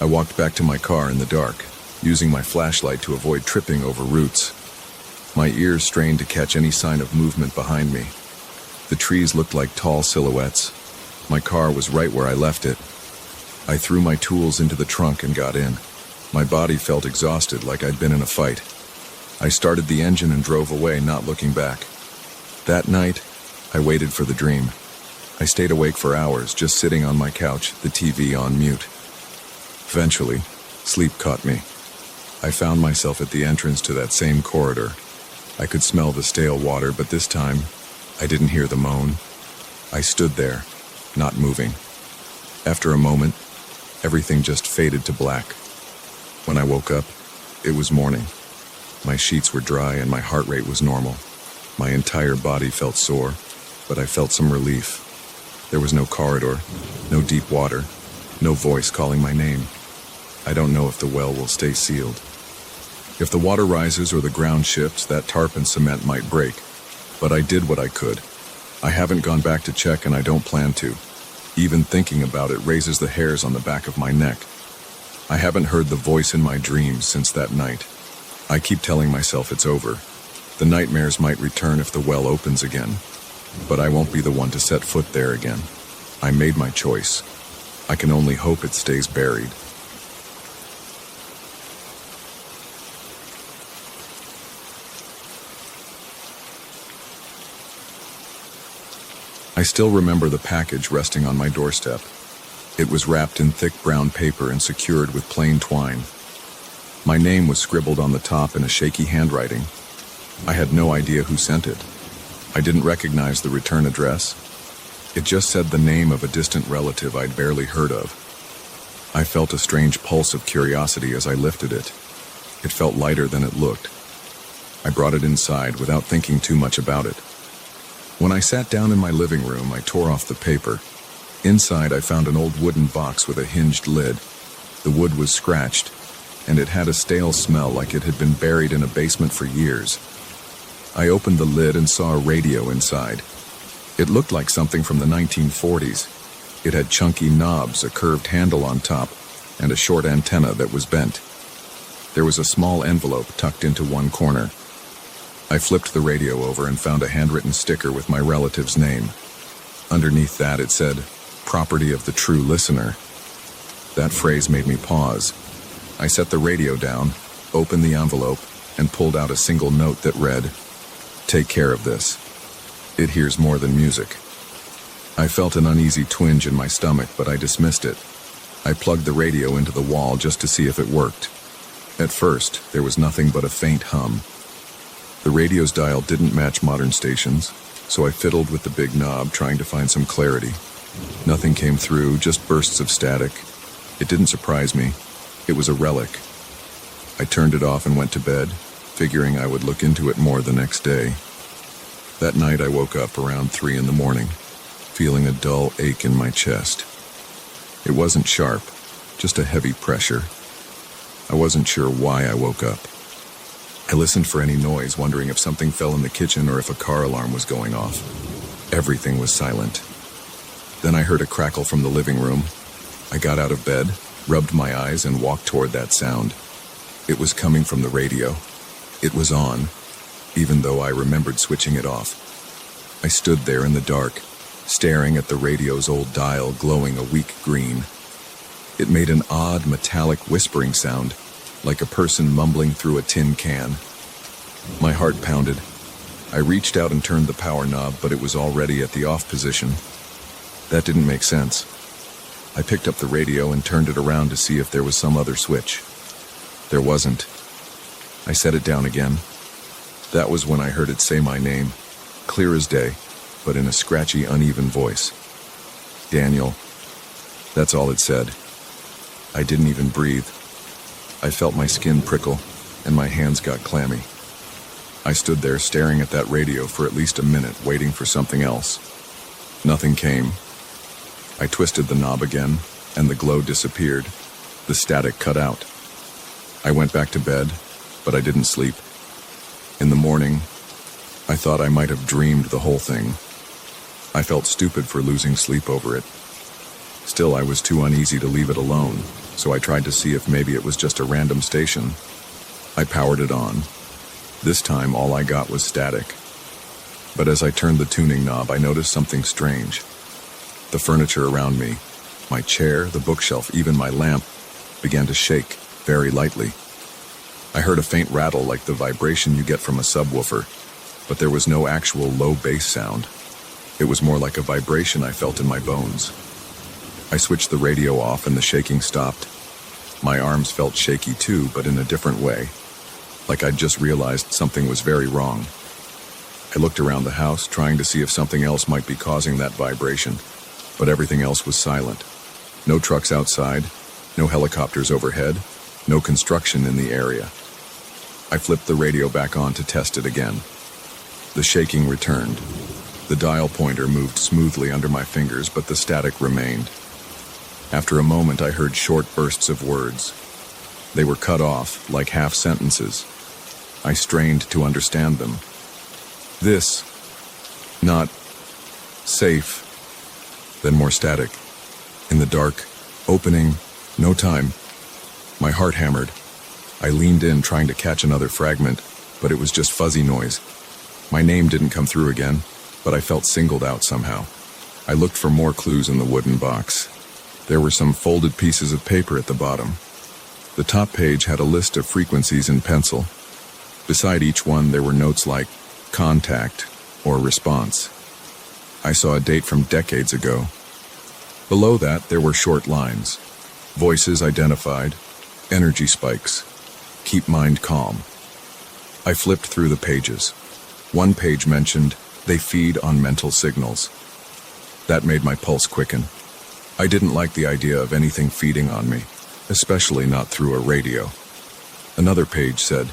I walked back to my car in the dark. using my flashlight to avoid tripping over roots. My ears strained to catch any sign of movement behind me. The trees looked like tall silhouettes. My car was right where I left it. I threw my tools into the trunk and got in. My body felt exhausted, like I'd been in a fight. I started the engine and drove away, not looking back. That night, I waited for the dream. I stayed awake for hours, just sitting on my couch, the TV on mute. Eventually, sleep caught me. I found myself at the entrance to that same corridor. I could smell the stale water, but this time, I didn't hear the moan. I stood there, not moving. After a moment, everything just faded to black. When I woke up, it was morning. My sheets were dry and my heart rate was normal. My entire body felt sore, but I felt some relief. There was no corridor, no deep water, no voice calling my name. I don't know if the well will stay sealed. If the water rises or the ground shifts, that tarp and cement might break. But I did what I could. I haven't gone back to check and I don't plan to. Even thinking about it raises the hairs on the back of my neck. I haven't heard the voice in my dreams since that night. I keep telling myself it's over. The nightmares might return if the well opens again. But I won't be the one to set foot there again. I made my choice. I can only hope it stays buried. I still remember the package resting on my doorstep. It was wrapped in thick brown paper and secured with plain twine. My name was scribbled on the top in a shaky handwriting. I had no idea who sent it. I didn't recognize the return address. It just said the name of a distant relative I'd barely heard of. I felt a strange pulse of curiosity as I lifted it. It felt lighter than it looked. I brought it inside without thinking too much about it. When I sat down in my living room, I tore off the paper. Inside, I found an old wooden box with a hinged lid. The wood was scratched, and it had a stale smell like it had been buried in a basement for years. I opened the lid and saw a radio inside. It looked like something from the 1940s. It had chunky knobs, a curved handle on top, and a short antenna that was bent. There was a small envelope tucked into one corner. I flipped the radio over and found a handwritten sticker with my relative's name. Underneath that it said, "Property of the true listener." That phrase made me pause. I set the radio down, opened the envelope, and pulled out a single note that read, "Take care of this. It hears more than music." I felt an uneasy twinge in my stomach, but I dismissed it. I plugged the radio into the wall just to see if it worked. At first, there was nothing but a faint hum. The radio's dial didn't match modern stations, so I fiddled with the big knob, trying to find some clarity. Nothing came through, just bursts of static. It didn't surprise me. It was a relic. I turned it off and went to bed, figuring I would look into it more the next day. That night I woke up around 3 in the morning, feeling a dull ache in my chest. It wasn't sharp, just a heavy pressure. I wasn't sure why I woke up. I listened for any noise, wondering if something fell in the kitchen or if a car alarm was going off. Everything was silent. Then I heard a crackle from the living room. I got out of bed, rubbed my eyes, and walked toward that sound. It was coming from the radio. It was on, even though I remembered switching it off. I stood there in the dark, staring at the radio's old dial glowing a weak green. It made an odd metallic whispering sound, like a person mumbling through a tin can. My heart pounded. I reached out and turned the power knob, but it was already at the off position. That didn't make sense. I picked up the radio and turned it around to see if there was some other switch. There wasn't. I set it down again. That was when I heard it say my name, clear as day, but in a scratchy, uneven voice. Daniel. That's all it said. I didn't even breathe. I felt my skin prickle, and my hands got clammy. I stood there staring at that radio for at least a minute, waiting for something else. Nothing came. I twisted the knob again, and the glow disappeared. The static cut out. I went back to bed, but I didn't sleep. In the morning, I thought I might have dreamed the whole thing. I felt stupid for losing sleep over it. Still, I was too uneasy to leave it alone. so I tried to see if maybe it was just a random station. I powered it on. This time, all I got was static. But as I turned the tuning knob, I noticed something strange. The furniture around me, my chair, the bookshelf, even my lamp, began to shake very lightly. I heard a faint rattle like the vibration you get from a subwoofer, but there was no actual low bass sound. It was more like a vibration I felt in my bones. I switched the radio off and the shaking stopped. My arms felt shaky too, but in a different way, like I'd just realized something was very wrong. I looked around the house, trying to see if something else might be causing that vibration, but everything else was silent. No trucks outside, no helicopters overhead, no construction in the area. I flipped the radio back on to test it again. The shaking returned. The dial pointer moved smoothly under my fingers, but the static remained. After a moment, I heard short bursts of words. They were cut off, like half sentences. I strained to understand them. This, not, safe. Then more static. In the dark, opening, no time. My heart hammered. I leaned in, trying to catch another fragment, but it was just fuzzy noise. My name didn't come through again, but I felt singled out somehow. I looked for more clues in the wooden box. There were some folded pieces of paper at the bottom. The top page had a list of frequencies in pencil. Beside each one, there were notes like contact or response. I saw a date from decades ago. Below that, there were short lines. Voices identified, energy spikes, keep mind calm. I flipped through the pages. One page mentioned, they feed on mental signals. That made my pulse quicken. I didn't like the idea of anything feeding on me, especially not through a radio. Another page said,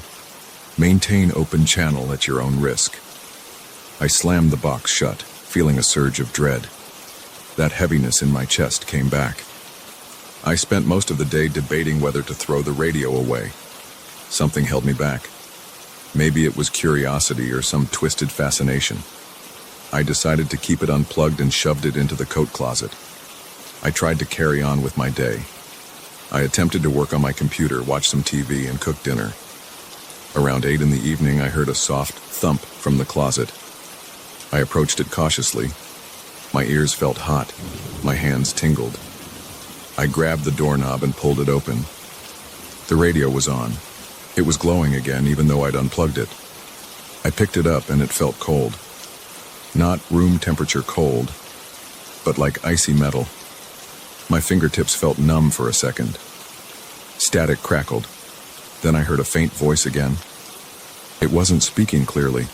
maintain open channel at your own risk. I slammed the box shut, feeling a surge of dread. That heaviness in my chest came back. I spent most of the day debating whether to throw the radio away. Something held me back. Maybe it was curiosity or some twisted fascination. I decided to keep it unplugged and shoved it into the coat closet. I tried to carry on with my day. I attempted to work on my computer, watch some TV, and cook dinner. Around 8 in the evening, I heard a soft thump from the closet. I approached it cautiously. My ears felt hot. My hands tingled. I grabbed the doorknob and pulled it open. The radio was on. It was glowing again, even though I'd unplugged it. I picked it up and it felt cold. Not room temperature cold, but like icy metal. My fingertips felt numb for a second. Static crackled. Then I heard a faint voice again. It wasn't speaking clearly.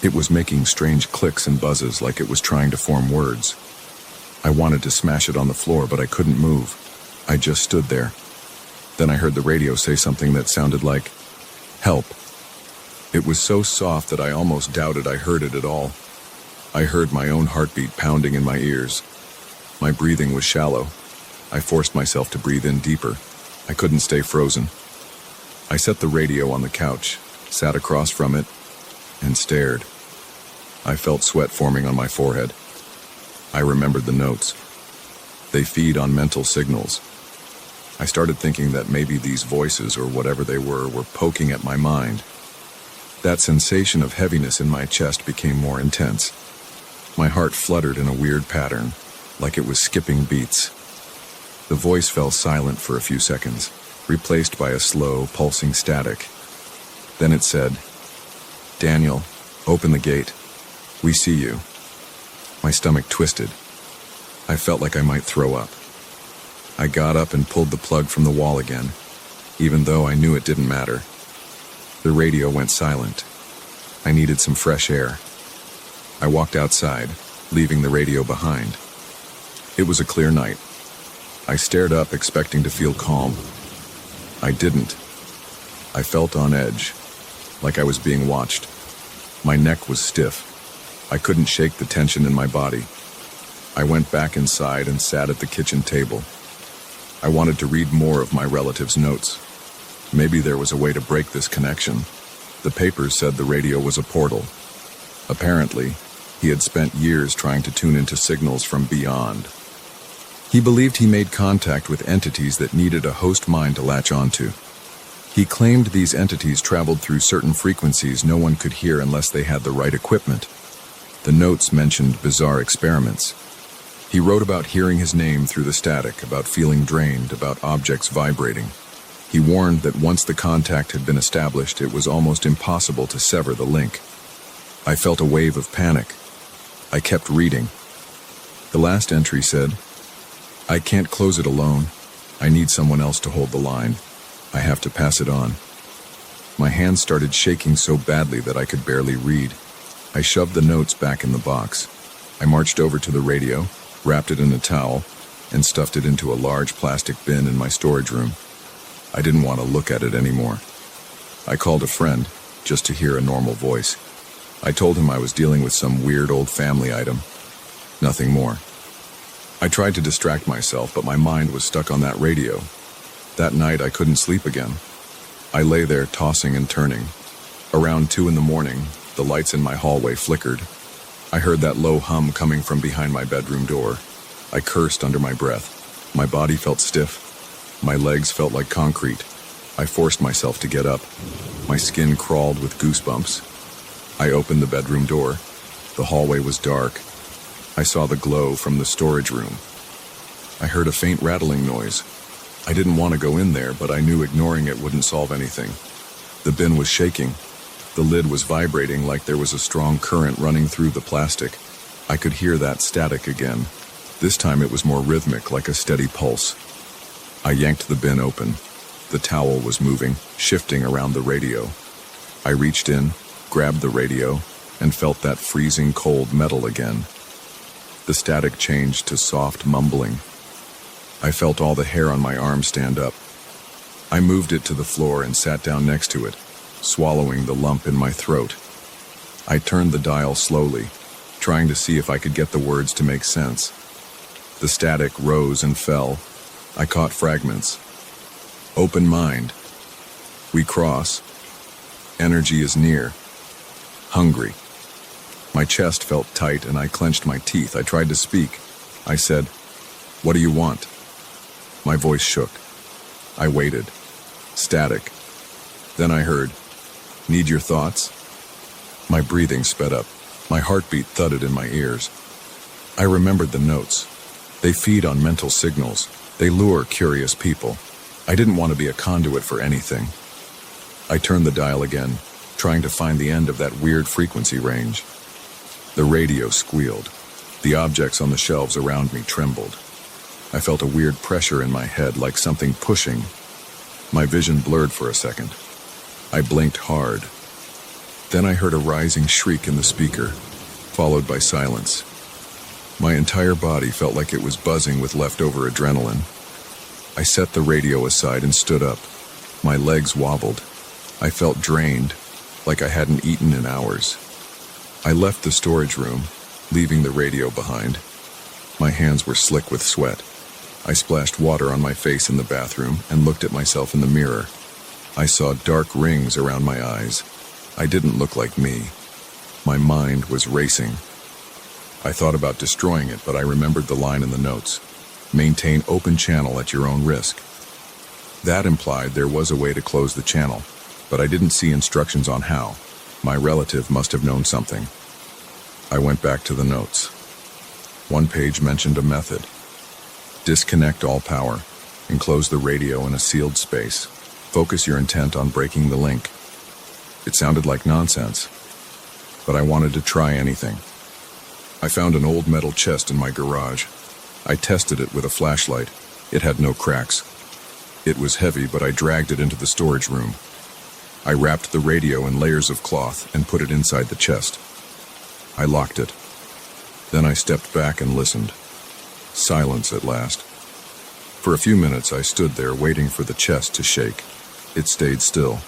It was making strange clicks and buzzes like it was trying to form words. I wanted to smash it on the floor, but I couldn't move. I just stood there. Then I heard the radio say something that sounded like, help. It was so soft that I almost doubted I heard it at all. I heard my own heartbeat pounding in my ears. My breathing was shallow. I forced myself to breathe in deeper. I couldn't stay frozen. I set the radio on the couch, sat across from it, and stared. I felt sweat forming on my forehead. I remembered the notes. They feed on mental signals. I started thinking that maybe these voices, or whatever they were poking at my mind. That sensation of heaviness in my chest became more intense. My heart fluttered in a weird pattern, like it was skipping beats. The voice fell silent for a few seconds, replaced by a slow, pulsing static. Then it said, Daniel, open the gate. We see you. My stomach twisted. I felt like I might throw up. I got up and pulled the plug from the wall again, even though I knew it didn't matter. The radio went silent. I needed some fresh air. I walked outside, leaving the radio behind. It was a clear night. I stared up, expecting to feel calm. I didn't. I felt on edge, like I was being watched. My neck was stiff. I couldn't shake the tension in my body. I went back inside and sat at the kitchen table. I wanted to read more of my relative's notes. Maybe there was a way to break this connection. The papers said the radio was a portal. Apparently, he had spent years trying to tune into signals from beyond. He believed he made contact with entities that needed a host mind to latch onto. He claimed these entities traveled through certain frequencies no one could hear unless they had the right equipment. The notes mentioned bizarre experiments. He wrote about hearing his name through the static, about feeling drained, about objects vibrating. He warned that once the contact had been established, it was almost impossible to sever the link. I felt a wave of panic. I kept reading. The last entry said, "I can't close it alone. I need someone else to hold the line. I have to pass it on." My hands started shaking so badly that I could barely read. I shoved the notes back in the box. I marched over to the radio, wrapped it in a towel, and stuffed it into a large plastic bin in my storage room. I didn't want to look at it anymore. I called a friend, just to hear a normal voice. I told him I was dealing with some weird old family item. Nothing more. I tried to distract myself, but my mind was stuck on that radio. That night, I couldn't sleep again. I lay there tossing and turning. Around 2 a.m, the lights in my hallway flickered. I heard that low hum coming from behind my bedroom door. I cursed under my breath. My body felt stiff. My legs felt like concrete. I forced myself to get up. My skin crawled with goosebumps. I opened the bedroom door. The hallway was dark. I saw the glow from the storage room. I heard a faint rattling noise. I didn't want to go in there, but I knew ignoring it wouldn't solve anything. The bin was shaking. The lid was vibrating like there was a strong current running through the plastic. I could hear that static again. This time it was more rhythmic, like a steady pulse. I yanked the bin open. The towel was moving, shifting around the radio. I reached in, grabbed the radio, and felt that freezing cold metal again. The static changed to soft mumbling. I felt all the hair on my arm stand up. I moved it to the floor and sat down next to it, swallowing the lump in my throat. I turned the dial slowly, trying to see if I could get the words to make sense. The static rose and fell. I caught fragments. Open mind. We cross. Energy is near. Hungry. My chest felt tight and I clenched my teeth. I tried to speak. I said, "What do you want?" My voice shook. I waited. Static. Then I heard, "Need your thoughts?" My breathing sped up. My heartbeat thudded in my ears. I remembered the notes. They feed on mental signals. They lure curious people. I didn't want to be a conduit for anything. I turned the dial again, trying to find the end of that weird frequency range. The radio squealed. The objects on the shelves around me trembled. I felt a weird pressure in my head, like something pushing. My vision blurred for a second. I blinked hard. Then I heard a rising shriek in the speaker, followed by silence. My entire body felt like it was buzzing with leftover adrenaline. I set the radio aside and stood up. My legs wobbled. I felt drained, like I hadn't eaten in hours. I left the storage room, leaving the radio behind. My hands were slick with sweat. I splashed water on my face in the bathroom and looked at myself in the mirror. I saw dark rings around my eyes. I didn't look like me. My mind was racing. I thought about destroying it, but I remembered the line in the notes. Maintain open channel at your own risk. That implied there was a way to close the channel, but I didn't see instructions on how. My relative must have known something. I went back to the notes. One page mentioned a method. Disconnect all power. Enclose the radio in a sealed space. Focus your intent on breaking the link. It sounded like nonsense, but I wanted to try anything. I found an old metal chest in my garage. I tested it with a flashlight. It had no cracks. It was heavy, but I dragged it into the storage room. I wrapped the radio in layers of cloth and put it inside the chest. I locked it. Then I stepped back and listened. Silence at last. For a few minutes I stood there waiting for the chest to shake. It stayed still.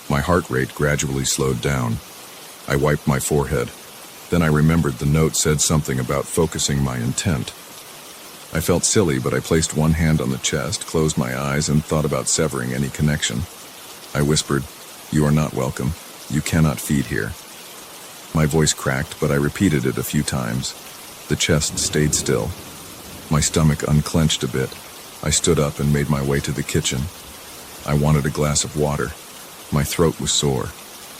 My heart rate gradually slowed down. I wiped my forehead. Then I remembered the note said something about focusing my intent. I felt silly, but I placed one hand on the chest, closed my eyes, and thought about severing any connection. I whispered, "You are not welcome. You cannot feed here." My voice cracked, but I repeated it a few times. The chest stayed still. My stomach unclenched a bit. I stood up and made my way to the kitchen. I wanted a glass of water. My throat was sore.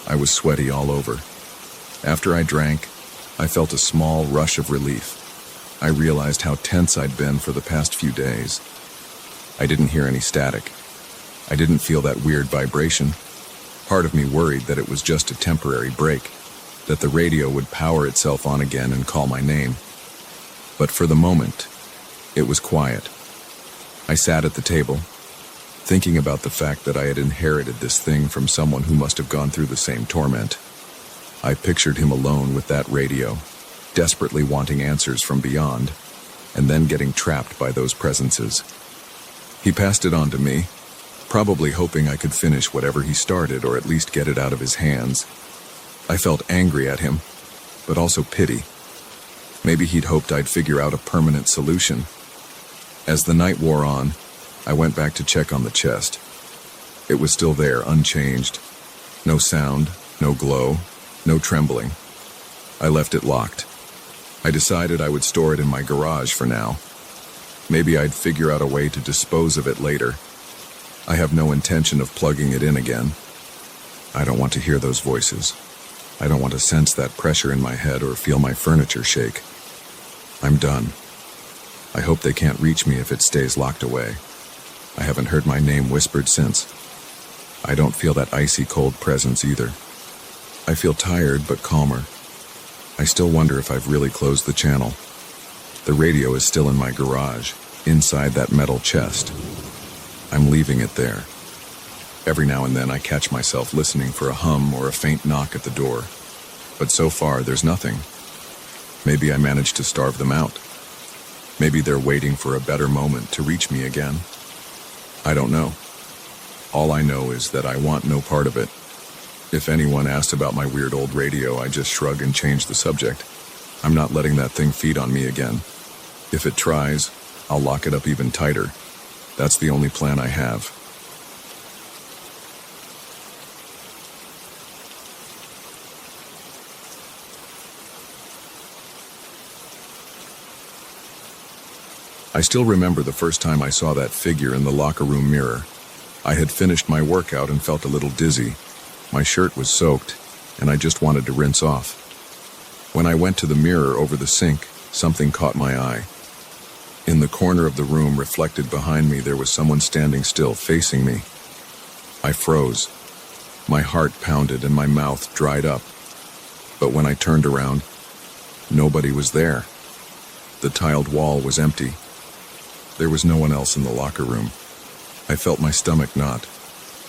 I was sweaty all over. After I drank, I felt a small rush of relief. I realized how tense I'd been for the past few days. I didn't hear any static. I didn't feel that weird vibration. Part of me worried that it was just a temporary break, that the radio would power itself on again and call my name. But for the moment, it was quiet. I sat at the table, thinking about the fact that I had inherited this thing from someone who must have gone through the same torment. I pictured him alone with that radio, desperately wanting answers from beyond, and then getting trapped by those presences. He passed it on to me, probably hoping I could finish whatever he started or at least get it out of his hands. I felt angry at him, but also pity. Maybe he'd hoped I'd figure out a permanent solution. As the night wore on, I went back to check on the chest. It was still there, unchanged. No sound, no glow, no trembling. I left it locked. I decided I would store it in my garage for now. Maybe I'd figure out a way to dispose of it later. I have no intention of plugging it in again. I don't want to hear those voices. I don't want to sense that pressure in my head or feel my furniture shake. I'm done. I hope they can't reach me if it stays locked away. I haven't heard my name whispered since. I don't feel that icy cold presence either. I feel tired but calmer. I still wonder if I've really closed the channel. The radio is still in my garage, inside that metal chest. I'm leaving it there. Every now and then I catch myself listening for a hum or a faint knock at the door. But so far there's nothing. Maybe I managed to starve them out. Maybe they're waiting for a better moment to reach me again. I don't know. All I know is that I want no part of it. If anyone asks about my weird old radio, I just shrug and change the subject. I'm not letting that thing feed on me again. If it tries, I'll lock it up even tighter. That's the only plan I have. I still remember the first time I saw that figure in the locker room mirror. I had finished my workout and felt a little dizzy. My shirt was soaked, and I just wanted to rinse off. When I went to the mirror over the sink, something caught my eye. In the corner of the room, reflected behind me, there was someone standing still, facing me. I froze. My heart pounded and my mouth dried up. But when I turned around, nobody was there. The tiled wall was empty. There was no one else in the locker room. I felt my stomach knot.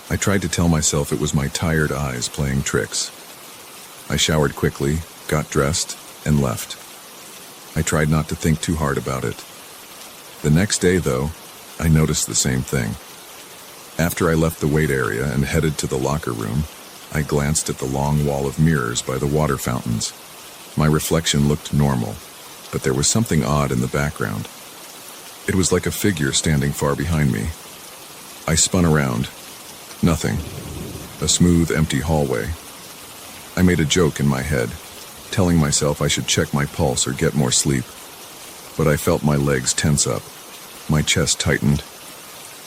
I tried to tell myself it was my tired eyes playing tricks. I showered quickly, got dressed, and left. I tried not to think too hard about it. The next day, though, I noticed the same thing. After I left the wait area and headed to the locker room, I glanced at the long wall of mirrors by the water fountains. My reflection looked normal, but there was something odd in the background. It was like a figure standing far behind me. I spun around. Nothing. A smooth, empty hallway. I made a joke in my head, telling myself I should check my pulse or get more sleep. But I felt my legs tense up. My chest tightened.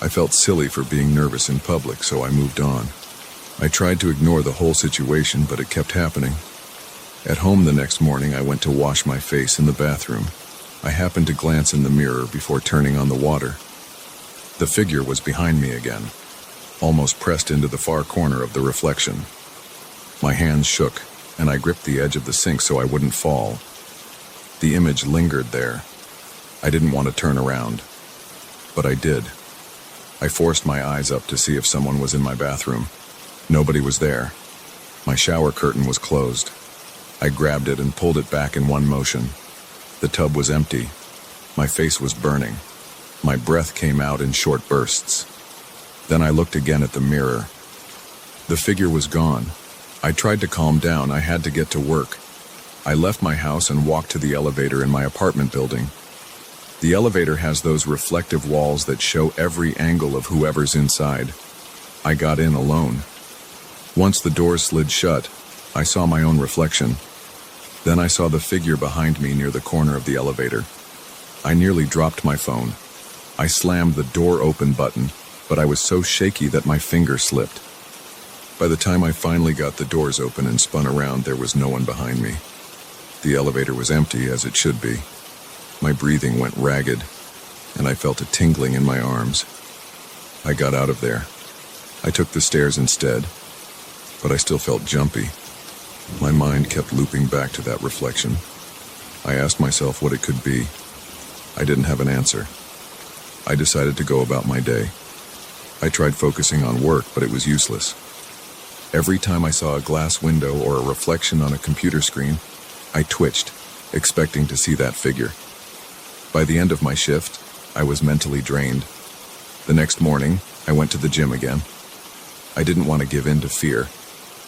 I felt silly for being nervous in public, so I moved on. I tried to ignore the whole situation, but it kept happening. At home the next morning, I went to wash my face in the bathroom. I happened to glance in the mirror before turning on the water. The figure was behind me again, almost pressed into the far corner of the reflection. My hands shook, and I gripped the edge of the sink so I wouldn't fall. The image lingered there. I didn't want to turn around, but I did. I forced my eyes up to see if someone was in my bathroom. Nobody was there. My shower curtain was closed. I grabbed it and pulled it back in one motion. The tub was empty. My face was burning. My breath came out in short bursts. Then I looked again at the mirror. The figure was gone. I tried to calm down. I had to get to work. I left my house and walked to the elevator in my apartment building. The elevator has those reflective walls that show every angle of whoever's inside. I got in alone. Once the doors slid shut, I saw my own reflection. Then I saw the figure behind me near the corner of the elevator. I nearly dropped my phone. I slammed the door open button, but I was so shaky that my finger slipped. By the time I finally got the doors open and spun around, there was no one behind me. The elevator was empty, as it should be. My breathing went ragged, and I felt a tingling in my arms. I got out of there. I took the stairs instead, but I still felt jumpy. My mind kept looping back to that reflection. I asked myself what it could be. I didn't have an answer. I decided to go about my day. I tried focusing on work, but it was useless. Every time I saw a glass window or a reflection on a computer screen, I twitched, expecting to see that figure. By the end of my shift, I was mentally drained. The next morning, I went to the gym again. I didn't want to give in to fear.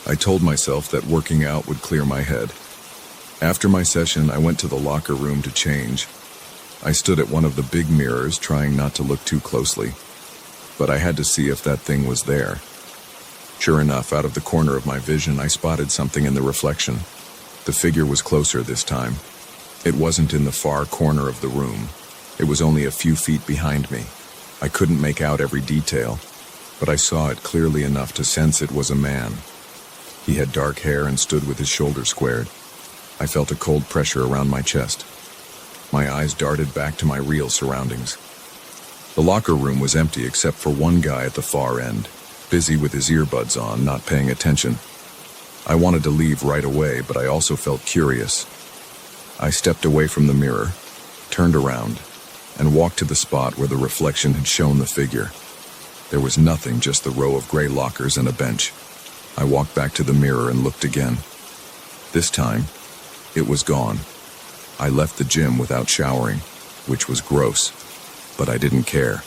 I told myself that working out would clear my head. After my session, I went to the locker room to change. I stood at one of the big mirrors, trying not to look too closely. But I had to see if that thing was there. Sure enough, out of the corner of my vision, I spotted something in the reflection. The figure was closer this time. It wasn't in the far corner of the room. It was only a few feet behind me. I couldn't make out every detail, but I saw it clearly enough to sense it was a man. He had dark hair and stood with his shoulders squared. I felt a cold pressure around my chest. My eyes darted back to my real surroundings. The locker room was empty except for one guy at the far end, busy with his earbuds on, not paying attention. I wanted to leave right away, but I also felt curious. I stepped away from the mirror, turned around, and walked to the spot where the reflection had shown the figure. There was nothing, just the row of gray lockers and a bench. I walked back to the mirror and looked again. This time, it was gone. I left the gym without showering, which was gross, but I didn't care.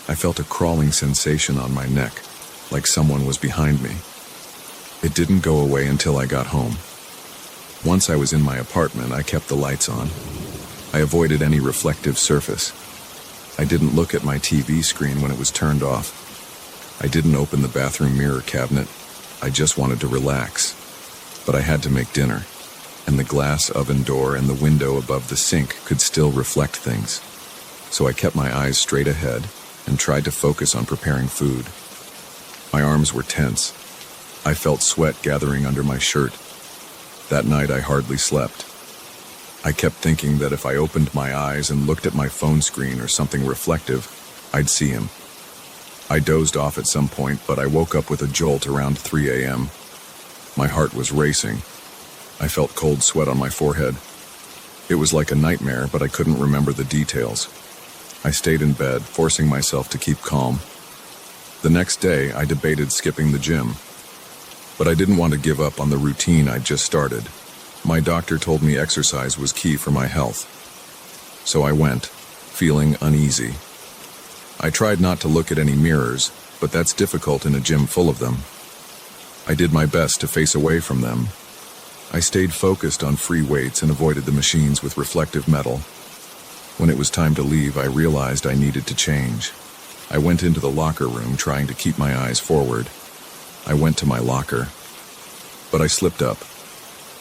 I felt a crawling sensation on my neck, like someone was behind me. It didn't go away until I got home. Once I was in my apartment, I kept the lights on. I avoided any reflective surface. I didn't look at my TV screen when it was turned off. I didn't open the bathroom mirror cabinet. I just wanted to relax. But I had to make dinner, and the glass oven door and the window above the sink could still reflect things. So I kept my eyes straight ahead and tried to focus on preparing food. My arms were tense. I felt sweat gathering under my shirt. That night I hardly slept. I kept thinking that if I opened my eyes and looked at my phone screen or something reflective, I'd see him. I dozed off at some point, but I woke up with a jolt around 3 a.m. My heart was racing. I felt cold sweat on my forehead. It was like a nightmare, but I couldn't remember the details. I stayed in bed, forcing myself to keep calm. The next day, I debated skipping the gym, but I didn't want to give up on the routine I'd just started. My doctor told me exercise was key for my health. So I went, feeling uneasy. I tried not to look at any mirrors, but that's difficult in a gym full of them. I did my best to face away from them. I stayed focused on free weights and avoided the machines with reflective metal. When it was time to leave, I realized I needed to change. I went into the locker room, trying to keep my eyes forward. I went to my locker, but I slipped up.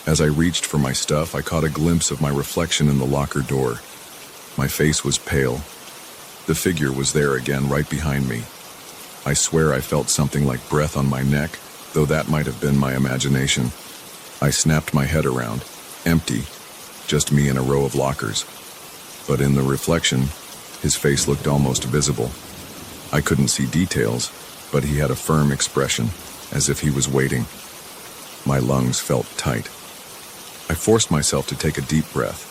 As I reached for my stuff, I caught a glimpse of my reflection in the locker door. My face was pale. The figure was there again, right behind me. I swear I felt something like breath on my neck, though that might have been my imagination. I snapped my head around, empty, just me in a row of lockers. But in the reflection, his face looked almost visible. I couldn't see details, but he had a firm expression, as if he was waiting. My lungs felt tight. I forced myself to take a deep breath.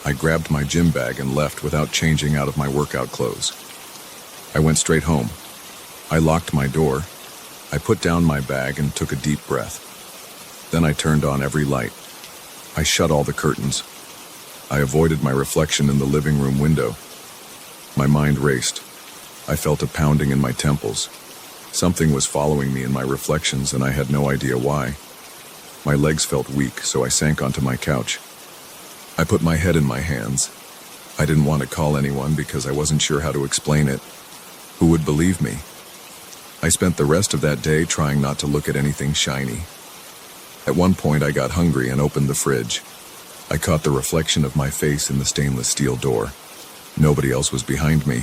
I grabbed my gym bag and left without changing out of my workout clothes. I went straight home. I locked my door. I put down my bag and took a deep breath. Then I turned on every light. I shut all the curtains. I avoided my reflection in the living room window. My mind raced. I felt a pounding in my temples. Something was following me in my reflections, and I had no idea why. My legs felt weak, so I sank onto my couch. I put my head in my hands. I didn't want to call anyone because I wasn't sure how to explain it. Who would believe me? I spent the rest of that day trying not to look at anything shiny. At one point, I got hungry and opened the fridge. I caught the reflection of my face in the stainless steel door. Nobody else was behind me.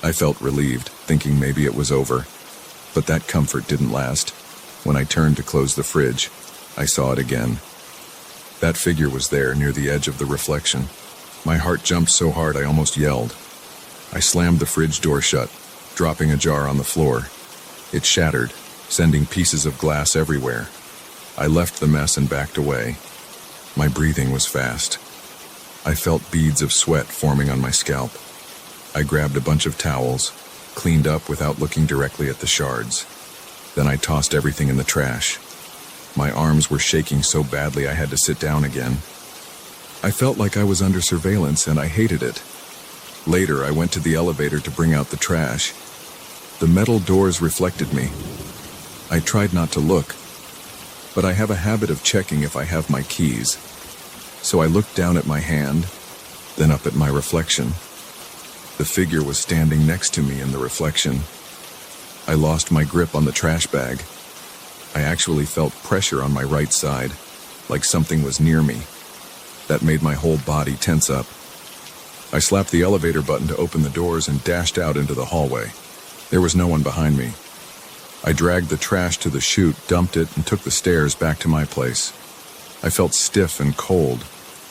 I felt relieved, thinking maybe it was over. But that comfort didn't last. When I turned to close the fridge, I saw it again. That figure was there near the edge of the reflection. My heart jumped so hard I almost yelled. I slammed the fridge door shut, dropping a jar on the floor. It shattered, sending pieces of glass everywhere. I left the mess and backed away. My breathing was fast. I felt beads of sweat forming on my scalp. I grabbed a bunch of towels, cleaned up without looking directly at the shards. Then I tossed everything in the trash. My arms were shaking so badly I had to sit down again. I felt like I was under surveillance and I hated it. Later, I went to the elevator to bring out the trash. The metal doors reflected me. I tried not to look, but I have a habit of checking if I have my keys. So I looked down at my hand, then up at my reflection. The figure was standing next to me in the reflection. I lost my grip on the trash bag. I actually felt pressure on my right side, like something was near me. That made my whole body tense up. I slapped the elevator button to open the doors and dashed out into the hallway. There was no one behind me. I dragged the trash to the chute, dumped it, and took the stairs back to my place. I felt stiff and cold,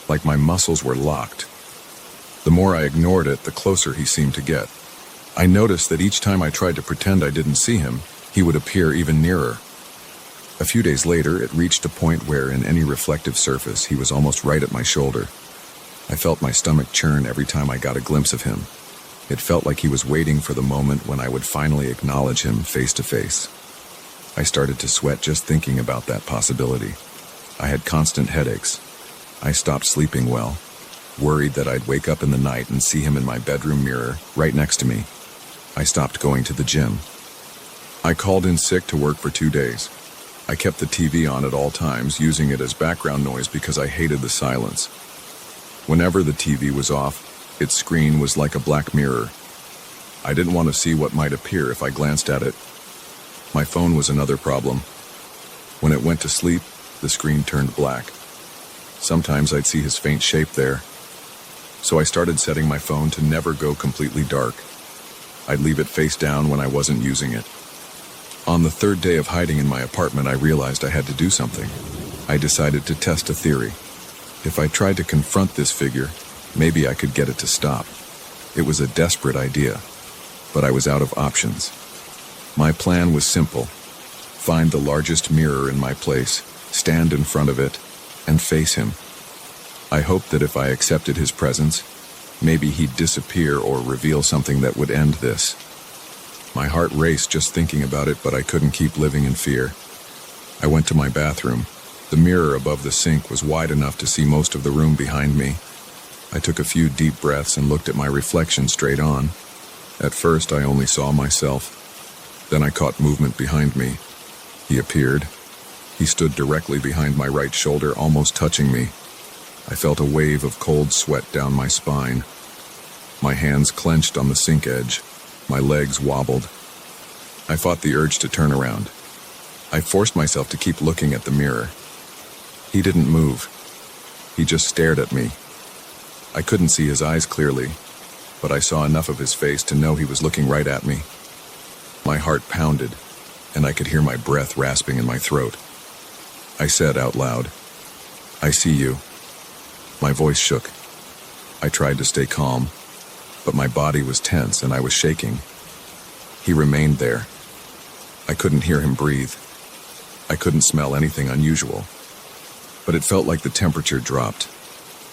like my muscles were locked. The more I ignored it, the closer he seemed to get. I noticed that each time I tried to pretend I didn't see him, he would appear even nearer. A few days later, it reached a point where, in any reflective surface, he was almost right at my shoulder. I felt my stomach churn every time I got a glimpse of him. It felt like he was waiting for the moment when I would finally acknowledge him face to face. I started to sweat just thinking about that possibility. I had constant headaches. I stopped sleeping well, worried that I'd wake up in the night and see him in my bedroom mirror, right next to me. I stopped going to the gym. I called in sick to work for 2 days. I kept the TV on at all times, using it as background noise because I hated the silence. Whenever the TV was off, its screen was like a black mirror. I didn't want to see what might appear if I glanced at it. My phone was another problem. When it went to sleep, the screen turned black. Sometimes I'd see his faint shape there. So I started setting my phone to never go completely dark. I'd leave it face down when I wasn't using it. On the third day of hiding in my apartment, I realized I had to do something. I decided to test a theory. If I tried to confront this figure, maybe I could get it to stop. It was a desperate idea, but I was out of options. My plan was simple. Find the largest mirror in my place, stand in front of it, and face him. I hoped that if I accepted his presence, maybe he'd disappear or reveal something that would end this. My heart raced just thinking about it, but I couldn't keep living in fear. I went to my bathroom. The mirror above the sink was wide enough to see most of the room behind me. I took a few deep breaths and looked at my reflection straight on. At first, I only saw myself. Then I caught movement behind me. He appeared. He stood directly behind my right shoulder, almost touching me. I felt a wave of cold sweat down my spine. My hands clenched on the sink edge. My legs wobbled. I fought the urge to turn around. I forced myself to keep looking at the mirror. He didn't move. He just stared at me. I couldn't see his eyes clearly, but I saw enough of his face to know he was looking right at me. My heart pounded, and I could hear my breath rasping in my throat. I said out loud, "I see you." My voice shook. I tried to stay calm, but my body was tense and I was shaking. He remained there. I couldn't hear him breathe. I couldn't smell anything unusual, but it felt like the temperature dropped.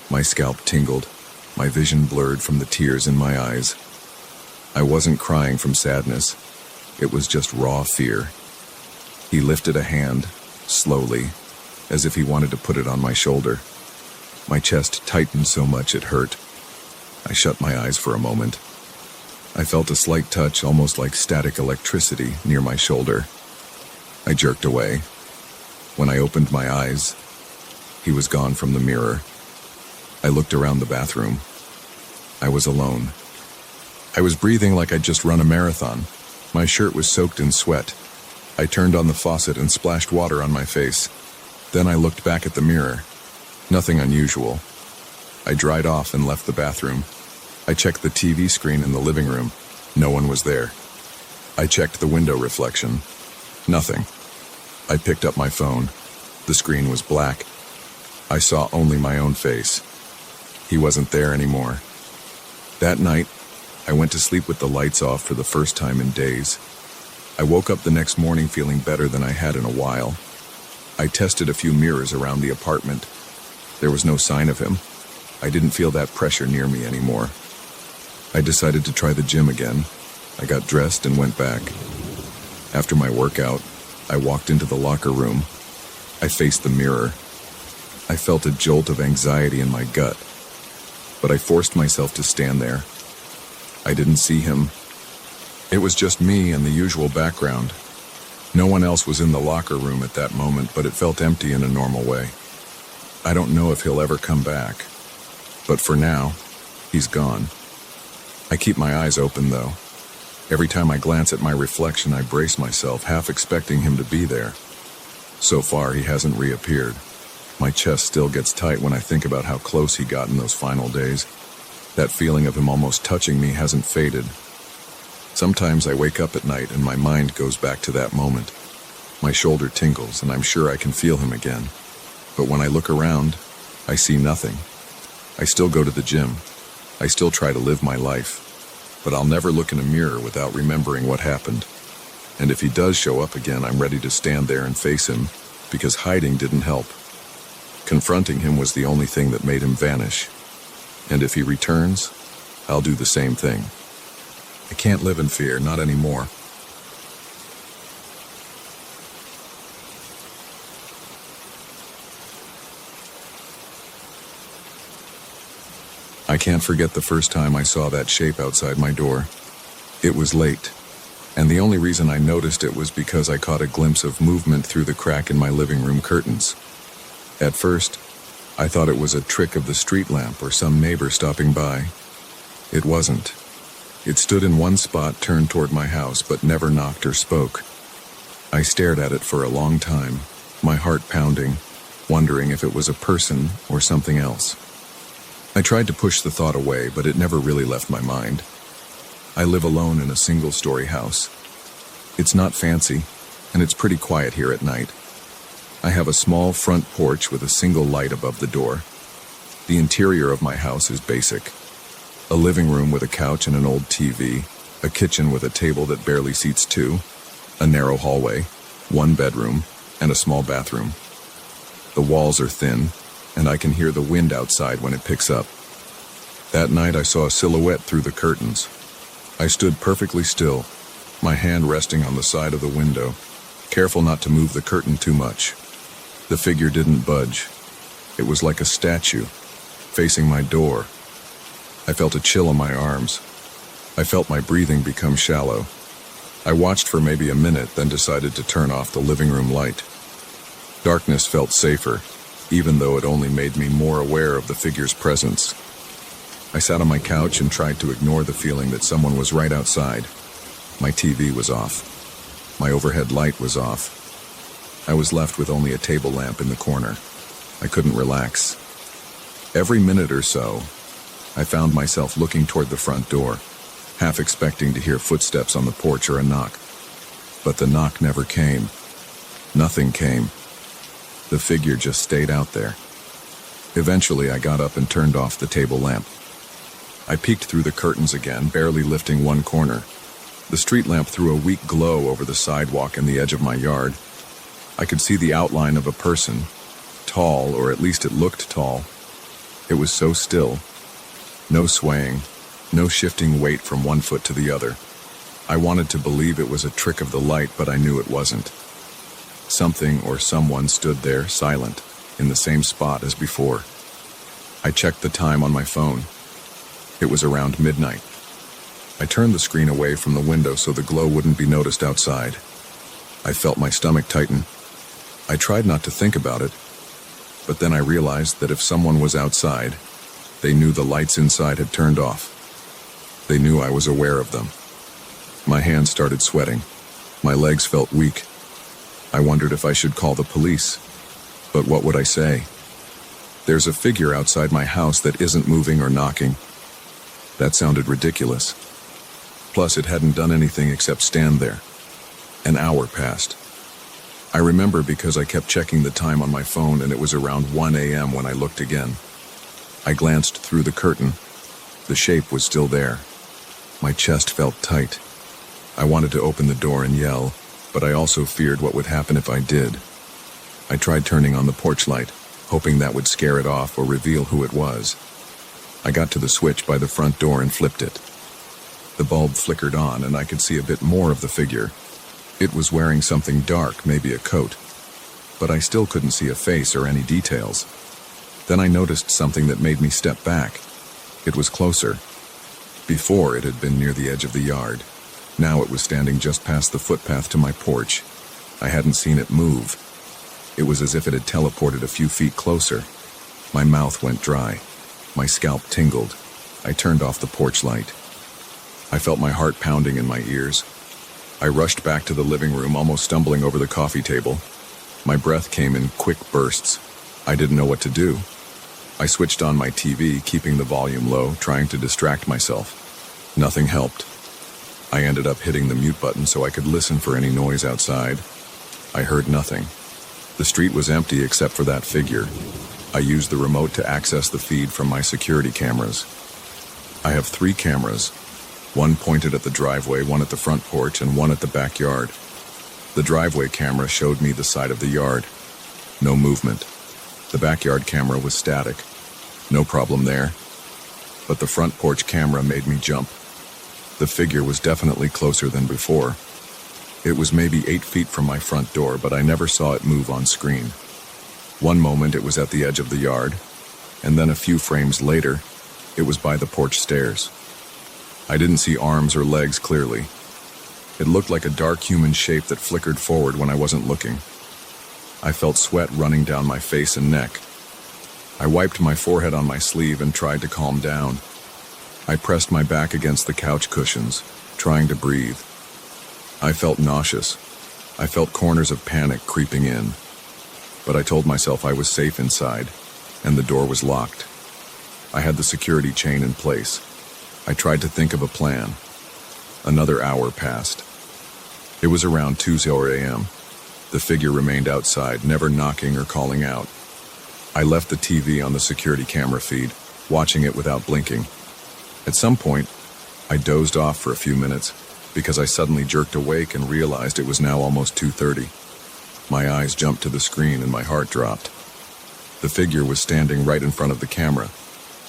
My scalp tingled, my vision blurred from the tears in my eyes. I wasn't crying from sadness. It was just raw fear. He lifted a hand, slowly, as if he wanted to put it on my shoulder. My chest tightened so much it hurt. I shut my eyes for a moment. I felt a slight touch, almost like static electricity, near my shoulder. I jerked away. When I opened my eyes, he was gone from the mirror. I looked around the bathroom. I was alone. I was breathing like I'd just run a marathon. My shirt was soaked in sweat. I turned on the faucet and splashed water on my face. Then I looked back at the mirror. Nothing unusual, I dried off and left the bathroom. I checked the TV screen in the living room. No one was there. I checked the window reflection. Nothing. I picked up my phone. The screen was black. I saw only my own face. He wasn't there anymore. That night, I went to sleep with the lights off for the first time in days. I woke up the next morning feeling better than I had in a while. I tested a few mirrors around the apartment. There was no sign of him. I didn't feel that pressure near me anymore. I decided to try the gym again. I got dressed and went back. After my workout, I walked into the locker room. I faced the mirror. I felt a jolt of anxiety in my gut, but I forced myself to stand there. I didn't see him. It was just me and the usual background. No one else was in the locker room at that moment, but it felt empty in a normal way. I don't know if he'll ever come back, but for now, he's gone. I keep my eyes open, though. Every time I glance at my reflection, I brace myself, half expecting him to be there. So far, he hasn't reappeared. My chest still gets tight when I think about how close he got in those final days. That feeling of him almost touching me hasn't faded. Sometimes I wake up at night and my mind goes back to that moment. My shoulder tingles and I'm sure I can feel him again. But when I look around, I see nothing. I still go to the gym. I still try to live my life. But I'll never look in a mirror without remembering what happened. And if he does show up again, I'm ready to stand there and face him, because hiding didn't help. Confronting him was the only thing that made him vanish. And if he returns, I'll do the same thing. I can't live in fear, not anymore. I can't forget the first time I saw that shape outside my door. It was late, and the only reason I noticed it was because I caught a glimpse of movement through the crack in my living room curtains. At first, I thought it was a trick of the street lamp or some neighbor stopping by. It wasn't. It stood in one spot turned toward my house, but never knocked or spoke. I stared at it for a long time, my heart pounding, wondering if it was a person or something else. I tried to push the thought away, but it never really left my mind. I live alone in a single-story house. It's not fancy, and it's pretty quiet here at night. I have a small front porch with a single light above the door. The interior of my house is basic. A living room with a couch and an old TV, a kitchen with a table that barely seats two, a narrow hallway, one bedroom, and a small bathroom. The walls are thin, and I can hear the wind outside when it picks up. That night I saw a silhouette through the curtains. I stood perfectly still, my hand resting on the side of the window, careful not to move the curtain too much. The figure didn't budge. It was like a statue, facing my door. I felt a chill in my arms. I felt my breathing become shallow. I watched for maybe a minute, then decided to turn off the living room light. Darkness felt safer, even though it only made me more aware of the figure's presence. I sat on my couch and tried to ignore the feeling that someone was right outside. My TV was off. My overhead light was off. I was left with only a table lamp in the corner. I couldn't relax. Every minute or so, I found myself looking toward the front door, half expecting to hear footsteps on the porch or a knock. But the knock never came. Nothing came. The figure just stayed out there. Eventually, I got up and turned off the table lamp. I peeked through the curtains again, barely lifting one corner. The street lamp threw a weak glow over the sidewalk and the edge of my yard. I could see the outline of a person, tall, or at least it looked tall. It was so still. No swaying, no shifting weight from one foot to the other. I wanted to believe it was a trick of the light, but I knew it wasn't. Something or someone stood there, silent, in the same spot as before. I checked the time on my phone. It was around midnight. I turned the screen away from the window so the glow wouldn't be noticed outside. I felt my stomach tighten. I tried not to think about it, but then I realized that if someone was outside, they knew the lights inside had turned off. They knew I was aware of them. My hands started sweating. My legs felt weak. I wondered if I should call the police, but what would I say? There's a figure outside my house that isn't moving or knocking. That sounded ridiculous. Plus, it hadn't done anything except stand there. An hour passed. I remember because I kept checking the time on my phone, and it was around 1 a.m. when I looked again. I glanced through the curtain. The shape was still there. My chest felt tight. I wanted to open the door and yell, but I also feared what would happen if I did. I tried turning on the porch light, hoping that would scare it off or reveal who it was. I got to the switch by the front door and flipped it. The bulb flickered on, and I could see a bit more of the figure. It was wearing something dark, maybe a coat, but I still couldn't see a face or any details. Then I noticed something that made me step back. It was closer. Before, it had been near the edge of the yard. Now it was standing just past the footpath to my porch. I hadn't seen it move. It was as if it had teleported a few feet closer. My mouth went dry. My scalp tingled. I turned off the porch light. I felt my heart pounding in my ears. I rushed back to the living room, almost stumbling over the coffee table. My breath came in quick bursts. I didn't know what to do. I switched on my TV, keeping the volume low, trying to distract myself. Nothing helped. I ended up hitting the mute button so I could listen for any noise outside. I heard nothing. The street was empty except for that figure. I used the remote to access the feed from my security cameras. I have 3 cameras. One pointed at the driveway, one at the front porch, and one at the backyard. The driveway camera showed me the side of the yard. No movement. The backyard camera was static. No problem there. But the front porch camera made me jump. The figure was definitely closer than before. It was maybe 8 feet from my front door, but I never saw it move on screen. One moment it was at the edge of the yard, and then a few frames later, it was by the porch stairs. I didn't see arms or legs clearly. It looked like a dark human shape that flickered forward when I wasn't looking. I felt sweat running down my face and neck. I wiped my forehead on my sleeve and tried to calm down. I pressed my back against the couch cushions, trying to breathe. I felt nauseous. I felt corners of panic creeping in. But I told myself I was safe inside, and the door was locked. I had the security chain in place. I tried to think of a plan. Another hour passed. It was around 2:00 a.m. The figure remained outside, never knocking or calling out. I left the TV on the security camera feed, watching it without blinking. At some point, I dozed off for a few minutes because I suddenly jerked awake and realized it was now almost 2:30. My eyes jumped to the screen and my heart dropped. The figure was standing right in front of the camera,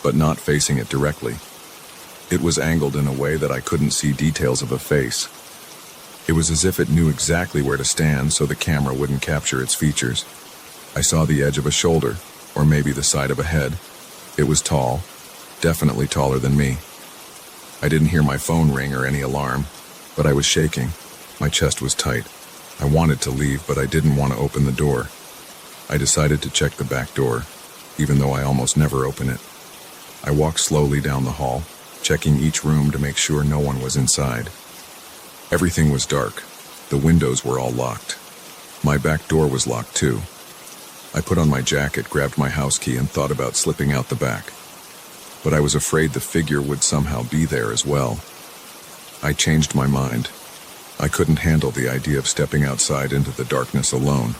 but not facing it directly. It was angled in a way that I couldn't see details of a face. It was as if it knew exactly where to stand so the camera wouldn't capture its features. I saw the edge of a shoulder, or maybe the side of a head. It was tall, definitely taller than me. I didn't hear my phone ring or any alarm, but I was shaking. My chest was tight. I wanted to leave, but I didn't want to open the door. I decided to check the back door, even though I almost never open it. I walked slowly down the hall, checking each room to make sure no one was inside. Everything was dark. The windows were all locked. My back door was locked too. I put on my jacket, grabbed my house key, and thought about slipping out the back. But I was afraid the figure would somehow be there as well. I changed my mind. I couldn't handle the idea of stepping outside into the darkness alone.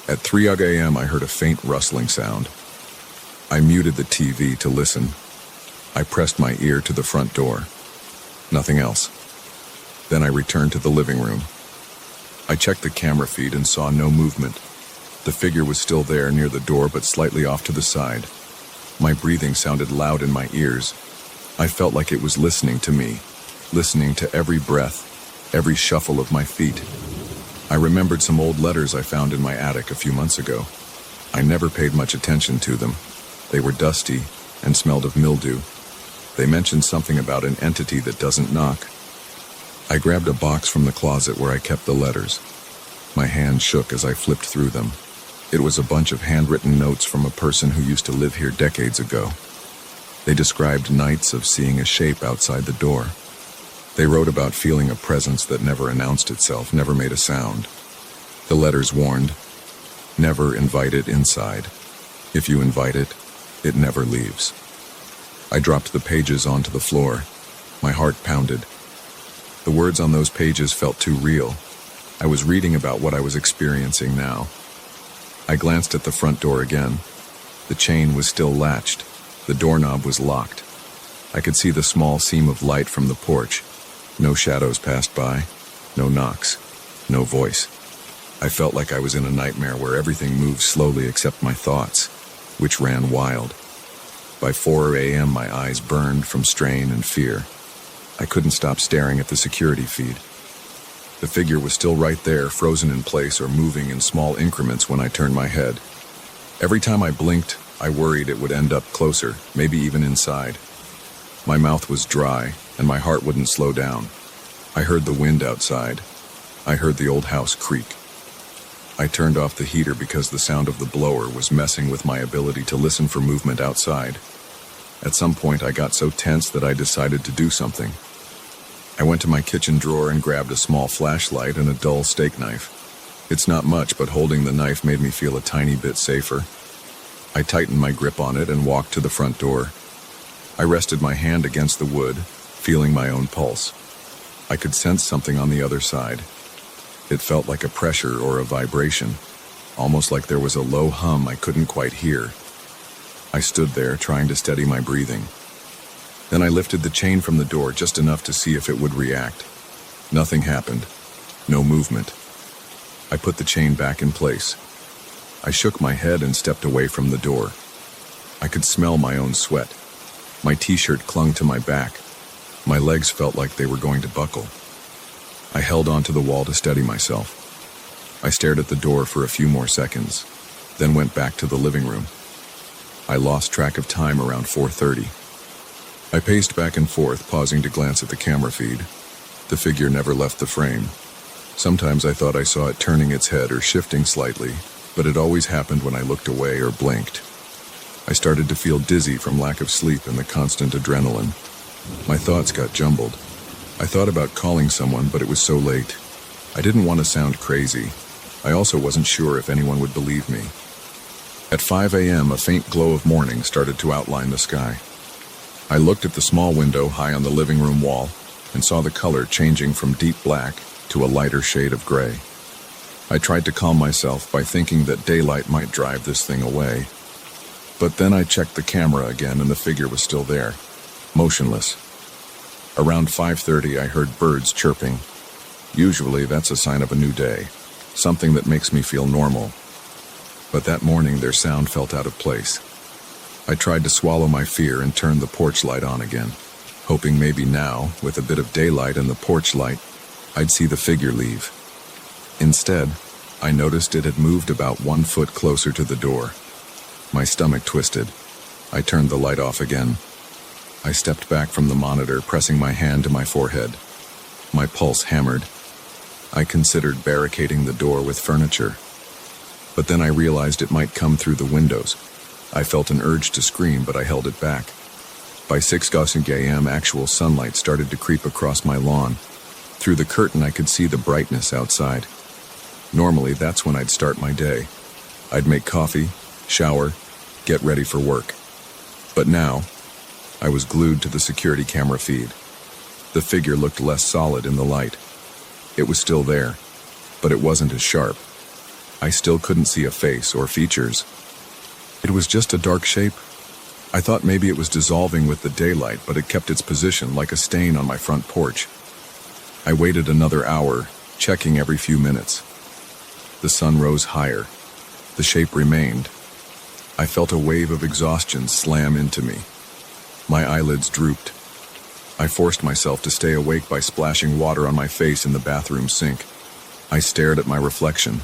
At 3 a.m. I heard a faint rustling sound. I muted the TV to listen. I pressed my ear to the front door. Nothing else. Then I returned to the living room. I checked the camera feed and saw no movement. The figure was still there near the door, but slightly off to the side. My breathing sounded loud in my ears. I felt like it was listening to me, listening to every breath, every shuffle of my feet. I remembered some old letters I found in my attic a few months ago. I never paid much attention to them. They were dusty and smelled of mildew. They mentioned something about an entity that doesn't knock. I grabbed a box from the closet where I kept the letters. My hand shook as I flipped through them. It was a bunch of handwritten notes from a person who used to live here decades ago. They described nights of seeing a shape outside the door. They wrote about feeling a presence that never announced itself, never made a sound. The letters warned, never invite it inside. If you invite it, it never leaves. I dropped the pages onto the floor. My heart pounded. The words on those pages felt too real. I was reading about what I was experiencing now. I glanced at the front door again. The chain was still latched. The doorknob was locked. I could see the small seam of light from the porch. No shadows passed by. No knocks. No voice. I felt like I was in a nightmare where everything moved slowly except my thoughts, which ran wild. By 4 a.m. my eyes burned from strain and fear. I couldn't stop staring at the security feed. The figure was still right there, frozen in place or moving in small increments when I turned my head. Every time I blinked, I worried it would end up closer, maybe even inside. My mouth was dry, and my heart wouldn't slow down. I heard the wind outside. I heard the old house creak. I turned off the heater because the sound of the blower was messing with my ability to listen for movement outside. At some point, I got so tense that I decided to do something. I went to my kitchen drawer and grabbed a small flashlight and a dull steak knife. It's not much, but holding the knife made me feel a tiny bit safer. I tightened my grip on it and walked to the front door. I rested my hand against the wood, feeling my own pulse. I could sense something on the other side. It felt like a pressure or a vibration, almost like there was a low hum I couldn't quite hear. I stood there, trying to steady my breathing. Then I lifted the chain from the door just enough to see if it would react. Nothing happened. No movement. I put the chain back in place. I shook my head and stepped away from the door. I could smell my own sweat. My t-shirt clung to my back. My legs felt like they were going to buckle. I held onto the wall to steady myself. I stared at the door for a few more seconds, then went back to the living room. I lost track of time around 4:30. I paced back and forth, pausing to glance at the camera feed. The figure never left the frame. Sometimes I thought I saw it turning its head or shifting slightly, but it always happened when I looked away or blinked. I started to feel dizzy from lack of sleep and the constant adrenaline. My thoughts got jumbled. I thought about calling someone, but it was so late. I didn't want to sound crazy. I also wasn't sure if anyone would believe me. At 5 a.m., a faint glow of morning started to outline the sky. I looked at the small window high on the living room wall and saw the color changing from deep black to a lighter shade of gray. I tried to calm myself by thinking that daylight might drive this thing away. But then I checked the camera again and the figure was still there, motionless. Around 5:30, I heard birds chirping. Usually that's a sign of a new day, something that makes me feel normal. But that morning their sound felt out of place. I tried to swallow my fear and turned the porch light on again, hoping maybe now, with a bit of daylight and the porch light, I'd see the figure leave. Instead, I noticed it had moved about 1 foot closer to the door. My stomach twisted. I turned the light off again. I stepped back from the monitor, pressing my hand to my forehead. My pulse hammered. I considered barricading the door with furniture. But then I realized it might come through the windows. I felt an urge to scream, but I held it back. By 6 a.m., actual sunlight started to creep across my lawn. Through the curtain, I could see the brightness outside. Normally, that's when I'd start my day. I'd make coffee, shower, get ready for work. But now, I was glued to the security camera feed. The figure looked less solid in the light. It was still there, but it wasn't as sharp. I still couldn't see a face or features. It was just a dark shape. I thought maybe it was dissolving with the daylight, but it kept its position like a stain on my front porch. I waited another hour, checking every few minutes. The sun rose higher. The shape remained. I felt a wave of exhaustion slam into me. My eyelids drooped. I forced myself to stay awake by splashing water on my face in the bathroom sink. I stared at my reflection.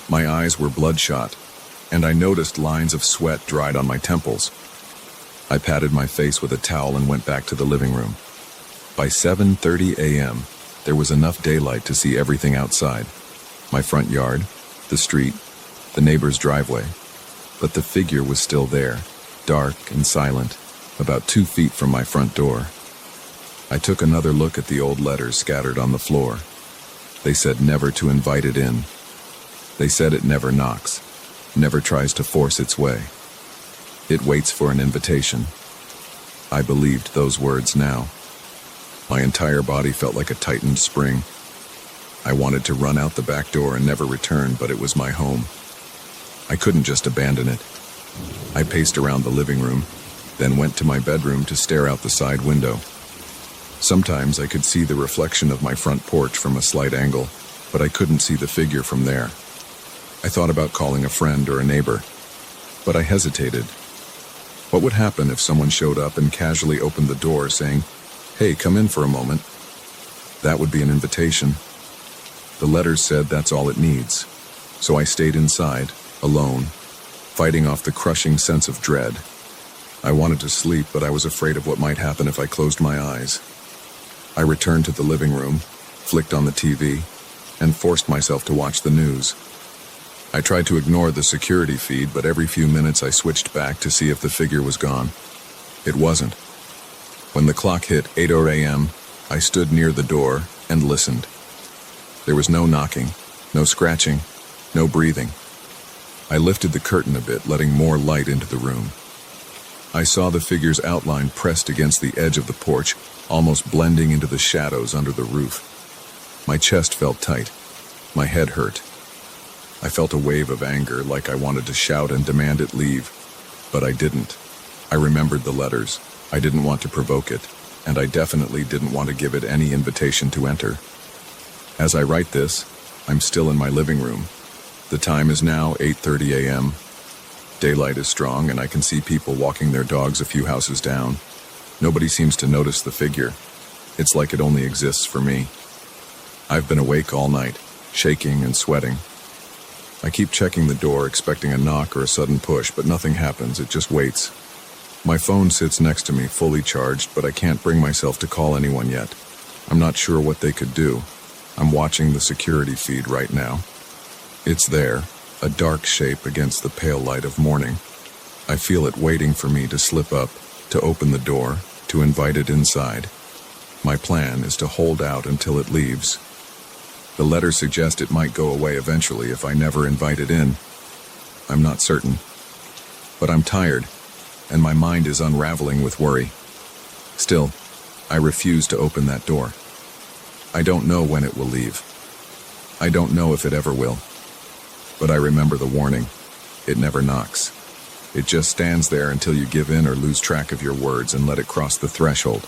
My eyes were bloodshot, and I noticed lines of sweat dried on my temples. I patted my face with a towel and went back to the living room. By 7:30 a.m., there was enough daylight to see everything outside. My front yard, the street, the neighbor's driveway. But the figure was still there, dark and silent, about 2 feet from my front door. I took another look at the old letters scattered on the floor. They said never to invite it in. They said it never knocks, never tries to force its way. It waits for an invitation. I believed those words now. My entire body felt like a tightened spring. I wanted to run out the back door and never return, but it was my home. I couldn't just abandon it. I paced around the living room, then went to my bedroom to stare out the side window. Sometimes I could see the reflection of my front porch from a slight angle, but I couldn't see the figure from there. I thought about calling a friend or a neighbor, but I hesitated. What would happen if someone showed up and casually opened the door saying, "Hey, come in for a moment"? That would be an invitation. The letters said that's all it needs. So I stayed inside, alone, fighting off the crushing sense of dread. I wanted to sleep, but I was afraid of what might happen if I closed my eyes. I returned to the living room, flicked on the TV, and forced myself to watch the news. I tried to ignore the security feed, but every few minutes I switched back to see if the figure was gone. It wasn't. When the clock hit 8 a.m., I stood near the door and listened. There was no knocking, no scratching, no breathing. I lifted the curtain a bit, letting more light into the room. I saw the figure's outline pressed against the edge of the porch, almost blending into the shadows under the roof. My chest felt tight. My head hurt. I felt a wave of anger, like I wanted to shout and demand it leave, but I didn't. I remembered the letters. I didn't want to provoke it, and I definitely didn't want to give it any invitation to enter. As I write this, I'm still in my living room. The time is now 8:30 a.m. Daylight is strong, and I can see people walking their dogs a few houses down. Nobody seems to notice the figure. It's like it only exists for me. I've been awake all night, shaking and sweating. I keep checking the door, expecting a knock or a sudden push, but nothing happens. It just waits. My phone sits next to me, fully charged, but I can't bring myself to call anyone yet. I'm not sure what they could do. I'm watching the security feed right now. It's there, a dark shape against the pale light of morning. I feel it waiting for me to slip up, to open the door, to invite it inside. My plan is to hold out until it leaves. The letters suggest it might go away eventually if I never invite it in. I'm not certain. But I'm tired, and my mind is unraveling with worry. Still, I refuse to open that door. I don't know when it will leave. I don't know if it ever will. But I remember the warning. It never knocks. It just stands there until you give in or lose track of your words and let it cross the threshold.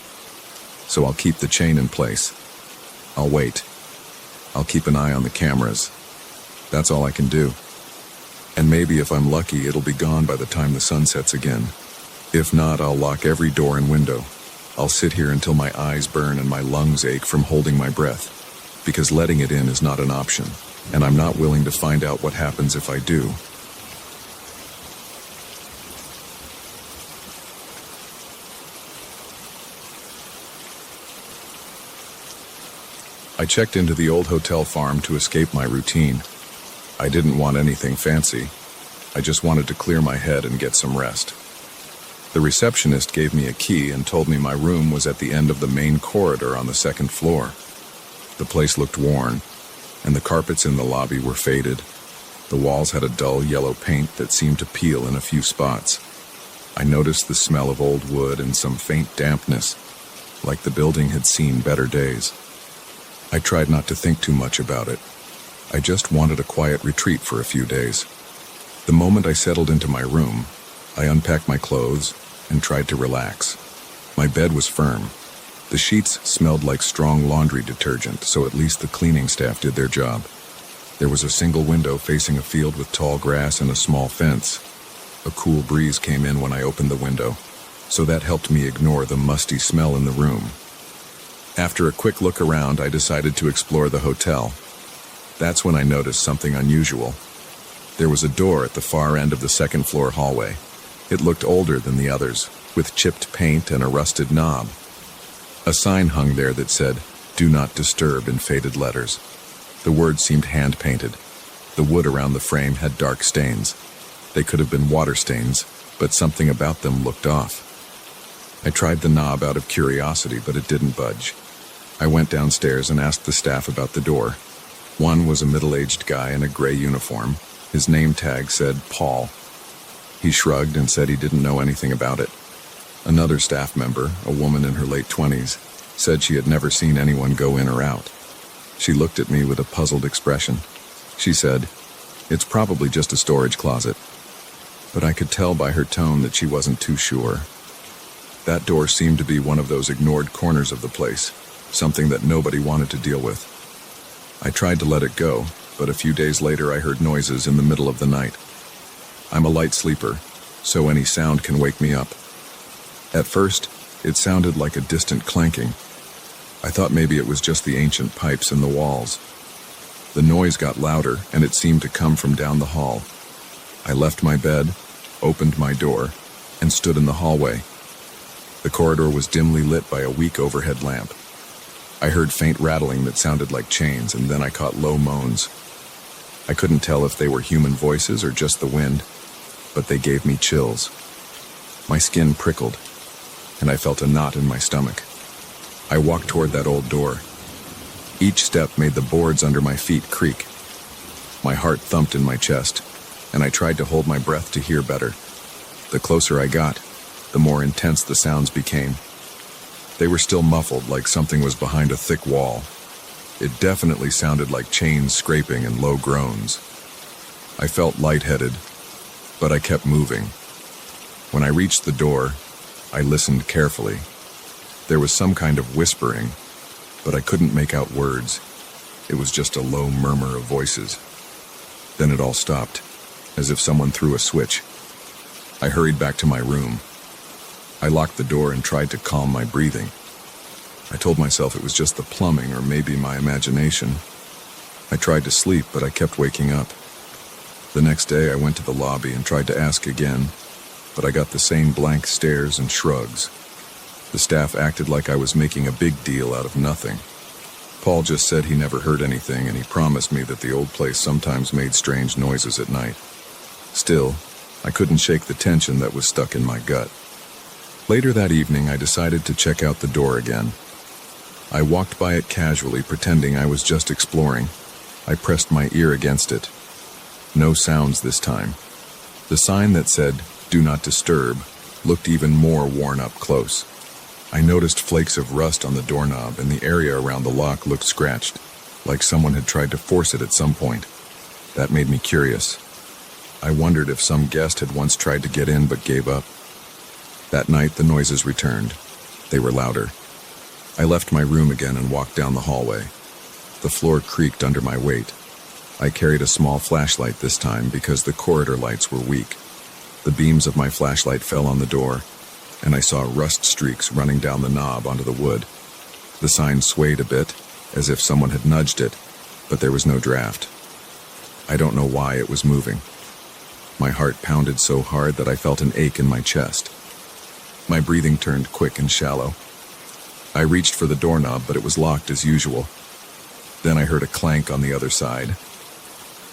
So I'll keep the chain in place. I'll wait. I'll keep an eye on the cameras. That's all I can do. And maybe if I'm lucky, it'll be gone by the time the sun sets again. If not, I'll lock every door and window. I'll sit here until my eyes burn and my lungs ache from holding my breath. Because letting it in is not an option, and I'm not willing to find out what happens if I do. I checked into the old hotel farm to escape my routine. I didn't want anything fancy. I just wanted to clear my head and get some rest. The receptionist gave me a key and told me my room was at the end of the main corridor on the second floor. The place looked worn, and the carpets in the lobby were faded. The walls had a dull yellow paint that seemed to peel in a few spots. I noticed the smell of old wood and some faint dampness, like the building had seen better days. I tried not to think too much about it. I just wanted a quiet retreat for a few days. The moment I settled into my room, I unpacked my clothes and tried to relax. My bed was firm. The sheets smelled like strong laundry detergent, so at least the cleaning staff did their job. There was a single window facing a field with tall grass and a small fence. A cool breeze came in when I opened the window, so that helped me ignore the musty smell in the room. After a quick look around, I decided to explore the hotel. That's when I noticed something unusual. There was a door at the far end of the second-floor hallway. It looked older than the others, with chipped paint and a rusted knob. A sign hung there that said, "Do not disturb," in faded letters. The words seemed hand-painted. The wood around the frame had dark stains. They could have been water stains, but something about them looked off. I tried the knob out of curiosity, but it didn't budge. I went downstairs and asked the staff about the door. One was a middle-aged guy in a gray uniform. His name tag said Paul. He shrugged and said he didn't know anything about it. Another staff member, a woman in her late 20s, said she had never seen anyone go in or out. She looked at me with a puzzled expression. She said, "It's probably just a storage closet." But I could tell by her tone that she wasn't too sure. That door seemed to be one of those ignored corners of the place, something that nobody wanted to deal with. I tried to let it go, but a few days later I heard noises in the middle of the night. I'm a light sleeper, so any sound can wake me up. At first, it sounded like a distant clanking. I thought maybe it was just the ancient pipes in the walls. The noise got louder, and it seemed to come from down the hall. I left my bed, opened my door, and stood in the hallway. The corridor was dimly lit by a weak overhead lamp. I heard faint rattling that sounded like chains, and then I caught low moans. I couldn't tell if they were human voices or just the wind, but they gave me chills. My skin prickled, and I felt a knot in my stomach. I walked toward that old door. Each step made the boards under my feet creak. My heart thumped in my chest, and I tried to hold my breath to hear better. The closer I got, the more intense the sounds became. They were still muffled, like something was behind a thick wall. It definitely sounded like chains scraping and low groans. I felt lightheaded, but I kept moving. When I reached the door, I listened carefully. There was some kind of whispering, but I couldn't make out words. It was just a low murmur of voices. Then it all stopped, as if someone threw a switch. I hurried back to my room. I locked the door and tried to calm my breathing. I told myself it was just the plumbing or maybe my imagination. I tried to sleep, but I kept waking up. The next day I went to the lobby and tried to ask again, but I got the same blank stares and shrugs. The staff acted like I was making a big deal out of nothing. Paul just said he never heard anything, and he promised me that the old place sometimes made strange noises at night. Still, I couldn't shake the tension that was stuck in my gut. Later that evening, I decided to check out the door again. I walked by it casually, pretending I was just exploring. I pressed my ear against it. No sounds this time. The sign that said, "Do not disturb," looked even more worn up close. I noticed flakes of rust on the doorknob, and the area around the lock looked scratched, like someone had tried to force it at some point. That made me curious. I wondered if some guest had once tried to get in but gave up. That night, the noises returned. They were louder. I left my room again and walked down the hallway. The floor creaked under my weight. I carried a small flashlight this time because the corridor lights were weak. The beams of my flashlight fell on the door, and I saw rust streaks running down the knob onto the wood. The sign swayed a bit, as if someone had nudged it, but there was no draft. I don't know why it was moving. My heart pounded so hard that I felt an ache in my chest. My breathing turned quick and shallow. I reached for the doorknob, but it was locked as usual. Then I heard a clank on the other side.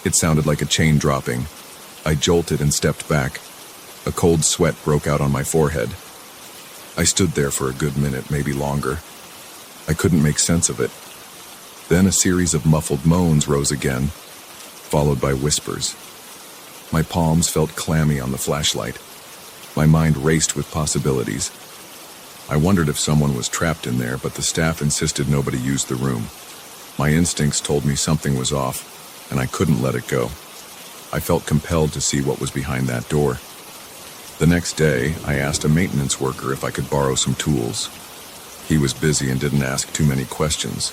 It sounded like a chain dropping. I jolted and stepped back. A cold sweat broke out on my forehead. I stood there for a good minute, maybe longer. I couldn't make sense of it. Then a series of muffled moans rose again, followed by whispers. My palms felt clammy on the flashlight. My mind raced with possibilities. I wondered if someone was trapped in there, but the staff insisted nobody use the room. My instincts told me something was off, and I couldn't let it go. I felt compelled to see what was behind that door. The next day, I asked a maintenance worker if I could borrow some tools. He was busy and didn't ask too many questions.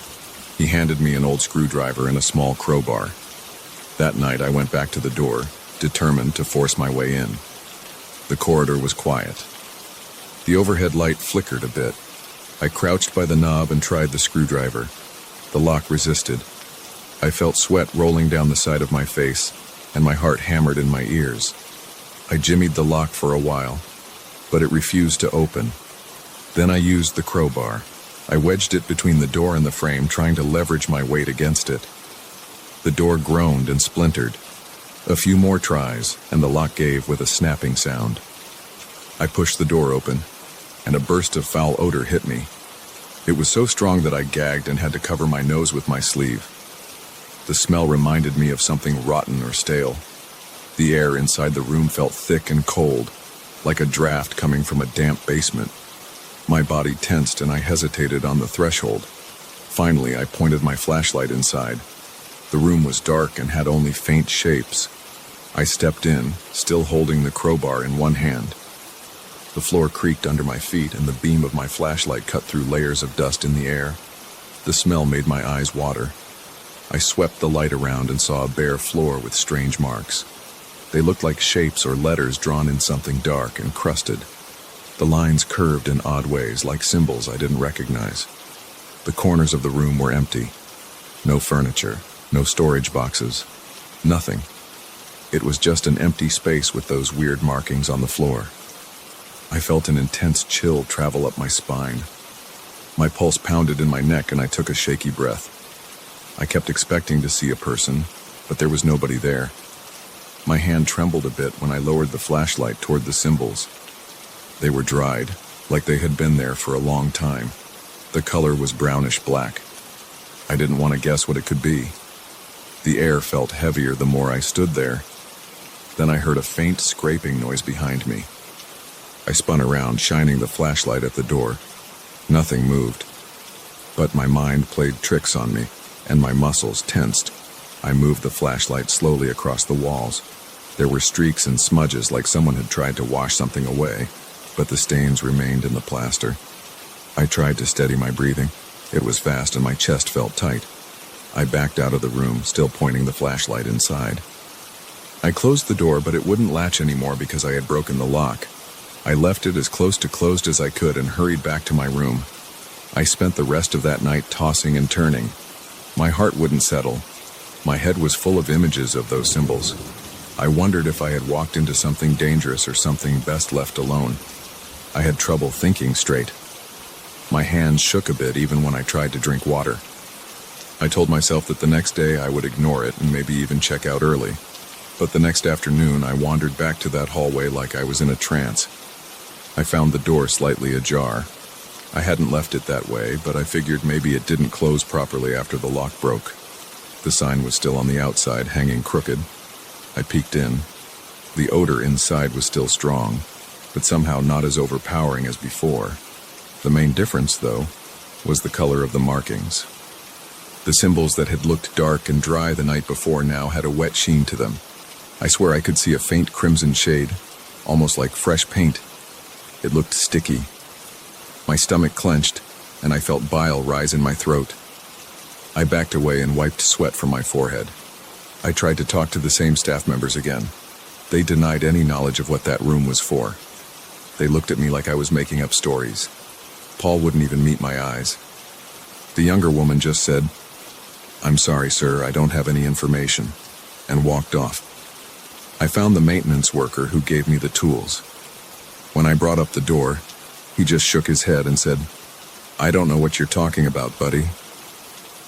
He handed me an old screwdriver and a small crowbar. That night, I went back to the door, determined to force my way in. The corridor was quiet. The overhead light flickered a bit. I crouched by the knob and tried the screwdriver. The lock resisted. I felt sweat rolling down the side of my face, and my heart hammered in my ears. I jimmied the lock for a while, but it refused to open. Then I used the crowbar. I wedged it between the door and the frame, trying to leverage my weight against it. The door groaned and splintered. A few more tries, and the lock gave with a snapping sound. I pushed the door open, and a burst of foul odor hit me. It was so strong that I gagged and had to cover my nose with my sleeve. The smell reminded me of something rotten or stale. The air inside the room felt thick and cold, like a draft coming from a damp basement. My body tensed and I hesitated on the threshold. Finally, I pointed my flashlight inside. The room was dark and had only faint shapes. I stepped in, still holding the crowbar in one hand. The floor creaked under my feet and the beam of my flashlight cut through layers of dust in the air. The smell made my eyes water. I swept the light around and saw a bare floor with strange marks. They looked like shapes or letters drawn in something dark and crusted. The lines curved in odd ways, like symbols I didn't recognize. The corners of the room were empty. No furniture, no storage boxes, nothing. It was just an empty space with those weird markings on the floor. I felt an intense chill travel up my spine. My pulse pounded in my neck and I took a shaky breath. I kept expecting to see a person, but there was nobody there. My hand trembled a bit when I lowered the flashlight toward the symbols. They were dried, like they had been there for a long time. The color was brownish black. I didn't want to guess what it could be. The air felt heavier the more I stood there. Then I heard a faint scraping noise behind me. I spun around, shining the flashlight at the door. Nothing moved. But my mind played tricks on me, and my muscles tensed. I moved the flashlight slowly across the walls. There were streaks and smudges like someone had tried to wash something away, but the stains remained in the plaster. I tried to steady my breathing. It was fast and my chest felt tight. I backed out of the room, still pointing the flashlight inside. I closed the door, but it wouldn't latch anymore because I had broken the lock. I left it as close to closed as I could and hurried back to my room. I spent the rest of that night tossing and turning. My heart wouldn't settle. My head was full of images of those symbols. I wondered if I had walked into something dangerous or something best left alone. I had trouble thinking straight. My hands shook a bit even when I tried to drink water. I told myself that the next day I would ignore it and maybe even check out early. But the next afternoon I wandered back to that hallway like I was in a trance. I found the door slightly ajar. I hadn't left it that way, but I figured maybe it didn't close properly after the lock broke. The sign was still on the outside, hanging crooked. I peeked in. The odor inside was still strong, but somehow not as overpowering as before. The main difference, though, was the color of the markings. The symbols that had looked dark and dry the night before now had a wet sheen to them. I swear I could see a faint crimson shade, almost like fresh paint. It looked sticky. My stomach clenched, and I felt bile rise in my throat. I backed away and wiped sweat from my forehead. I tried to talk to the same staff members again. They denied any knowledge of what that room was for. They looked at me like I was making up stories. Paul wouldn't even meet my eyes. The younger woman just said, "I'm sorry, sir, I don't have any information," and walked off. I found the maintenance worker who gave me the tools. When I brought up the door, he just shook his head and said, "I don't know what you're talking about, buddy."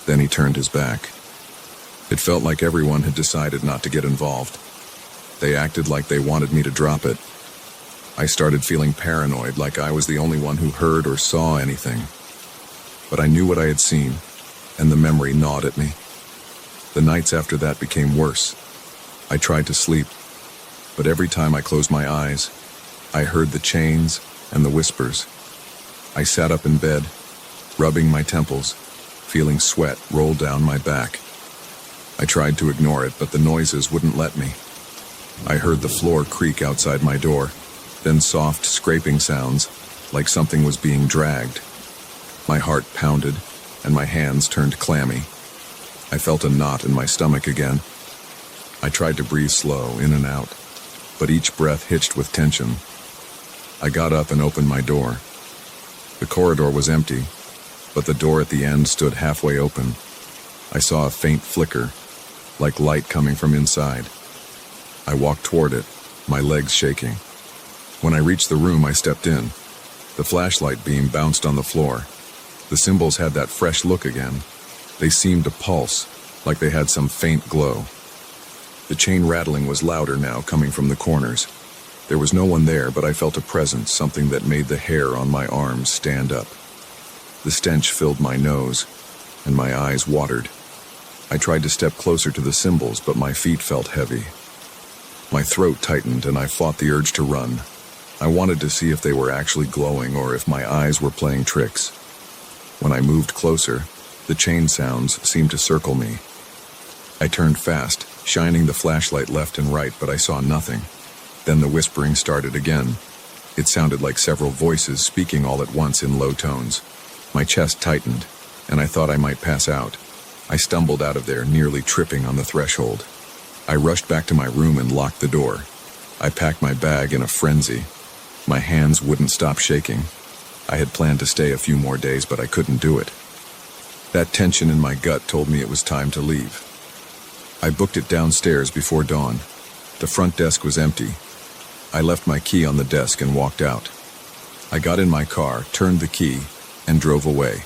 Then he turned his back. It felt like everyone had decided not to get involved. They acted like they wanted me to drop it. I started feeling paranoid, like I was the only one who heard or saw anything. But I knew what I had seen, and the memory gnawed at me. The nights after that became worse. I tried to sleep, but every time I closed my eyes, I heard the chains and the whispers. I sat up in bed, rubbing my temples, feeling sweat roll down my back. I tried to ignore it, but the noises wouldn't let me. I heard the floor creak outside my door, then soft scraping sounds, like something was being dragged. My heart pounded, and my hands turned clammy. I felt a knot in my stomach again. I tried to breathe slow, in and out, but each breath hitched with tension. I got up and opened my door. The corridor was empty, but the door at the end stood halfway open. I saw a faint flicker, like light coming from inside. I walked toward it, my legs shaking. When I reached the room, I stepped in. The flashlight beam bounced on the floor. The symbols had that fresh look again. They seemed to pulse, like they had some faint glow. The chain rattling was louder now, coming from the corners. There was no one there, but I felt a presence, something that made the hair on my arms stand up. The stench filled my nose, and my eyes watered. I tried to step closer to the symbols, but my feet felt heavy. My throat tightened and I fought the urge to run. I wanted to see if they were actually glowing or if my eyes were playing tricks. When I moved closer, the chain sounds seemed to circle me. I turned fast, shining the flashlight left and right, but I saw nothing. Then the whispering started again. It sounded like several voices speaking all at once in low tones. My chest tightened, and I thought I might pass out. I stumbled out of there, nearly tripping on the threshold. I rushed back to my room and locked the door. I packed my bag in a frenzy. My hands wouldn't stop shaking. I had planned to stay a few more days, but I couldn't do it. That tension in my gut told me it was time to leave. I booked it downstairs before dawn. The front desk was empty. I left my key on the desk and walked out. I got in my car, turned the key, and drove away.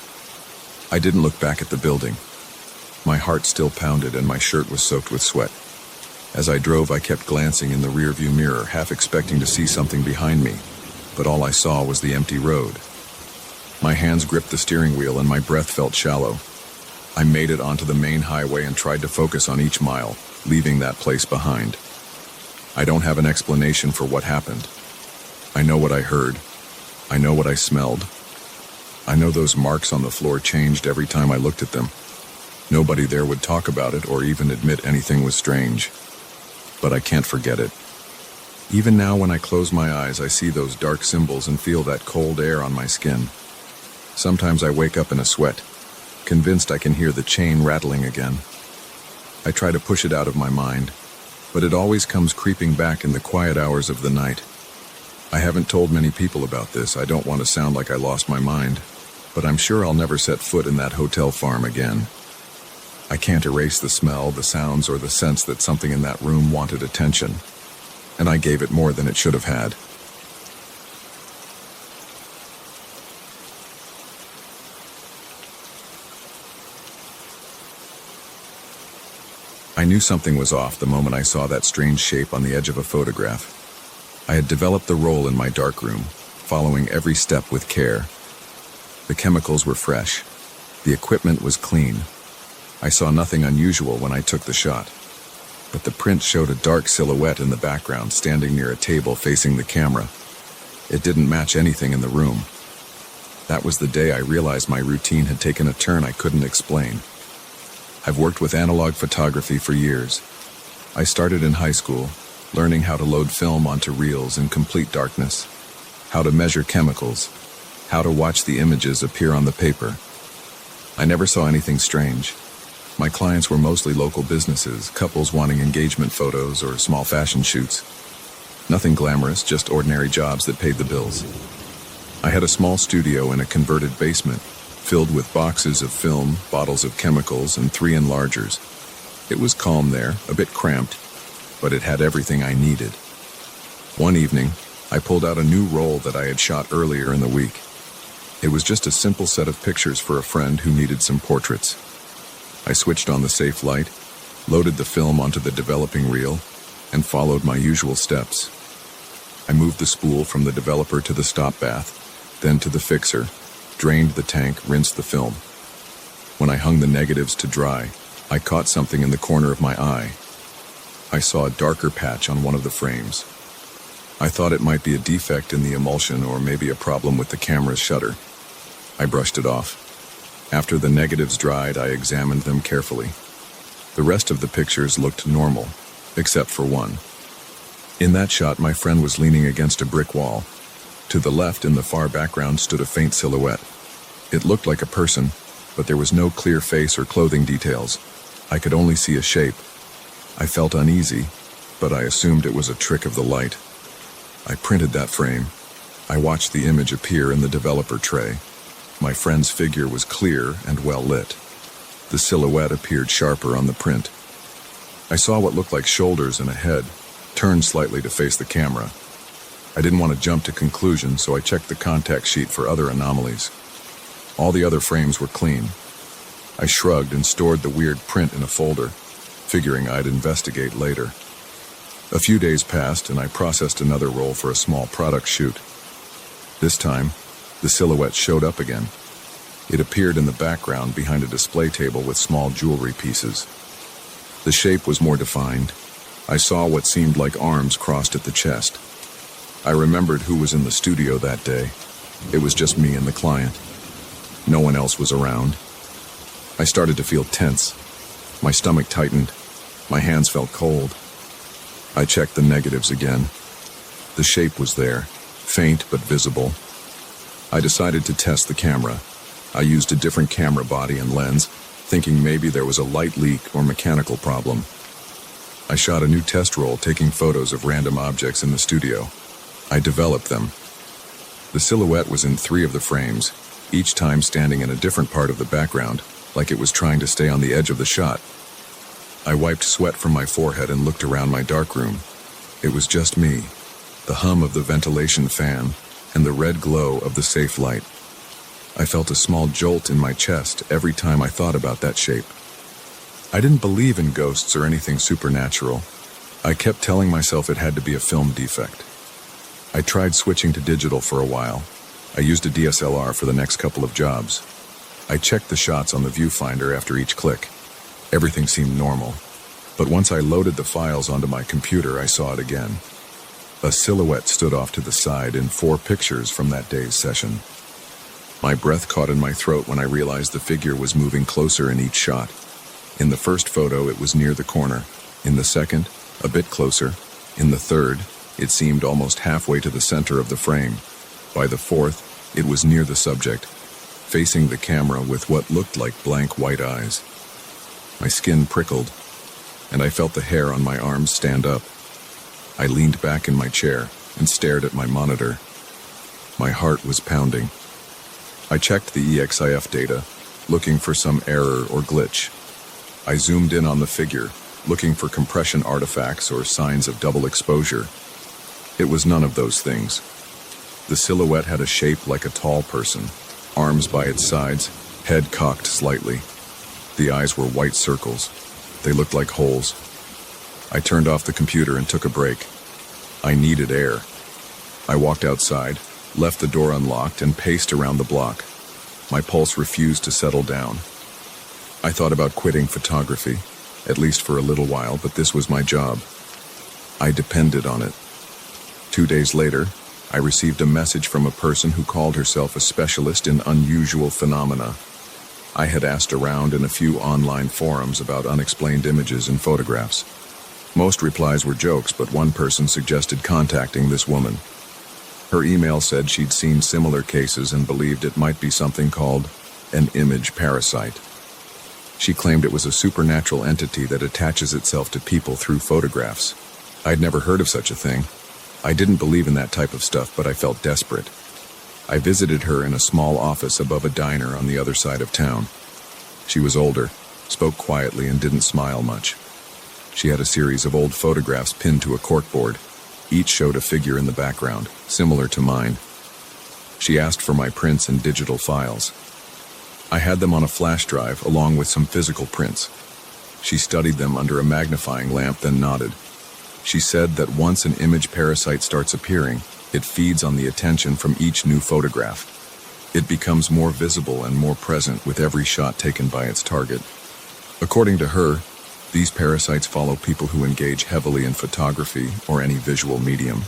I didn't look back at the building. My heart still pounded and my shirt was soaked with sweat. As I drove, I kept glancing in the rearview mirror, half expecting to see something behind me, but all I saw was the empty road. My hands gripped the steering wheel and my breath felt shallow. I made it onto the main highway and tried to focus on each mile, leaving that place behind. I don't have an explanation for what happened. I know what I heard. I know what I smelled. I know those marks on the floor changed every time I looked at them. Nobody there would talk about it or even admit anything was strange. But I can't forget it. Even now when I close my eyes, I see those dark symbols and feel that cold air on my skin. Sometimes I wake up in a sweat, convinced I can hear the chain rattling again. I try to push it out of my mind, but it always comes creeping back in the quiet hours of the night. I haven't told many people about this. I don't want to sound like I lost my mind, but I'm sure I'll never set foot in that hotel farm again. I can't erase the smell, the sounds, or the sense that something in that room wanted attention, and I gave it more than it should have had. I knew something was off the moment I saw that strange shape on the edge of a photograph. I had developed the role in my darkroom, following every step with care. The chemicals were fresh. The equipment was clean. I saw nothing unusual when I took the shot, but the print showed a dark silhouette in the background standing near a table facing the camera. It didn't match anything in the room. That was the day I realized my routine had taken a turn I couldn't explain. I've worked with analog photography for years. I started in high school, learning how to load film onto reels in complete darkness, how to measure chemicals, how to watch the images appear on the paper. I never saw anything strange. My clients were mostly local businesses, couples wanting engagement photos or small fashion shoots. Nothing glamorous, just ordinary jobs that paid the bills. I had a small studio in a converted basement, filled with boxes of film, bottles of chemicals, and 3 enlargers. It was calm there, a bit cramped, but it had everything I needed. One evening, I pulled out a new roll that I had shot earlier in the week. It was just a simple set of pictures for a friend who needed some portraits. I switched on the safe light, loaded the film onto the developing reel, and followed my usual steps. I moved the spool from the developer to the stop bath, then to the fixer, drained the tank, rinsed the film. When I hung the negatives to dry, I caught something in the corner of my eye. I saw a darker patch on one of the frames. I thought it might be a defect in the emulsion or maybe a problem with the camera's shutter. I brushed it off. After the negatives dried, I examined them carefully. The rest of the pictures looked normal, except for one. In that shot, my friend was leaning against a brick wall. To the left, in the far background, stood a faint silhouette. It looked like a person, but there was no clear face or clothing details. I could only see a shape. I felt uneasy, but I assumed it was a trick of the light. I printed that frame. I watched the image appear in the developer tray. My friend's figure was clear and well lit. The silhouette appeared sharper on the print. I saw what looked like shoulders and a head, turned slightly to face the camera. I didn't want to jump to conclusions, so I checked the contact sheet for other anomalies. All the other frames were clean. I shrugged and stored the weird print in a folder, figuring I'd investigate later. A few days passed and I processed another roll for a small product shoot. This time, the silhouette showed up again. It appeared in the background behind a display table with small jewelry pieces. The shape was more defined. I saw what seemed like arms crossed at the chest. I remembered who was in the studio that day. It was just me and the client. No one else was around. I started to feel tense. My stomach tightened. My hands felt cold. I checked the negatives again. The shape was there, faint but visible. I decided to test the camera. I used a different camera body and lens, thinking maybe there was a light leak or mechanical problem. I shot a new test roll taking photos of random objects in the studio. I developed them. The silhouette was in 3 of the frames, each time standing in a different part of the background, like it was trying to stay on the edge of the shot. I wiped sweat from my forehead and looked around my darkroom. It was just me, the hum of the ventilation fan, and the red glow of the safe light. I felt a small jolt in my chest every time I thought about that shape. I didn't believe in ghosts or anything supernatural. I kept telling myself it had to be a film defect. I tried switching to digital for a while. I used a DSLR for the next couple of jobs. I checked the shots on the viewfinder after each click. Everything seemed normal. But once I loaded the files onto my computer, I saw it again. A silhouette stood off to the side in 4 pictures from that day's session. My breath caught in my throat when I realized the figure was moving closer in each shot. In the first photo, it was near the corner. In the second, a bit closer. In the third, it seemed almost halfway to the center of the frame. By the fourth, it was near the subject, facing the camera with what looked like blank white eyes. My skin prickled, and I felt the hair on my arms stand up. I leaned back in my chair and stared at my monitor. My heart was pounding. I checked the EXIF data, looking for some error or glitch. I zoomed in on the figure, looking for compression artifacts or signs of double exposure. It was none of those things. The silhouette had a shape like a tall person, arms by its sides, head cocked slightly. The eyes were white circles. They looked like holes. I turned off the computer and took a break. I needed air. I walked outside, left the door unlocked, and paced around the block. My pulse refused to settle down. I thought about quitting photography, at least for a little while, but this was my job. I depended on it. 2 days later, I received a message from a person who called herself a specialist in unusual phenomena. I had asked around in a few online forums about unexplained images and photographs. Most replies were jokes, but one person suggested contacting this woman. Her email said she'd seen similar cases and believed it might be something called an image parasite. She claimed it was a supernatural entity that attaches itself to people through photographs. I'd never heard of such a thing. I didn't believe in that type of stuff, but I felt desperate. I visited her in a small office above a diner on the other side of town. She was older, spoke quietly, and didn't smile much. She had a series of old photographs pinned to a corkboard. Each showed a figure in the background, similar to mine. She asked for my prints and digital files. I had them on a flash drive along with some physical prints. She studied them under a magnifying lamp, then nodded. She said that once an image parasite starts appearing, it feeds on the attention from each new photograph. It becomes more visible and more present with every shot taken by its target. According to her, these parasites follow people who engage heavily in photography or any visual medium.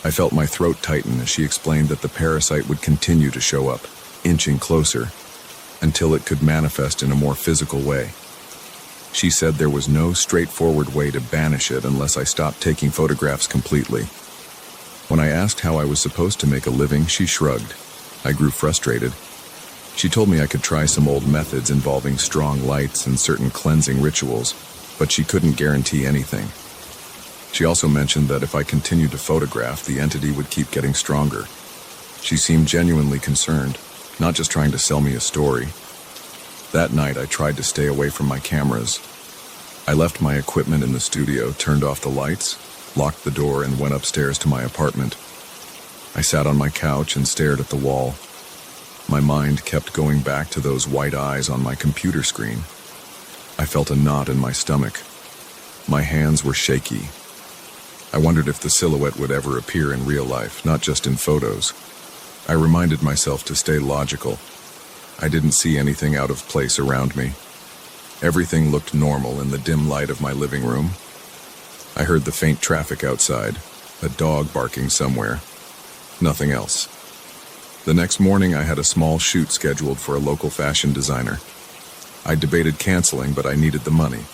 I felt my throat tighten as she explained that the parasite would continue to show up, inching closer, until it could manifest in a more physical way. She said there was no straightforward way to banish it unless I stopped taking photographs completely. When I asked how I was supposed to make a living, she shrugged. I grew frustrated. She told me I could try some old methods involving strong lights and certain cleansing rituals, but she couldn't guarantee anything. She also mentioned that if I continued to photograph, the entity would keep getting stronger. She seemed genuinely concerned, not just trying to sell me a story. That night, I tried to stay away from my cameras. I left my equipment in the studio, turned off the lights, locked the door, and went upstairs to my apartment. I sat on my couch and stared at the wall. My mind kept going back to those white eyes on my computer screen. I felt a knot in my stomach. My hands were shaky. I wondered if the silhouette would ever appear in real life, not just in photos. I reminded myself to stay logical. I didn't see anything out of place around me. Everything looked normal in the dim light of my living room. I heard the faint traffic outside, a dog barking somewhere. Nothing else. The next morning I had a small shoot scheduled for a local fashion designer. I debated canceling, but I needed the money.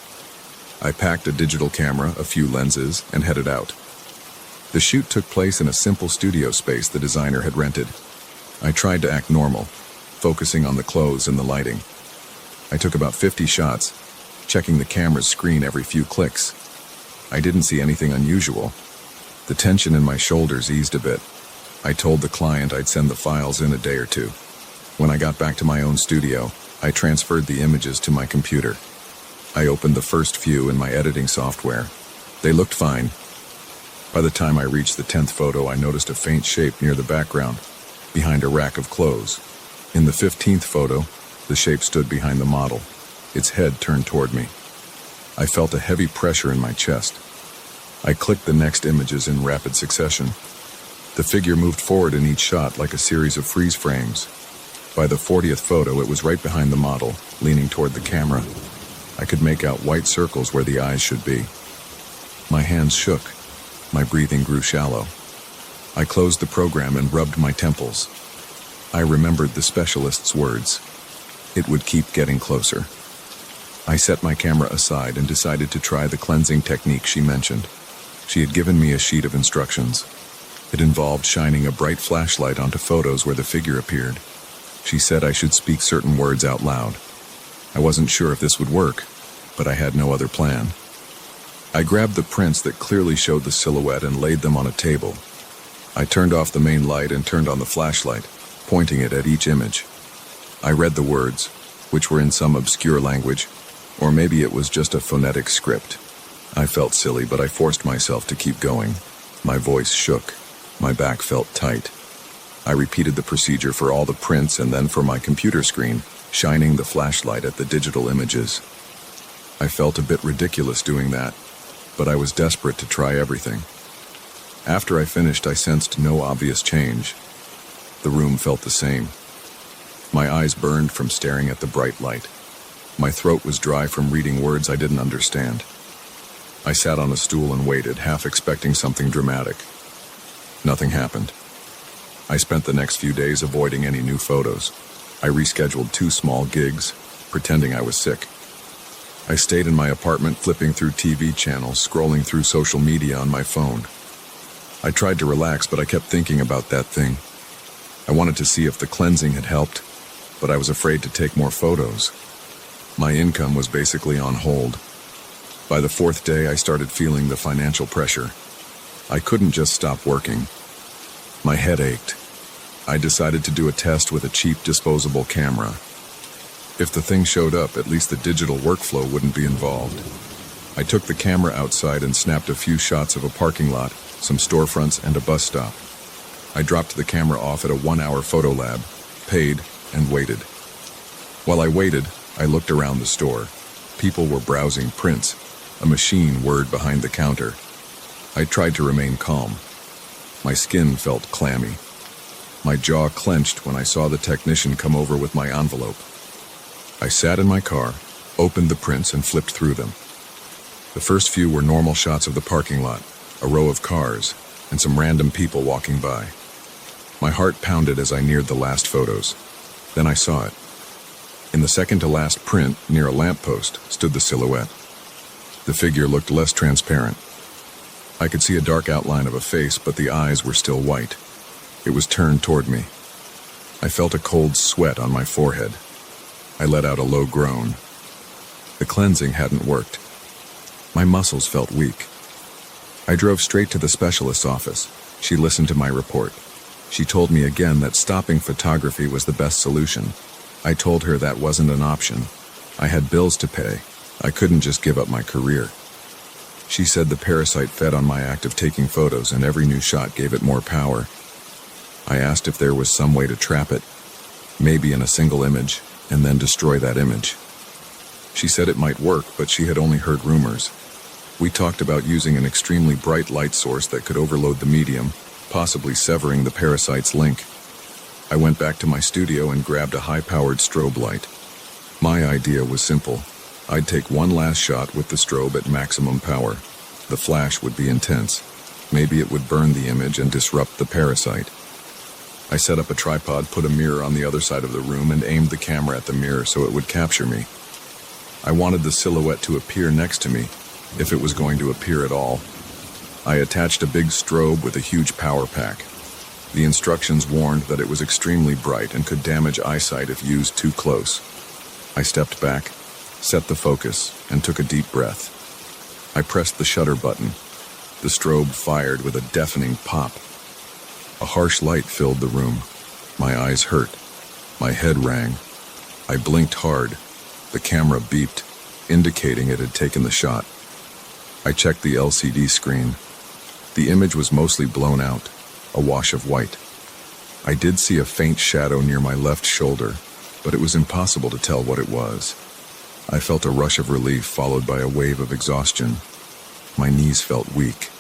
I packed a digital camera, a few lenses, and headed out. The shoot took place in a simple studio space the designer had rented. I tried to act normal, focusing on the clothes and the lighting. I took about 50 shots, checking the camera's screen every few clicks. I didn't see anything unusual. The tension in my shoulders eased a bit. I told the client I'd send the files in a day or two. When I got back to my own studio, I transferred the images to my computer. I opened the first few in my editing software. They looked fine. By the time I reached the 10th photo, I noticed a faint shape near the background, behind a rack of clothes. In the 15th photo, the shape stood behind the model, its head turned toward me. I felt a heavy pressure in my chest. I clicked the next images in rapid succession. The figure moved forward in each shot like a series of freeze frames. By the 40th photo, it was right behind the model, leaning toward the camera. I could make out white circles where the eyes should be. My hands shook. My breathing grew shallow. I closed the program and rubbed my temples. I remembered the specialist's words. It would keep getting closer. I set my camera aside and decided to try the cleansing technique she mentioned. She had given me a sheet of instructions. It involved shining a bright flashlight onto photos where the figure appeared. She said I should speak certain words out loud. I wasn't sure if this would work, but I had no other plan. I grabbed the prints that clearly showed the silhouette and laid them on a table. I turned off the main light and turned on the flashlight, pointing it at each image. I read the words, which were in some obscure language, or maybe it was just a phonetic script. I felt silly, but I forced myself to keep going. My voice shook. My back felt tight. I repeated the procedure for all the prints and then for my computer screen, shining the flashlight at the digital images. I felt a bit ridiculous doing that, but I was desperate to try everything. After I finished, I sensed no obvious change. The room felt the same. My eyes burned from staring at the bright light. My throat was dry from reading words I didn't understand. I sat on a stool and waited, half expecting something dramatic. Nothing happened. I spent the next few days avoiding any new photos. I rescheduled 2 small gigs, pretending I was sick. I stayed in my apartment flipping through TV channels, scrolling through social media on my phone. I tried to relax, but I kept thinking about that thing. I wanted to see if the cleansing had helped, but I was afraid to take more photos. My income was basically on hold. By the 4th day, I started feeling the financial pressure. I couldn't just stop working. My head ached. I decided to do a test with a cheap disposable camera. If the thing showed up, at least the digital workflow wouldn't be involved. I took the camera outside and snapped a few shots of a parking lot, some storefronts, and a bus stop. I dropped the camera off at a 1-hour photo lab, paid, and waited. While I waited, I looked around the store. People were browsing prints, a machine whirred behind the counter. I tried to remain calm. My skin felt clammy. My jaw clenched when I saw the technician come over with my envelope. I sat in my car, opened the prints, and flipped through them. The first few were normal shots of the parking lot, a row of cars, and some random people walking by. My heart pounded as I neared the last photos. Then I saw it. In the second-to-last print, near a lamppost, stood the silhouette. The figure looked less transparent. I could see a dark outline of a face, but the eyes were still white. It was turned toward me. I felt a cold sweat on my forehead. I let out a low groan. The cleansing hadn't worked. My muscles felt weak. I drove straight to the specialist's office. She listened to my report. She told me again that stopping photography was the best solution. I told her that wasn't an option. I had bills to pay. I couldn't just give up my career. She said the parasite fed on my act of taking photos, and every new shot gave it more power. I asked if there was some way to trap it, maybe in a single image, and then destroy that image. She said it might work, but she had only heard rumors. We talked about using an extremely bright light source that could overload the medium, possibly severing the parasite's link. I went back to my studio and grabbed a high-powered strobe light. My idea was simple. I'd take one last shot with the strobe at maximum power. The flash would be intense. Maybe it would burn the image and disrupt the parasite. I set up a tripod, put a mirror on the other side of the room, and aimed the camera at the mirror so it would capture me. I wanted the silhouette to appear next to me, if it was going to appear at all. I attached a big strobe with a huge power pack. The instructions warned that it was extremely bright and could damage eyesight if used too close. I stepped back, set the focus, and took a deep breath. I pressed the shutter button. The strobe fired with a deafening pop. A harsh light filled the room. My eyes hurt. My head rang. I blinked hard. The camera beeped, indicating it had taken the shot. I checked the LCD screen. The image was mostly blown out, a wash of white. I did see a faint shadow near my left shoulder, but it was impossible to tell what it was. I felt a rush of relief followed by a wave of exhaustion. My knees felt weak.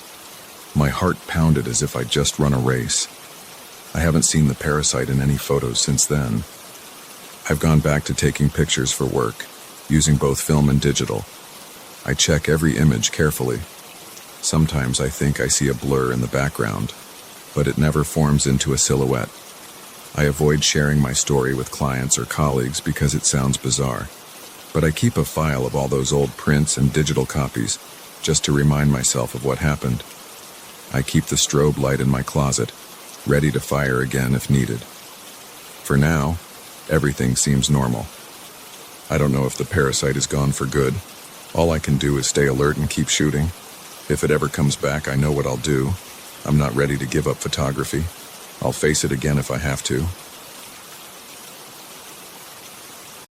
My heart pounded as if I'd just run a race. I haven't seen the parasite in any photos since then. I've gone back to taking pictures for work, using both film and digital. I check every image carefully. Sometimes I think I see a blur in the background, but it never forms into a silhouette. I avoid sharing my story with clients or colleagues because it sounds bizarre. But I keep a file of all those old prints and digital copies, just to remind myself of what happened. I keep the strobe light in my closet, ready to fire again if needed. For now, everything seems normal. I don't know if the parasite is gone for good. All I can do is stay alert and keep shooting. If it ever comes back, I know what I'll do. I'm not ready to give up photography. I'll face it again if I have to.